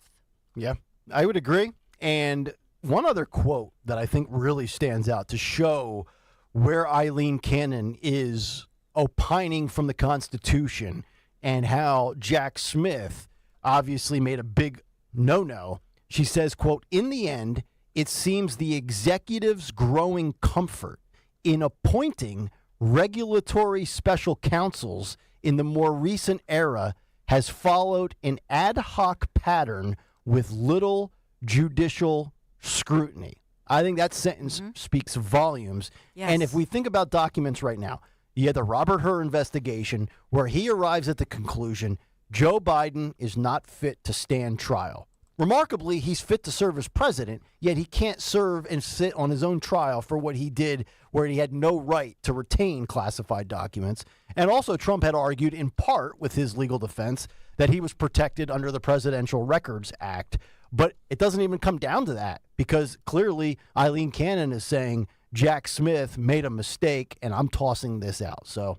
Yeah, I would agree. And one other quote that I think really stands out to show where Eileen Cannon is opining from the Constitution and how Jack Smith obviously made a big no-no. She says, quote, "In the end, it seems the executive's growing comfort in appointing regulatory special counsels in the more recent era has followed an ad hoc pattern with little judicial scrutiny." I think that sentence speaks volumes. Yes. And if we think about documents right now, you had the Robert Hur investigation where he arrives at the conclusion Joe Biden is not fit to stand trial. Remarkably, he's fit to serve as president, yet he can't serve and sit on his own trial for what he did where he had no right to retain classified documents. And also, Trump had argued in part with his legal defense that he was protected under the Presidential Records Act. But it doesn't even come down to that, because clearly Eileen Cannon is saying Jack Smith made a mistake and I'm tossing this out. So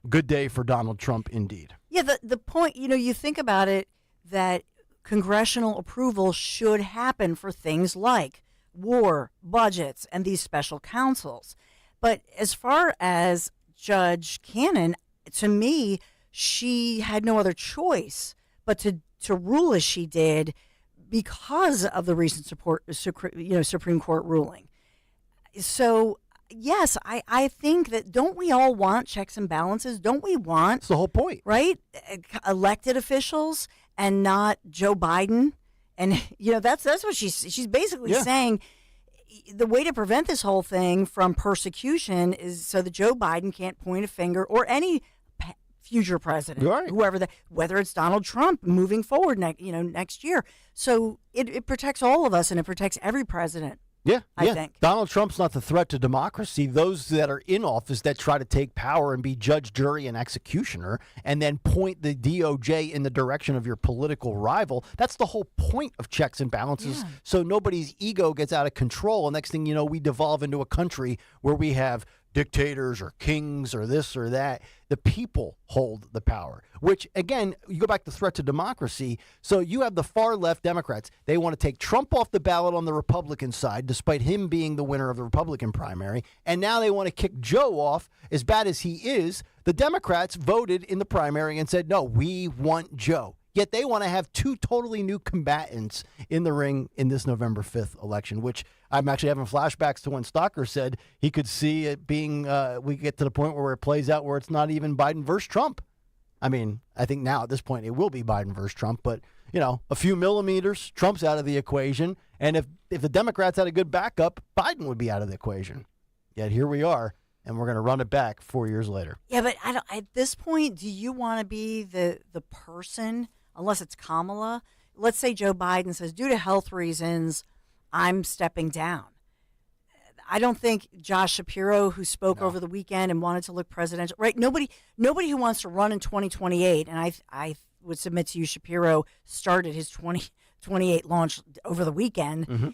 good day for Donald Trump indeed. Yeah, the point, you think about it, that congressional approval should happen for things like war, budgets, and these special counsels. But as far as Judge Cannon, to me, she had no other choice but to rule as she did because of the recent Supreme Court ruling. So, yes, I think that, don't we all want checks and balances? Don't we want... That's the whole point. Right? Elected officials and not Joe Biden. And, that's what she's basically saying. The way to prevent this whole thing from persecution is so that Joe Biden can't point a finger, or any future president, whoever whether it's Donald Trump moving forward next year. So it protects all of us, and it protects every president. Yeah, I think. Donald Trump's not the threat to democracy. Those that are in office that try to take power and be judge, jury, and executioner and then point the DOJ in the direction of your political rival, that's the whole point of checks and balances, so nobody's ego gets out of control. And next thing you know, we devolve into a country where we have dictators or kings or this or that. The people hold the power, which, again, you go back to threat to democracy. So you have the far left Democrats. They want to take Trump off the ballot on the Republican side, despite him being the winner of the Republican primary. And now they want to kick Joe off. As bad as he is, the Democrats voted in the primary and said, no, we want Joe. Yet they want to have two totally new combatants in the ring in this November 5th election, which I'm actually having flashbacks to when Stocker said he could see it being, we get to the point where it plays out where it's not even Biden versus Trump. I mean, I think now at this point it will be Biden versus Trump, but, a few millimeters, Trump's out of the equation. And if the Democrats had a good backup, Biden would be out of the equation. Yet here we are. And we're going to run it back 4 years later. Yeah, but at this point, do you want to be the person, unless it's Kamala? Let's say Joe Biden says, due to health reasons, I'm stepping down. I don't think Josh Shapiro, who spoke over the weekend and wanted to look presidential, right? Nobody who wants to run in 2028, and I would submit to you, Shapiro started his 2028 launch over the weekend. Mm-hmm.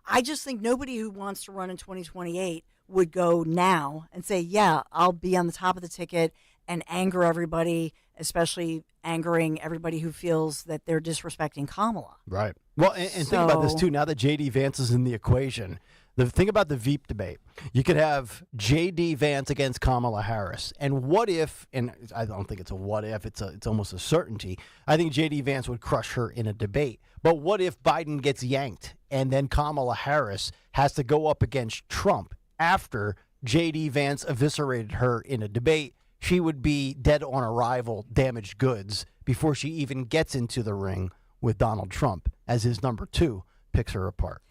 I just think nobody who wants to run in 2028 would go now and say, yeah, I'll be on the top of the ticket and anger everybody, especially angering everybody who feels that they're disrespecting Kamala. Right. Well, and think about this, too. Now that J.D. Vance is in the equation, the thing about the Veep debate, you could have J.D. Vance against Kamala Harris. And what if, and I don't think it's a what if, it's almost a certainty, I think J.D. Vance would crush her in a debate. But what if Biden gets yanked and then Kamala Harris has to go up against Trump after J.D. Vance eviscerated her in a debate? She would be dead on arrival, damaged goods, before she even gets into the ring with Donald Trump as his number two picks her apart.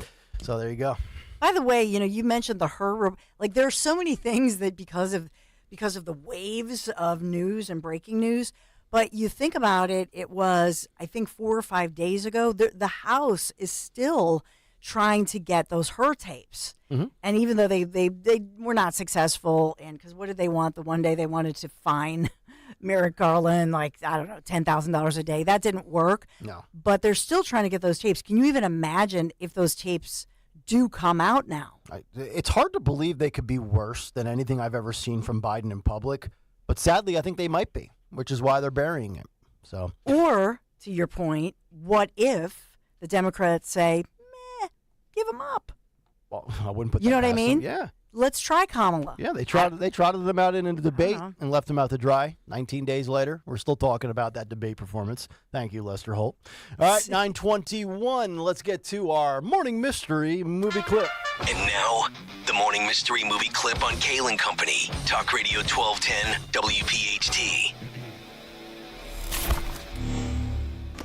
So there you go. By the way, you mentioned there are so many things that because of the waves of news and breaking news, but you think about it, it was, I think, 4 or 5 days ago, the House is still trying to get those her tapes. Mm-hmm. And even though they were not successful, and because what did they want? The one day they wanted to fine Merrick Garland, $10,000 a day. That didn't work. No. But they're still trying to get those tapes. Can you even imagine if those tapes do come out now? It's hard to believe they could be worse than anything I've ever seen from Biden in public. But sadly, I think they might be, which is why they're burying it. So, or, to your point, what if the Democrats say, give him up? Well, I wouldn't put that You know what I past mean? them. Yeah. Let's try Kamala. Yeah, they trotted them out in a debate and left them out to dry. 19 days later, we're still talking about that debate performance. Thank you, Lester Holt. All right, 9:21. Let's get to our morning mystery movie clip. And now, the morning mystery movie clip on Kayal and Company. Talk Radio 1210 WPHT.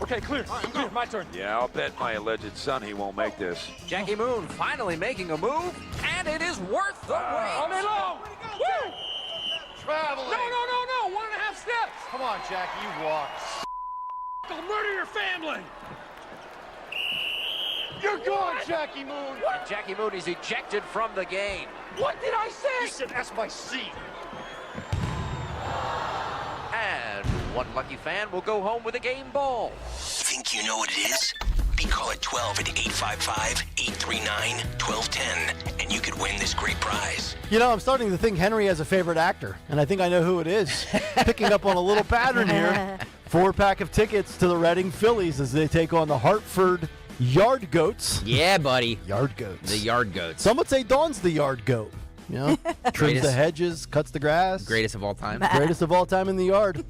Okay, clear. Clear. My turn. Yeah, I'll bet my alleged son he won't make this. Jackie Moon finally making a move, and it is worth the wait. All day long. Woo! Traveling. No. 1.5 steps. Come on, Jackie, you walk. I'll murder your family. You're gone, Jackie Moon. And Jackie Moon is ejected from the game. What did I say? You said that's my seat. And one lucky fan will go home with a game ball. Think you know what it is? Be call at 12 at 855-839-1210, and you could win this great prize. You know, I'm starting to think Henry has a favorite actor, and I think I know who it is. Picking up on a little pattern here. 4-pack of tickets to the Reading Phillies as they take on the Hartford Yard Goats. Yeah, buddy. Yard Goats. The Yard Goats. Some would say Dawn's the Yard Goat. You know, trims the hedges, cuts the grass. Greatest of all time. Greatest of all time in the yard.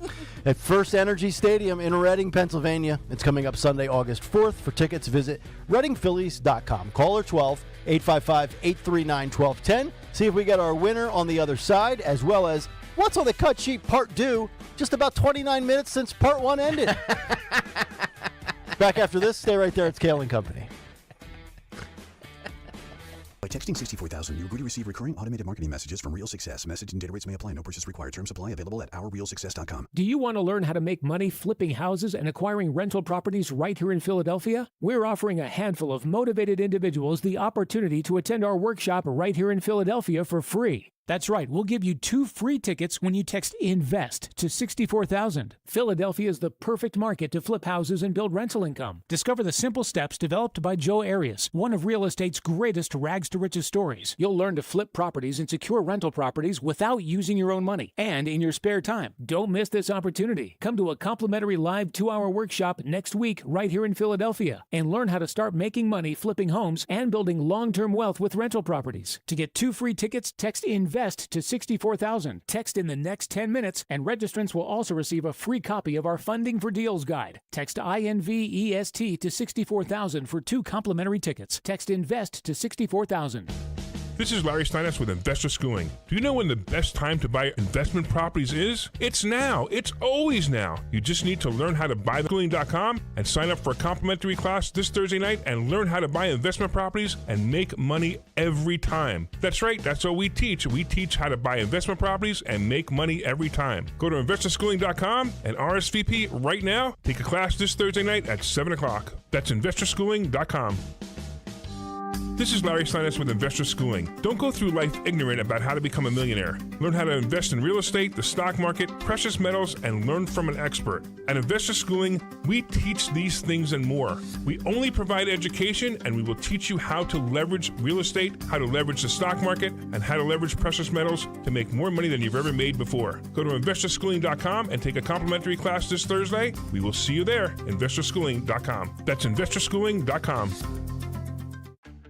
At First Energy Stadium in Reading, Pennsylvania. It's coming up Sunday, August 4th. For tickets, visit ReadingPhillies.com. Caller 12-855-839-1210. See if we get our winner on the other side, as well as What's on the Cut Sheet Part 2. Just about 29 minutes since Part 1 ended. Back after this. Stay right there. It's Kayal and Company. By texting 64,000, you agree to receive recurring automated marketing messages from Real Success. Message and data rates may apply. No purchase required. Terms apply. Available at OurRealSuccess.com. Do you want to learn how to make money flipping houses and acquiring rental properties right here in Philadelphia? We're offering a handful of motivated individuals the opportunity to attend our workshop right here in Philadelphia for free. That's right, we'll give you 2 free tickets when you text INVEST to 64,000. Philadelphia is the perfect market to flip houses and build rental income. Discover the simple steps developed by Joe Arias, one of real estate's greatest rags to riches stories. You'll learn to flip properties and secure rental properties without using your own money and in your spare time. Don't miss this opportunity. Come to a complimentary live 2-hour workshop next week right here in Philadelphia and learn how to start making money flipping homes and building long-term wealth with rental properties. To get 2 free tickets, text INVEST to 64,000. Text in the next 10 minutes, and registrants will also receive a free copy of our Funding for Deals guide. Text INVEST to 64,000 for 2 complimentary tickets. Text INVEST to 64,000. This is Larry Steiness with Investor Schooling. Do you know when the best time to buy investment properties is? It's now. It's always now. You just need to learn how to buy schooling.com and sign up for a complimentary class this Thursday night and learn how to buy investment properties and make money every time. That's right. That's what we teach. We teach how to buy investment properties and make money every time. Go to investorschooling.com and RSVP right now. Take a class this Thursday night at 7 o'clock. That's investorschooling.com. This is Larry Steiness with Investor Schooling. Don't go through life ignorant about how to become a millionaire. Learn how to invest in real estate, the stock market, precious metals, and learn from an expert. At Investor Schooling, we teach these things and more. We only provide education, and we will teach you how to leverage real estate, how to leverage the stock market, and how to leverage precious metals to make more money than you've ever made before. Go to investorschooling.com and take a complimentary class this Thursday. We will see you there, investorschooling.com. That's investorschooling.com.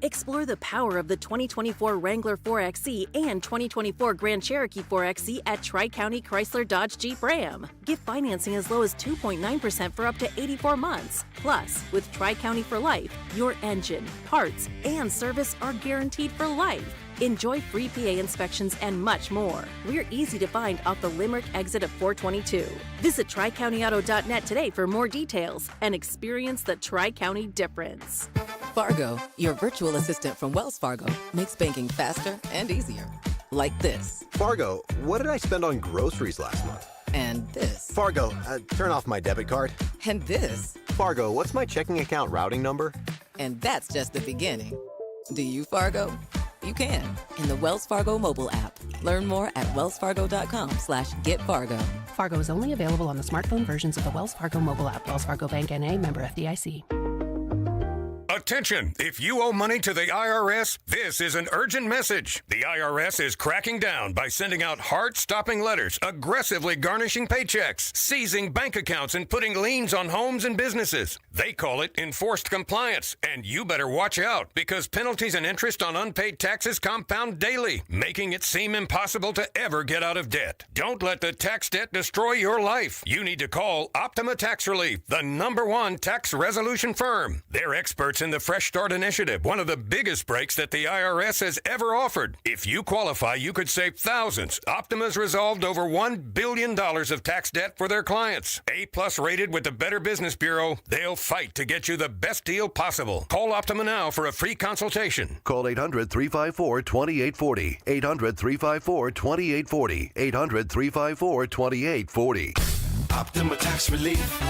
Explore the power of the 2024 Wrangler 4XE and 2024 Grand Cherokee 4XE at Tri-County Chrysler Dodge Jeep Ram. Get financing as low as 2.9% for up to 84 months. Plus, with Tri-County for Life, your engine, parts, and service are guaranteed for life. Enjoy free PA inspections and much more. We're easy to find off the Limerick exit of 422. Visit TriCountyAuto.net today for more details and experience the Tri-County difference. Fargo, your virtual assistant from Wells Fargo, makes banking faster and easier. Like this. Fargo, what did I spend on groceries last month? And this. Fargo, turn off my debit card. And this. Fargo, what's my checking account routing number? And that's just the beginning. Do you, Fargo? You can in the Wells Fargo mobile app. Learn more at wellsfargo.com/getfargo. Fargo is only available on the smartphone versions of the Wells Fargo mobile app. Wells Fargo Bank N.A. member FDIC. Attention! If you owe money to the IRS, this is an urgent message. The IRS is cracking down by sending out heart-stopping letters, aggressively garnishing paychecks, seizing bank accounts, and putting liens on homes and businesses. They call it enforced compliance, and you better watch out because penalties and interest on unpaid taxes compound daily, making it seem impossible to ever get out of debt. Don't let the tax debt destroy your life. You need to call Optima Tax Relief, the #1 tax resolution firm. They're experts in the Fresh Start Initiative, one of the biggest breaks that the IRS has ever offered. If you qualify, you could save thousands. Optima's resolved over $1 billion of tax debt for their clients. A+ rated with the Better Business Bureau, they'll fight to get you the best deal possible. Call Optima now for a free consultation. Call 800-354-2840. 800-354-2840. 800-354-2840. Optima Tax Relief.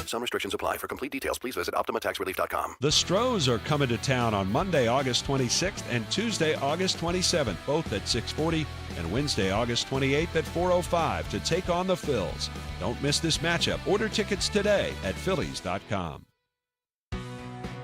Some restrictions apply. For complete details, please visit OptimaTaxRelief.com. The Stros are coming to town on Monday, August 26th and Tuesday, August 27th, both at 6:40, and Wednesday, August 28th at 4:05 to take on the Phils. Don't miss this matchup. Order tickets today at Phillies.com.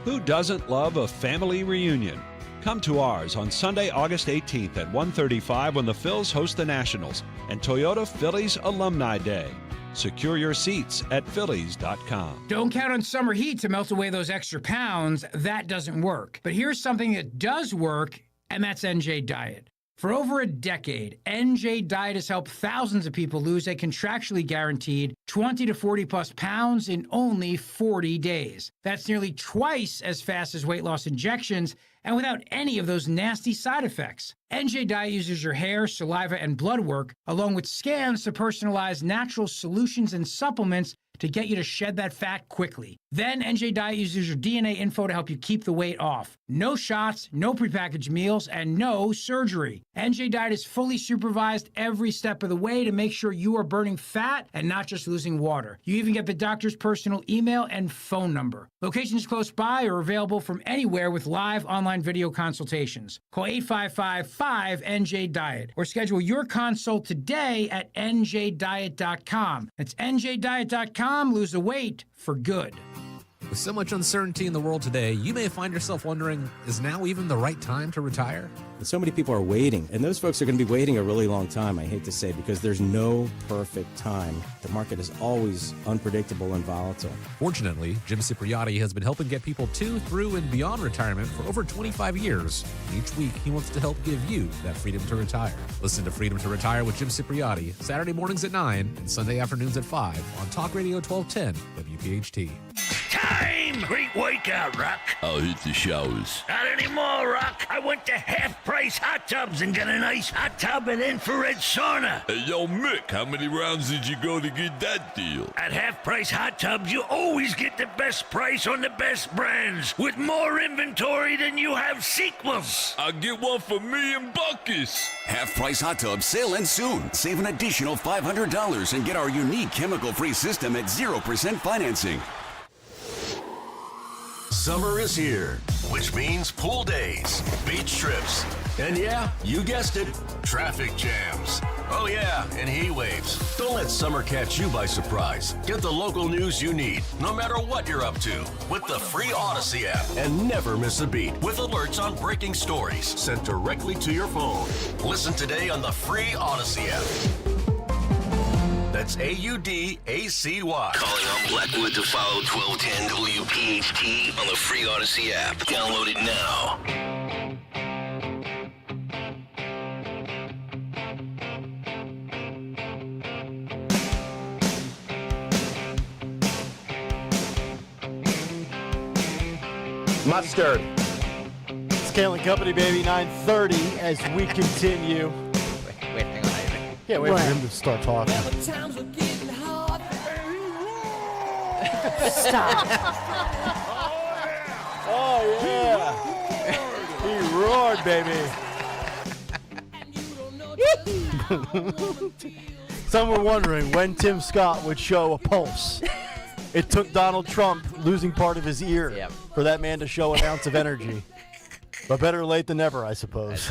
Who doesn't love a family reunion? Come to ours on Sunday, August 18th at 1:35 when the Phils host the Nationals and Toyota Phillies Alumni Day. Secure your seats at Phillies.com. Don't count on summer heat to melt away those extra pounds. That doesn't work. But here's something that does work, and that's NJ Diet. For over a decade, NJ Diet has helped thousands of people lose a contractually guaranteed 20 to 40 plus pounds in only 40 days. That's nearly twice as fast as weight loss injections and without any of those nasty side effects. NJ Diet uses your hair, saliva, and blood work, along with scans to personalize natural solutions and supplements to get you to shed that fat quickly. Then NJ Diet uses your DNA info to help you keep the weight off. No shots, no prepackaged meals, and no surgery. NJ Diet is fully supervised every step of the way to make sure you are burning fat and not just losing water. You even get the doctor's personal email and phone number. Locations close by are available from anywhere with live online video consultations. Call 855-5NJ-DIET or schedule your consult today at njdiet.com. That's njdiet.com. Lose the weight for good. With so much uncertainty in the world today, you may find yourself wondering, is now even the right time to retire? And so many people are waiting, and those folks are going to be waiting a really long time, I hate to say, because there's no perfect time. The market is always unpredictable and volatile. Fortunately, Jim Cipriotti has been helping get people to, through, and beyond retirement for over 25 years. And each week, he wants to help give you that freedom to retire. Listen to Freedom to Retire with Jim Cipriotti, Saturday mornings at 9 and Sunday afternoons at 5 on Talk Radio 1210 WPHT. Time! Great workout, Rock. I'll hit the showers. Not anymore, Rock. I went to Half Price Hot Tubs and got a nice hot tub and infrared sauna. Hey, yo, Mick, how many rounds did you go to get that deal? At Half Price Hot Tubs, you always get the best price on the best brands with more inventory than you have sequels. I'll get one for me and Buckus. Half Price Hot Tub sale ends soon. Save an additional $500 and get our unique chemical-free system at 0% financing. Summer is here, which means pool days, beach trips, and yeah, you guessed it, traffic jams. Oh yeah, and heat waves. Don't let summer catch you by surprise. Get the local news you need, no matter what you're up to, with the free Odyssey app. And never miss a beat with alerts on breaking stories sent directly to your phone. Listen today on the free Odyssey app. That's AUDACY. Calling on Blackwood to follow 1210 WPHT on the free Odyssey app. Download it now. Mustard. It's Kayal and Company, baby, 9:30 as we continue. Wait, hang on. Yeah, wait for him to start talking. Stop. Oh, yeah. He roared, baby. Some were wondering when Tim Scott would show a pulse. It took Donald Trump losing part of his ear for that man to show an ounce of energy. But better late than never, I suppose.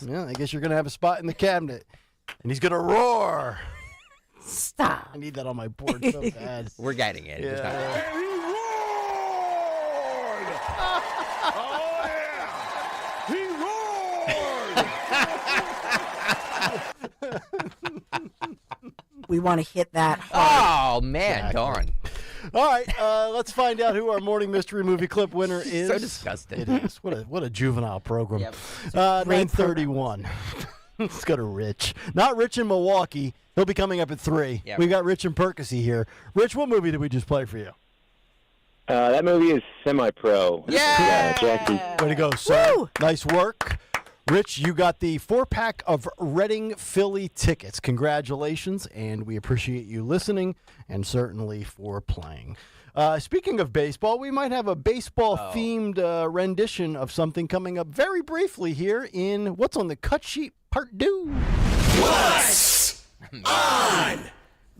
Yeah, I guess you're going to have a spot in the cabinet. And he's going to roar. Stop. I need that on my board so bad. We're getting it. Yeah. We want to hit that hard. Oh, man, darn. All right, let's find out who our morning mystery movie clip winner is. So disgusting. It is. What a juvenile program. Yep. 9:31. Let's go to Rich. Not Rich in Milwaukee. He'll be coming up at 3. Yep. We got Rich in Percy here. Rich, what movie did we just play for you? That movie is Semi-Pro. Yeah! Jackie. Way to go, sir. Woo! Nice work. Rich, you got the 4-pack of Reading Philly tickets. Congratulations, and we appreciate you listening and certainly for playing. Speaking of baseball, we might have a baseball-themed rendition of something coming up very briefly here in What's on the Cut Sheet Part 2. What's on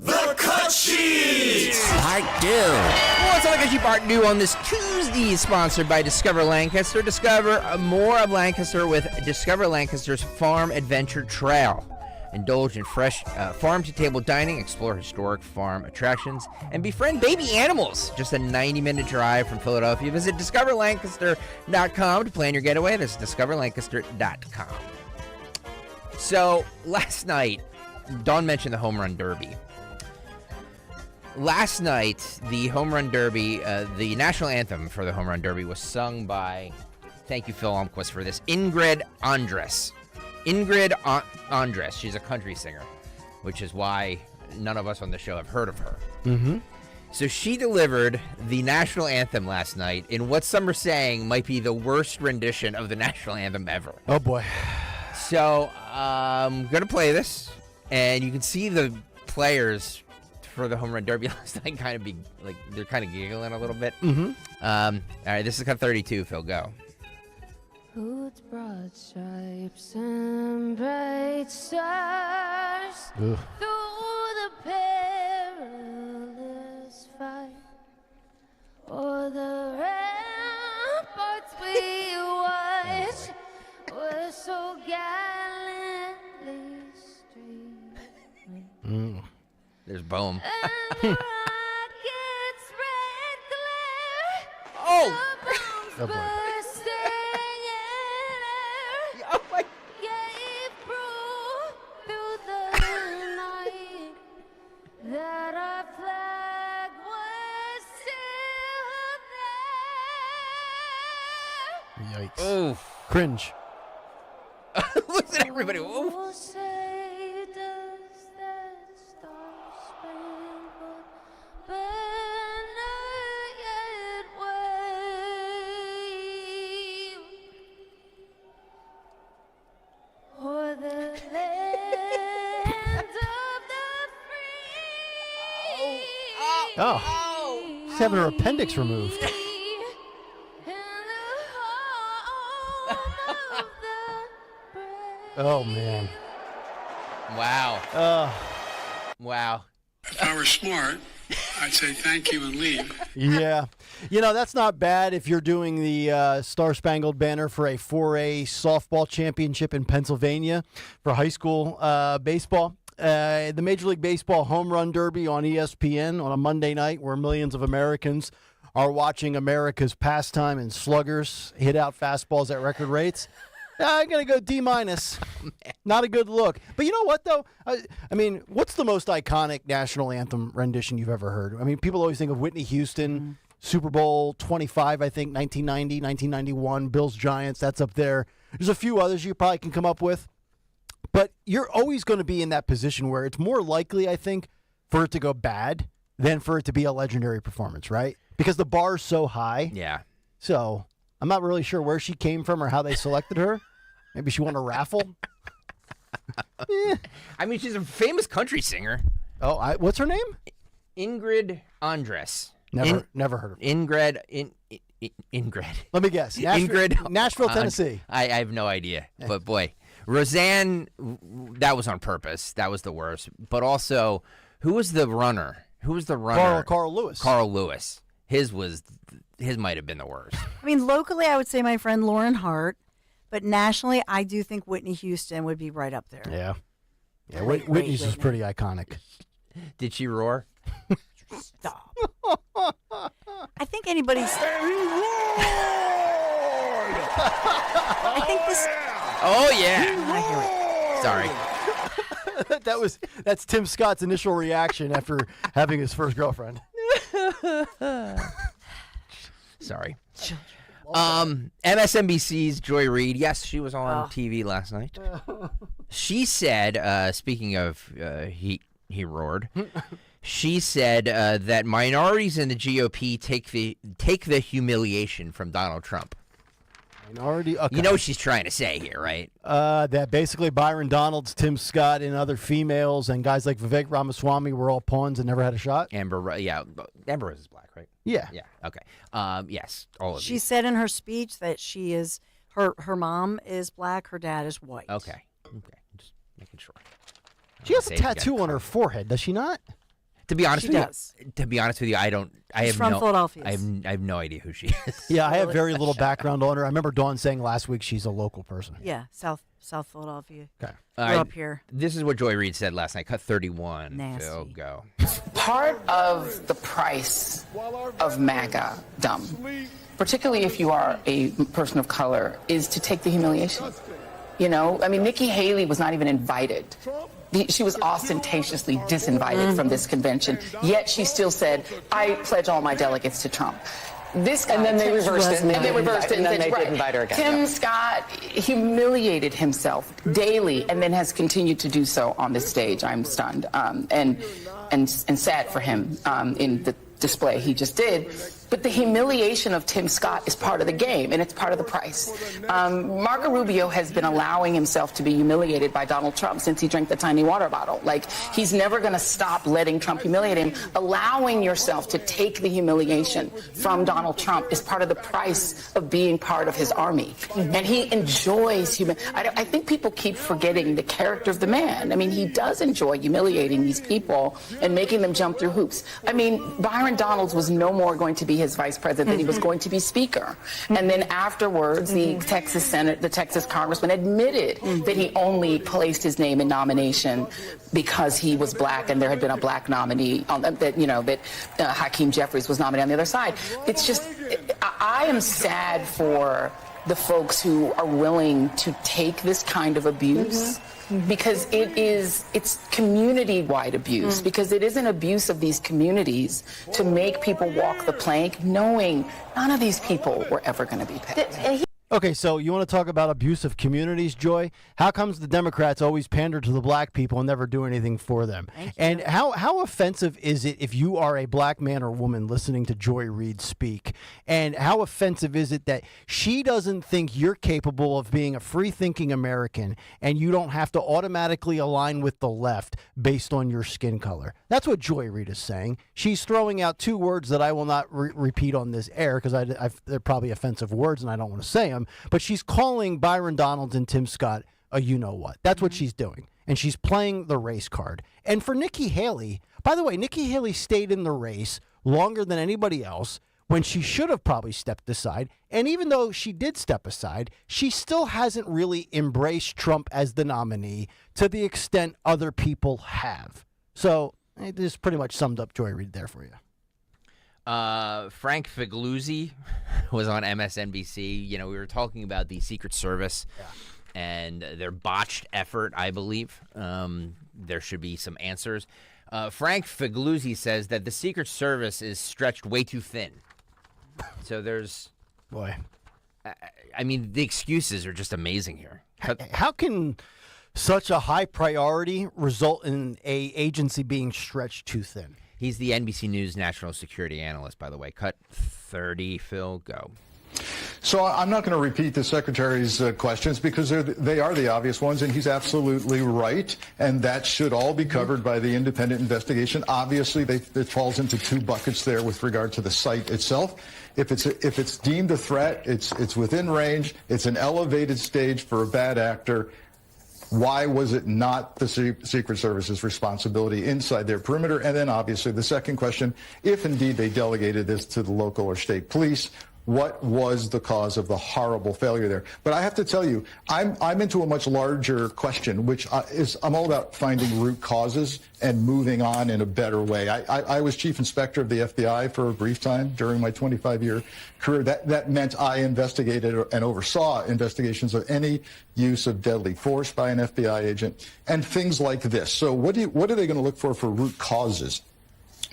The Cut Sheet! Part 2. What's up, Cut Part 2 on this Tuesday is sponsored by Discover Lancaster. Discover more of Lancaster with Discover Lancaster's Farm Adventure Trail. Indulge in fresh farm-to-table dining, explore historic farm attractions, and befriend baby animals. Just a 90-minute drive from Philadelphia. Visit discoverlancaster.com to plan your getaway. That's discoverlancaster.com. So, last night, Dawn mentioned the Home Run Derby. Last night, the Home Run Derby, the national anthem for the Home Run Derby was sung by, thank you, Phil Almquist, for this, Ingrid Andress. Andress. She's a country singer, which is why none of us on the show have heard of her. Mm-hmm. So she delivered the national anthem last night in what some are saying might be the worst rendition of the national anthem ever. Oh, boy. So I'm going to play this, and you can see the players for the Home Run Derby last night kind of be like, they're kind of giggling a little bit. Mm-hmm. All right, this is cut 32, Phil, go. Whose broad stripes and bright stars through the perilous fight, o'er the ramparts we watch were so gallantly streamed. There's Bohm. And the rocket's red glare, oh! the bombs Oh, boy. bursting Oh, my. gave proof through the night that our flag was still there. Yikes. Oh. Cringe. Look at everybody. Oof. Oh, say does that star-spangled banner yet wave o'er the land of the free? Oh. She's having her appendix removed. Oh, man. Wow. Wow. If I were smart, I'd say thank you and leave. Yeah. You know, that's not bad if you're doing the Star-Spangled Banner for a 4A softball championship in Pennsylvania for high school baseball. The Major League Baseball Home Run Derby on ESPN on a Monday night where millions of Americans are watching America's pastime and sluggers hit out fastballs at record rates. I'm going to go D-. Not a good look. But you know what, though? I mean, what's the most iconic national anthem rendition you've ever heard? I mean, people always think of Whitney Houston, Super Bowl 25, I think, 1990, 1991, Bills Giants, that's up there. There's a few others you probably can come up with. But you're always going to be in that position where it's more likely, I think, for it to go bad than for it to be a legendary performance, right? Because the bar's so high. Yeah. So I'm not really sure where she came from or how they selected her. Maybe she won a raffle. I mean, she's a famous country singer. Oh, what's her name? Ingrid Andress. Never heard of her. Ingrid. Let me guess. Nashville, Tennessee. I have no idea. But boy, Roseanne, that was on purpose. That was the worst. But also, who was the runner? Carl Lewis. Carl Lewis. His might have been the worst. I mean, locally, I would say my friend Lauren Hart, but nationally, I do think Whitney Houston would be right up there. Yeah. Yeah, Whitney's is pretty iconic. Did she roar? Stop. I think anybody's. I think this. Oh, yeah. I hear it. Sorry. That's Tim Scott's initial reaction after having his first girlfriend. Sorry. MSNBC's Joy Reid, yes, she was on TV last night. She said, speaking of he roared, she said that minorities in the GOP take the humiliation from Donald Trump. Minority? Okay. You know what she's trying to say here, right? That basically Byron Donalds, Tim Scott, and other females and guys like Vivek Ramaswamy were all pawns and never had a shot? Amber Rose is black, right? Yeah. Yeah, okay. Yes, all of She these. said in her speech that she is, her mom is black, her dad is white. Okay, just making sure. She has a tattoo on her forehead, does she not? To be honest She with does. you, I She's from Philadelphia. I have no idea who she is. Yeah, I have very little background on her. I remember Dawn saying last week she's a local person. Yeah, South Philadelphia. Okay. Grew up here. This is what Joy Reid said last night. Cut 31. Nasty. Phil, go. Part of the price of MAGA-dom, particularly if you are a person of color, is to take the humiliation. You know, I mean, Nikki Haley was not even invited. She was ostentatiously disinvited from this convention, yet she still said, I pledge all my delegates to Trump. This guy, and then they reversed it. And they reversed it. And then they did invite her again. Tim Scott humiliated himself daily and then has continued to do so on this stage. I'm stunned and sad for him in the display he just did. But the humiliation of Tim Scott is part of the game, and it's part of the price. Marco Rubio has been allowing himself to be humiliated by Donald Trump since he drank the tiny water bottle. Like, he's never going to stop letting Trump humiliate him. Allowing yourself to take the humiliation from Donald Trump is part of the price of being part of his army. And he enjoys I think people keep forgetting the character of the man. I mean, he does enjoy humiliating these people and making them jump through hoops. I mean, Byron Donalds was no more going to be his vice president than he was going to be speaker. And then afterwards, the Texas congressman admitted that he only placed his name in nomination because he was black and there had been a black nominee that Hakeem Jeffries was nominated on the other side. It's just, I am sad for the folks who are willing to take this kind of abuse. Because it's community-wide abuse, because it is an abuse of these communities to make people walk the plank knowing none of these people were ever going to be paid. Okay, so you want to talk about abuse of communities, Joy? How comes the Democrats always pander to the black people and never do anything for them? And how offensive is it if you are a black man or woman listening to Joy Reid speak? And how offensive is it that she doesn't think you're capable of being a free-thinking American and you don't have to automatically align with the left based on your skin color? That's what Joy Reid is saying. She's throwing out two words that I will not repeat on this air because they're probably offensive words and I don't want to say them. But she's calling Byron Donalds and Tim Scott a you-know-what. That's what she's doing. And she's playing the race card. And for Nikki Haley, by the way, Nikki Haley stayed in the race longer than anybody else when she should have probably stepped aside. And even though she did step aside, she still hasn't really embraced Trump as the nominee to the extent other people have. So this pretty much summed up Joy Reid there for you. Frank Figliuzzi was on MSNBC. You know, we were talking about the Secret Service and their botched effort, I believe. There should be some answers. Frank Figliuzzi says that the Secret Service is stretched way too thin. So there's... Boy. I mean, the excuses are just amazing here. How can such a high priority result in a agency being stretched too thin? He's the NBC News national security analyst, by the way. Cut 30, Phil, go. So I'm not going to repeat the Secretary's questions because they are the obvious ones, and he's absolutely right, and that should all be covered by the independent investigation. Obviously, it falls into two buckets there with regard to the site itself. If it's deemed a threat, it's within range, it's an elevated stage for a bad actor. Why was it not the Secret Service's responsibility inside their perimeter? And then obviously the second question, if indeed they delegated this to the local or state police, what was the cause of the horrible failure there? But I have to tell you, I'm into a much larger question, which is I'm all about finding root causes and moving on in a better way. I was chief inspector of the FBI for a brief time during my 25-year career. That meant I investigated and oversaw investigations of any use of deadly force by an FBI agent and things like this. So what are they going to look for root causes?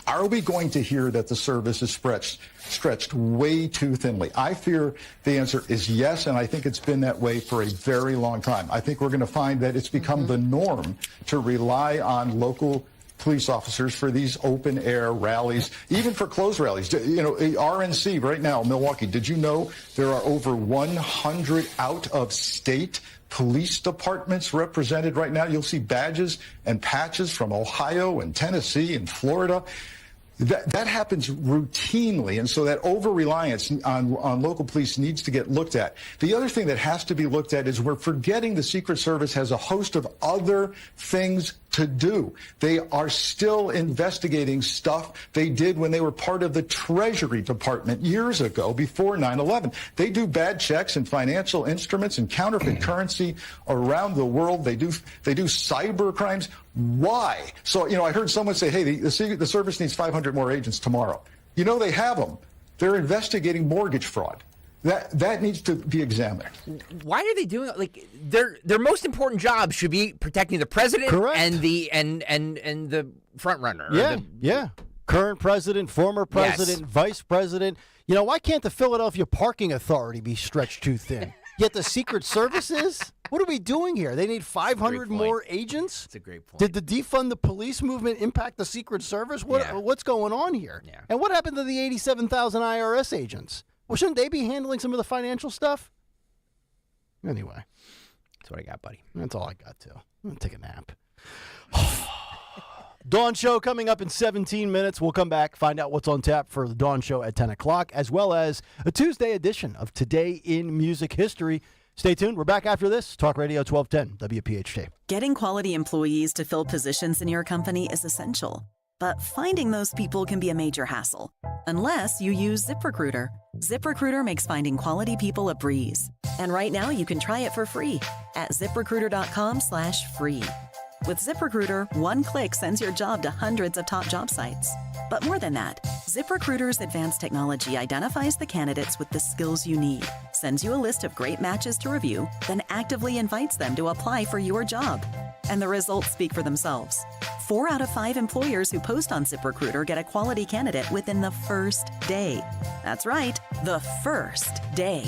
Are we going to hear that the service is stretched way too thinly? I fear the answer is yes, and I think it's been that way for a very long time. I think we're going to find that it's become the norm to rely on local police officers for these open-air rallies, even for closed rallies. You know, RNC right now, Milwaukee, did you know there are over 100 out-of-state police departments represented right now? You'll see badges and patches from Ohio and Tennessee and Florida. That happens routinely, and so that over-reliance on local police needs to get looked at. The other thing that has to be looked at is we're forgetting the Secret Service has a host of other things to do. They are still investigating stuff they did when they were part of the Treasury Department years ago, before 9/11. They do bad checks and financial instruments and counterfeit currency around the world. They do cyber crimes. Why? So, I heard someone say, hey, the service needs 500 more agents tomorrow. They have them. They're investigating mortgage fraud. That needs to be examined. Why are they doing it? Like their most important job should be protecting the president Correct. and the front runner. Yeah. Current president, former president, vice president. Why can't the Philadelphia Parking Authority be stretched too thin? Yet the Secret Service is? What are we doing here? They need 500 more agents? That's a great point. Did the defund the police movement impact the Secret Service? What's going on here? Yeah. And what happened to the 87,000 IRS agents? Well, shouldn't they be handling some of the financial stuff? Anyway. That's what I got, buddy. That's all I got, too. I'm going to take a nap. Dawn Show coming up in 17 minutes. We'll come back, find out what's on tap for the Dawn Show at 10 o'clock, as well as a Tuesday edition of Today in Music History. Stay tuned. We're back after this. Talk Radio 1210, WPHT. Getting quality employees to fill positions in your company is essential. But finding those people can be a major hassle, unless you use ZipRecruiter. ZipRecruiter makes finding quality people a breeze. And right now you can try it for free at ZipRecruiter.com/free. With ZipRecruiter, one click sends your job to hundreds of top job sites. But more than that, ZipRecruiter's advanced technology identifies the candidates with the skills you need, sends you a list of great matches to review, then actively invites them to apply for your job. And the results speak for themselves. 4 out of 5 employers who post on ZipRecruiter get a quality candidate within the first day. That's right, the first day.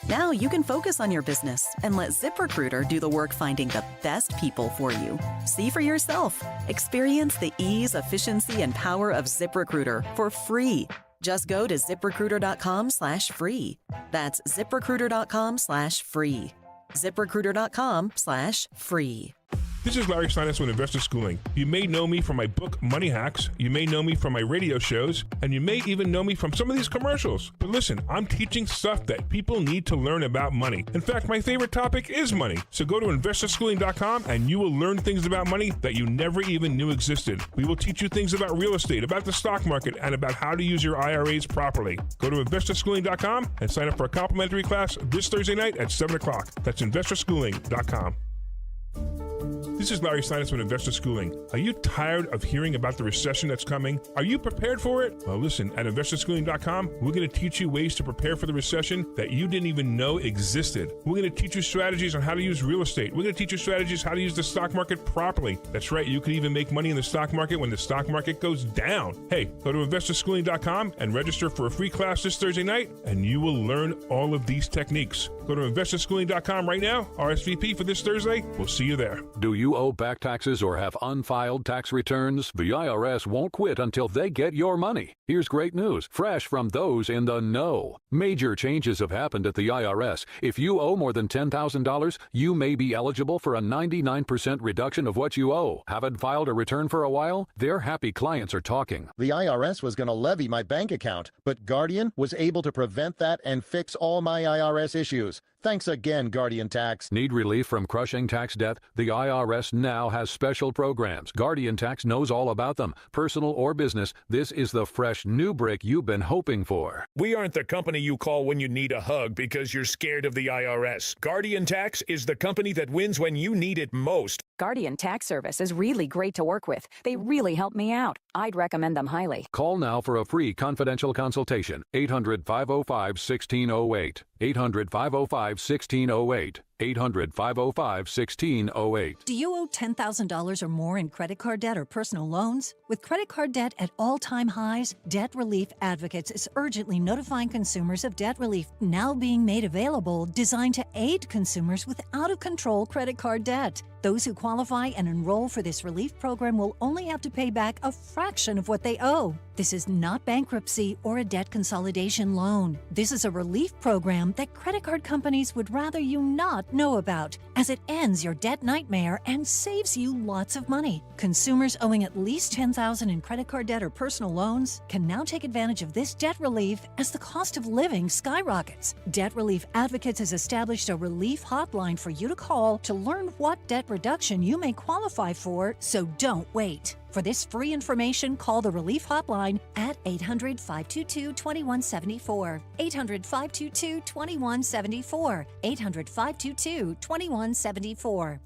Now you can focus on your business and let ZipRecruiter do the work finding the best people for you. See for yourself. Experience the ease, efficiency, and power of ZipRecruiter for free. Just go to ZipRecruiter.com/free. That's ZipRecruiter.com/free. ZipRecruiter.com/free. This is Larry Steinitz with Investor Schooling. You may know me from my book, Money Hacks. You may know me from my radio shows, and you may even know me from some of these commercials. But listen, I'm teaching stuff that people need to learn about money. In fact, my favorite topic is money. So go to investorschooling.com and you will learn things about money that you never even knew existed. We will teach you things about real estate, about the stock market, and about how to use your IRAs properly. Go to investorschooling.com and sign up for a complimentary class this Thursday night at 7 o'clock. That's investorschooling.com. This is Larry Steinitz with Investor Schooling. Are you tired of hearing about the recession that's coming? Are you prepared for it? Well, listen, at investorschooling.com, we're going to teach you ways to prepare for the recession that you didn't even know existed. We're going to teach you strategies on how to use real estate. We're going to teach you strategies how to use the stock market properly. That's right, you can even make money in the stock market when the stock market goes down. Hey, go to investorschooling.com and register for a free class this Thursday night, and you will learn all of these techniques. Go to investorschooling.com right now, RSVP for this Thursday. We'll see you there. Do you owe back taxes or have unfiled tax returns? The IRS won't quit until they get your money. Here's great news, fresh from those in the know. Major changes have happened at the IRS. If you owe more than $10,000, you may be eligible for a 99% reduction of what you owe. Haven't filed a return for a while? Their happy clients are talking. The IRS was going to levy my bank account, but Guardian was able to prevent that and fix all my IRS issues. Thanks again, Guardian Tax. Need relief from crushing tax debt? The IRS now has special programs. Guardian Tax knows all about them. Personal or business, this is the fresh new brick you've been hoping for. We aren't the company you call when you need a hug because you're scared of the IRS. Guardian Tax is the company that wins when you need it most. Guardian Tax Service is really great to work with. They really help me out. I'd recommend them highly. Call now for a free confidential consultation. 800-505-1608. 800-505-1608. 800-505-1608. Do you owe $10,000 or more in credit card debt or personal loans? With credit card debt at all-time highs, Debt Relief Advocates is urgently notifying consumers of debt relief now being made available, designed to aid consumers with out-of-control credit card debt. Those who qualify and enroll for this relief program will only have to pay back a fraction of what they owe. This is not bankruptcy or a debt consolidation loan. This is a relief program that credit card companies would rather you not know about, as it ends your debt nightmare and saves you lots of money. Consumers owing at least $10,000 in credit card debt or personal loans can now take advantage of this debt relief as the cost of living skyrockets. Debt Relief Advocates has established a relief hotline for you to call to learn what debt reduction you may qualify for, so don't wait. For this free information, call the Relief Hotline at 800-522-2174. 800-522-2174. 800-522-2174.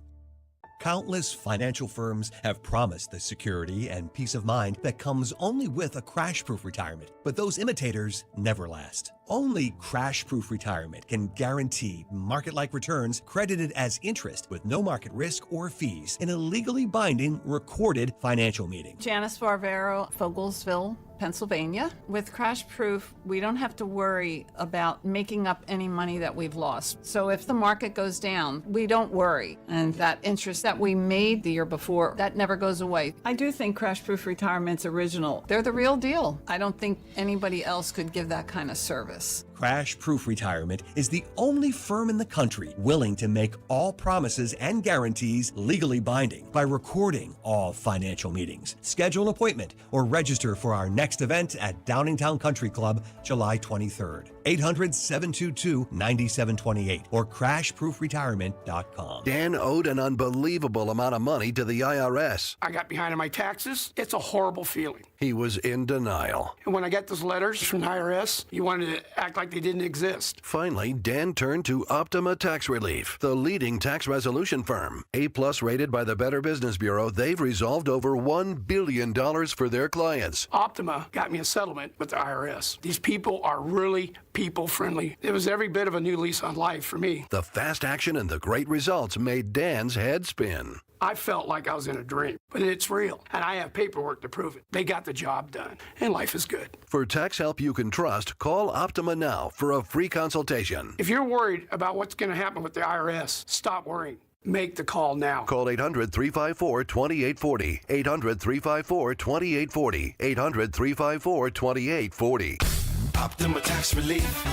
Countless financial firms have promised the security and peace of mind that comes only with a crash-proof retirement, but those imitators never last. Only crash-proof retirement can guarantee market-like returns credited as interest with no market risk or fees in a legally binding recorded financial meeting. Janice Barbero, Fogelsville, Pennsylvania. With Crash Proof, we don't have to worry about making up any money that we've lost. So if the market goes down, we don't worry. And that interest that we made the year before, that never goes away. I do think Crash Proof Retirement's original. They're the real deal. I don't think anybody else could give that kind of service. Crash Proof Retirement is the only firm in the country willing to make all promises and guarantees legally binding by recording all financial meetings. Schedule an appointment or register for our next event at Downingtown Country Club, July 23rd. 800-722-9728 or crashproofretirement.com. Dan owed an unbelievable amount of money to the IRS. I got behind on my taxes. It's a horrible feeling. He was in denial. And when I got those letters from the IRS, you wanted to act like they didn't exist. Finally, Dan turned to Optima Tax Relief, the leading tax resolution firm. A-plus rated by the Better Business Bureau, they've resolved over $1 billion for their clients. Optima got me a settlement with the IRS. These people are really people-friendly. It was every bit of a new lease on life for me. The fast action and the great results made Dan's head spin. I felt like I was in a dream, but it's real, and I have paperwork to prove it. They got the job done, and life is good. For tax help you can trust, call Optima now for a free consultation. If you're worried about what's going to happen with the IRS, stop worrying. Make the call now. Call 800-354-2840. 800-354-2840. 800-354-2840. Optima Tax Relief.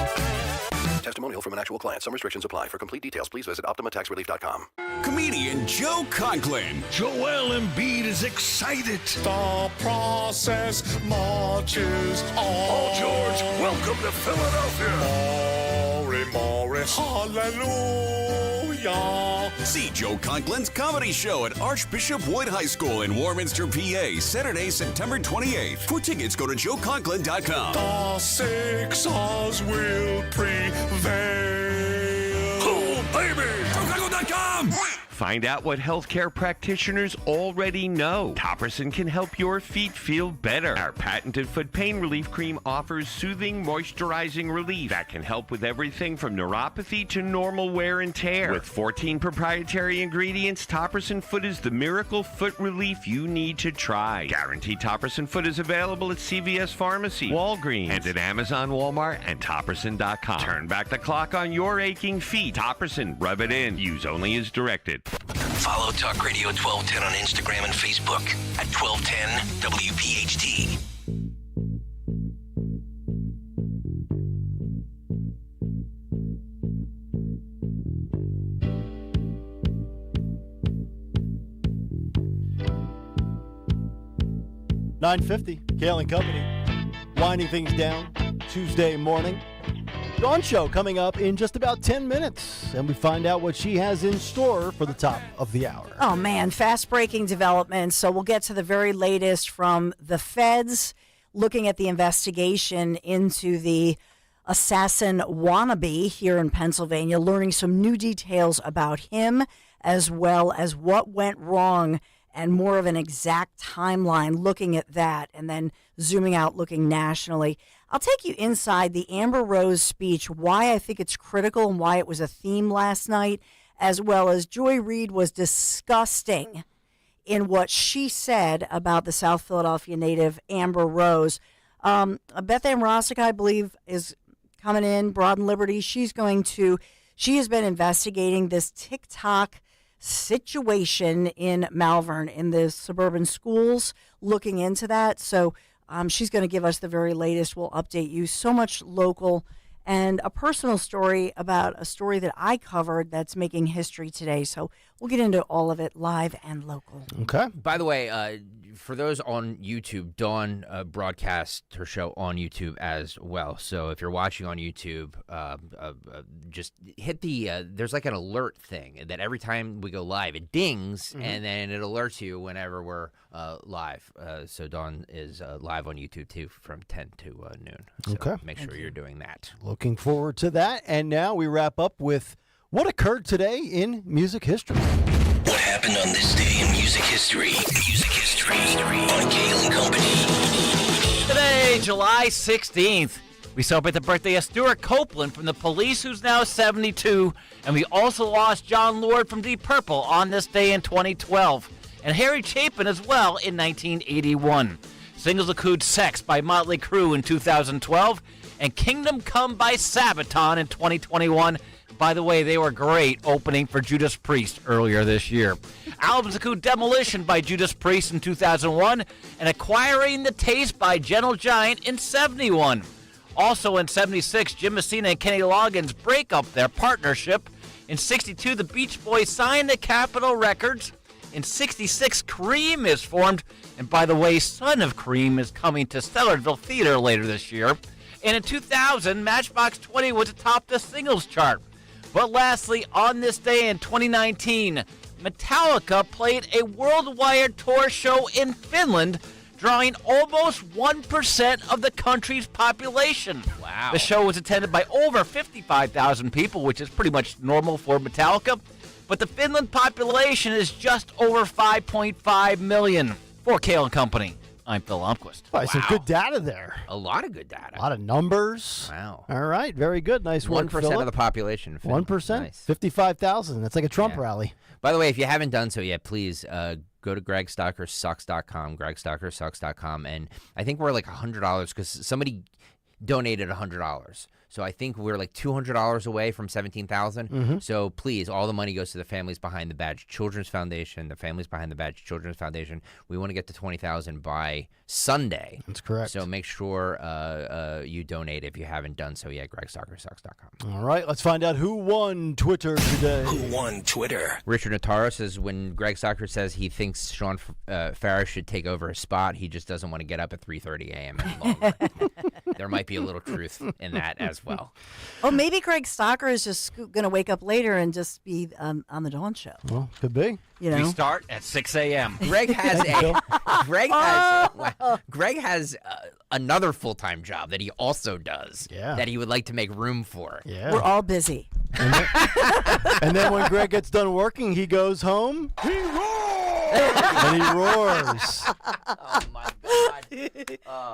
Testimonial from an actual client. Some restrictions apply. For complete details, please visit OptimaTaxRelief.com. Comedian Joe Conklin. Joel Embiid is excited. The process marches on. Oh, George, welcome to Philadelphia. Maury, hallelujah. See Joe Conklin's comedy show at Archbishop Wood High School in Warminster, PA, Saturday, September 28th. For tickets, go to joeconklin.com. The Sixers will prevail. Oh, baby. joeconklin.com. Find out what healthcare practitioners already know. Topperson can help your feet feel better. Our patented foot pain relief cream offers soothing, moisturizing relief that can help with everything from neuropathy to normal wear and tear. With 14 proprietary ingredients, Topperson Foot is the miracle foot relief you need to try. Guaranteed Topperson Foot is available at CVS Pharmacy, Walgreens, and at Amazon, Walmart, and Topperson.com. Turn back the clock on your aching feet. Topperson, rub it in. Use only as directed. Follow Talk Radio 1210 on Instagram and Facebook at 1210 WPHT. $9:50, Kayal and Company, winding things down Tuesday morning. Dawn Show coming up in just about 10 minutes, and we find out what she has in store for the top of the hour. Oh, man, fast-breaking developments. So we'll get to the very latest from the feds, looking at the investigation into the assassin wannabe here in Pennsylvania, learning some new details about him, as well as what went wrong and more of an exact timeline, looking at that, and then zooming out, looking nationally. I'll take you inside the Amber Rose speech, why I think it's critical and why it was a theme last night, as well as Joy Reid was disgusting in what she said about the South Philadelphia native Amber Rose. Beth Ann Rossick, I believe, is coming in, Broad and Liberty. She has been investigating this TikTok situation in Malvern in the suburban schools, looking into that. So she's going to give us the very latest. We'll update you. So much local and a personal story about a story that I covered that's making history today. So we'll get into all of it live and local. Okay. By the way, for those on YouTube, Dawn broadcasts her show on YouTube as well. So if you're watching on YouTube, just hit the there's like an alert thing that every time we go live, it dings, and then it alerts you whenever we're live. So Dawn is live on YouTube, too, from 10 to noon. So Okay. make sure you're doing that. Looking forward to that. And now we wrap up with what occurred today in music history. What happened on this day in music history? Music history on Kayal and Company. Today, July 16th, we celebrate the birthday of Stuart Copeland from The Police, who's now 72. And we also lost John Lord from Deep Purple on this day in 2012. And Harry Chapin as well in 1981. Singles include Sex by Motley Crue in 2012 and Kingdom Come by Sabaton in 2021. By the way, they were great opening for Judas Priest earlier this year. Albums include Demolition by Judas Priest in 2001 and Acquiring the Taste by Gentle Giant in 71. Also in 76, Jim Messina and Kenny Loggins break up their partnership. In 62, the Beach Boys signed to Capitol Records. In 66, Cream is formed. And by the way, Son of Cream is coming to Stellarsville Theater later this year. And in 2000, Matchbox 20 was atop the singles chart. But lastly, on this day in 2019, Metallica played a worldwide tour show in Finland, drawing almost 1% of the country's population. Wow. The show was attended by over 55,000 people, which is pretty much normal for Metallica. But the Finland population is just over 5.5 million. For Kayal and Company, I'm Phil Lomquist. Wow, some good data there. A lot of good data. A lot of numbers. Wow. All right, very good. Nice work, 1% of the population. 1%? Nice. 55,000. That's like a Trump rally. By the way, if you haven't done so yet, please go to gregstockersucks.com, gregstockersucks.com, and I think we're like $100 because somebody donated $100. So I think we're like $200 away from $17,000. So please, all the money goes to the Families Behind the Badge Children's Foundation, the Families Behind the Badge Children's Foundation. We want to get to $20,000 by Sunday. That's correct. So make sure you donate if you haven't done so yet, gregstockersucks.com. All right, let's find out who won Twitter today. Who won Twitter? Richard Notaro says when Greg Stocker says he thinks Sean Farris should take over his spot, he just doesn't want to get up at 3:30 a.m. any longer. There might be a little truth in that as well. Oh, maybe Greg Stocker is just going to wake up later and just be on the Dawn Show. Well, could be. You know? We start at 6 a.m. Greg has Greg has another full-time job that he also does that he would like to make room for. Yeah. We're all busy. And then when Greg gets done working, he goes home. He roars! And he roars. Oh, my God.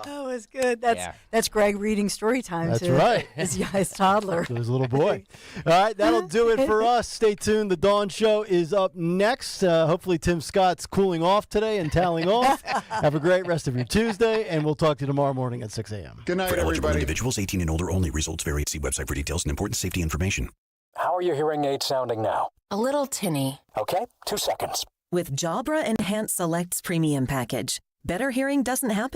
That was good. That's Greg reading story time That's to right. his toddler. To his little boy. All right, that'll do it for us. Stay tuned. The Dawn Show is up next. Hopefully Tim Scott's cooling off today and toweling off. Have a great rest of your Tuesday, and we'll talk to you tomorrow morning at 6 a.m. Good night, For eligible everybody. individuals 18 and older only. Results vary. See website for details and important safety information. How are your hearing aids sounding now? A little tinny. Okay, 2 seconds. With Jabra Enhanced Selects Premium Package, better hearing doesn't happen